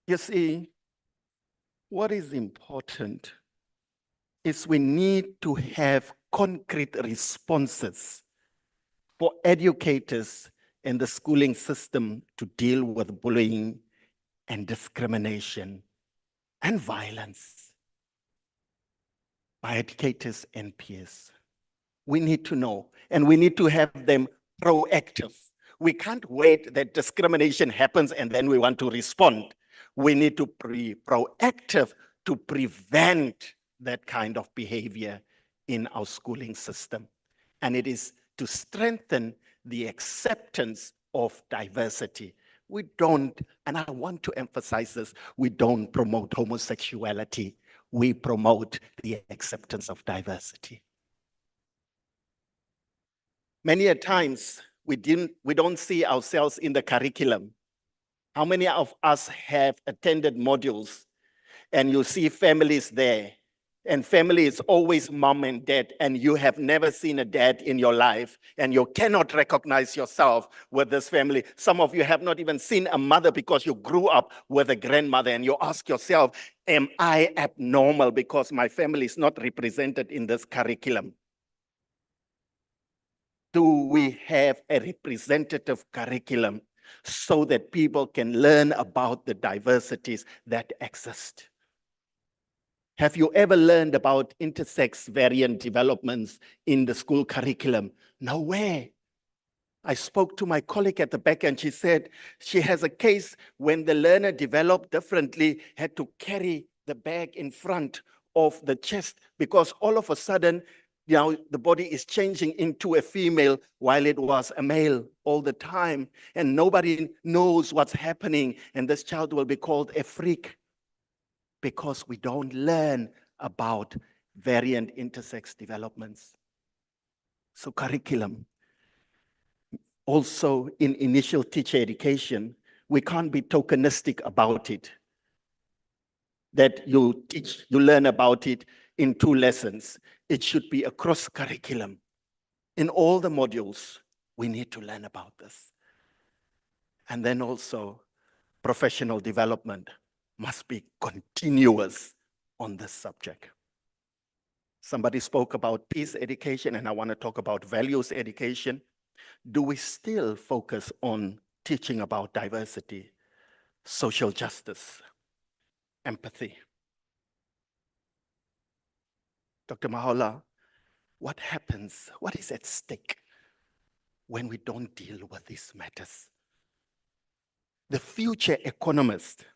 You see, what is important is we need to have concrete responses for educators and the schooling system to deal with bullying and discrimination and violence by educators and peers. We need to know, and we need to have them proactive. We can't wait that discrimination happens and then we want to respond. We need to be proactive to prevent that kind of behavior in our schooling system. And it is to strengthen the acceptance of diversity. We don't, and I want to emphasize this, we don't promote homosexuality. We promote the acceptance of diversity. Many a times we don't see ourselves in the curriculum. How many of us have attended modules and you see families there, and family is always mom and dad, and you have never seen a dad in your life, and you cannot recognize yourself with this family. Some of you have not even seen a mother because you grew up with a grandmother, and you ask yourself, am I abnormal because my family is not represented in this curriculum? Do we have a representative curriculum so that people can learn about the diversities that exist? Have you ever learned about intersex variant developments in the school curriculum? Nowhere. I spoke to my colleague at the back and she said she has a case when the learner developed differently, had to carry the bag in front of the chest because all of a sudden, the body is changing into a female while it was a male all the time, and nobody knows what's happening, and this child will be called a freak because we don't learn about variant intersex developments. So curriculum. Also in initial teacher education, we can't be tokenistic about it. That you teach, you learn about it in 2 lessons. It should be across curriculum. In all the modules, we need to learn about this. And then also, professional development must be continuous on this subject. Somebody spoke about peace education, and I want to talk about values education. Do we still focus on teaching about diversity, social justice, empathy? Dr. Mahola, what happens, what is at stake when we don't deal with these matters? The future economist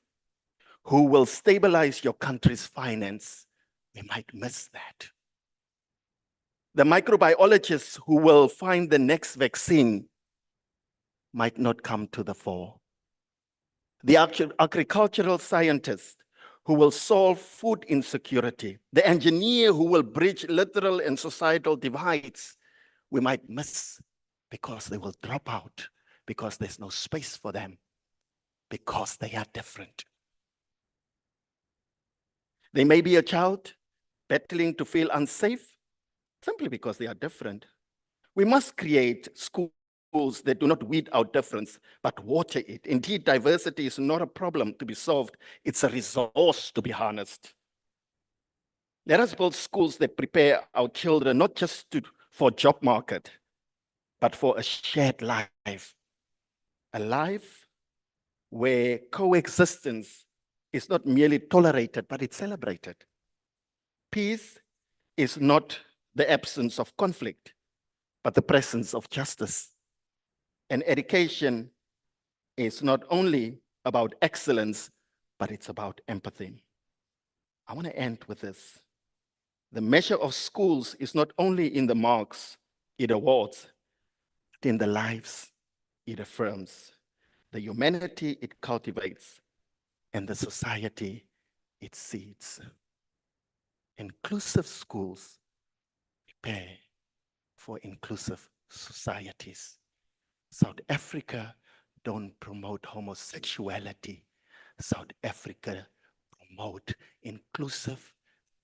who will stabilize your country's finance, we might miss that. The microbiologists who will find the next vaccine might not come to the fore. The agricultural scientist who will solve food insecurity, the engineer who will bridge literal and societal divides, we might miss because they will drop out, because there's no space for them, because they are different. They may be a child battling to feel unsafe simply because they are different. We must create schools that do not weed out difference, but water it. Indeed, diversity is not a problem to be solved. It's a resource to be harnessed. Let us build schools that prepare our children not just for job market, but for a shared life. A life where coexistence is not merely tolerated, but it's celebrated. Peace is not the absence of conflict, but the presence of justice. And education is not only about excellence, but it's about empathy. I want to end with this. The measure of schools is not only in the marks it awards, but in the lives it affirms, the humanity it cultivates, and the society it seeds. Inclusive schools prepare for inclusive societies. South Africa don't promote homosexuality. South Africa promote inclusive,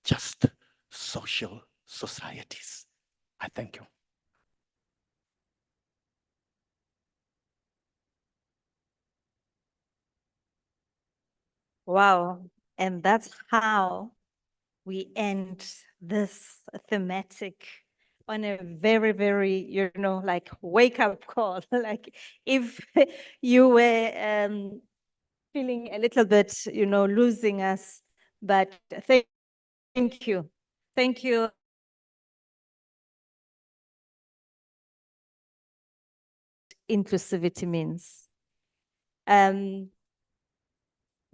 just social societies. I thank you. Wow. And that's how we end this thematic on a very, very, like wake up call. Like if you were feeling a little bit, losing us, but thank you. Thank you. Inclusivity means.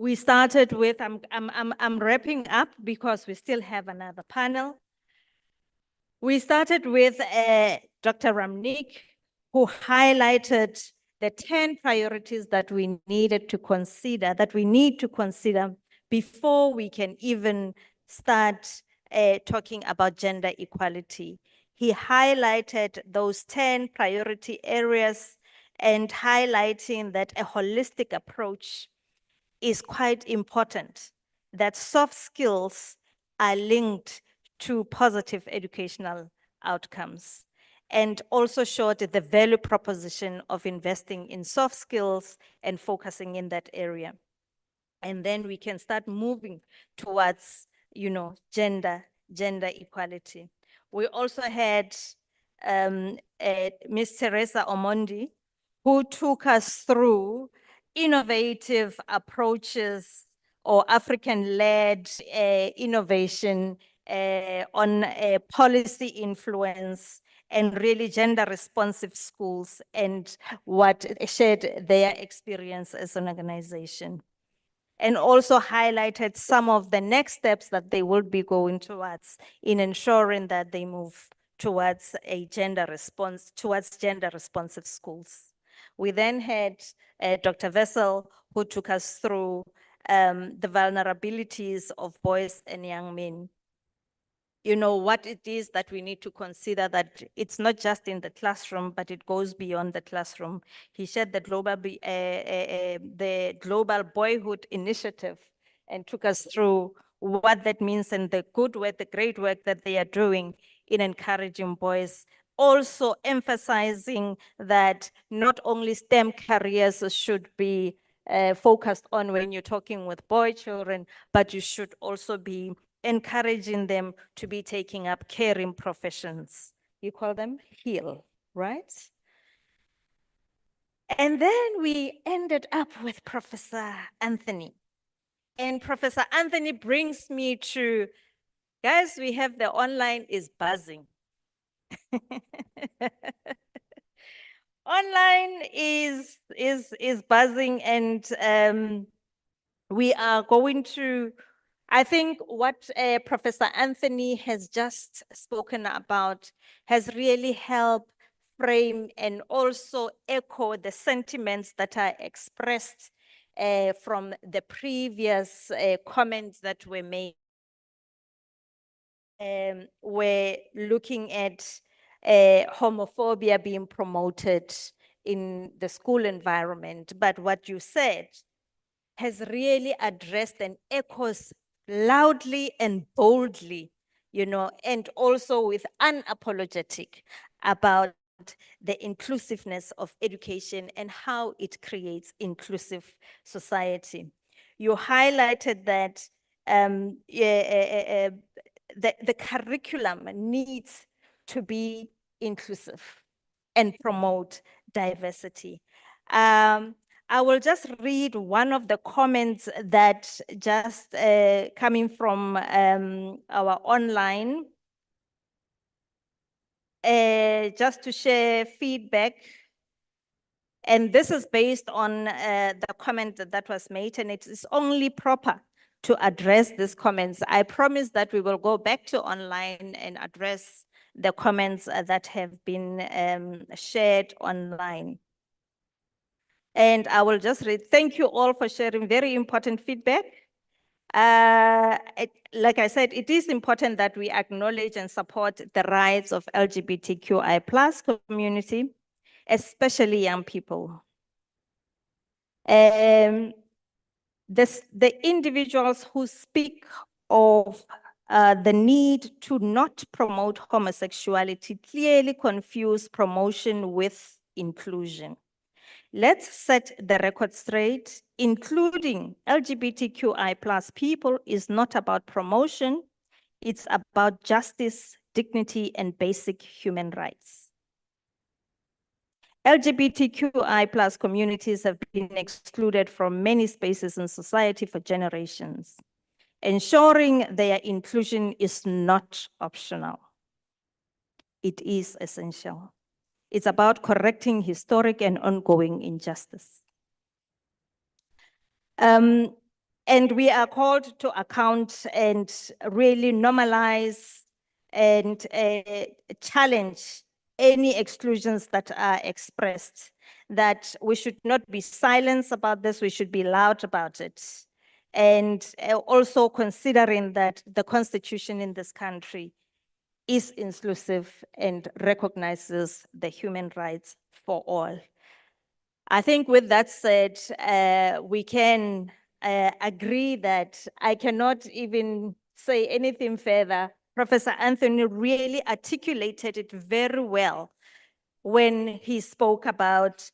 We started with, I'm wrapping up because we still have another panel. We started with Dr. Ramnik, who highlighted the 10 priorities that we needed to consider, that we need to consider before we can even start talking about gender equality. He highlighted those 10 priority areas and highlighting that a holistic approach is quite important, that soft skills are linked to positive educational outcomes, and also showed the value proposition of investing in soft skills and focusing in that area. And then we can start moving towards, gender equality. We also had Ms. Teresa Omondi, who took us through innovative approaches or African-led innovation on policy influence and really gender-responsive schools, and what shared their experience as an organization. And also highlighted some of the next steps that they will be going towards in ensuring that they move towards a towards gender-responsive schools. We then had Dr. Vessel, who took us through the vulnerabilities of boys and young men. What it is that we need to consider, that it's not just in the classroom, but it goes beyond the classroom. He shared the Global Boyhood Initiative and took us through what that means and the good work, the great work that they are doing in encouraging boys. Also emphasizing that not only STEM careers should be focused on when you're talking with boy children, but you should also be encouraging them to be taking up caring professions. You call them heal, right? And then we ended up with Professor Anthony. And Professor Anthony brings me to, guys, we have the online is buzzing. Online is buzzing, and we are going to, I think what Professor Anthony has just spoken about has really helped frame and also echo the sentiments that are expressed from the previous comments that were made. We're looking at homophobia being promoted in the school environment, but what you said has really addressed and echoes loudly and boldly, and also with unapologetic about the inclusiveness of education and how it creates inclusive society. You highlighted that the curriculum needs to be inclusive and promote diversity. I will just read one of the comments that just coming from our online, just to share feedback. And this is based on the comment that was made, and it is only proper to address these comments. I promise that we will go back to online and address the comments that have been shared online. And I will just read, thank you all for sharing very important feedback. Like I said, it is important that we acknowledge and support the rights of LGBTQI+ community, especially young people. The individuals who speak of the need to not promote homosexuality clearly confuse promotion with inclusion. Let's set the record straight. Including LGBTQI+ people is not about promotion. It's about justice, dignity, and basic human rights. LGBTQI+ communities have been excluded from many spaces in society for generations. Ensuring their inclusion is not optional. It is essential. It's about correcting historic and ongoing injustice. And we are called to account and really normalize and challenge any exclusions that are expressed, that we should not be silent about this, we should be loud about it. And also considering that the constitution in this country is inclusive and recognizes the human rights for all. I think with that said, we can agree that I cannot even say anything further. Professor Anthony really articulated it very well when he spoke about,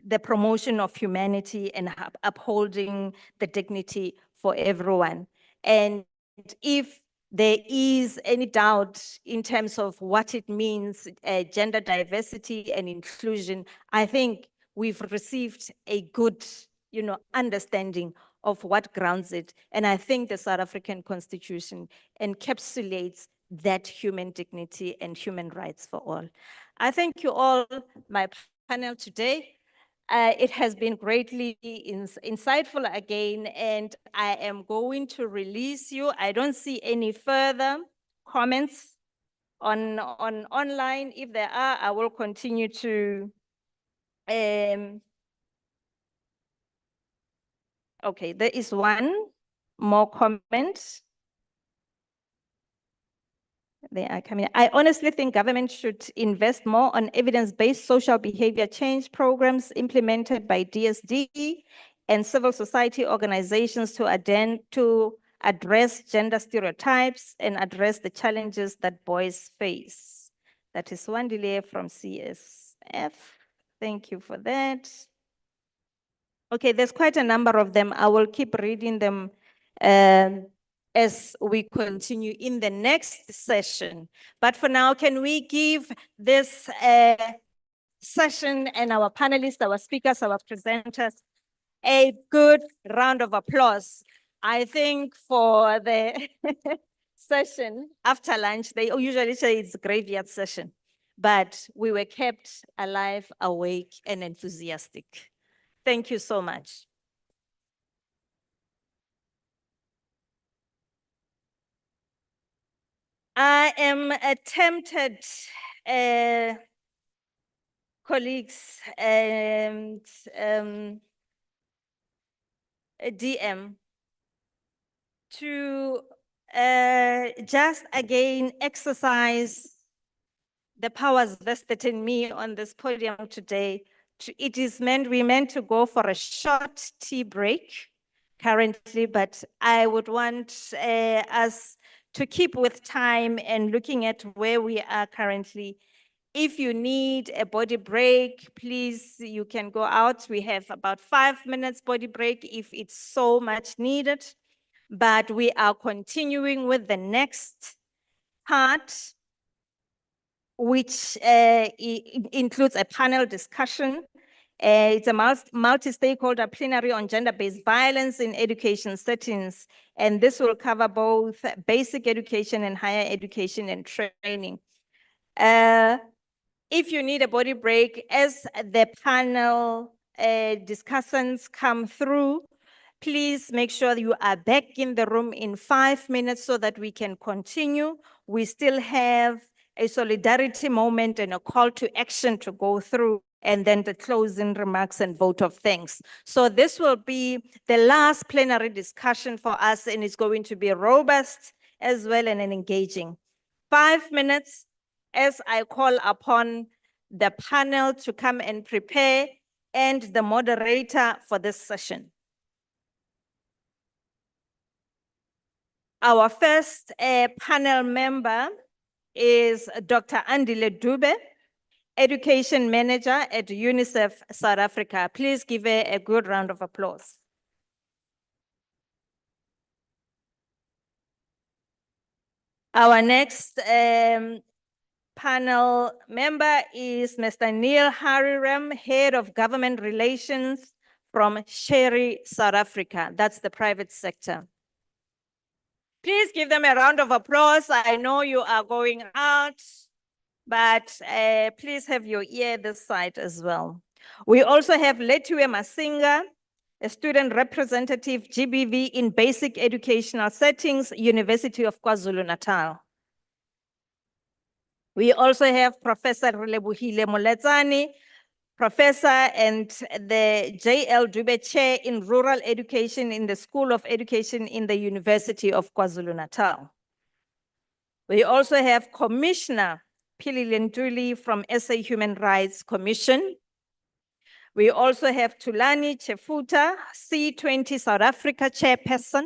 the promotion of humanity and upholding the dignity for everyone. And if there is any doubt in terms of what it means, gender diversity and inclusion, I think we've received a good, understanding of what grounds it. And I think the South African Constitution encapsulates that human dignity and human rights for all. I thank you all, my panel today. It has been greatly insightful again, and I am going to release you. I don't see any further comments on online. If there are, I will continue to. Okay, there is one more comment. They are coming. I honestly think government should invest more on evidence-based social behavior change programs implemented by DSD and civil society organizations to address gender stereotypes and address the challenges that boys face. That is one delay from CSF. Thank you for that. Okay, there's quite a number of them. I will keep reading them as we continue in the next session. But for now, can we give this session and our panelists, our speakers, our presenters, a good round of applause? I think for the session after lunch, they usually say it's a graveyard session, but we were kept alive, awake, and enthusiastic. Thank you so much. I am tempted, colleagues and DM, to just again exercise the powers vested in me on this podium today. We meant to go for a short tea break currently, but I would want us to keep with time and looking at where we are currently. If you need a body break, please, you can go out. We have about 5 minutes body break if it's so much needed, but we are continuing with the next part, which includes a panel discussion. It's a multi-stakeholder plenary on gender-based violence in education settings, and this will cover both basic education and higher education and training. If you need a body break, as the panel discussants come through, please make sure you are back in the room in 5 minutes so that we can continue. We still have a solidarity moment and a call to action to go through, and then the closing remarks and vote of thanks. So this will be the last plenary discussion for us, and it's going to be robust as well and engaging. 5 minutes as I call upon the panel to come and prepare and the moderator for this session. Our first panel member is Dr. Andile Dube, Education Manager at UNICEF South Africa. Please give her a good round of applause. Our next panel member is Mr. Neil Hariram, Head of Government Relations from Sherry, South Africa. That's the private sector. Please give them a round of applause. I know you are going out, but please have your ear this side as well. We also have Lethiwe Masinga, a student representative, GBV in basic educational settings, University of KwaZulu-Natal. We also have Professor Relebohile Moletsane, Professor and the J.L. Dube Chair in Rural Education in the School of Education in the University of KwaZulu-Natal. We also have Commissioner Philile Ntuli from SA Human Rights Commission. We also have Tulani Chefuta, C20 South Africa chairperson.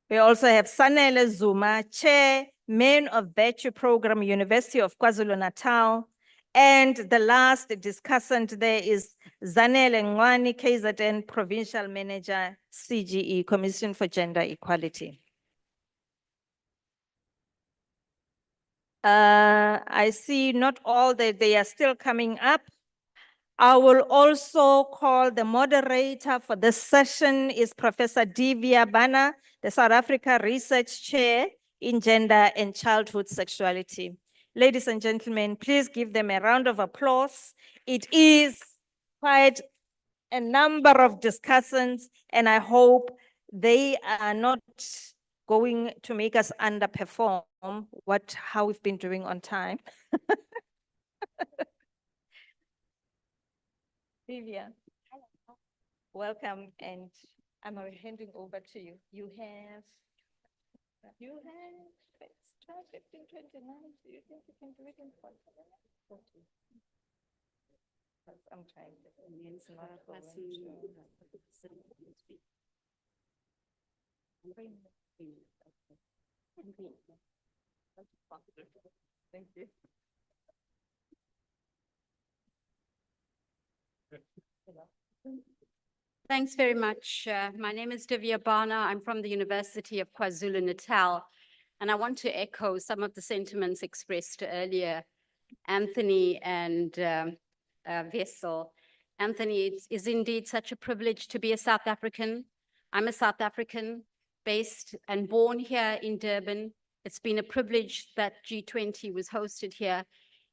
We also have Sanele Zuma, Chair, Men of Virtue Program, University of KwaZulu-Natal. And the last discussant there is Zanele Ngwani, KZN Provincial Manager, CGE, Commission for Gender Equality. I see not all that they are still coming up. I will also call the moderator for this session is Professor Divya Bana, the South Africa Research Chair in Gender and Childhood Sexuality. Ladies and gentlemen, please give them a round of applause. It is quite a number of discussants, and I hope they are not going to make us underperform how we've been doing on time. Vivian, welcome, and I'm handing over to you. You have, it's 12, 15, 29. Do you think you can do it in 40 minutes? 40. I'm trying to. It's not going Thank you. Thanks very much. My name is Divya Bana. I'm from the University of KwaZulu-Natal, and I want to echo some of the sentiments expressed earlier, Anthony and Vessel. Anthony, it is indeed such a privilege to be a South African. I'm a South African based and born here in Durban. It's been a privilege that G20 was hosted here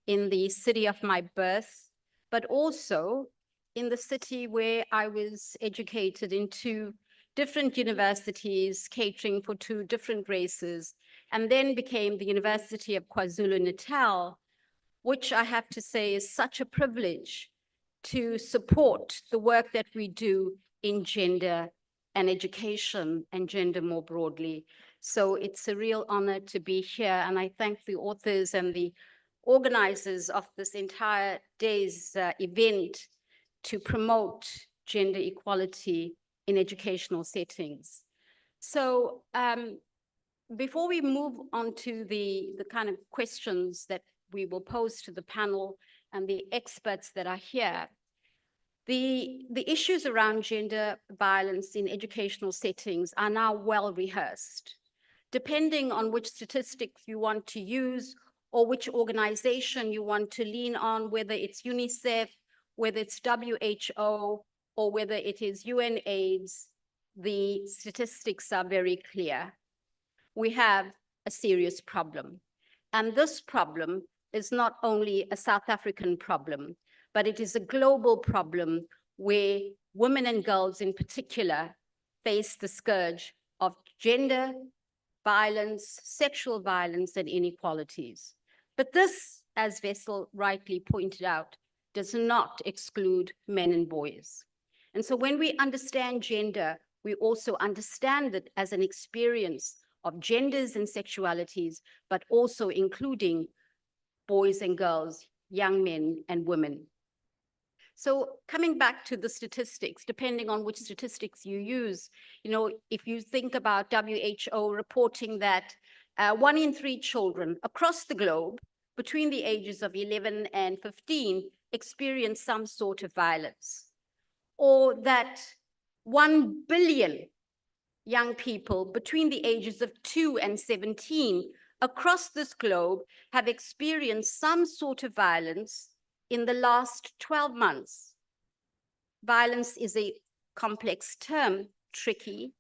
in the city of my birth, but also in the city where I was educated in 2 different universities, catering for 2 different races, and then became the University of KwaZulu-Natal, which I have to say is such a privilege to support the work that we do in gender and education and gender more broadly. So it's a real honor to be here, and I thank the authors and the organizers of this entire day's event to promote gender equality in educational settings. So before we move on to the kind of questions that we will pose to the panel and the experts that are here, the issues around gender violence in educational settings are now well rehearsed. Depending on which statistics you want to use or which organization you want to lean on, whether it's UNICEF, whether it's WHO, or whether it is UNAIDS, the statistics are very clear. We have a serious problem. And this problem is not only a South African problem, but it is a global problem where women and girls in particular face the scourge of gender violence, sexual violence, and inequalities. But this, as Vessel rightly pointed out, does not exclude men and boys. And so when we understand gender, we also understand it as an experience of genders and sexualities, but also including boys and girls, young men and women. So coming back to the statistics, depending on which statistics you use, if you think about WHO reporting that 1 in 3 children across the globe between the ages of 11 and 15 experience some sort of violence, or that 1 billion young people between the ages of 2 and 17 across this globe have experienced some sort of violence in the last 12 months. Violence is a complex term, tricky.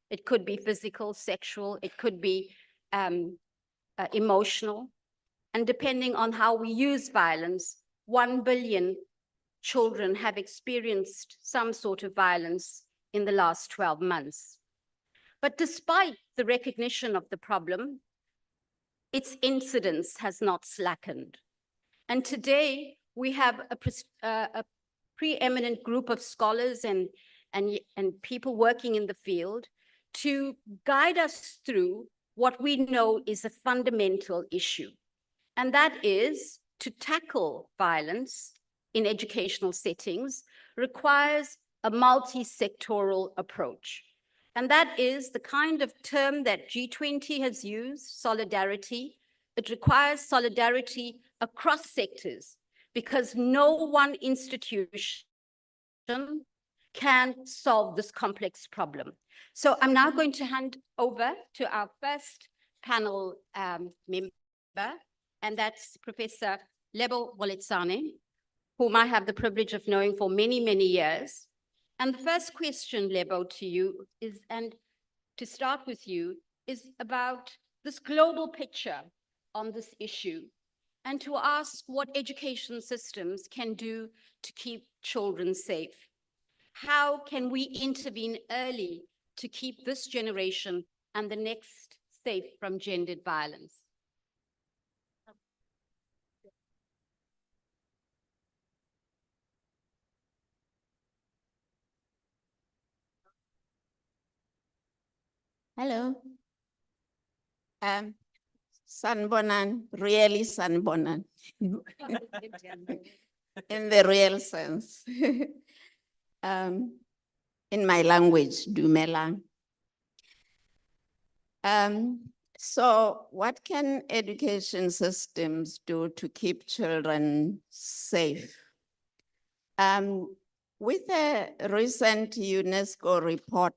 It could be physical, sexual, it could be emotional. And depending on how we use violence, 1 billion children have experienced some sort of violence in the last 12 months. But despite the recognition of the problem, its incidence has not slackened. And today we have a preeminent group of scholars and people working in the field to guide us through what we know is a fundamental issue. And that is to tackle violence in educational settings requires a multi-sectoral approach. And that is the kind of term that G20 has used, solidarity. It requires solidarity across sectors because no one institution can solve this complex problem. So I'm now going to hand over to our first panel member, and that's Professor Lebo Woletsane, whom I have the privilege of knowing for many, many years. And the first question, Lebo, to you is, and to start with you, is about this global picture on this issue, and to ask what education systems can do to keep children safe. How can we intervene early to keep this generation and the next safe from gendered violence? Hello. Sanbonan, really Sanbonan, in the real sense. In my language, Dumelang. So what can education systems do to keep children safe? With a recent UNESCO report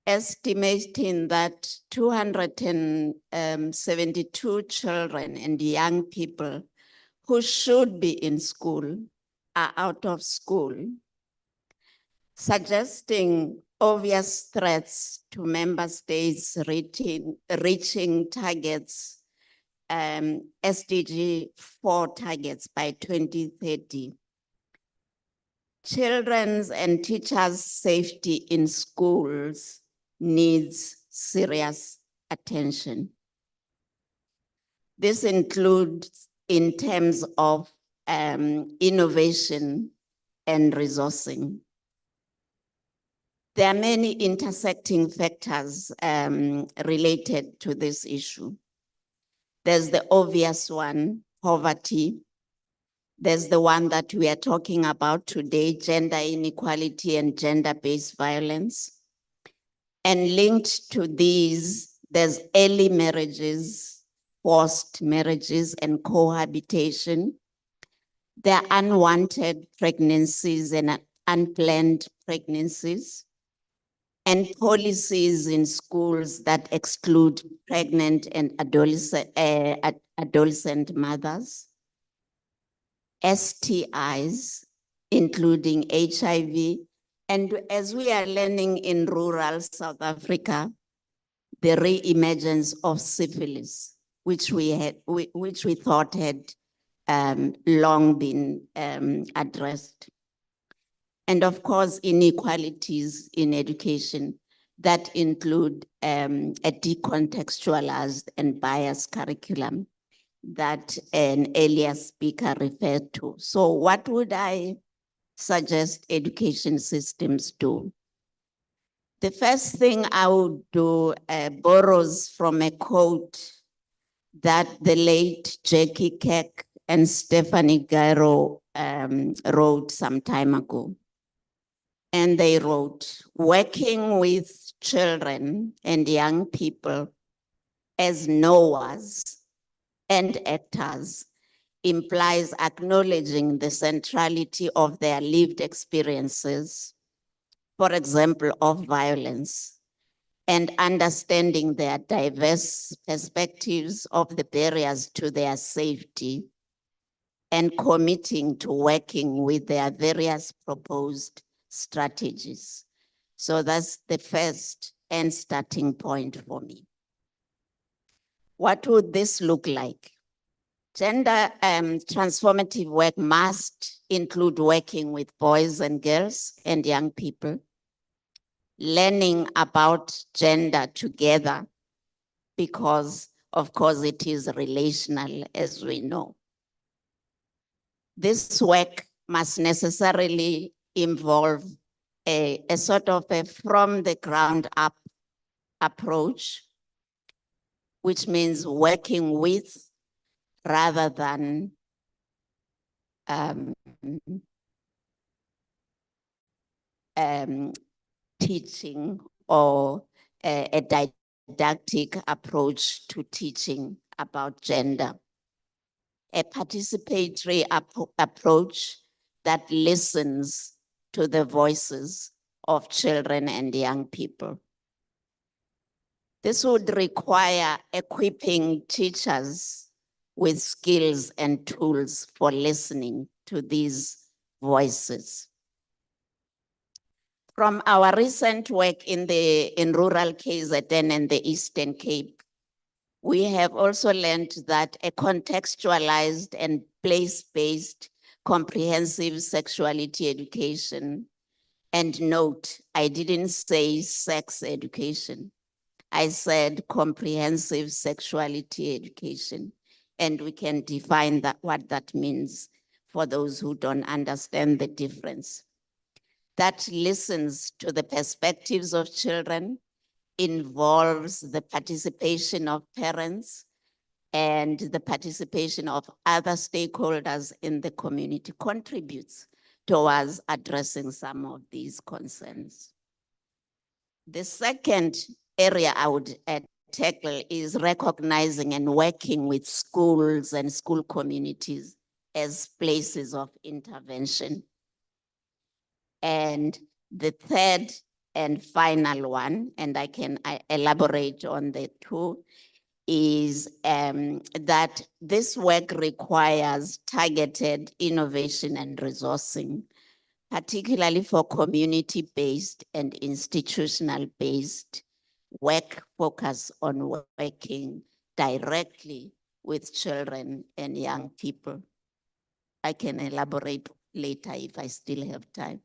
estimating that 272 children and young people who should be in school are out of school, suggesting obvious threats to member states reaching targets, SDG 4 targets by 2030. Children's and teachers' safety in schools needs serious attention. This includes in terms of innovation and resourcing. There are many intersecting factors related to this issue. There's the obvious one, poverty. There's the one that we are talking about today, gender inequality and gender-based violence. And linked to these, there's early marriages, forced marriages, and cohabitation. There are unwanted pregnancies and unplanned pregnancies, and policies in schools that exclude pregnant and adolescent mothers. STIs, including HIV, and as we are learning in rural South Africa, the re-emergence of syphilis, which we thought had long been addressed. And of course, inequalities in education that include a decontextualized and biased curriculum that an earlier speaker referred to. So what would I suggest education systems do? The first thing I would do borrows from a quote that the late Jackie Keck and Stephanie Gairo wrote some time ago. And they wrote, working with children and young people as knowers and actors implies acknowledging the centrality of their lived experiences, for example, of violence, and understanding their diverse perspectives of the barriers to their safety, and committing to working with their various proposed strategies. So that's the first and starting point for me. What would this look like? Gender transformative work must include working with boys and girls and young people, learning about gender together, because of course it is relational, as we know. This work must necessarily involve a sort of a from the ground up approach, which means working with rather than teaching or a didactic approach to teaching about gender. A participatory approach that listens to the voices of children and young people. This would require equipping teachers with skills and tools for listening to these voices. From our recent work in rural KZN and the Eastern Cape, we have also learned that a contextualized and place-based comprehensive sexuality education, and note, I didn't say sex education, I said comprehensive sexuality education, and we can define what that means for those who don't understand the difference. That listens to the perspectives of children, involves the participation of parents and the participation of other stakeholders in the community, contributes towards addressing some of these concerns. The second area I would tackle is recognizing and working with schools and school communities as places of intervention. And the third and final one, and I can elaborate on the two, is that this work requires targeted innovation and resourcing, particularly for community-based and institutional-based work focus on working directly with children and young people. I can elaborate later if I still have time.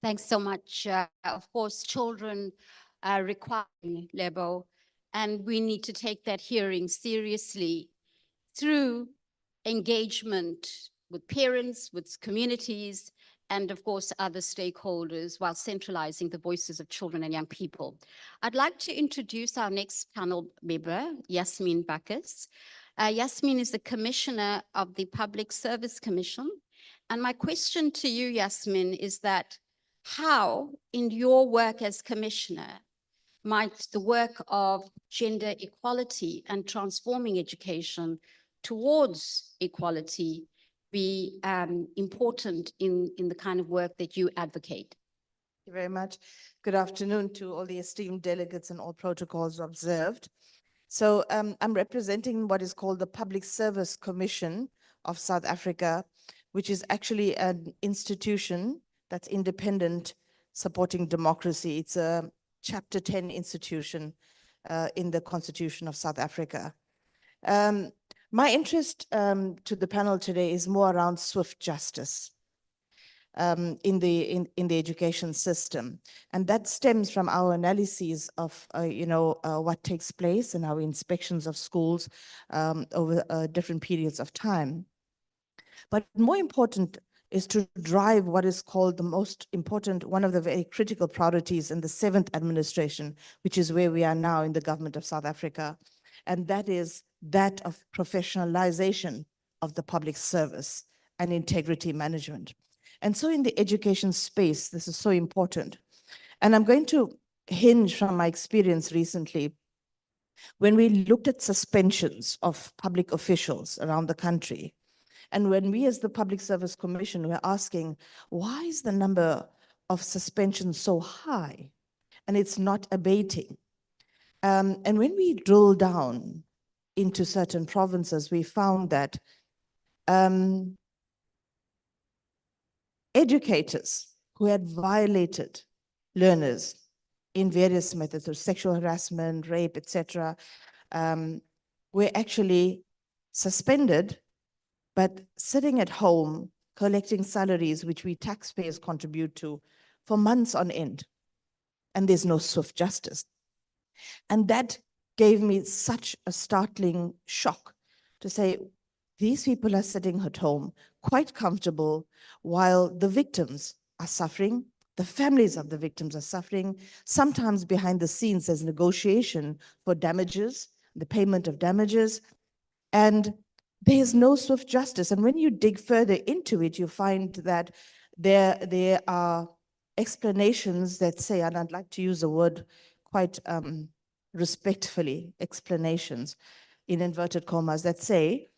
Thanks so much. Of course, children require Lebo, and we need to take that hearing seriously through engagement with parents, with communities, and of course, other stakeholders, while centralizing the voices of children and young people. I'd like to introduce our next panel member, Yasmin Bacchus. Yasmin is the Commissioner of the Public Service Commission. And my question to you, Yasmin, is that how, in your work as Commissioner, might the work of gender equality and transforming education towards equality be important in the kind of work that you advocate? Thank you very much. Good afternoon to all the esteemed delegates and all protocols observed. So I'm representing what is called the Public Service Commission of South Africa, which is actually an institution that's independent, supporting democracy. It's a Chapter 10 institution in the Constitution of South Africa. My interest to the panel today is more around swift justice in the education system, and that stems from our analyses of what takes place in our inspections of schools over different periods of time. But more important is to drive what is called the most important, one of the very critical priorities in the 7th administration, which is where we are now in the government of South Africa. And that is that of professionalization of the public service and integrity management. And so in the education space, this is so important. And I'm going to hinge from my experience recently when we looked at suspensions of public officials around the country. And when we as the Public Service Commission were asking, why is the number of suspensions so high and it's not abating? And when we drill down into certain provinces, we found that educators who had violated learners in various methods of sexual harassment, rape, etc., were actually suspended, but sitting at home, collecting salaries, which we taxpayers contribute to, for months on end. And there's no swift justice. And that gave me such a startling shock to say, these people are sitting at home, quite comfortable, while the victims are suffering, the families of the victims are suffering. Sometimes behind the scenes, there's negotiation for damages, the payment of damages. And there is no swift justice. And when you dig further into it, you find that there are explanations that say, and I'd like to use the word quite respectfully, explanations in inverted commas, that say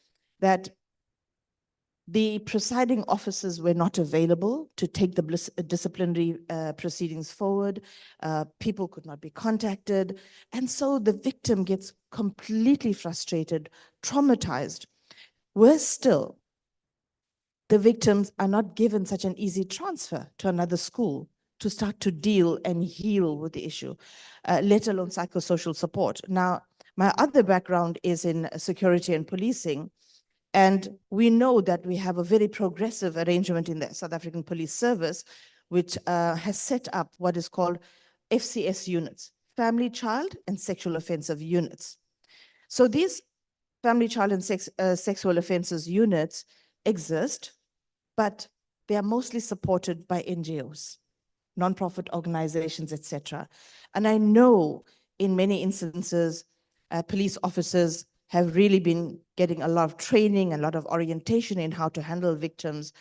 that the presiding officers were not available to take the disciplinary proceedings forward. People could not be contacted. And so the victim gets completely frustrated, traumatized. Worse still, the victims are not given such an easy transfer to another school to start to deal and heal with the issue, let alone psychosocial support. Now, my other background is in security and policing. And we know that we have a very progressive arrangement in the South African Police Service, which has set up what is called FCS units, Family, Child, and Sexual Offensive Units. So these family, child, and sexual offenses units exist, but they are mostly supported by NGOs, nonprofit organizations, etc. And I know in many instances, police officers have really been getting a lot of training, a lot of orientation in how to handle victims,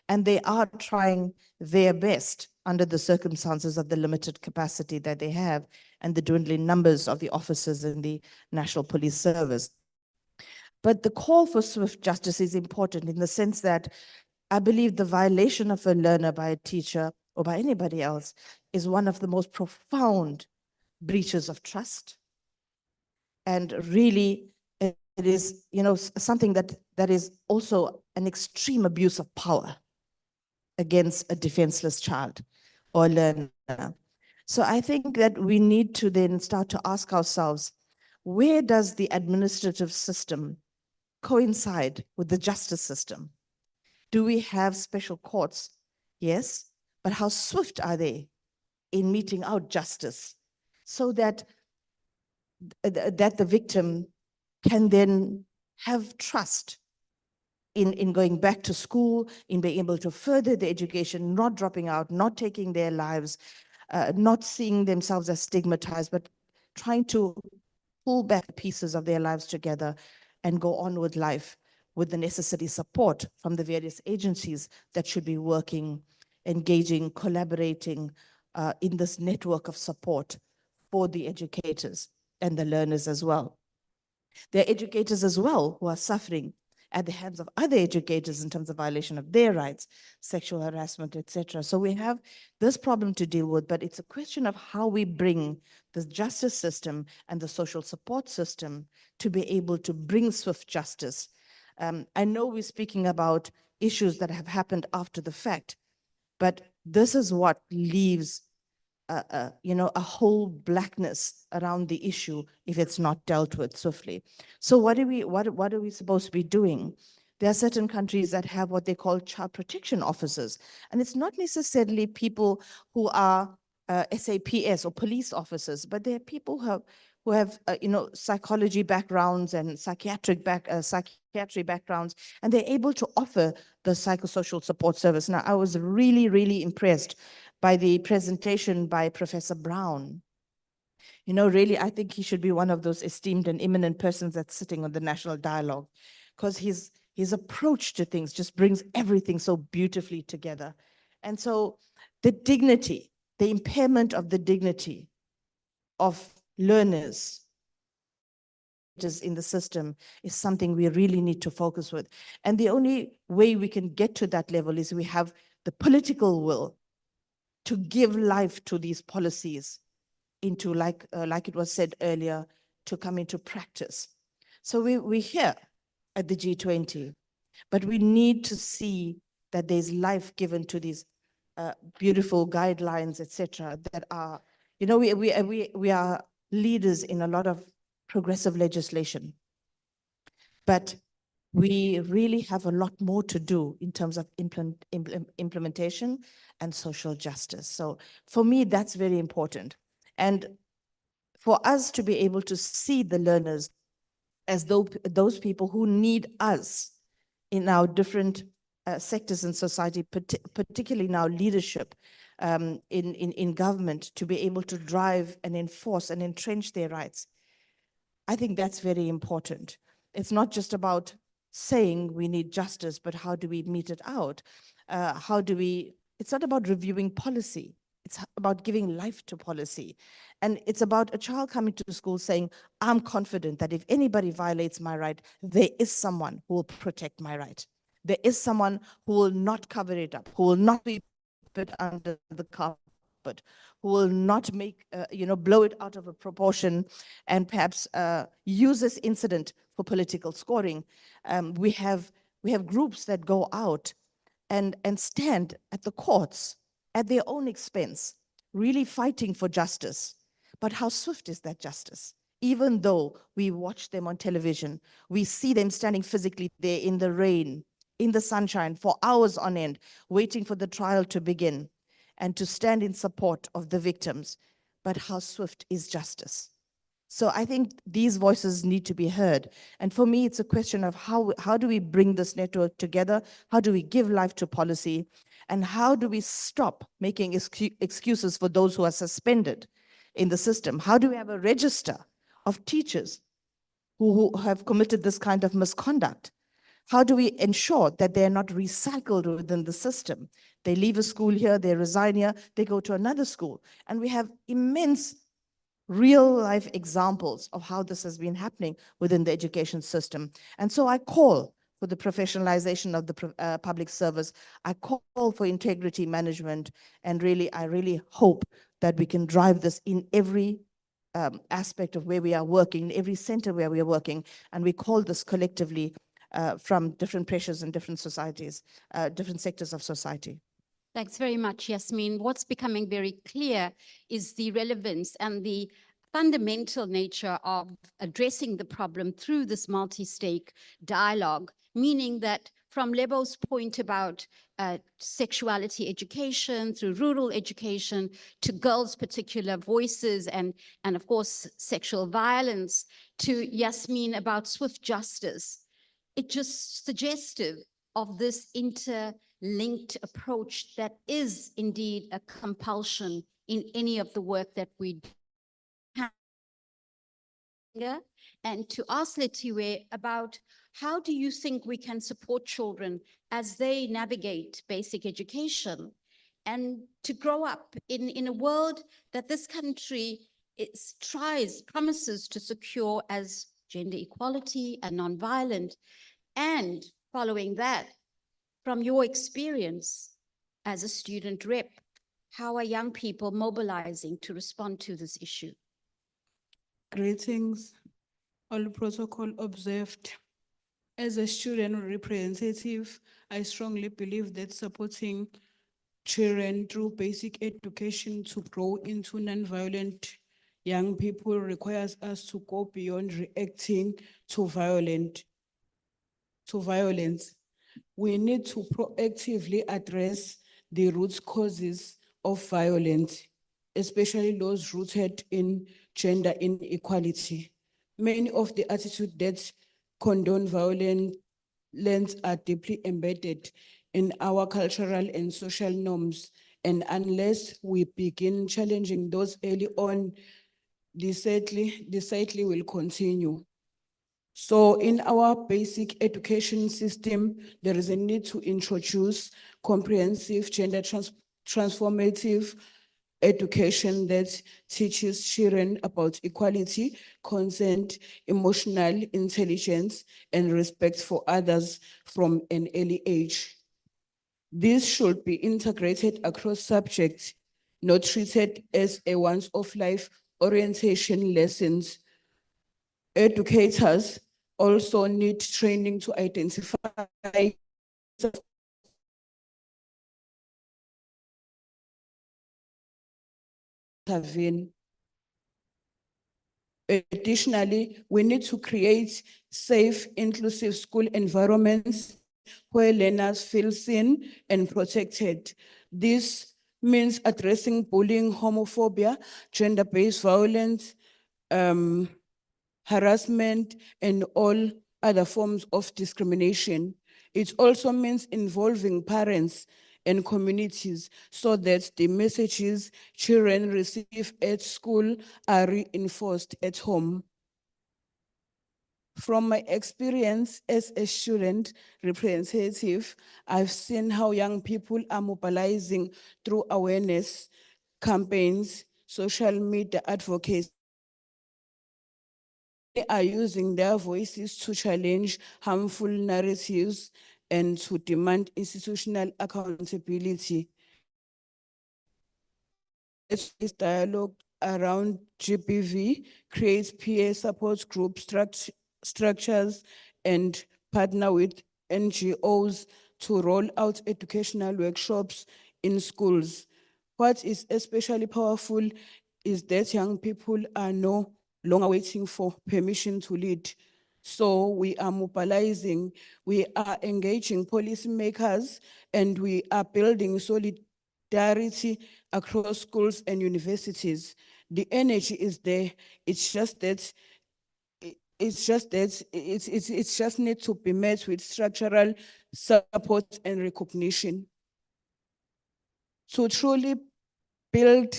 and they are trying their best under the circumstances of the limited capacity that they have and the dwindling numbers of the officers in the National Police Service. But the call for swift justice is important in the sense that I believe the violation of a learner by a teacher or by anybody else is one of the most profound breaches of trust. And really, it is, something that is also an extreme abuse of power against a defenseless child or learner. So I think that we need to then start to ask ourselves, where does the administrative system coincide with the justice system? Do we have special courts? Yes, but how swift are they in meting out justice so that the victim can then have trust in going back to school, in being able to further the education, not dropping out, not taking their lives, not seeing themselves as stigmatized, but trying to pull back pieces of their lives together and go on with life with the necessary support from the various agencies that should be working, engaging, collaborating in this network of support for the educators and the learners as well. There are educators as well who are suffering at the hands of other educators in terms of violation of their rights, sexual harassment, etc. So we have this problem to deal with, but it's a question of how we bring the justice system and the social support system to be able to bring swift justice. I know we're speaking about issues that have happened after the fact, but this is what leaves a whole blackness around the issue if it's not dealt with swiftly. So what are we supposed to be doing? There are certain countries that have what they call child protection officers, and it's not necessarily people who are SAPS or police officers, but they're people who have psychology backgrounds and psychiatry backgrounds, and they're able to offer the psychosocial support service. Now, I was really, really impressed by the presentation by Professor Brown. Really, I think he should be one of those esteemed and eminent persons that's sitting on the National Dialogue, because his approach to things just brings everything so beautifully together. And so the dignity, the impairment of the dignity of learners in the system is something we really need to focus with. And the only way we can get to that level is we have the political will to give life to these policies into, like it was said earlier, to come into practice. So we're here at the G20, but we need to see that there's life given to these beautiful guidelines, etc. that are, we are leaders in a lot of progressive legislation, but we really have a lot more to do in terms of implementation and social justice. So for me, that's very important. And for us to be able to see the learners as those people who need us in our different sectors in society, particularly in our leadership in government, to be able to drive and enforce and entrench their rights. I think that's very important. It's not just about saying we need justice, but how do we mete it out? It's not about reviewing policy. It's about giving life to policy. And it's about a child coming to school saying, I'm confident that if anybody violates my right, there is someone who will protect my right. There is someone who will not cover it up, who will not sweep it under the carpet, who will not blow it out of a proportion and perhaps use this incident for political scoring. We have groups that go out and stand at the courts at their own expense, really fighting for justice. But how swift is that justice? Even though we watch them on television, we see them standing physically there in the rain, in the sunshine for hours on end, waiting for the trial to begin and to stand in support of the victims. But how swift is justice? So I think these voices need to be heard. And for me, it's a question of how do we bring this network together? How do we give life to policy? And how do we stop making excuses for those who are suspended in the system? How do we have a register of teachers who have committed this kind of misconduct? How do we ensure that they're not recycled within the system? They leave a school here, they resign here, they go to another school. And we have immense real life examples of how this has been happening within the education system. And so I call for the professionalization of the public service. I call for integrity management. And really, I really hope that we can drive this in every aspect of where we are working, in every center where we are working. And we call this collectively from different pressures in different societies, different sectors of society. Thanks very much, Yasmin. What's becoming very clear is the relevance and the fundamental nature of addressing the problem through this multi-stake dialogue, meaning that from Lebo's point about sexuality education, through rural education, to girls' particular voices and of course, sexual violence, to Yasmin about swift justice, it's just suggestive of this interlinked approach that is indeed a compulsion in any of the work that we do. And to ask Letiwe about how do you think we can support children as they navigate basic education and to grow up in a world that this country promises to secure as gender equality and nonviolent. And following that, from your experience as a student rep, how are young people mobilizing to respond to this issue? Greetings, all protocol observed. As a student representative, I strongly believe that supporting children through basic education to grow into nonviolent young people requires us to go beyond reacting to violence. We need to proactively address the root causes of violence, especially those rooted in gender inequality. Many of the attitudes that condone violence are deeply embedded in our cultural and social norms. And unless we begin challenging those early on, the cycle will continue. So in our basic education system, there is a need to introduce comprehensive gender transformative education that teaches children about equality, consent, emotional intelligence, and respect for others from an early age. This should be integrated across subjects, not treated as a once-off life orientation lessons. Educators also need training to identify intervene. Additionally, we need to create safe, inclusive school environments where learners feel seen and protected. This means addressing bullying, homophobia, gender-based violence, harassment, and all other forms of discrimination. It also means involving parents and communities so that the messages children receive at school are reinforced at home. From my experience as a student representative, I've seen how young people are mobilizing through awareness campaigns, social media advocacy. They are using their voices to challenge harmful narratives and to demand institutional accountability. This dialogue around GBV creates peer support group structures and partner with NGOs to roll out educational workshops in schools. What is especially powerful is that young people are no longer waiting for permission to lead. So we are mobilizing, we are engaging policymakers, and we are building solidarity across schools and universities. The energy is there. It's just that it's just need to be met with structural support and recognition. To truly build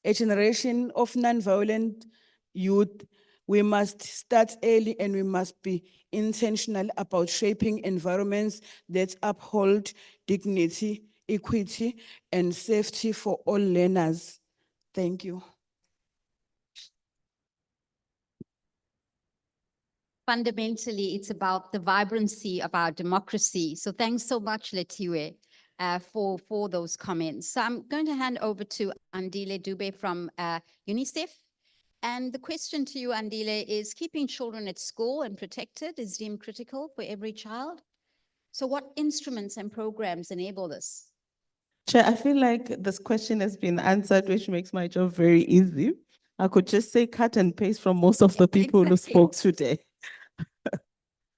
a generation of nonviolent youth, we must start early and we must be intentional about shaping environments that uphold dignity, equity, and safety for all learners. Thank you. Fundamentally, it's about the vibrancy of our democracy. So thanks so much, Letiwe, for those comments. So I'm going to hand over to Andile Dube from UNICEF. And the question to you, Andile, is keeping children at school and protected is deemed critical for every child. So what instruments and programs enable this? Chair, I feel like this question has been answered, which makes my job very easy. I could just say cut and paste from most of the people who spoke today.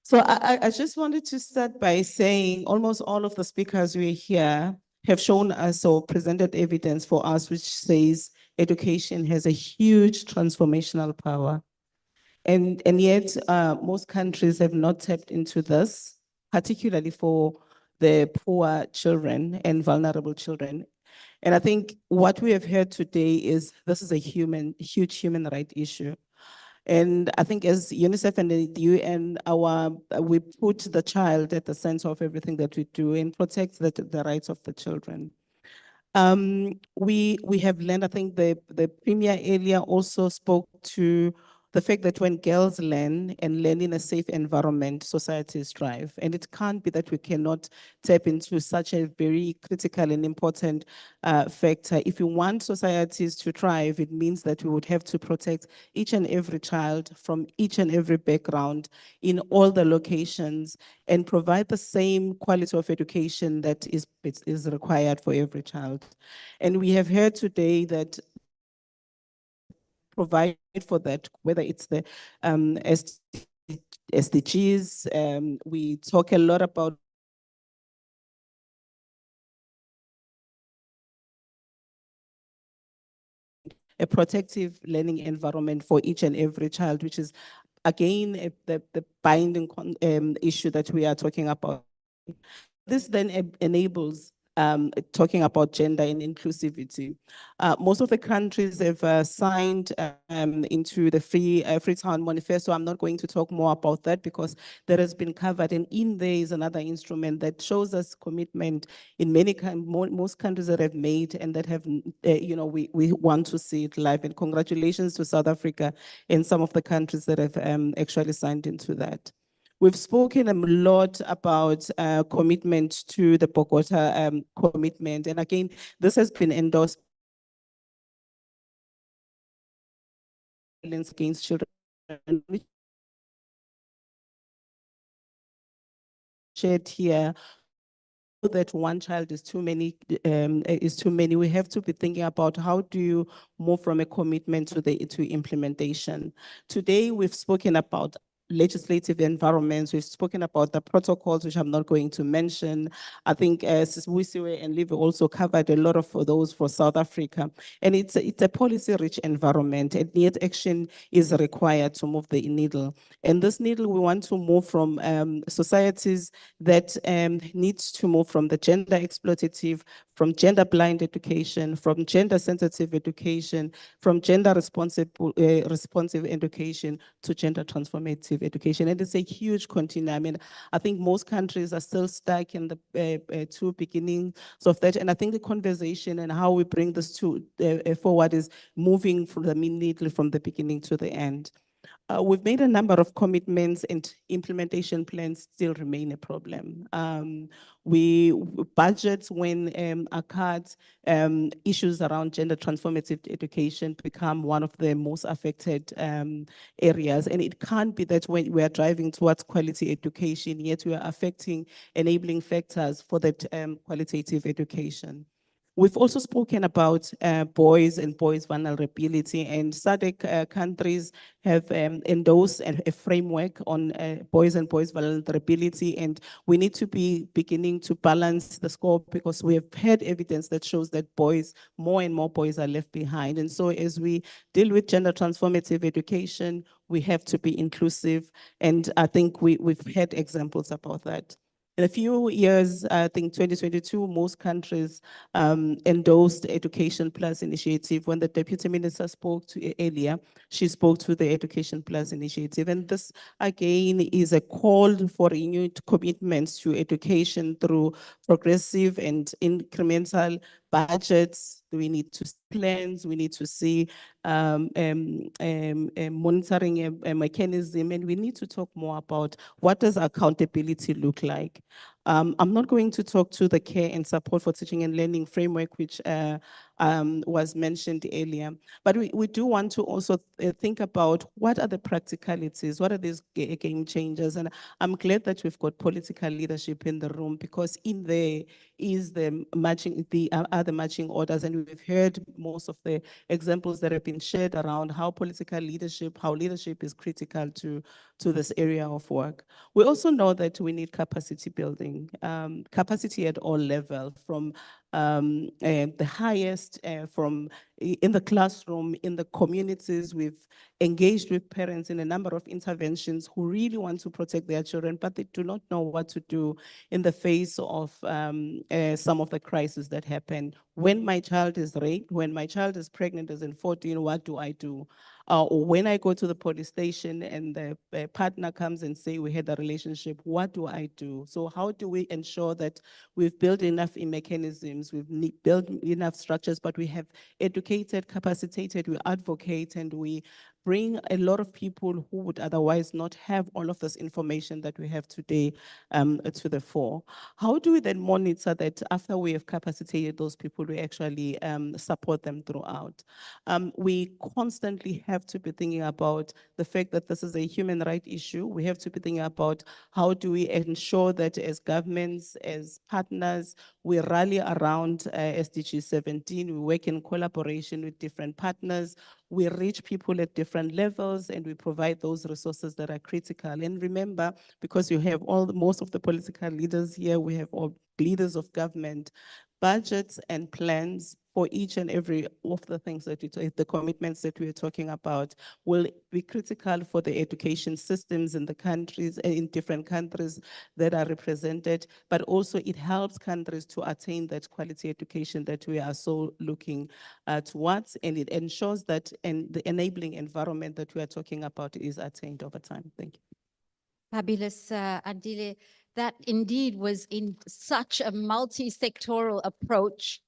So I just wanted to start by saying almost all of the speakers we here have shown us or presented evidence for us which says education has a huge transformational power. And yet most countries have not tapped into this, particularly for the poor children and vulnerable children. And I think what we have heard today is this is a huge human right issue. And I think as UNICEF and the UN, we put the child at the center of everything that we do and protect the rights of the children. We have learned, I think the Premier earlier also spoke to the fact that when girls learn and learn in a safe environment, societies thrive. And it can't be that we cannot tap into such a very critical and important factor. If you want societies to thrive, it means that we would have to protect each and every child from each and every background in all the locations and provide the same quality of education that is required for every child. And we have heard today that provide for that, whether it's the SDGs, we talk a lot about a protective learning environment for each and every child, which is again the binding issue that we are talking about. This then enables talking about gender and inclusivity. Most of the countries have signed into the Freetown Manifesto. I'm not going to talk more about that because that has been covered. And in there is another instrument that shows us commitment in most countries that have made and that have, we want to see it live. And congratulations to South Africa and some of the countries that have actually signed into that. We've spoken a lot about commitment to the Bogota commitment. And again, this has been endorsed violence against children. Shared here that one child is too many. We have to be thinking about how do you move from a commitment to implementation. Today, we've spoken about legislative environments. We've spoken about the protocols, which I'm not going to mention. I think Sisbuisiwe and Liv also covered a lot of those for South Africa. And it's a policy-rich environment, and yet action is required to move the needle. And this needle, we want to move from societies that needs to move from the gender exploitative, from gender blind education, from gender sensitive education, from gender responsive education to gender transformative education. And it's a huge continuum. I mean, I think most countries are still stuck in the two beginnings of that. And I think the conversation and how we bring this to forward is moving from the needle from the beginning to the end. We've made a number of commitments, and implementation plans still remain a problem. Budgets, when are cut, issues around gender transformative education become one of the most affected areas. And it can't be that when we are driving towards quality education, yet we are affecting enabling factors for that qualitative education. We've also spoken about boys and boys' vulnerability, and SADC countries have endorsed a framework on boys and boys' vulnerability, and we need to be beginning to balance the score, because we have had evidence that shows that more and more boys are left behind. And so as we deal with gender transformative education, we have to be inclusive, and I think we've had examples about that. In a few years, I think 2022, most countries endorsed Education Plus initiative. When the Deputy Minister spoke to earlier, she spoke to the Education Plus initiative. And this, again, is a call for renewed commitments to education through progressive and incremental budgets. We need to see plans, we need to see monitoring mechanism, and we need to talk more about what does accountability look like. I'm not going to talk to the care and support for teaching and learning framework, which was mentioned earlier, but we do want to also think about what are the practicalities, what are these game changers. And I'm glad that we've got political leadership in the room, because in there is the matching orders, and we've heard most of the examples that have been shared around how political leadership, how leadership is critical to this area of work. We also know that we need capacity building, capacity at all levels, from the highest, from in the classroom, in the communities. We've engaged with parents in a number of interventions who really want to protect their children, but they do not know what to do in the face of some of the crises that happen. When my child is raped, when my child is pregnant, is in 14, what do I do? Or when I go to the police station and the partner comes and say we had a relationship, what do I do? So how do we ensure that we've built enough mechanisms, we've built enough structures, but we have educated, capacitated, we advocate, and we bring a lot of people who would otherwise not have all of this information that we have today to the fore. How do we then monitor that after we have capacitated those people, we actually support them throughout? We constantly have to be thinking about the fact that this is a human rights issue. We have to be thinking about how do we ensure that as governments, as partners, we rally around SDG 17, we work in collaboration with different partners, we reach people at different levels, and we provide those resources that are critical. And remember, because you have most of the political leaders here, we have all leaders of government, budgets and plans for each and every of the things that the commitments that we're talking about will be critical for the education systems in the countries, in different countries that are represented, but also it helps countries to attain that quality education that we are so looking towards, and it ensures that the enabling environment that we are talking about is attained over time. Thank you. Fabulous, Andile. That indeed was in such a multi-sectoral approach.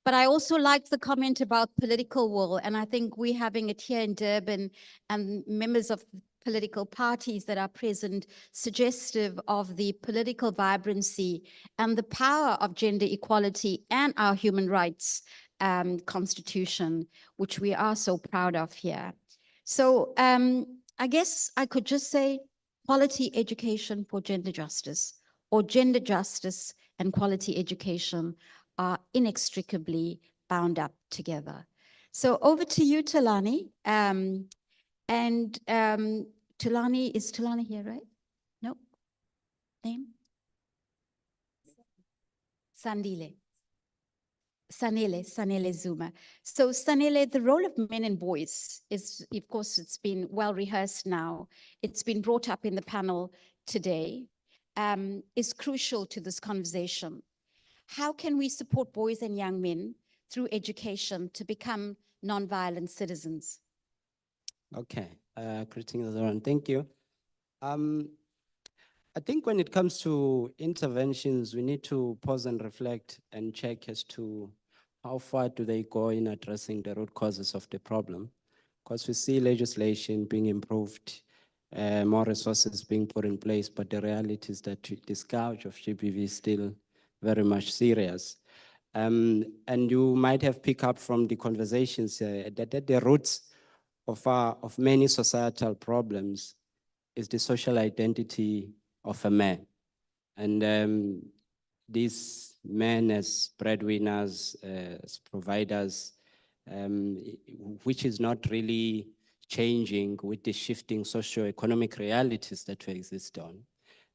But I also liked the comment about political will, and I think we having it here in Durban and members of political parties that are present, suggestive of the political vibrancy and the power of gender equality and our human rights constitution, which we are so proud of here. So I guess I could just say quality education for gender justice, or gender justice and quality education are inextricably bound up together. So over to you, Talani. And Tulani, is Tulani here, right? No? Name? Sandile. Sanele Zuma. So Sanele, the role of men and boys is, of course, it's been well rehearsed now. It's been brought up in the panel today, is crucial to this conversation. How can we support boys and young men through education to become nonviolent citizens? Okay, greetings everyone, thank you. I think when it comes to interventions, we need to pause and reflect and check as to how far do they go in addressing the root causes of the problem. Because we see legislation being improved, more resources being put in place, but the reality is that the scourge of GBV is still very much serious. And you might have picked up from the conversations that the roots of many societal problems is the social identity of a man. And these men as breadwinners, as providers, which is not really changing with the shifting socio-economic realities that we exist on.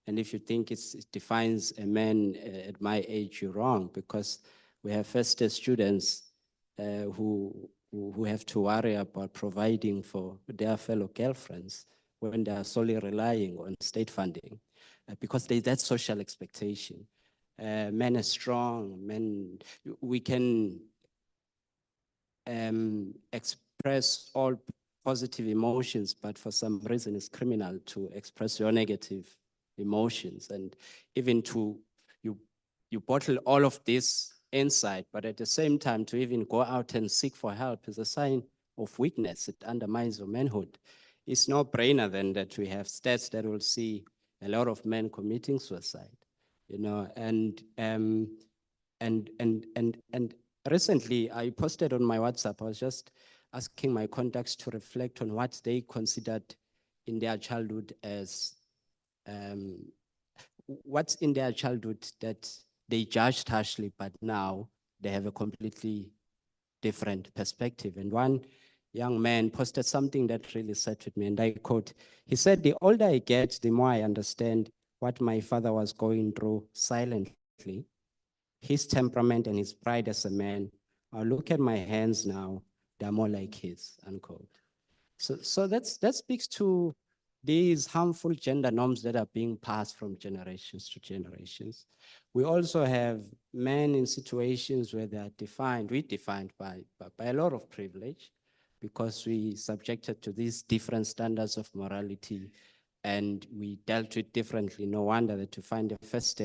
And if you think it defines a man at my age, you're wrong, because we have first-year students who have to worry about providing for their fellow girlfriends when they are solely relying on state funding, because there's that social expectation. Men are strong, men, we can express all positive emotions, but for some reason it's criminal to express your negative emotions. And even you bottle all of this inside, but at the same time to even go out and seek for help is a sign of weakness. It undermines your manhood. It's no brainer then that we have stats that will see a lot of men committing suicide, you know, and recently I posted on my WhatsApp, I was just asking my contacts to reflect on what they considered in their childhood as, what's in their childhood that they judged harshly, but now they have a completely different perspective. And one young man posted something that really sat with me, and I quote, he said, "The older I get, the more I understand what my father was going through silently, his temperament and his pride as a man. I look at my hands now, they're more like his," unquote. So that speaks to these harmful gender norms that are being passed from generations to generations. We also have men in situations where they are defined by a lot of privilege, because we subjected to these different standards of morality and we dealt with differently. No wonder that you find a first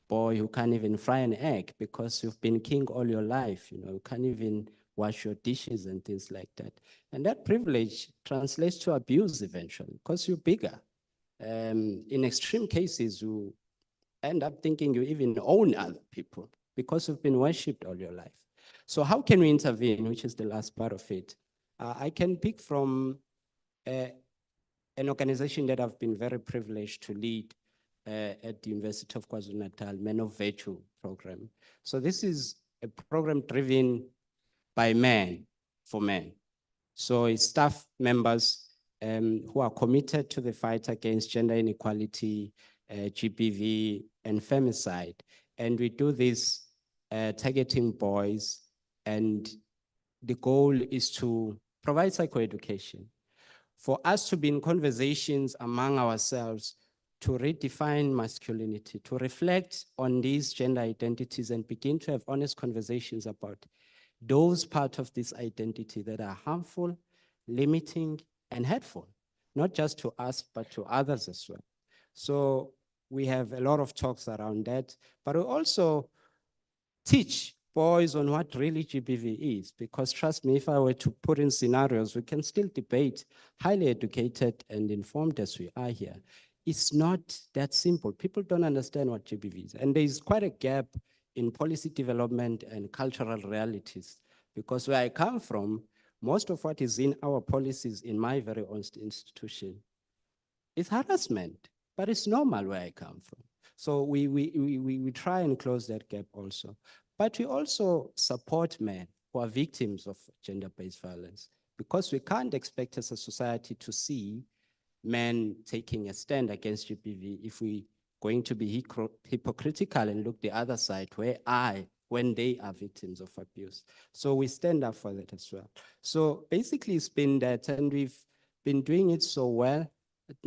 boy who can't even fry an egg because you've been king all your life, you know, you can't even wash your dishes and things like that. And that privilege translates to abuse eventually because you're bigger. In extreme cases, you end up thinking you even own other people because you've been worshipped all your life. So how can we intervene, which is the last part of it? I can pick from an organization that I've been very privileged to lead at the University of KwaZulu-Natal, Men of Virtue program. So this is a program driven by men for men. So it's staff members who are committed to the fight against gender inequality, GBV, and femicide. And we do this targeting boys, and the goal is to provide psychoeducation for us to be in conversations among ourselves to redefine masculinity, to reflect on these gender identities and begin to have honest conversations about those parts of this identity that are harmful, limiting, and hurtful, not just to us, but to others as well. So we have a lot of talks around that, but we also teach boys on what really GBV is, because trust me, if I were to put in scenarios, we can still debate, highly educated and informed as we are here. It's not that simple. People don't understand what GBV is. And there's quite a gap in policy development and cultural realities, because where I come from, most of what is in our policies in my very own institution is harassment, but it's normal where I come from. So we try and close that gap also. But we also support men who are victims of gender-based violence, because we can't expect as a society to see men taking a stand against GBV, if we going to be hypocritical and look the other side, when they are victims of abuse. So we stand up for that as well. So basically it's been that, and we've been doing it so well.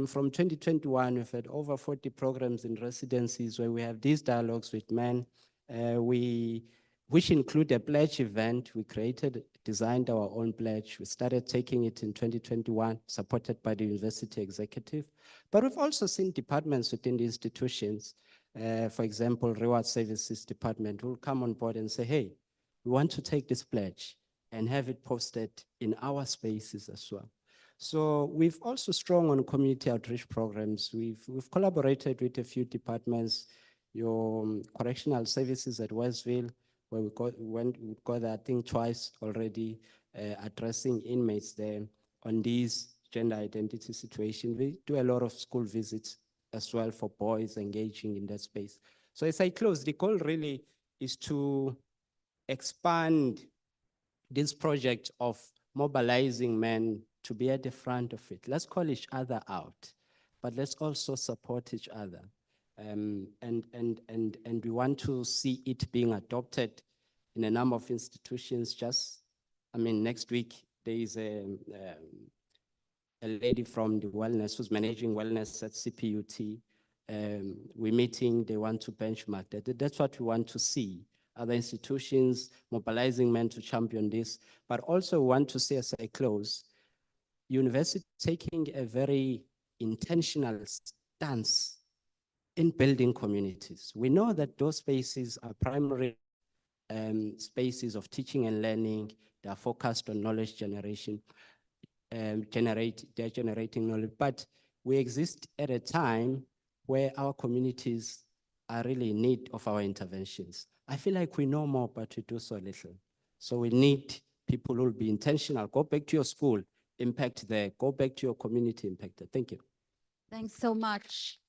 From 2021, we've had over 40 programs in residencies where we have these dialogues with men. Which include a pledge event. We designed our own pledge. We started taking it in 2021, supported by the university executive. But we've also seen departments within the institutions, for example, Reward Services Department will come on board and say, hey, we want to take this pledge and have it posted in our spaces as well. So we've also strong on community outreach programs. We've collaborated with a few departments, your correctional services at Westville, where we got there, I think twice already, addressing inmates there on these gender identity situation. We do a lot of school visits as well for boys engaging in that space. So as I close, the goal really is to expand this project of mobilizing men to be at the front of it. Let's call each other out, but let's also support each other. And we want to see it being adopted in a number of institutions. Next week, there is a lady from the wellness who's managing wellness at CPUT. We're meeting, they want to benchmark that. That's what we want to see. Other institutions mobilizing men to champion this, but also want to say as I close, university taking a very intentional stance in building communities. We know that those spaces are primary spaces of teaching and learning. They are focused on knowledge generation, they're generating knowledge, but we exist at a time where our communities are really in need of our interventions. I feel like we know more, but we do so little. So we need people who will be intentional. Go back to your school, impact there. Go back to your community, impact there. Thank you. Thanks so much.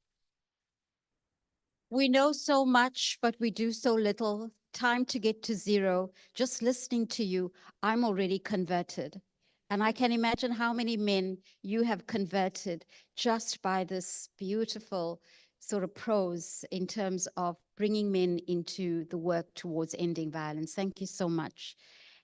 We know so much, but we do so little. Time to get to zero. Just listening to you, I'm already converted. And I can imagine how many men you have converted just by this beautiful sort of prose in terms of bringing men into the work towards ending violence. Thank you so much.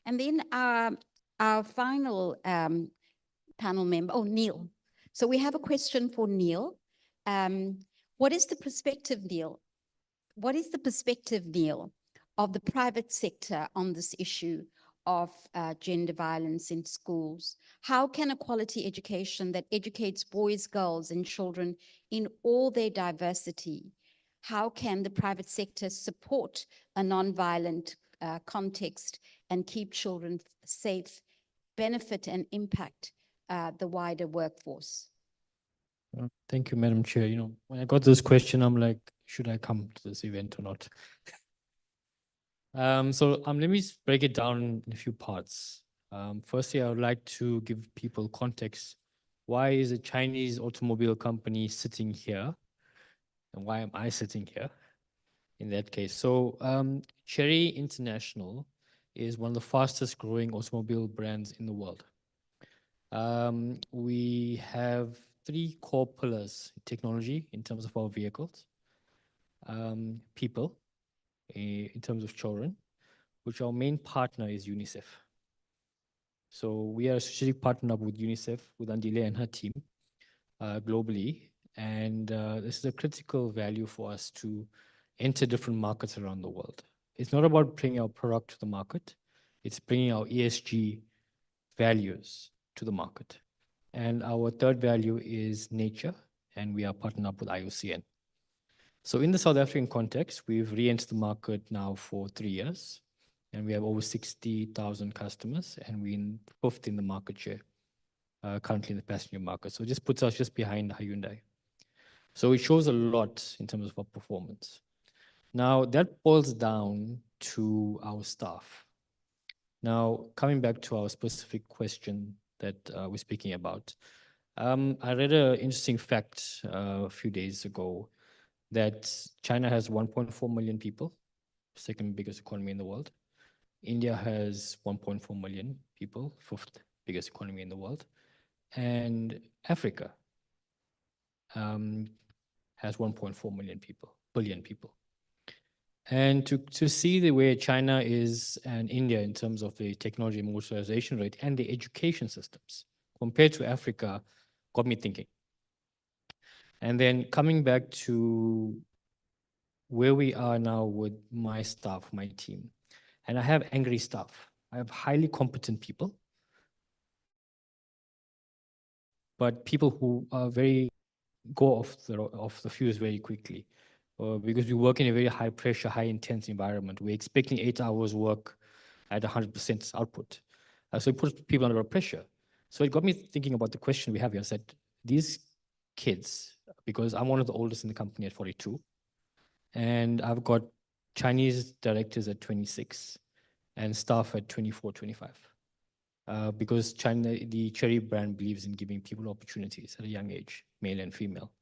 And then our final panel member, Neil. So we have a question for Neil. What is the perspective, Neil? What is the perspective, Neil, of the private sector on this issue of gender violence in schools? How can a quality education that educates boys, girls, and children in all their diversity, how can the private sector support a non-violent context and keep children safe, benefit and impact the wider workforce? Thank you, Madam Chair. You know, when I got this question, I'm like, should I come to this event or not? Let me break it down in a few parts. Firstly, I would like to give people context. Why is a Chinese automobile company sitting here? And why am I sitting here in that case? So Chery International is one of the fastest growing automobile brands in the world. We have three core pillars: technology in terms of our vehicles, people in terms of children, which our main partner is UNICEF. So we are a strategic partner with UNICEF, with Andile and her team globally. And this is a critical value for us to enter different markets around the world. It's not about bringing our product to the market. It's bringing our ESG values to the market. And our third value is nature, and we are partnered up with IUCN. So in the South African context, we've re-entered the market now for 3 years, and we have over 60,000 customers, and we're in fifth in the market share currently in the passenger market. So it just puts us just behind Hyundai. So it shows a lot in terms of our performance. Now that boils down to our staff. Now, coming back to our specific question that we're speaking about, I read an interesting fact a few days ago that China has 1.4 million people, second biggest economy in the world. India has 1.4 million people, fifth biggest economy in the world. And Africa has 1.4 billion people. And to see the way China is and India in terms of the technology motorization rate and the education systems compared to Africa got me thinking. And then coming back to where we are now with my staff, my team, and I have angry staff. I have highly competent people, but people who are go off the fuse very quickly. Because we work in a very high pressure, high intense environment. We're expecting 8 hours work at 100% output. So it puts people under pressure. So it got me thinking about the question we have here. I said, these kids, because I'm one of the oldest in the company at 42, and I've got Chinese directors at 26 and staff at 24, 25. Because China, the Cherry brand believes in giving people opportunities at a young age, male and female.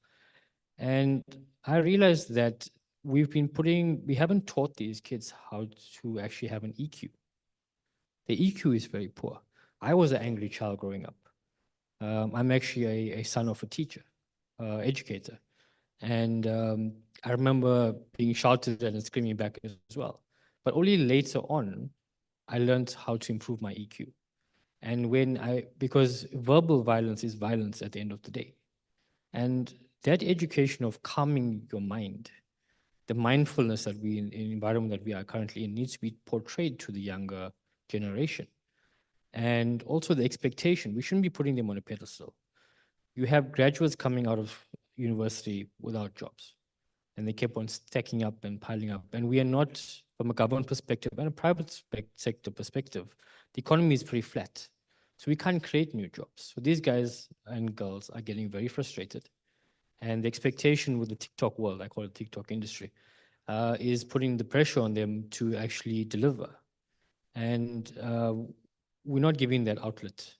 And I realized that we haven't taught these kids how to actually have an EQ. The EQ is very poor. I was an angry child growing up. I'm actually a son of a teacher, educator. And I remember being shouted at and screaming back as well. But only later on, I learned how to improve my EQ. And because verbal violence is violence at the end of the day. And that education of calming your mind, the mindfulness that in the environment that we are currently in needs to be portrayed to the younger generation. And also the expectation, we shouldn't be putting them on a pedestal. You have graduates coming out of university without jobs, and they keep on stacking up and piling up. And we are not, from a government perspective and a private sector perspective, the economy is pretty flat. So we can't create new jobs. So these guys and girls are getting very frustrated. And the expectation with the TikTok world, I call it TikTok industry, is putting the pressure on them to actually deliver. And we're not giving that outlet.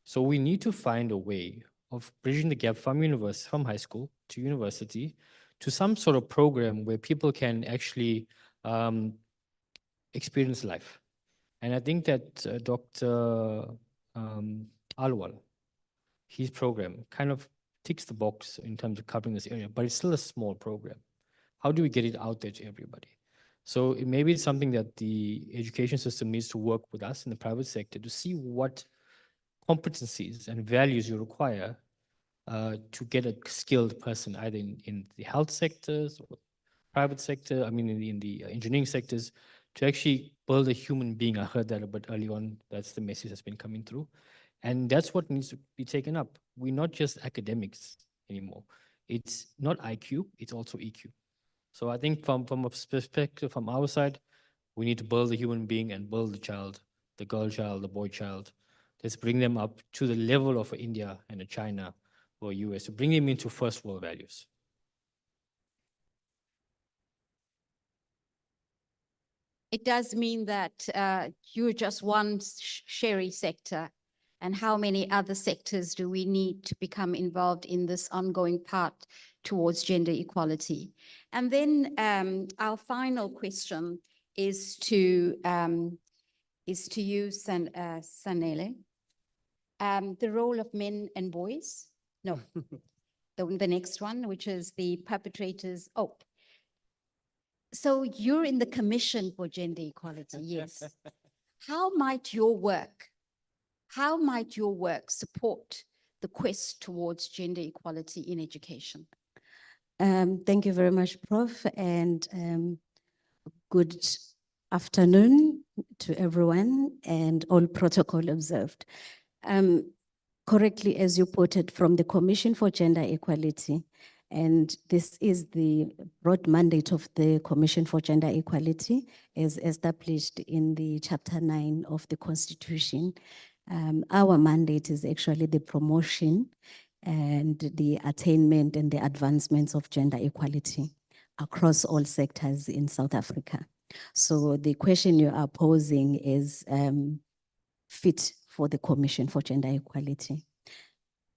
So we need to find a way of bridging the gap from high school to university to some sort of program where people can actually experience life. And I think that Dr. Alwal, his program kind of ticks the box in terms of covering this area, but it's still a small program. How do we get it out there to everybody? So it maybe it's something that the education system needs to work with us in the private sector to see what competencies and values you require to get a skilled person, either in the health sectors or private sector, in the engineering sectors, to actually build a human being. I heard that a bit early on. That's the message that's been coming through. And that's what needs to be taken up. We're not just academics anymore. It's not IQ, it's also EQ. So I think from a perspective from our side, we need to build the human being and build the child, the girl child, the boy child. Let's bring them up to the level of India and a China or US, to bring them into first world values. It does mean that you're just one sherry sector. And how many other sectors do we need to become involved in this ongoing part towards gender equality? And then our final question is to you, Sanele. The role of men and boys. No, the next one, which is the perpetrators. Oh, so you're in the Commission for Gender Equality, yes. How might your work support the quest towards gender equality in education? Thank you very much, Prof. And good afternoon to everyone and all protocol observed. Correctly, as you put it, from the Commission for Gender Equality, and this is the broad mandate of the Commission for Gender Equality as established in the Chapter 9 of the Constitution. Our mandate is actually the promotion and the attainment and the advancements of gender equality across all sectors in South Africa. So the question you are posing is fit for the Commission for Gender Equality.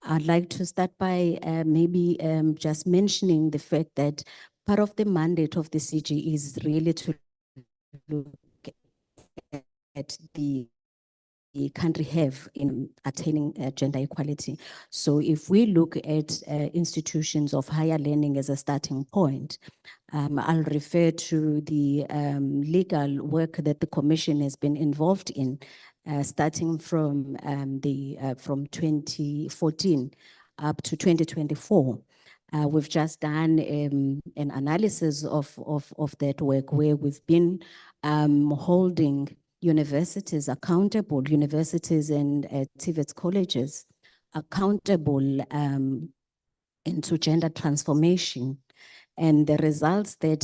I'd like to start by maybe just mentioning the fact that part of the mandate of the CG is really to look at the country have in attaining gender equality. So if we look at institutions of higher learning as a starting point, I'll refer to the legal work that the Commission has been involved in, starting from from 2014 up to 2024. We've just done an analysis of that work where we've been holding universities accountable, universities and TVET colleges accountable into gender transformation. And the results that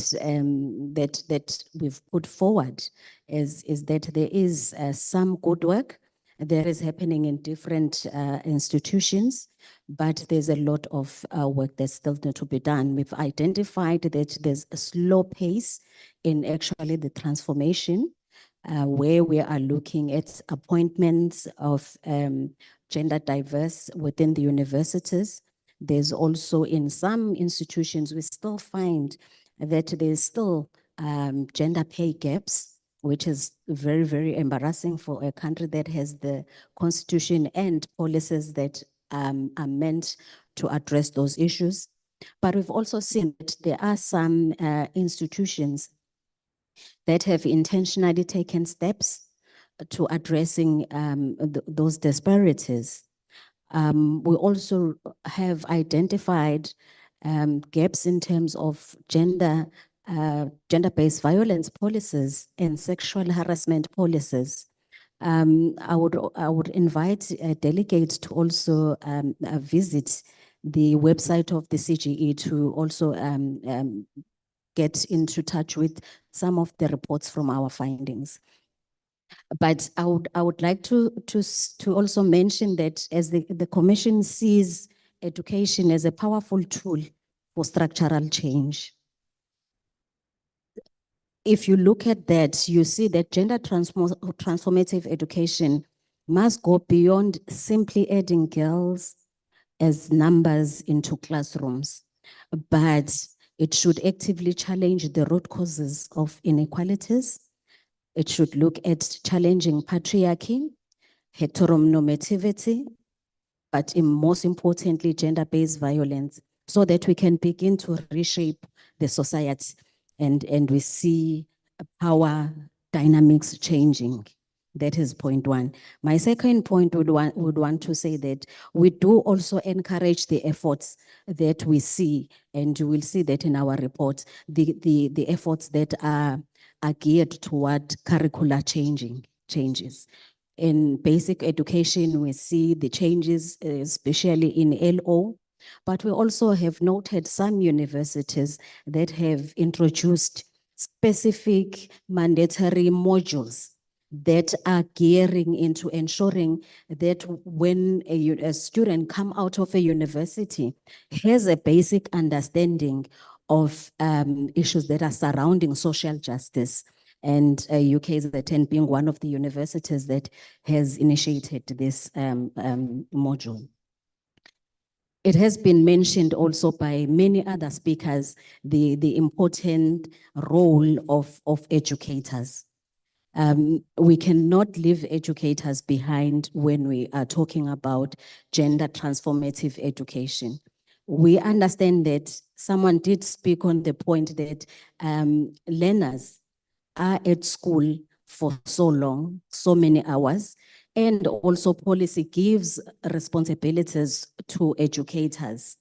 that we've put forward is that there is some good work that is happening in different institutions, but there's a lot of work that still needs to be done. We've identified that there's a slow pace in actually the transformation, where we are looking at appointments of gender diverse within the universities. There's also in some institutions, we still find that there's still gender pay gaps, which is very, very embarrassing for a country that has the constitution and policies that are meant to address those issues. But we've also seen that there are some institutions that have intentionally taken steps to addressing those disparities. We also have identified gaps in terms of gender-based violence policies and sexual harassment policies. I would invite delegates to also visit the website of the CGE to also get into touch with some of the reports from our findings. But I would like to also mention that as the Commission sees education as a powerful tool for structural change. If you look at that, you see that gender transformative education must go beyond simply adding girls as numbers into classrooms, but it should actively challenge the root causes of inequalities. It should look at challenging patriarchy, heteronormativity, but most importantly, gender-based violence, so that we can begin to reshape the society and we see power dynamics changing. That is point one. My second point would want to say that we do also encourage the efforts that we see, and you will see that in our report, the efforts that are geared toward curricular changes. In basic education, we see the changes, especially in LO, but we also have noted some universities that have introduced specific mandatory modules that are gearing into ensuring that when a student come out of a university has a basic understanding of issues that are surrounding social justice. And UK is the 10 being one of the universities that has initiated this module. It has been mentioned also by many other speakers, the important role of educators. We cannot leave educators behind when we are talking about gender transformative education. We understand that someone did speak on the point that learners are at school for so long, so many hours, and also policy gives responsibilities to educators.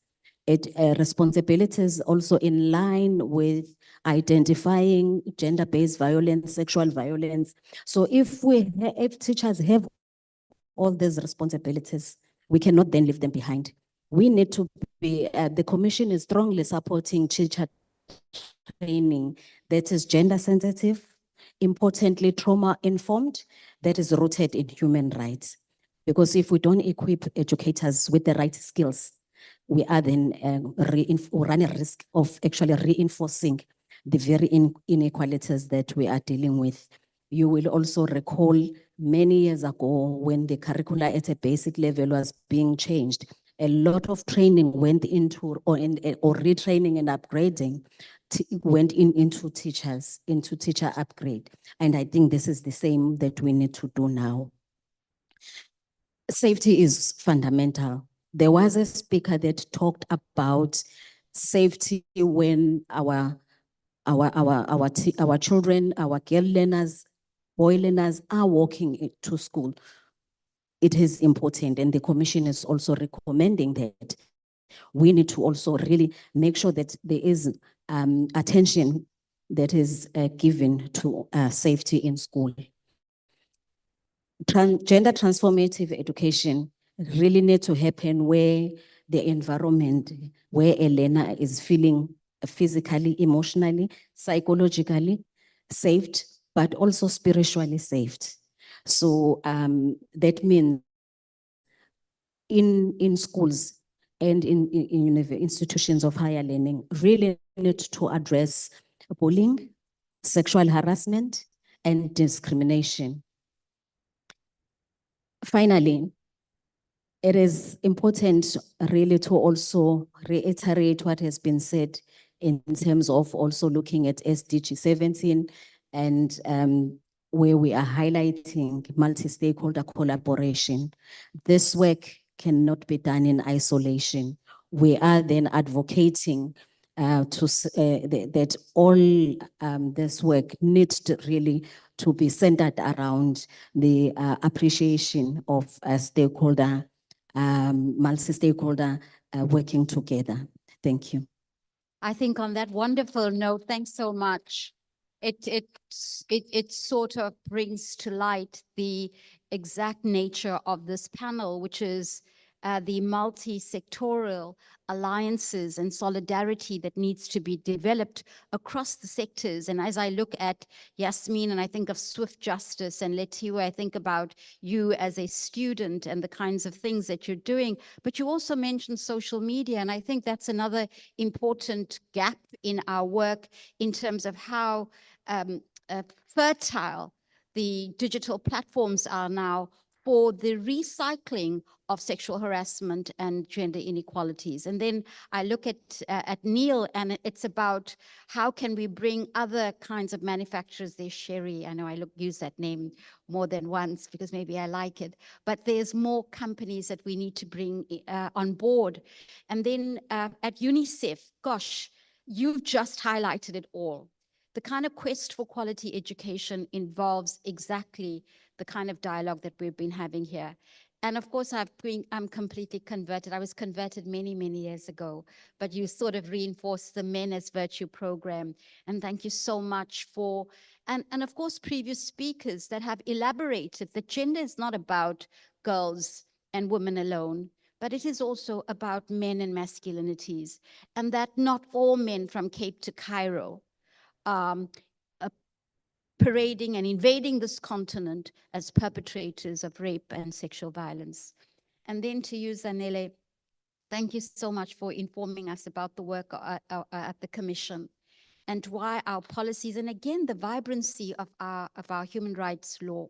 Responsibilities also in line with identifying gender-based violence, sexual violence. So if teachers have all these responsibilities, we cannot then leave them behind. We need to be, the Commission is strongly supporting teacher training that is gender sensitive, importantly trauma-informed, that is rooted in human rights. Because if we don't equip educators with the right skills, we are then running a risk of actually reinforcing the very inequalities that we are dealing with. You will also recall many years ago when the curricula at a basic level was being changed, a lot of training went into, or retraining and upgrading went into teachers, into teacher upgrade. And I think this is the same that we need to do now. safety is fundamental. There was a speaker that talked about safety when our children, our girl learners, boy learners are walking to school. It is important, and the commission is also recommending that we need to also really make sure that there is attention that is given to safety in school. Gender transformative education really need to happen where the environment, where a learner is feeling physically, emotionally, psychologically safe, but also spiritually safe. So that means in schools and in institutions of higher learning really need to address bullying, sexual harassment, and discrimination. Finally, it is important really to also reiterate what has been said in terms of also looking at SDG 17 and where we are highlighting multi-stakeholder collaboration. This work cannot be done in isolation. We are then advocating that all this work needs to really to be centered around the appreciation of stakeholder, multi-stakeholder working together. Thank you. I think on that wonderful note, thanks so much. It sort of brings to light the exact nature of this panel, which is the multi-sectoral alliances and solidarity that needs to be developed across the sectors. And as I look at Yasmin and I think of Swift Justice and Letiwe, I think about you as a student and the kinds of things that you're doing, but you also mentioned social media. And I think that's another important gap in our work in terms of how fertile the digital platforms are now for the recycling of sexual harassment and gender inequalities. And then I look at Neil, and it's about how can we bring other kinds of manufacturers. There's Sherry, I know I use that name more than once because maybe I like it, but there's more companies that we need to bring on board. And then at UNICEF, gosh, you've just highlighted it all. The kind of quest for quality education involves exactly the kind of dialogue that we've been having here. And of course, I'm completely converted. I was converted many, many years ago, but you sort of reinforced the Men as Virtue program. And thank you so much for, and of course, previous speakers that have elaborated that gender is not about girls and women alone, but it is also about men and masculinities, and that not all men from Cape to Cairo parading and invading this continent as perpetrators of rape and sexual violence. And then to you, Zanele, thank you so much for informing us about the work at the Commission and why our policies, and again, the vibrancy of our human rights law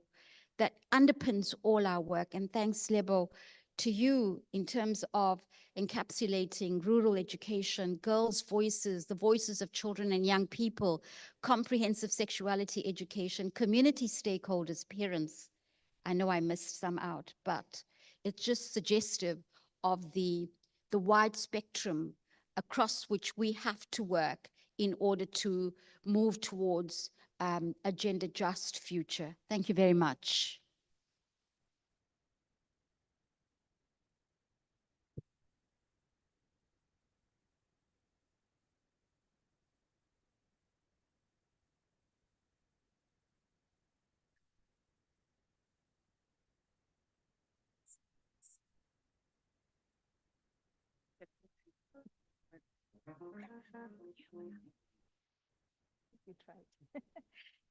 that underpins all our work. And thanks, Lebo, to you in terms of encapsulating rural education, girls' voices, the voices of children and young people, comprehensive sexuality education, community stakeholders, parents. I know I missed some out, but it's just suggestive of the wide spectrum across which we have to work in order to move towards a gender just future. Thank you very much.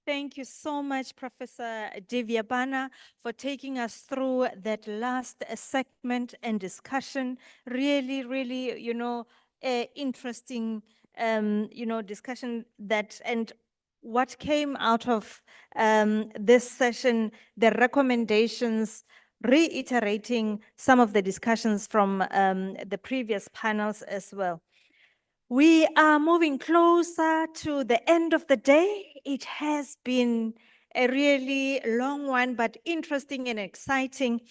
Thank you so much, Professor Devyabana, for taking us through that last segment and discussion. Really, really, interesting, discussion and what came out of this session, the recommendations, reiterating some of the discussions from the previous panels as well. We are moving closer to the end of the day. It has been a really long one, but interesting and exciting.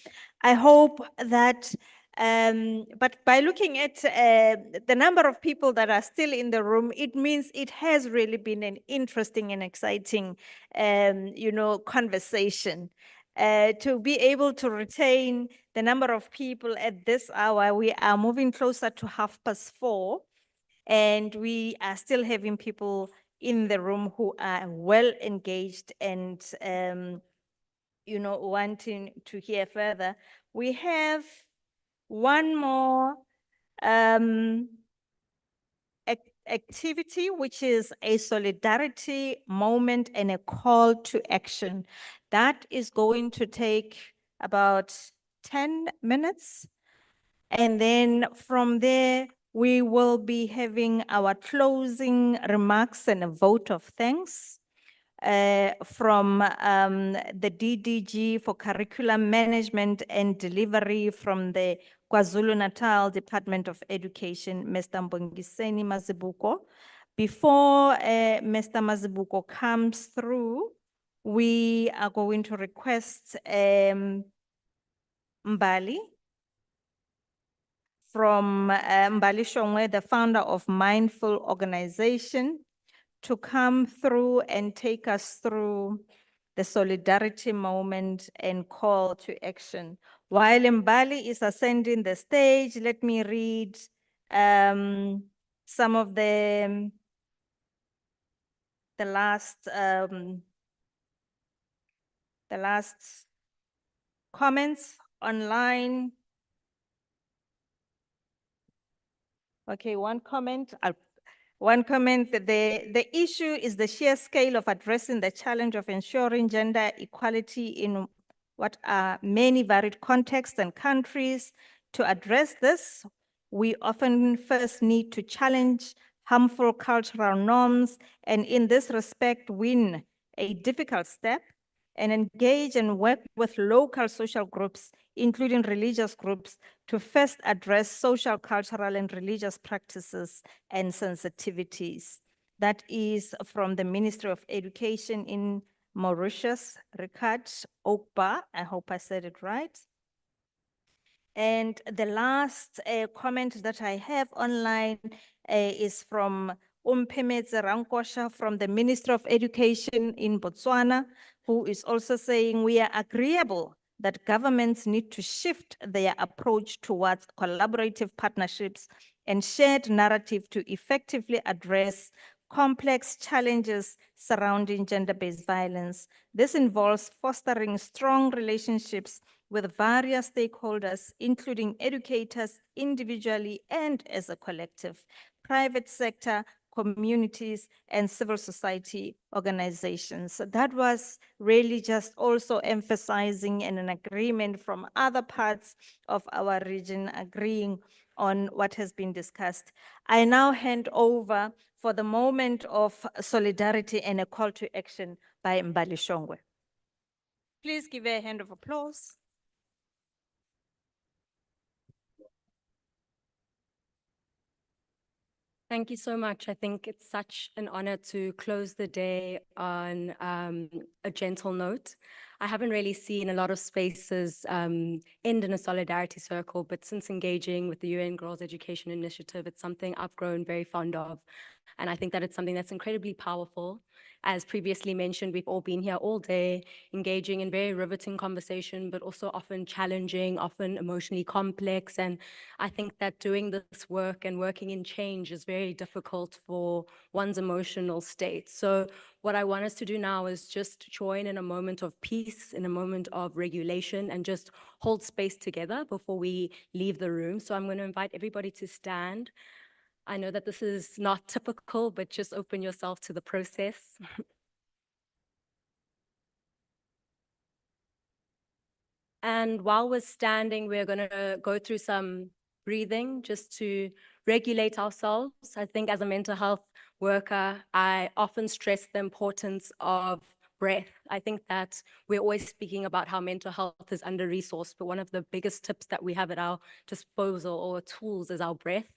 I hope that, but by looking at the number of people that are still in the room, it means it has really been an interesting and exciting, conversation. To be able to retain the number of people at this hour, we are moving closer to 4:30, and we are still having people in the room who are well engaged and, wanting to hear further. We have one more activity, which is a solidarity moment and a call to action. That is going to take about 10 minutes. And then from there, we will be having our closing remarks and a vote of thanks from the DDG for Curriculum Management and Delivery from the KwaZulu-Natal Department of Education, Mr. Mbongiseni Mazibuko. Before Mr. Mazibuko comes through, we are going to request Mbali from Mbali Shongwe, the founder of Mindful Organization, to come through and take us through the solidarity moment and call to action. While Mbali is ascending the stage, let me read some of the last comments online. Okay, one comment. The issue is the sheer scale of addressing the challenge of ensuring gender equality in what are many varied contexts and countries. To address this, we often first need to challenge harmful cultural norms, and in this respect, win a difficult step and engage and work with local social groups, including religious groups, to first address social, cultural, and religious practices and sensitivities. That is from the Ministry of Education in Mauritius, Ricard Okba. I hope I said it right. And the last comment that I have online is from Umpemetse Rankosha from the Ministry of Education in Botswana, who is also saying we are agreeable that governments need to shift their approach towards collaborative partnerships and shared narrative to effectively address complex challenges surrounding gender-based violence. This involves fostering strong relationships with various stakeholders, including educators individually and as a collective, private sector, communities, and civil society organizations. So that was really just also emphasizing and an agreement from other parts of our region agreeing on what has been discussed. I now hand over for the moment of solidarity and a call to action by Mbali Shongwe. Please give a hand of applause. Thank you so much. I think it's such an honor to close the day on a gentle note. I haven't really seen a lot of spaces end in a solidarity circle, but since engaging with the UN Girls Education Initiative, it's something I've grown very fond of. And I think that it's something that's incredibly powerful. As previously mentioned, we've all been here all day, engaging in very riveting conversation, but also often challenging, often emotionally complex. And I think that doing this work and working in change is very difficult for one's emotional state. So what I want us to do now is just join in a moment of peace, in a moment of regulation, and just hold space together before we leave the room. So I'm going to invite everybody to stand. I know that this is not typical, but just open yourself to the process. And while we're standing, we're going to go through some breathing just to regulate ourselves. I think as a mental health worker, I often stress the importance of breath. I think that we're always speaking about how mental health is under-resourced, but one of the biggest tips that we have at our disposal or tools is our breath.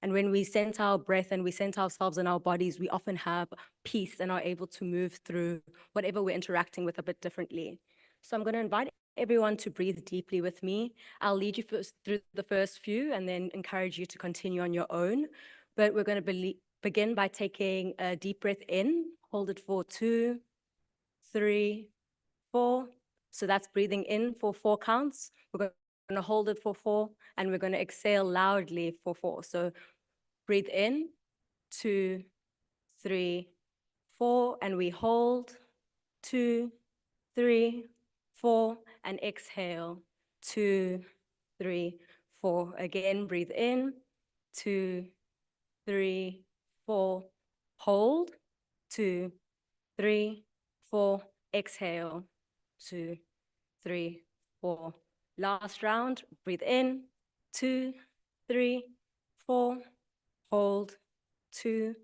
And when we center our breath and we center ourselves in our bodies, we often have peace and are able to move through whatever we're interacting with a bit differently. So I'm going to invite everyone to breathe deeply with me. I'll lead you through the first few and then encourage you to continue on your own. But we're going to begin by taking a deep breath in. Hold it for 2, 3, 4. So that's breathing in for 4 counts. We're going to hold it for 4, and we're going to exhale loudly for 4. So breathe in, 2, 3, 4, and we hold, 2, 3, 4, and exhale, 2, 3, 4. Again, breathe in, 2, 3, 4, hold, 2, 3, 4, exhale, 2, 3, 4. Last round, breathe in, 2, 3, 4, hold, 2,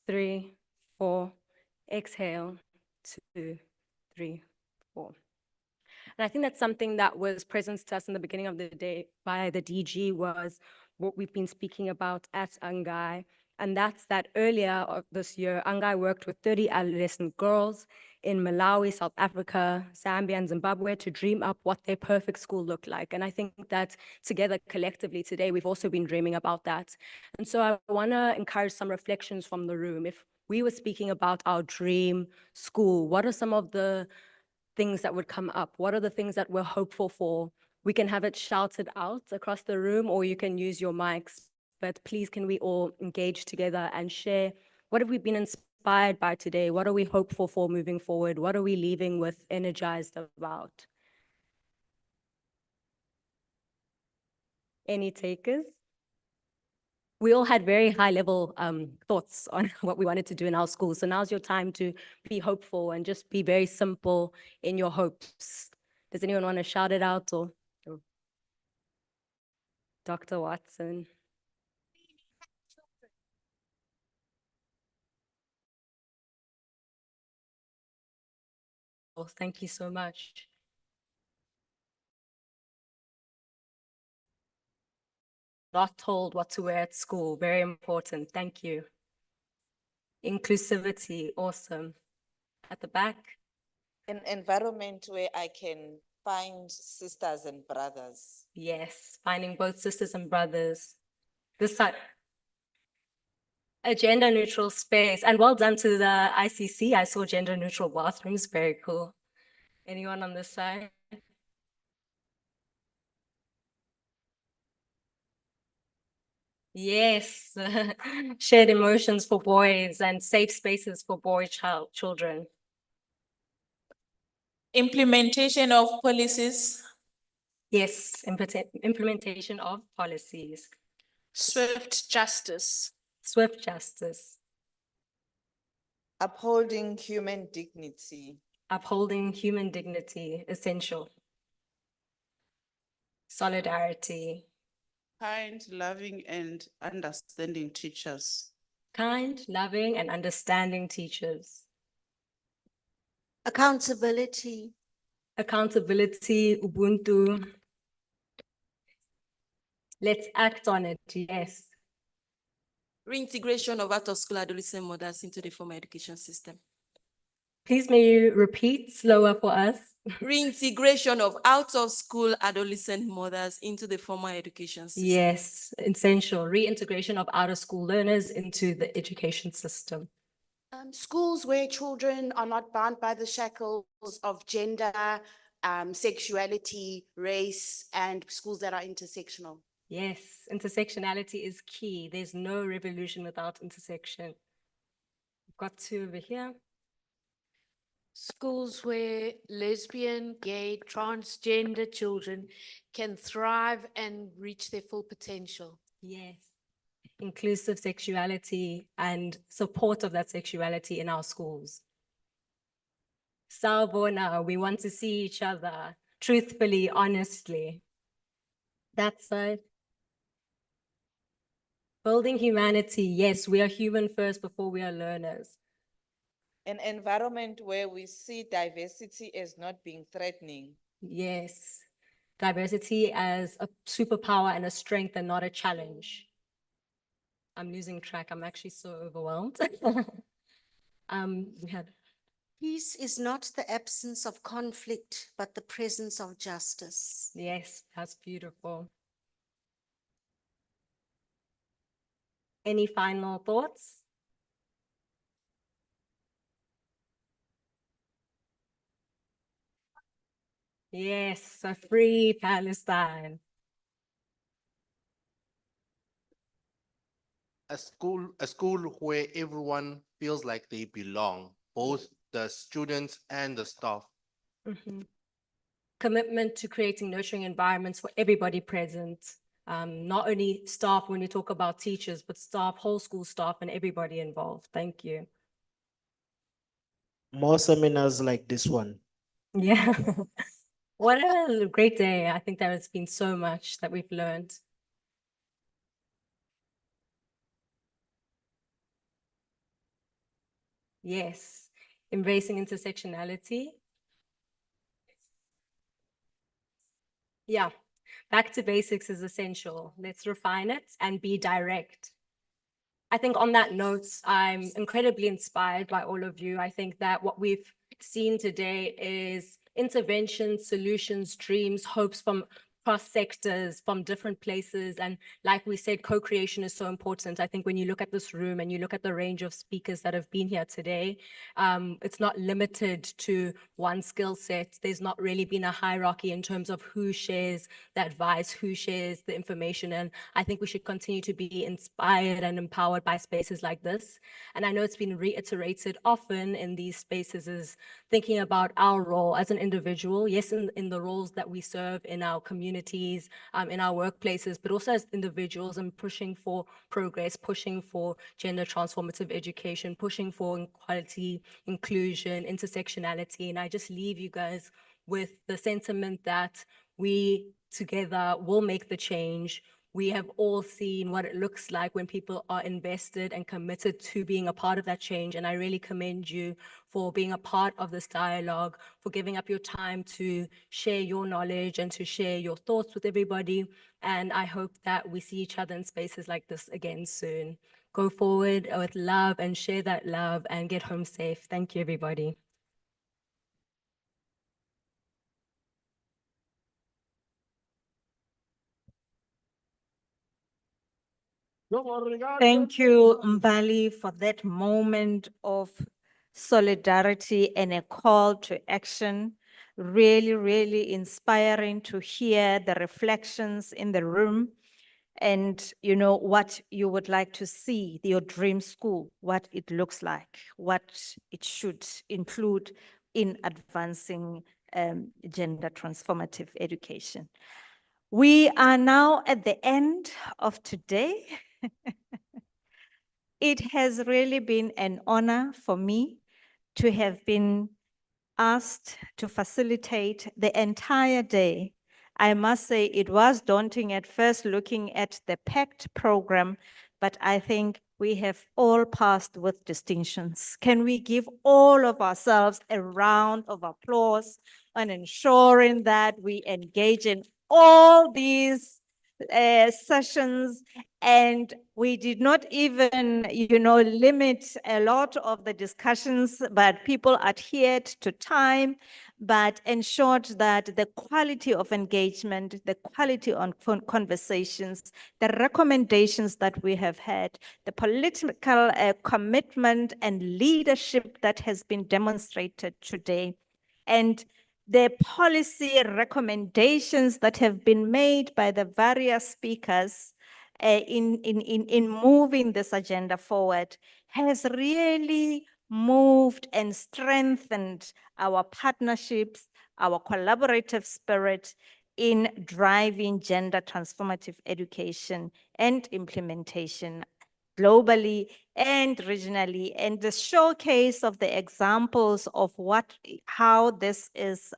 3, 4, exhale, 2, 3, 4. And I think that's something that was present to us in the beginning of the day by the DG was what we've been speaking about at Angai. And that's that earlier of this year, Angai worked with 30 adolescent girls in Malawi, South Africa, Zambia, and Zimbabwe to dream up what their perfect school looked like. And I think that together collectively today, we've also been dreaming about that. And so I want to encourage some reflections from the room. If we were speaking about our dream school, what are some of the things that would come up? What are the things that we're hopeful for? We can have it shouted out across the room, or you can use your mics. But please, can we all engage together and share what have we been inspired by today? What are we hopeful for moving forward? What are we leaving with energized about? Any takers? We all had very high level thoughts on what we wanted to do in our school. So now's your time to be hopeful and just be very simple in your hopes. Does anyone want to shout it out or Dr. Watson? Oh, thank you so much. Not told what to wear at school, very important. Thank you. Inclusivity, awesome. At the back. An environment where I can find sisters and brothers. Yes, finding both sisters and brothers. This side. A gender neutral space. And well done to the ICC. I saw gender neutral bathrooms, very cool. Anyone on this side? Yes, shared emotions for boys and safe spaces for children. Implementation of policies. Yes, implementation of policies. Swift justice. Swift justice. Upholding human dignity. Upholding human dignity, essential. Solidarity. Kind, loving, and understanding teachers. Kind, loving, and understanding teachers. Accountability. Accountability, Ubuntu. Let's act on it, yes. Reintegration of out-of-school adolescent mothers into the formal education system. Please may you repeat slower for us. Reintegration of out-of-school adolescent mothers into the formal education system. Yes, essential. Reintegration of out-of-school learners into the education system. Schools where children are not bound by the shackles of gender, sexuality, race, and schools that are intersectional. Yes, intersectionality is key. There's no revolution without intersection. We've got 2 over here. Schools where lesbian, gay, transgender children can thrive and reach their full potential. Yes. Inclusive sexuality and support of that sexuality in our schools. Sawubona, we want to see each other truthfully, honestly. That side. Building humanity, yes, we are human first before we are learners. An environment where we see diversity as not being threatening. Yes, diversity as a superpower and a strength and not a challenge. I'm losing track. I'm actually so overwhelmed. We had Peace is not the absence of conflict, but the presence of justice. Yes, that's beautiful. Any final thoughts? Yes, a free Palestine. A school where everyone feels like they belong, both the students and the staff. Mhm. Commitment to creating nurturing environments for everybody present. Not only staff when you talk about teachers, but staff, whole school staff and everybody involved. Thank you. More seminars like this one. Yeah. What a great day. I think there has been so much that we've learned. Yes, embracing intersectionality. Yeah, back to basics is essential. Let's refine it and be direct. I think on that note, I'm incredibly inspired by all of you. I think that what we've seen today is intervention, solutions, dreams, hopes from cross sectors, from different places. And like we said, co-creation is so important. I think when you look at this room and you look at the range of speakers that have been here today, it's not limited to one skill set. There's not really been a hierarchy in terms of who shares the advice, who shares the information. And I think we should continue to be inspired and empowered by spaces like this. And I know it's been reiterated often in these spaces is thinking about our role as an individual, yes, in the roles that we serve in our communities, in our workplaces, but also as individuals and pushing for progress, pushing for gender transformative education, pushing for equality, inclusion, intersectionality. And I just leave you guys with the sentiment that we together will make the change. We have all seen what it looks like when people are invested and committed to being a part of that change. And I really commend you for being a part of this dialogue, for giving up your time to share your knowledge and to share your thoughts with everybody. And I hope that we see each other in spaces like this again soon. Go forward with love and share that love and get home safe. Thank you, everybody. Thank you, Mbali, for that moment of solidarity and a call to action. Really, really inspiring to hear the reflections in the room and you know what you would like to see, your dream school, what it looks like, what it should include in advancing gender transformative education. We are now at the end of today. It has really been an honor for me to have been asked to facilitate the entire day. I must say it was daunting at first looking at the packed program, but I think we have all passed with distinctions. Can we give all of ourselves a round of applause on ensuring that we engage in all these sessions, and we did not even, limit a lot of the discussions, but people adhered to time, but ensured that the quality of engagement, the quality on conversations, the recommendations that we have had, the political commitment and leadership that has been demonstrated today, and the policy recommendations that have been made by the various speakers in moving this agenda forward has really moved and strengthened our partnerships, our collaborative spirit in driving gender transformative education and implementation globally and regionally, and the showcase of the examples of how this is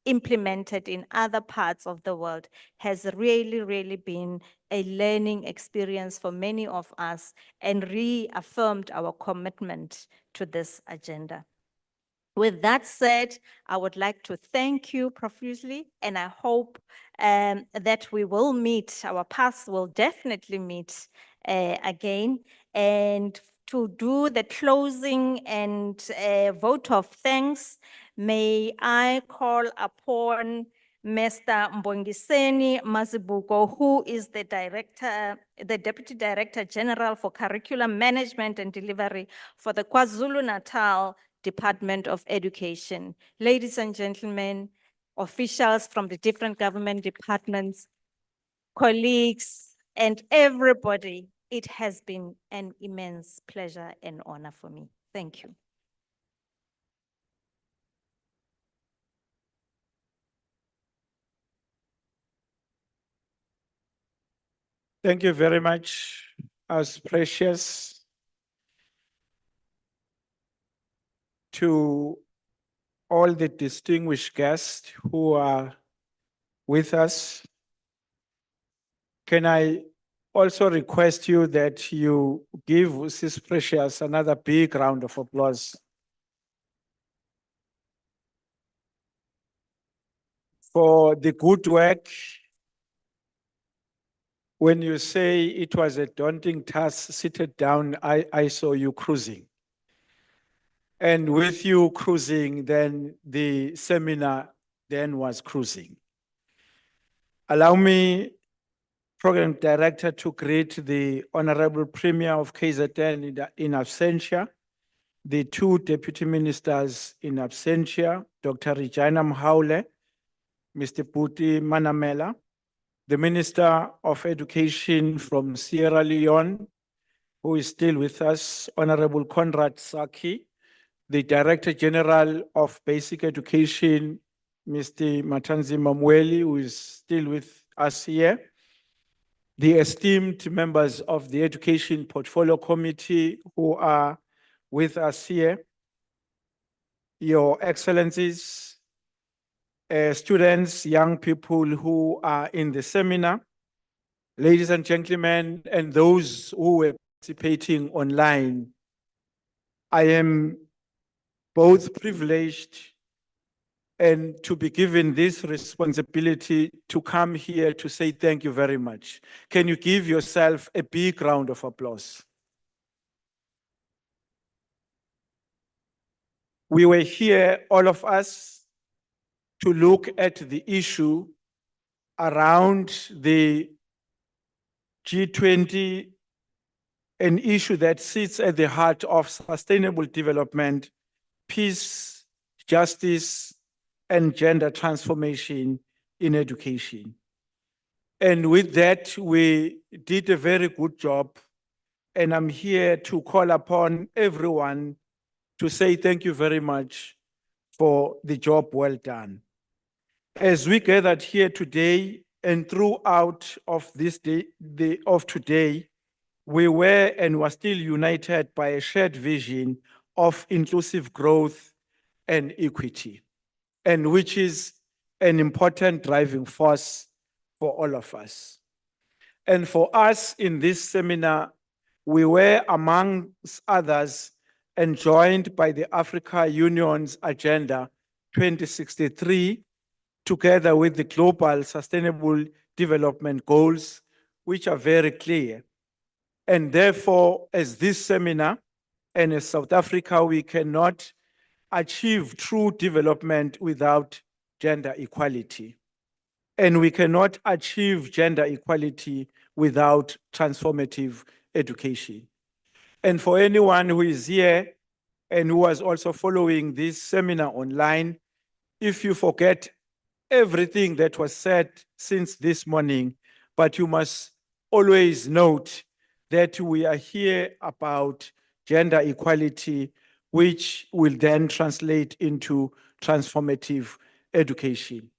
implemented in other parts of the world has really, really been a learning experience for many of us and reaffirmed our commitment to this agenda. With that said, I would like to thank you profusely, and I hope that we will meet, our paths will definitely meet again. And to do the closing and vote of thanks, may I call upon Mr. Mbongiseni Mazibuko, who is the director, the Deputy Director General for Curriculum Management and Delivery for the KwaZulu-Natal Department of Education. Ladies and gentlemen, officials from the different government departments, colleagues, and everybody, it has been an immense pleasure and honor for me. Thank you. Thank you very much, as precious, to all the distinguished guests who are with us. Can I also request you that you give Sis Precious another big round of applause for the good work. When you say it was a daunting task, seated down, I saw you cruising. And with you cruising, then the seminar then was cruising. Allow me, Program Director, to greet the Honorable Premier of KZN in absentia, the two Deputy Ministers in absentia, Dr. Regina Mhaule, Mr. Puti Manamela, the Minister of Education from Sierra Leone, who is still with us, Honorable Conrad Saki, the Director General of Basic Education, Mr. Matanzi Mamweli, who is still with us here, the esteemed members of the Education Portfolio Committee who are with us here, Your Excellencies, students, young people who are in the seminar, ladies and gentlemen, and those who were participating online. I am both privileged and to be given this responsibility to come here to say thank you very much. Can you give yourself a big round of applause? We were here, all of us, to look at the issue around the G20, an issue that sits at the heart of sustainable development, peace, justice, and gender transformation in education. And with that, we did a very good job. And I'm here to call upon everyone to say thank you very much for the job well done. As we gathered here today and throughout of this day, of today, we were and were still united by a shared vision of inclusive growth and equity, and which is an important driving force for all of us. And for us in this seminar, we were amongst others enjoined by the Africa Union's Agenda 2063, together with the Global Sustainable Development Goals, which are very clear. And therefore, as this seminar and as South Africa, we cannot achieve true development without gender equality. And we cannot achieve gender equality without transformative education. And for anyone who is here and who was also following this seminar online, if you forget everything that was said since this morning, but you must always note that we are here about gender equality, which will then translate into transformative education.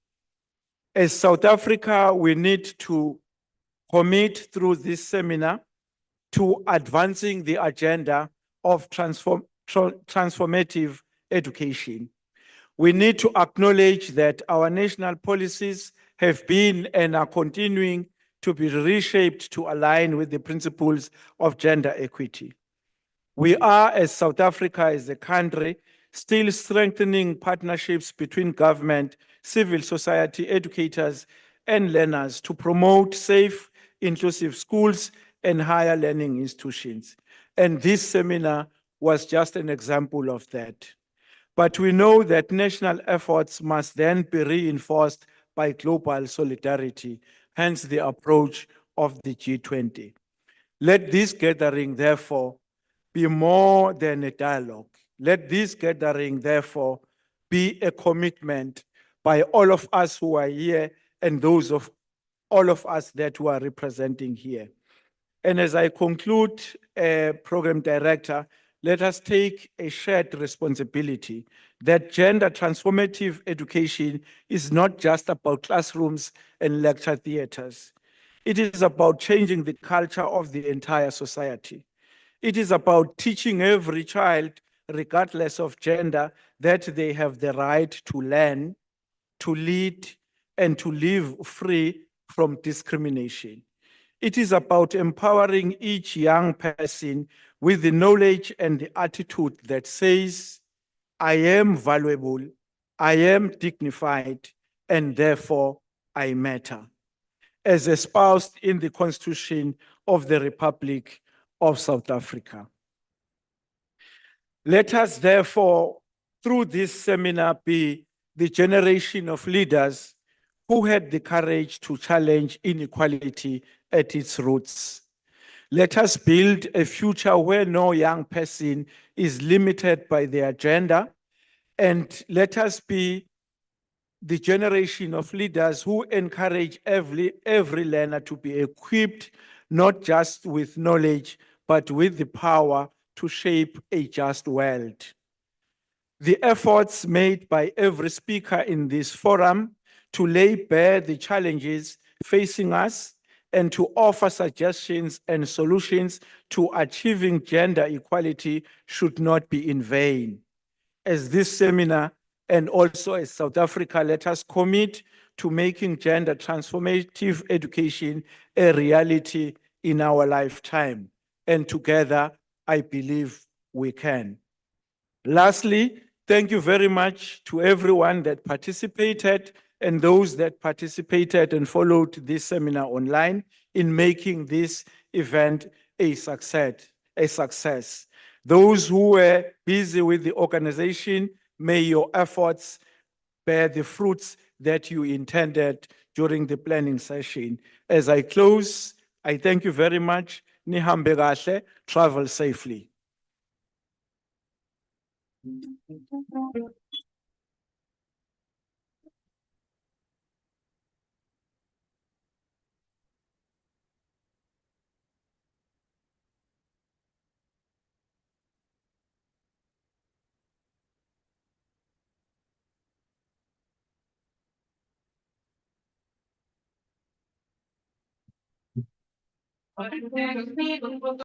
As South Africa, we need to commit through this seminar to advancing the agenda of transformative education. We need to acknowledge that our national policies have been and are continuing to be reshaped to align with the principles of gender equity. We are, as South Africa, as a country, still strengthening partnerships between government, civil society, educators, and learners to promote safe, inclusive schools and higher learning institutions. And this seminar was just an example of that. But we know that national efforts must then be reinforced by global solidarity, hence the approach of the G20. Let this gathering, therefore, be more than a dialogue. Let this gathering, therefore, be a commitment by all of us who are here and those of all of us that who are representing here. And as I conclude, Program Director, let us take a shared responsibility that gender transformative education is not just about classrooms and lecture theaters. It is about changing the culture of the entire society. It is about teaching every child, regardless of gender, that they have the right to learn, to lead, and to live free from discrimination. It is about empowering each young person with the knowledge and the attitude that says, I am valuable, I am dignified, and therefore I matter, as espoused in the Constitution of the Republic of South Africa. Let us therefore, through this seminar, be the generation of leaders who had the courage to challenge inequality at its roots. Let us build a future where no young person is limited by their gender, and let us be the generation of leaders who encourage every learner to be equipped not just with knowledge, but with the power to shape a just world. The efforts made by every speaker in this forum to lay bare the challenges facing us and to offer suggestions and solutions to achieving gender equality should not be in vain. As this seminar and also as South Africa, let us commit to making gender transformative education a reality in our lifetime. And together, I believe we can. Lastly, thank you very much to everyone that participated and those that participated and followed this seminar online in making this event a success. Those who were busy with the organization, may your efforts bear the fruits that you intended during the planning session. As I close, I thank you very much. Nihambe kahle, travel safely.